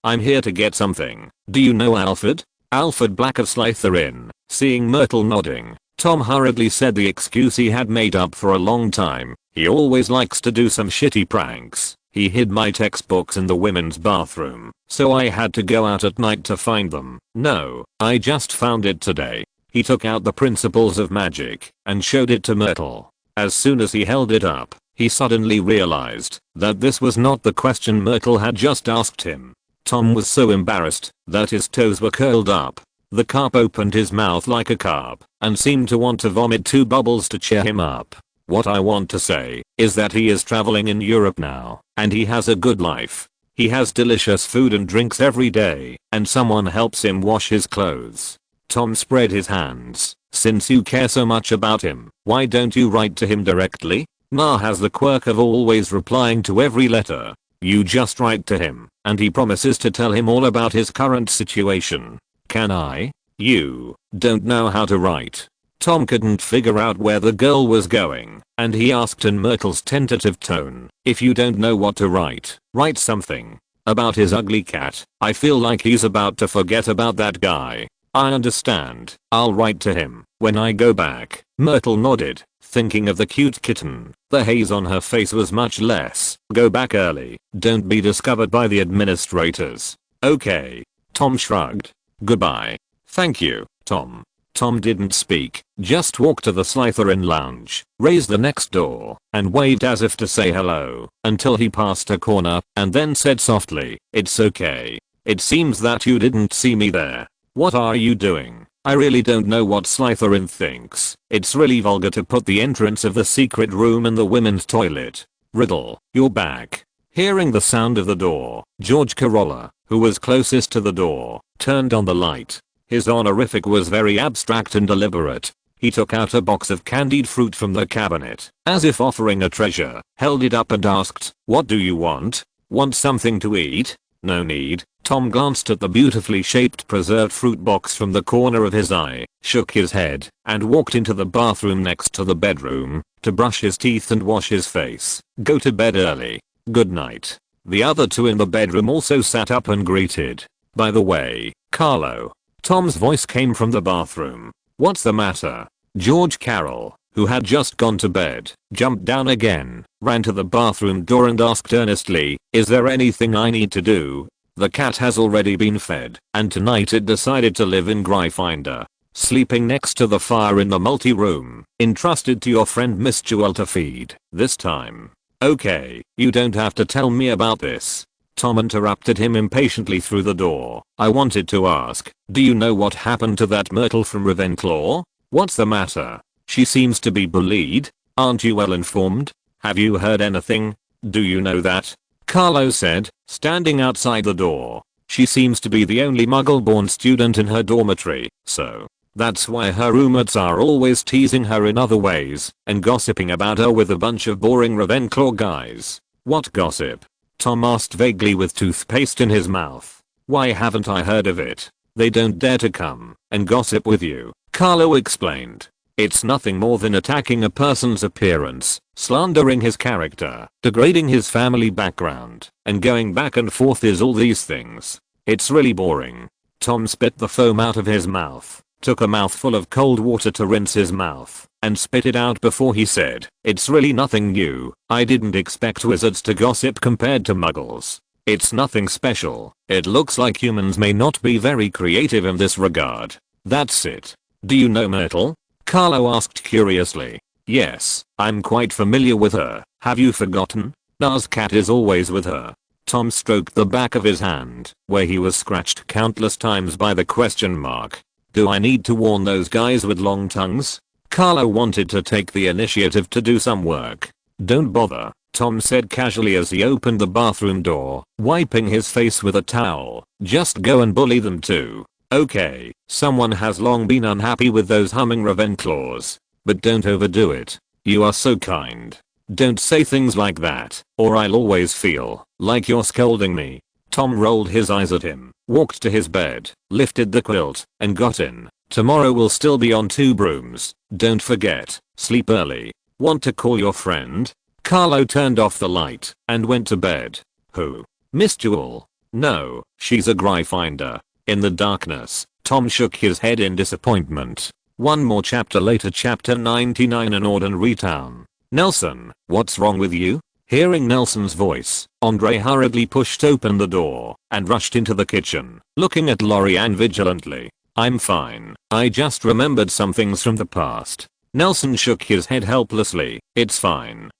Speaker 1: I'm here to get something. Do you know Alfred? Alfred Black of Slytherin. Seeing Myrtle nodding, Tom hurriedly said the excuse he had made up for a long time. He always likes to do some shitty pranks. He hid my textbooks in the women's bathroom, so I had to go out at night to find them. No, I just found it today. He took out the Principles of Magic and showed it to Myrtle. As soon as he held it up, he suddenly realized that this was not the question Myrtle had just asked him. Tom was so embarrassed that his toes were curled up. The carp opened his mouth like a carp and seemed to want to vomit 2 bubbles to cheer him up. What I want to say is that he is traveling in Europe now, and he has a good life. He has delicious food and drinks every day, and someone helps him wash his clothes. Tom spread his hands. Since you care so much about him, why don't you write to him directly? Na has the quirk of always replying to every letter. You just write to him, and he promises to tell him all about his current situation. Can I? You don't know how to write. Tom couldn't figure out where the girl was going, and he asked in Myrtle's tentative tone, if you don't know what to write, write something. About his ugly cat. I feel like he's about to forget about that guy. I understand. I'll write to him when I go back. Myrtle nodded, thinking of the cute kitten. The haze on her face was much less. Go back early. Don't be discovered by the administrators. Okay. Tom shrugged. Goodbye. Thank you, Tom. Tom didn't speak, just walked to the Slytherin lounge, raised the next door, and waved as if to say hello, until he passed a corner, and then said softly, it's okay. It seems that you didn't see me there. What are you doing? I really don't know what Slytherin thinks. It's really vulgar to put the entrance of the secret room in the women's toilet. Riddle, you're back. Hearing the sound of the door, George Corolla, who was closest to the door, turned on the light. His honorific was very abstract and deliberate. He took out a box of candied fruit from the cabinet, as if offering a treasure, held it up and asked, what do you want? Want something to eat? No need. Tom glanced at the beautifully shaped preserved fruit box from the corner of his eye, shook his head, and walked into the bathroom next to the bedroom, to brush his teeth and wash his face. Go to bed early. Good night. The other 2 in the bedroom also sat up and greeted. By the way, Carlo. Tom's voice came from the bathroom. What's the matter? George Carroll, who had just gone to bed, jumped down again, ran to the bathroom door and asked earnestly, is there anything I need to do? The cat has already been fed, and tonight it decided to live in Gryffindor, sleeping next to the fire in the multi-room, entrusted to your friend Miss Jewel to feed, this time. Okay, you don't have to tell me about this. Tom interrupted him impatiently through the door. I wanted to ask, do you know what happened to that Myrtle from Ravenclaw? What's the matter? She seems to be bullied. Aren't you well informed? Have you heard anything? Do you know that? Carlo said, standing outside the door. She seems to be the only Muggle-born student in her dormitory, so that's why her roommates are always teasing her in other ways and gossiping about her with a bunch of boring Ravenclaw guys. What gossip? Tom asked vaguely with toothpaste in his mouth. Why haven't I heard of it? They don't dare to come and gossip with you, Carlo explained. It's nothing more than attacking a person's appearance, slandering his character, degrading his family background, and going back and forth is all these things. It's really boring. Tom spit the foam out of his mouth, took a mouthful of cold water to rinse his mouth, and spit it out before he said, it's really nothing new. I didn't expect wizards to gossip compared to muggles. It's nothing special. It looks like humans may not be very creative in this regard. That's it. Do you know Myrtle? Carlo asked curiously. Yes, I'm quite familiar with her. Have you forgotten? Na's cat is always with her. Tom stroked the back of his hand, where he was scratched countless times by the question mark. Do I need to warn those guys with long tongues? Carlo wanted to take the initiative to do some work. "Don't bother," Tom said casually as he opened the bathroom door, wiping his face with a towel. "Just go and bully them too. Okay, someone has long been unhappy with those humming Ravenclaws. But don't overdo it. You are so kind. Don't say things like that, or I'll always feel like you're scolding me." Tom rolled his eyes at him, walked to his bed, lifted the quilt, and got in. "Tomorrow will still be on 2 brooms. Don't forget, sleep early. Want to call your friend?" Carlo turned off the light and went to bed. "Who? Miss Jewel?" "No, she's a Gryffindor." In the darkness, Tom shook his head in disappointment. One more chapter later, chapter 99, an ordinary town. "Nelson, what's wrong with you?" Hearing Nelson's voice, Andre hurriedly pushed open the door and rushed into the kitchen, looking at Lori-Ann vigilantly. "I'm fine. I just remembered some things from the past." Nelson shook his head helplessly. It's fine.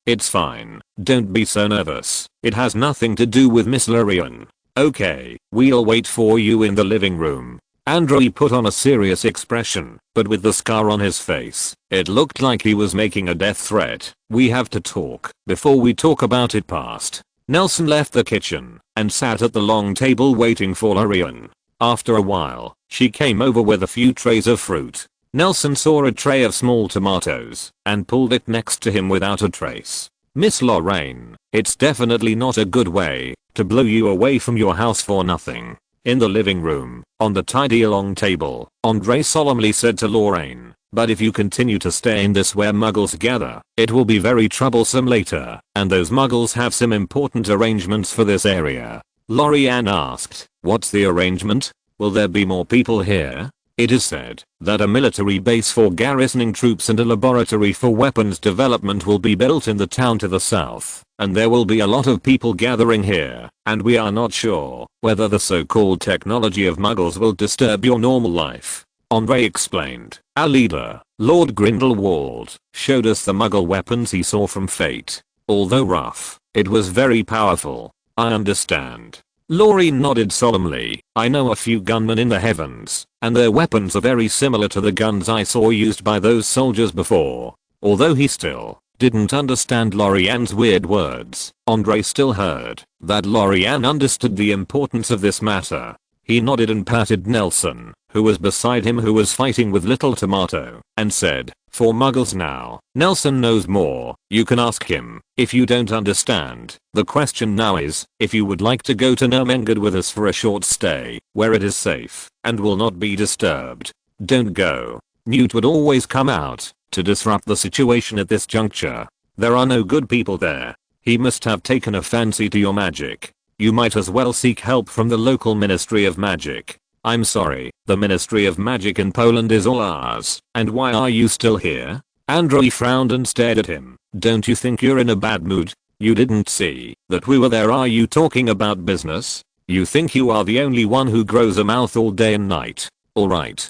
Speaker 1: Don't be so nervous. It has nothing to do with Miss Lori-Ann. Okay, we'll wait for you in the living room." Andre put on a serious expression, but with the scar on his face, it looked like he was making a death threat. "We have to talk before we talk about it past." Nelson left the kitchen and sat at the long table waiting for Lori-Ann. After a while, she came over with a few trays of fruit. Nelson saw a tray of small tomatoes and pulled it next to him without a trace. "Miss Lorraine, it's definitely not a good way to blow you away from your house for nothing." In the living room, on the tidy long table, Andre solemnly said to Lorraine, "But if you continue to stay in this where muggles gather, it will be very troublesome later, and those muggles have some important arrangements for this area." Lori-Ann asked, "What's the arrangement? Will there be more people here?" "It is said that a military base for garrisoning troops and a laboratory for weapons development will be built in the town to the south, and there will be a lot of people gathering here, and we are not sure whether the so-called technology of muggles will disturb your normal life." Andre explained. "Our leader, Lord Grindelwald, showed us the muggle weapons he saw from Fate. Although rough, it was very powerful." "I understand." Lori nodded solemnly. "I know a few gunmen in the heavens, and their weapons are very similar to the guns I saw used by those soldiers before." Although he still didn't understand Lori-Ann's weird words, Andre still heard that Lori-Ann understood the importance of this matter. He nodded and patted Nelson, who was beside him, who was fighting with Little Tomato, and said, "For muggles now, Nelson knows more. You can ask him if you don't understand. The question now is if you would like to go to Nermengard with us for a short stay, where it is safe and will not be disturbed." "Don't go." Newt would always come out to disrupt the situation at this juncture. "There are no good people there. He must have taken a fancy to your magic. You might as well seek help from the local Ministry of Magic." "I'm sorry, the Ministry of Magic in Poland is all ours. And why are you still here?" Andre frowned and stared at him. "Don't you think you're in a bad mood? You didn't see that we were there. Are you talking about business? You think you are the only one who grows a mouth all day and night. Alright,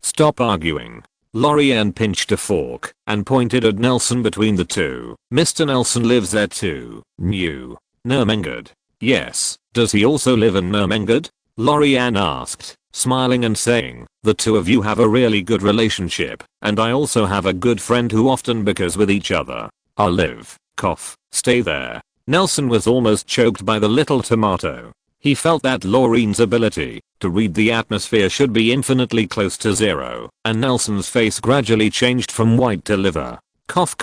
Speaker 1: stop arguing." Lori-Ann pinched a fork and pointed at Nelson between the two. "Mr. Nelson lives there too." "New Nermengard?" "Yes. Does he also live in Nermengard?" Lori-Ann asked, smiling and saying, "The two of you have a really good relationship, and I also have a good friend who often bickers with each other. I'll live, stay there." Nelson was almost choked by the Little Tomato. He felt that Lorraine's ability to read the atmosphere should be infinitely close to zero, and Nelson's face gradually changed from white to liver. Cough.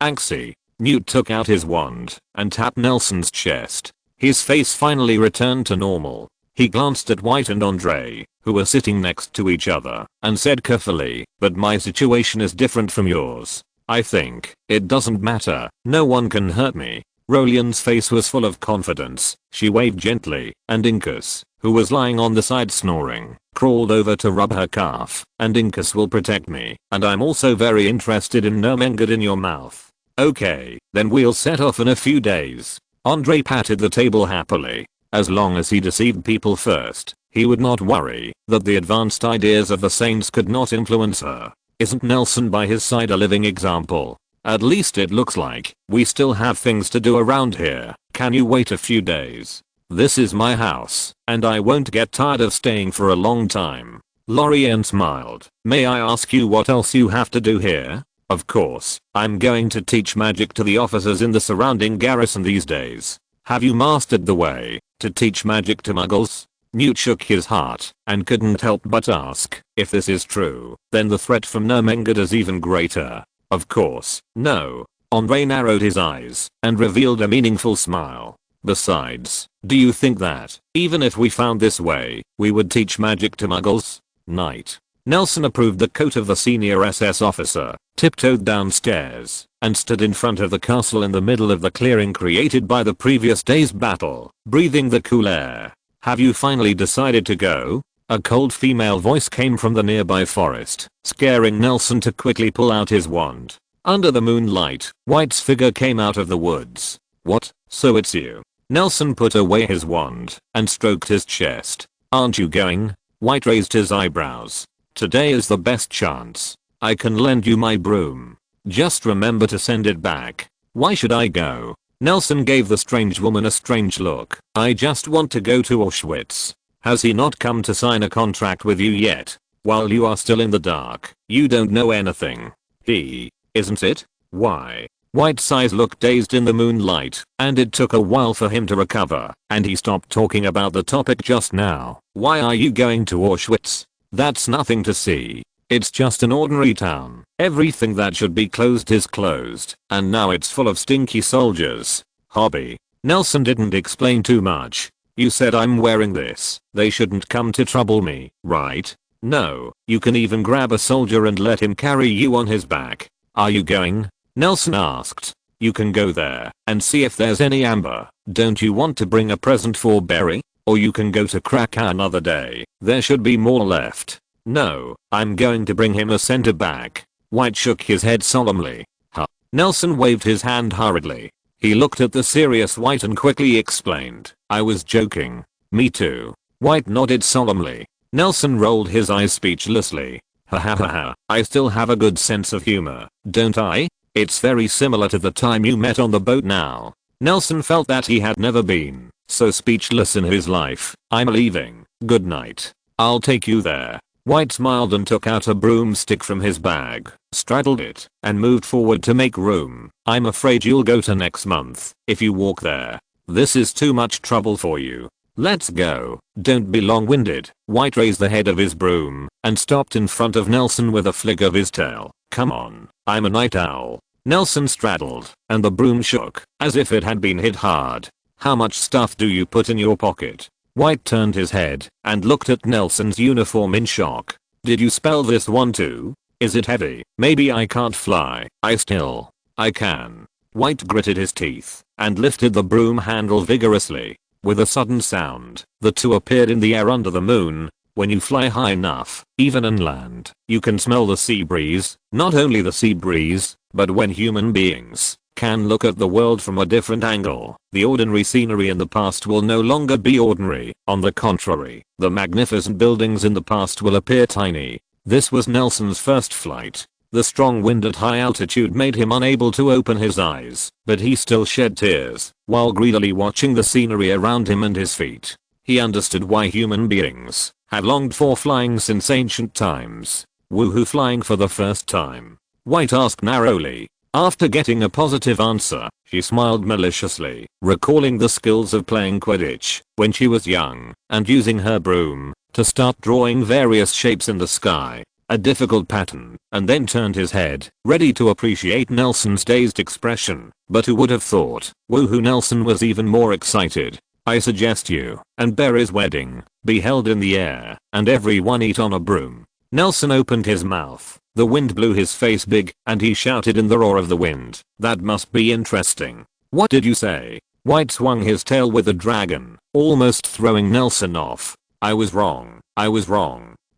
Speaker 1: "Axie." Newt took out his wand and tapped Nelson's chest. His face finally returned to normal. He glanced at White and Andre, who were sitting next to each other, and said carefully, "But my situation is different from yours. I think it doesn't matter. No one can hurt me." Rolian's face was full of confidence. She waved gently, and Incus, who was lying on the side snoring, crawled over to rub her calf. "And Incus will protect me, and I'm also very interested in Nermengard in your mouth." "Okay, then we'll set off in a few days." Andre patted the table happily. As long as he deceived people first, he would not worry that the advanced ideas of the saints could not influence her. Isn't Nelson by his side a living example? At least it looks like we still have things to do around here. Can you wait a few days? This is my house, and I won't get tired of staying for a long time. Lorien smiled. May I ask you what else you have to do here? Of course, I'm going to teach magic to the officers in the surrounding garrison these days. Have you mastered the way to teach magic to muggles? Newt shook his heart and couldn't help but ask, if this is true, then the threat from Nermengard is even greater. Of course, no. Andre narrowed his eyes and revealed a meaningful smile. Besides, do you think that, even if we found this way, we would teach magic to muggles? Knight. Nelson approved the coat of the senior SS officer, tiptoed downstairs, and stood in front of the castle in the middle of the clearing created by the previous day's battle, breathing the cool air. Have you finally decided to go? A cold female voice came from the nearby forest, scaring Nelson to quickly pull out his wand. Under the moonlight, White's figure came out of the woods. What? So it's you. Nelson put away his wand and stroked his chest. Aren't you going? White raised his eyebrows. Today is the best chance. I can lend you my broom. Just remember to send it back. Why should I go? Nelson gave the strange woman a strange look. I just want to go to Auschwitz. Has he not come to sign a contract with you yet? While you are still in the dark, you don't know anything. He, isn't it? Why? White's eyes looked dazed in the moonlight, and it took a while for him to recover, and he stopped talking about the topic just now. Why are you going to Auschwitz? That's nothing to see. It's just an ordinary town. Everything that should be closed is closed, and now it's full of stinky soldiers. Hobby. Nelson didn't explain too much. You said I'm wearing this. They shouldn't come to trouble me, right? No, you can even grab a soldier and let him carry you on his back. Are you going? Nelson asked. You can go there and see if there's any amber. Don't you want to bring a present for Barry? Or you can go to Krakow another day. There should be more left. No, I'm going to bring him a center back. White shook his head solemnly. Huh. Nelson waved his hand hurriedly. He looked at the serious White and quickly explained. I was joking. Me too. White nodded solemnly. Nelson rolled his eyes speechlessly. Ha ha ha ha. I still have a good sense of humor, don't I? It's very similar to the time you met on the boat now. Nelson felt that he had never been so speechless in his life. I'm leaving. Good night. I'll take you there. White smiled and took out a broomstick from his bag, straddled it, and moved forward to make room. I'm afraid you'll go to next month if you walk there. This is too much trouble for you. Let's go. Don't be long-winded. White raised the head of his broom and stopped in front of Nelson with a flick of his tail. Come on. I'm a night owl. Nelson straddled, and the broom shook, as if it had been hit hard. How much stuff do you put in your pocket? White turned his head and looked at Nelson's uniform in shock. Did you spell this one too? Is it heavy? Maybe I can't fly. I can. White gritted his teeth and lifted the broom handle vigorously. With a sudden sound, the two appeared in the air under the moon. When you fly high enough, even inland, you can smell the sea breeze. Not only the sea breeze, but when human beings can look at the world from a different angle, the ordinary scenery in the past will no longer be ordinary. On the contrary, the magnificent buildings in the past will appear tiny. This was Nelson's first flight. The strong wind at high altitude made him unable to open his eyes, but he still shed tears while greedily watching the scenery around him and his feet. He understood why human beings had longed for flying since ancient times. Woohoo, flying for the first time? White asked narrowly. After getting a positive answer, she smiled maliciously, recalling the skills of playing Quidditch when she was young and using her broom to start drawing various shapes in the sky, a difficult pattern, and then turned his head, ready to appreciate Nelson's dazed expression. But who would have thought? Woohoo, Nelson was even more excited. I suggest you and Barry's wedding be held in the air and everyone eat on a broom. Nelson opened his mouth. The wind blew his face big and he shouted in the roar of the wind. That must be interesting. What did you say? White swung his tail with a dragon, almost throwing Nelson off. I was wrong.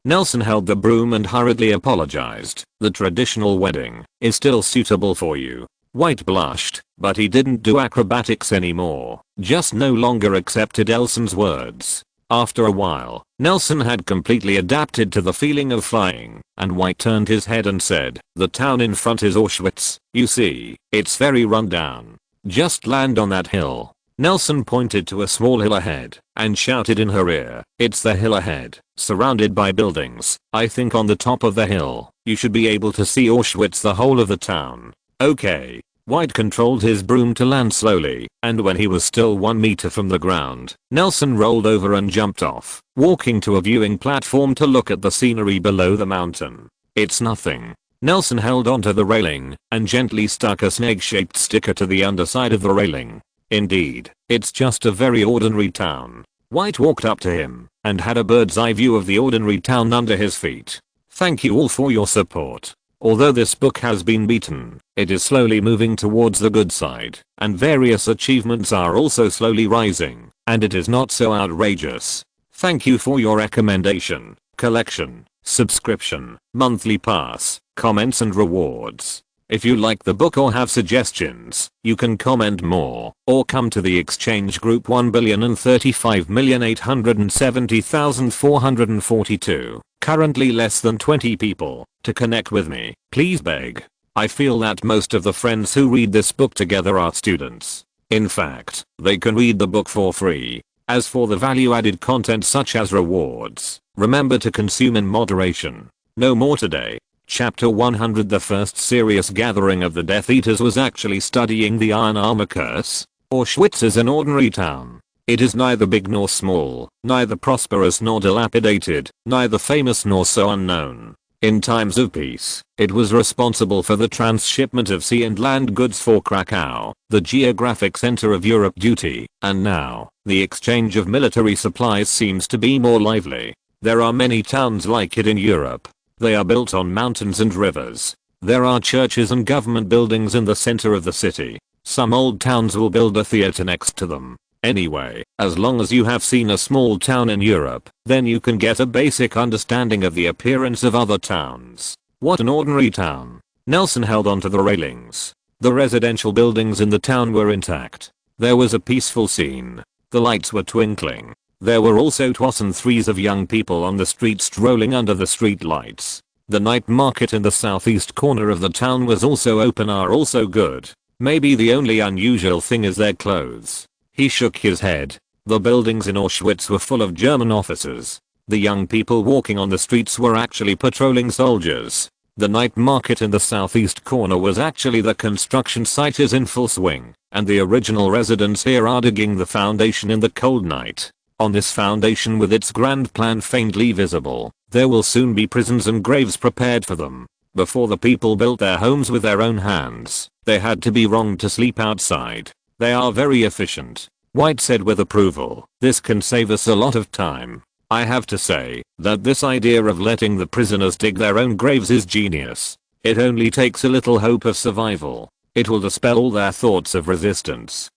Speaker 1: Nelson held the broom and hurriedly apologized. The traditional wedding is still suitable for you. White blushed, but he didn't do acrobatics anymore, just no longer accepted Nelson's words. After a while, Nelson had completely adapted to the feeling of flying, and White turned his head and said, the town in front is Auschwitz. You see, it's very run down. Just land on that hill. Nelson pointed to a small hill ahead and shouted in her ear, "It's the hill ahead, surrounded by buildings. I think on the top of the hill, you should be able to see Auschwitz, the whole of the town." Okay. White controlled his broom to land slowly, and when he was still 1 meter from the ground, Nelson rolled over and jumped off, walking to a viewing platform to look at the scenery below the mountain. "It's nothing." Nelson held onto the railing and gently stuck a snake-shaped sticker to the underside of the railing. "Indeed, it's just a very ordinary town." White walked up to him and had a bird's eye view of the ordinary town under his feet. "Thank you all for your support. Although this book has been beaten, it is slowly moving towards the good side, and various achievements are also slowly rising, and it is not so outrageous. Thank you for your recommendation, collection, subscription, monthly pass, comments and rewards. If you like the book or have suggestions, you can comment more, or come to the exchange group 1,035,870,442, currently less than 20 people, to connect with me. Please beg. I feel that most of the friends who read this book together are students. In fact, they can read the book for free. As for the value-added content such as rewards, remember to consume in moderation. No more today. Chapter 100. The first serious gathering of the Death Eaters was actually studying the Iron Armor curse. Auschwitz is an ordinary town. It is neither big nor small, neither prosperous nor dilapidated, neither famous nor so unknown. In times of peace, it was responsible for the transshipment of sea and land goods for Krakow, the geographic center of Europe duty, and now, the exchange of military supplies seems to be more lively. There are many towns like it in Europe. They are built on mountains and rivers. There are churches and government buildings in the center of the city. Some old towns will build a theater next to them. Anyway, as long as you have seen a small town in Europe, then you can get a basic understanding of the appearance of other towns. What an ordinary town. Nelson held onto the railings. The residential buildings in the town were intact. There was a peaceful scene. The lights were twinkling. There were also 2s and 3s of young people on the street strolling under the street lights. The night market in the southeast corner of the town was also open. Are also good. Maybe the only unusual thing is their clothes. He shook his head. The buildings in Auschwitz were full of German officers. The young people walking on the streets were actually patrolling soldiers. The night market in the southeast corner was actually the construction site is in full swing, and the original residents here are digging the foundation in the cold night. On this foundation with its grand plan faintly visible, there will soon be prisons and graves prepared for them. Before the people built their homes with their own hands, they had to be wrong to sleep outside. They are very efficient. White said with approval. This can save us a lot of time. I have to say that this idea of letting the prisoners dig their own graves is genius. It only takes a little hope of survival. It will dispel all their thoughts of resistance.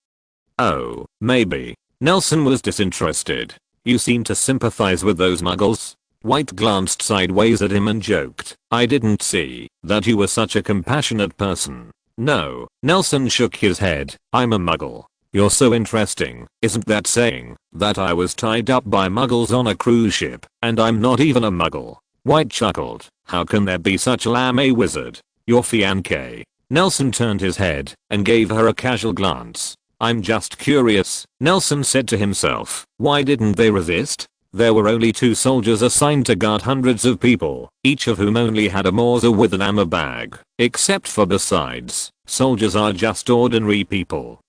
Speaker 1: Oh, maybe. Nelson was disinterested. You seem to sympathize with those muggles? White glanced sideways at him and joked, "I didn't see that you were such a compassionate person." No, Nelson shook his head. "I'm a muggle." "You're so interesting. Isn't that saying that I was tied up by muggles on a cruise ship, and I'm not even a muggle?" White chuckled. "How can there be such a wizard? You're fiancé." Nelson turned his head and gave her a casual glance. "I'm just curious," Nelson said to himself. Why didn't they resist? There were only 2 soldiers assigned to guard hundreds of people, each of whom only had a Mauser with an ammo bag. Except for besides, soldiers are just ordinary people.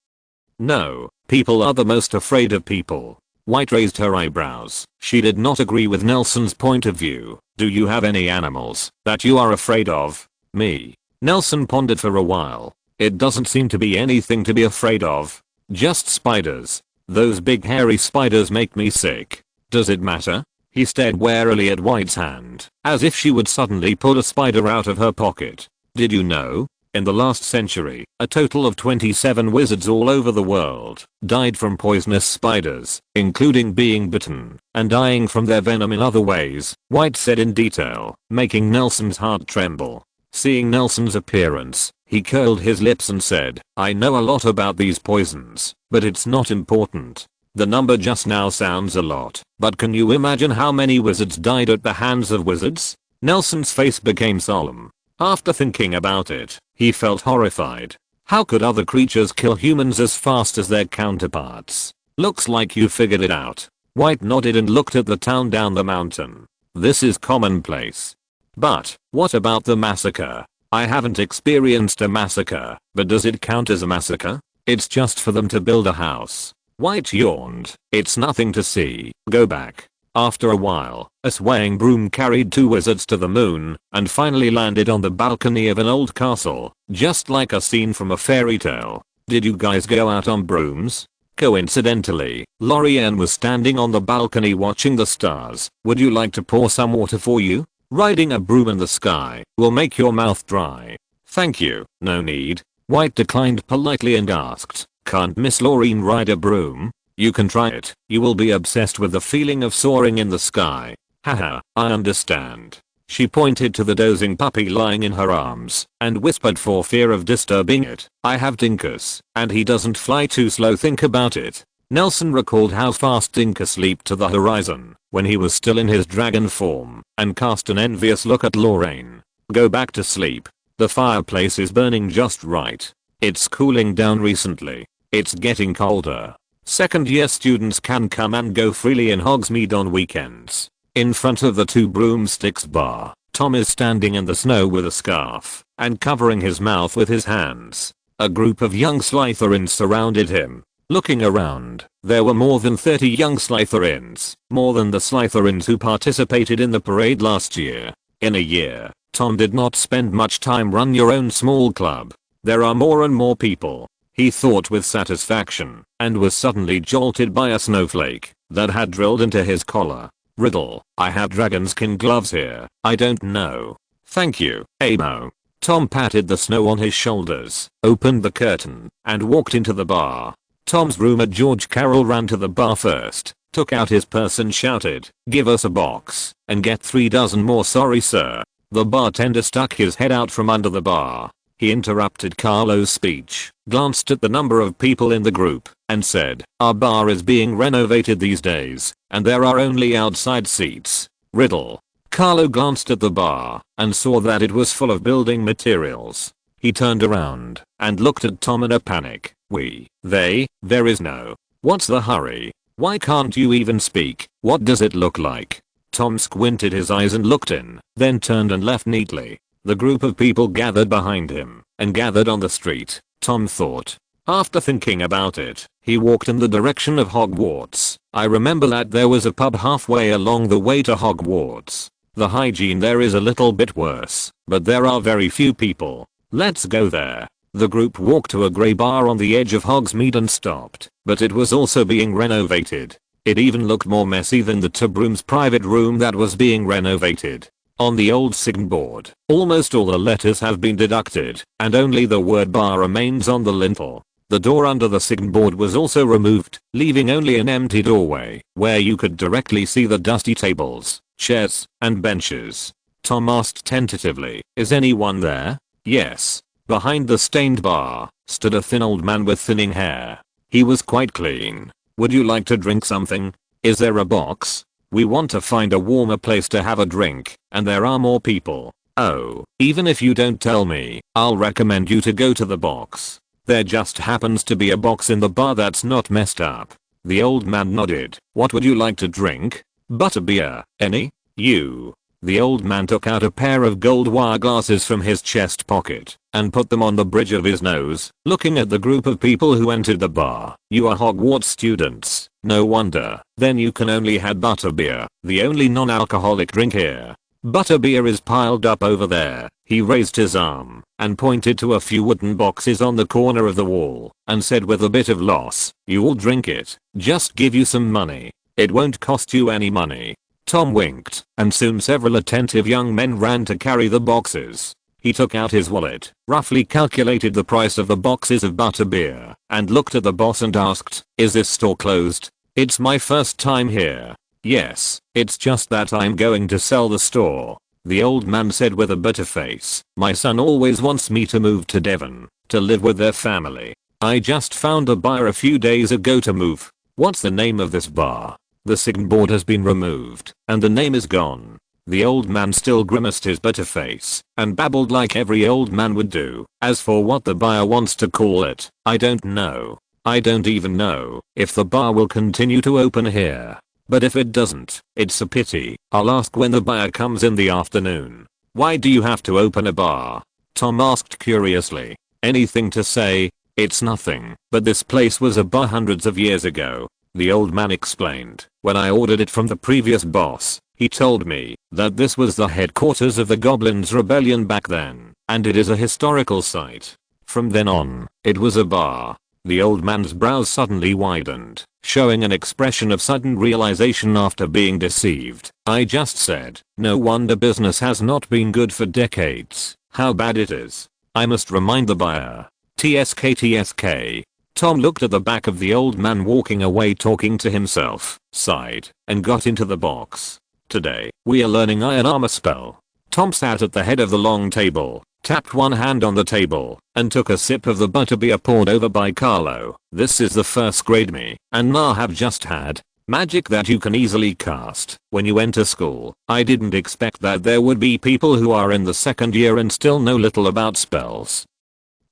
Speaker 1: No, people are the most afraid of people. White raised her eyebrows. She did not agree with Nelson's point of view. "Do you have any animals that you are afraid of?" "Me?" Nelson pondered for a while. "It doesn't seem to be anything to be afraid of. Just spiders. Those big hairy spiders make me sick." "Does it matter?" He stared warily at White's hand, as if she would suddenly pull a spider out of her pocket. "Did you know? In the last century, a total of 27 wizards all over the world died from poisonous spiders, including being bitten and dying from their venom in other ways," White said in detail, making Nelson's heart tremble. Seeing Nelson's appearance, he curled his lips and said, "I know a lot about these poisons, but it's not important. The number just now sounds a lot, but can you imagine how many wizards died at the hands of wizards?" Nelson's face became solemn. After thinking about it, he felt horrified. How could other creatures kill humans as fast as their counterparts? Looks like you figured it out. White nodded and looked at the town down the mountain. This is commonplace. But, what about the massacre? I haven't experienced a massacre, but does it count as a massacre? It's just for them to build a house. White yawned. It's nothing to see. Go back. After a while, a swaying broom carried two wizards to the moon, and finally landed on the balcony of an old castle, just like a scene from a fairy tale. Did you guys go out on brooms? Coincidentally, Lorianne was standing on the balcony watching the stars. Would you like to pour some water for you? Riding a broom in the sky will make your mouth dry. Thank you, no need. White declined politely and asked, can't Miss Lorraine ride a broom? You can try it. You will be obsessed with the feeling of soaring in the sky. Haha, I understand. She pointed to the dozing puppy lying in her arms and whispered for fear of disturbing it. I have Dinkus, and he doesn't fly too slow, think about it. Nelson recalled how fast Dinkus leaped to the horizon when he was still in his dragon form and cast an envious look at Lorraine. Go back to sleep. The fireplace is burning just right. It's cooling down recently. It's getting colder. Second year students can come and go freely in Hogsmeade on weekends. In front of the Two Broomsticks bar, Tom is standing in the snow with a scarf and covering his mouth with his hands. A group of young Slytherins surrounded him. Looking around, there were more than 30 young Slytherins, more than the Slytherins who participated in the parade last year. In a year, Tom did not spend much time run your own small club. There are more and more people, he thought with satisfaction, and was suddenly jolted by a snowflake that had drilled into his collar. Riddle, I have dragonskin gloves here. I don't know. Thank you, Amo. Tom patted the snow on his shoulders, opened the curtain, and walked into the bar. Tom's roommate George Carroll ran to the bar first, took out his purse and shouted, give us a box, and get 3 dozen more. Sorry sir. The bartender stuck his head out from under the bar. He interrupted Carlo's speech, glanced at the number of people in the group, and said, our bar is being renovated these days, and there are only outside seats. Riddle. Carlo glanced at the bar, and saw that it was full of building materials. He turned around, and looked at Tom in a panic. There is no. What's the hurry? Why can't you even speak? What does it look like? Tom squinted his eyes and looked in, then turned and left neatly. The group of people gathered behind him, and gathered on the street, Tom thought. After thinking about it, he walked in the direction of Hogwarts. I remember that there was a pub halfway along the way to Hogwarts. The hygiene there is a little bit worse, but there are very few people. Let's go there. The group walked to a grey bar on the edge of Hogsmeade and stopped, but it was also being renovated. It even looked more messy than the Tabroom's private room that was being renovated. On the old signboard, almost all the letters have been deducted, and only the word bar remains on the lintel. The door under the signboard was also removed, leaving only an empty doorway, where you could directly see the dusty tables, chairs, and benches. Tom asked tentatively, is anyone there? Yes. Behind the stained bar, stood a thin old man with thinning hair. He was quite clean. Would you like to drink something? Is there a box? We want to find a warmer place to have a drink, and there are more people. Oh, even if you don't tell me, I'll recommend you to go to the box. There just happens to be a box in the bar that's not messed up. The old man nodded. What would you like to drink? Butterbeer, any? You. The old man took out a pair of gold wire glasses from his chest pocket and put them on the bridge of his nose, looking at the group of people who entered the bar. You are Hogwarts students. No wonder. Then you can only have butterbeer, the only non-alcoholic drink here. Butterbeer is piled up over there. He raised his arm and pointed to a few wooden boxes on the corner of the wall and said with a bit of loss, you all drink it. Just give you some money. It won't cost you any money. Tom winked, and soon several attentive young men ran to carry the boxes. He took out his wallet, roughly calculated the price of the boxes of butterbeer, and looked at the boss and asked, is this store closed? It's my first time here. Yes, it's just that I'm going to sell the store. The old man said with a bitter face, my son always wants me to move to Devon, to live with their family. I just found a buyer a few days ago to move. What's the name of this bar? The signboard has been removed, and the name is gone. The old man still grimaced his bitter face and babbled like every old man would do. As for what the buyer wants to call it, I don't know. I don't even know if the bar will continue to open here. But if it doesn't, it's a pity. I'll ask when the buyer comes in the afternoon. Why do you have to open a bar? Tom asked curiously. Anything to say? It's nothing, but this place was a bar hundreds of years ago. The old man explained. When I ordered it from the previous boss, he told me that this was the headquarters of the Goblins' Rebellion back then, and it is a historical site. From then on, it was a bar. The old man's brows suddenly widened, showing an expression of sudden realization after being deceived. I just said, no wonder business has not been good for decades. How bad it is. I must remind the buyer. TSK. Tom looked at the back of the old man walking away talking to himself, sighed, and got into the box. Today, we are learning Iron Armor spell. Tom sat at the head of the long table, tapped one hand on the table, and took a sip of the butterbeer poured over by Carlo. This is the first grade me and Ma have just had. Magic that you can easily cast when you enter school. I didn't expect that there would be people who are in the second year and still know little about spells.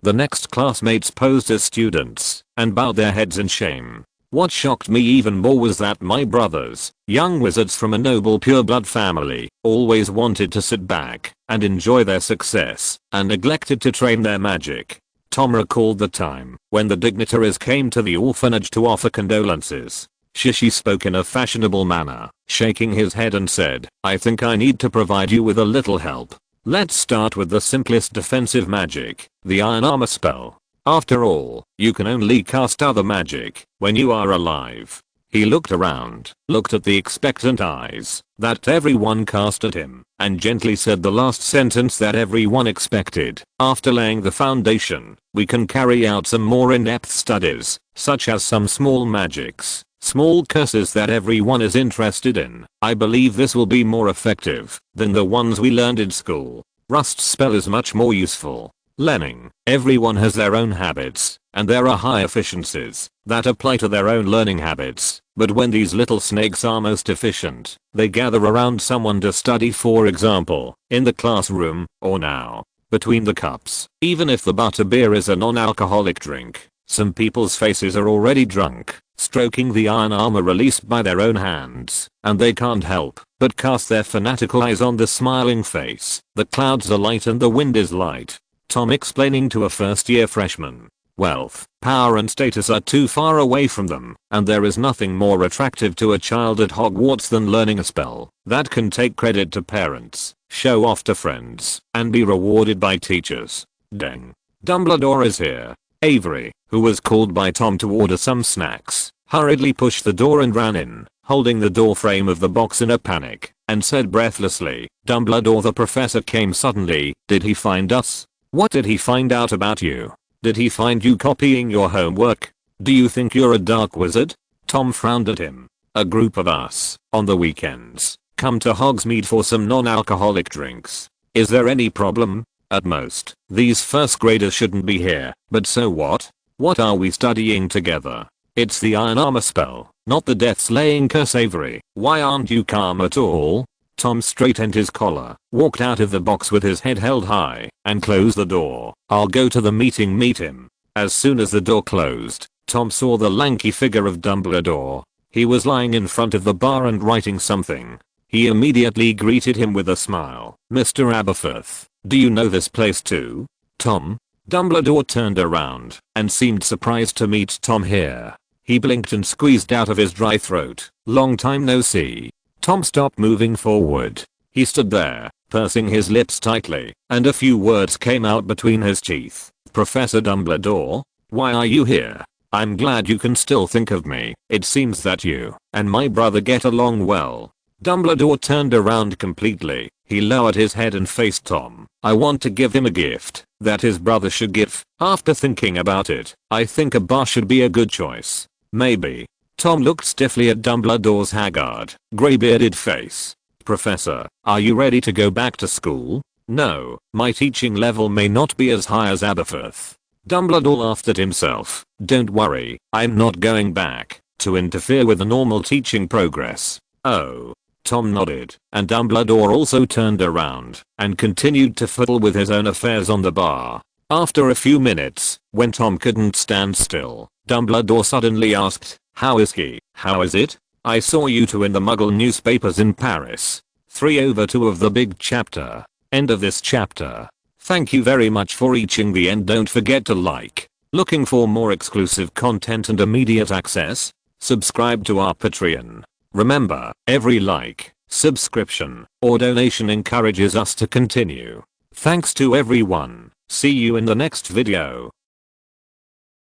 Speaker 1: The next classmates posed as students and bowed their heads in shame. What shocked me even more was that my brothers, young wizards from a noble pure-blood family, always wanted to sit back and enjoy their success and neglected to train their magic. Tom recalled the time when the dignitaries came to the orphanage to offer condolences. Shishi spoke in a fashionable manner, shaking his head and said, I think I need to provide you with a little help. Let's start with the simplest defensive magic, the Iron Armor spell. After all, you can only cast other magic when you are alive. He looked around, looked at the expectant eyes that everyone cast at him, and gently said the last sentence that everyone expected. After laying the foundation, we can carry out some more in-depth studies, such as some small magics, small curses that everyone is interested in. I believe this will be more effective than the ones we learned in school. Rust spell is much more useful. Learning. Everyone has their own habits, and there are high efficiencies that apply to their own learning habits. But when these little snakes are most efficient, they gather around someone to study, for example, in the classroom, or now, between the cups. Even if the butterbeer is a non-alcoholic drink, some people's faces are already drunk, stroking the iron armor released by their own hands, and they can't help but cast their fanatical eyes on the smiling face. The clouds are light and the wind is light. Tom explaining to a first-year freshman. Wealth, power and status are too far away from them, and there is nothing more attractive to a child at Hogwarts than learning a spell that can take credit to parents, show off to friends, and be rewarded by teachers. Dang. Dumbledore is here. Avery, who was called by Tom to order some snacks, hurriedly pushed the door and ran in, holding the door frame of the box in a panic, and said breathlessly, Dumbledore, the professor came suddenly. Did he find us? What did he find out about you? Did he find you copying your homework? Do you think you're a dark wizard? Tom frowned at him. A group of us, on the weekends, come to Hogsmeade for some non-alcoholic drinks. Is there any problem? At most, these first graders shouldn't be here, but so what? What are we studying together? It's the Iron Armor spell, not the death-slaying curse. Avery, why aren't you calm at all? Tom straightened his collar, walked out of the box with his head held high, and closed the door. I'll go to the meeting, meet him. As soon as the door closed, Tom saw the lanky figure of Dumbledore. He was lying in front of the bar and writing something. He immediately greeted him with a smile. Mr. Aberforth, do you know this place too? Tom? Dumbledore turned around and seemed surprised to meet Tom here. He blinked and squeezed out of his dry throat, long time no see. Tom stopped moving forward. He stood there, pursing his lips tightly, and a few words came out between his teeth. Professor Dumbledore? Why are you here? I'm glad you can still think of me. It seems that you and my brother get along well. Dumbledore turned around completely. He lowered his head and faced Tom. I want to give him a gift that his brother should give. After thinking about it, I think a bar should be a good choice. Maybe. Tom looked stiffly at Dumbledore's haggard, grey-bearded face. Professor, are you ready to go back to school? No, my teaching level may not be as high as Aberforth. Dumbledore laughed at himself. Don't worry, I'm not going back to interfere with the normal teaching progress. Oh. Tom nodded, and Dumbledore also turned around and continued to fiddle with his own affairs on the bar. After a few minutes, when Tom couldn't stand still, Dumbledore suddenly asked, "How is he? How is it? I saw you two in the Muggle newspapers in Paris. 3/2 of the big chapter. End of this chapter. Thank you very much for reaching the end. Don't forget to like. Looking for more exclusive content and immediate access? Subscribe to our Patreon. Remember, every like, subscription, or donation encourages us to continue. Thanks to everyone. See you in the next video.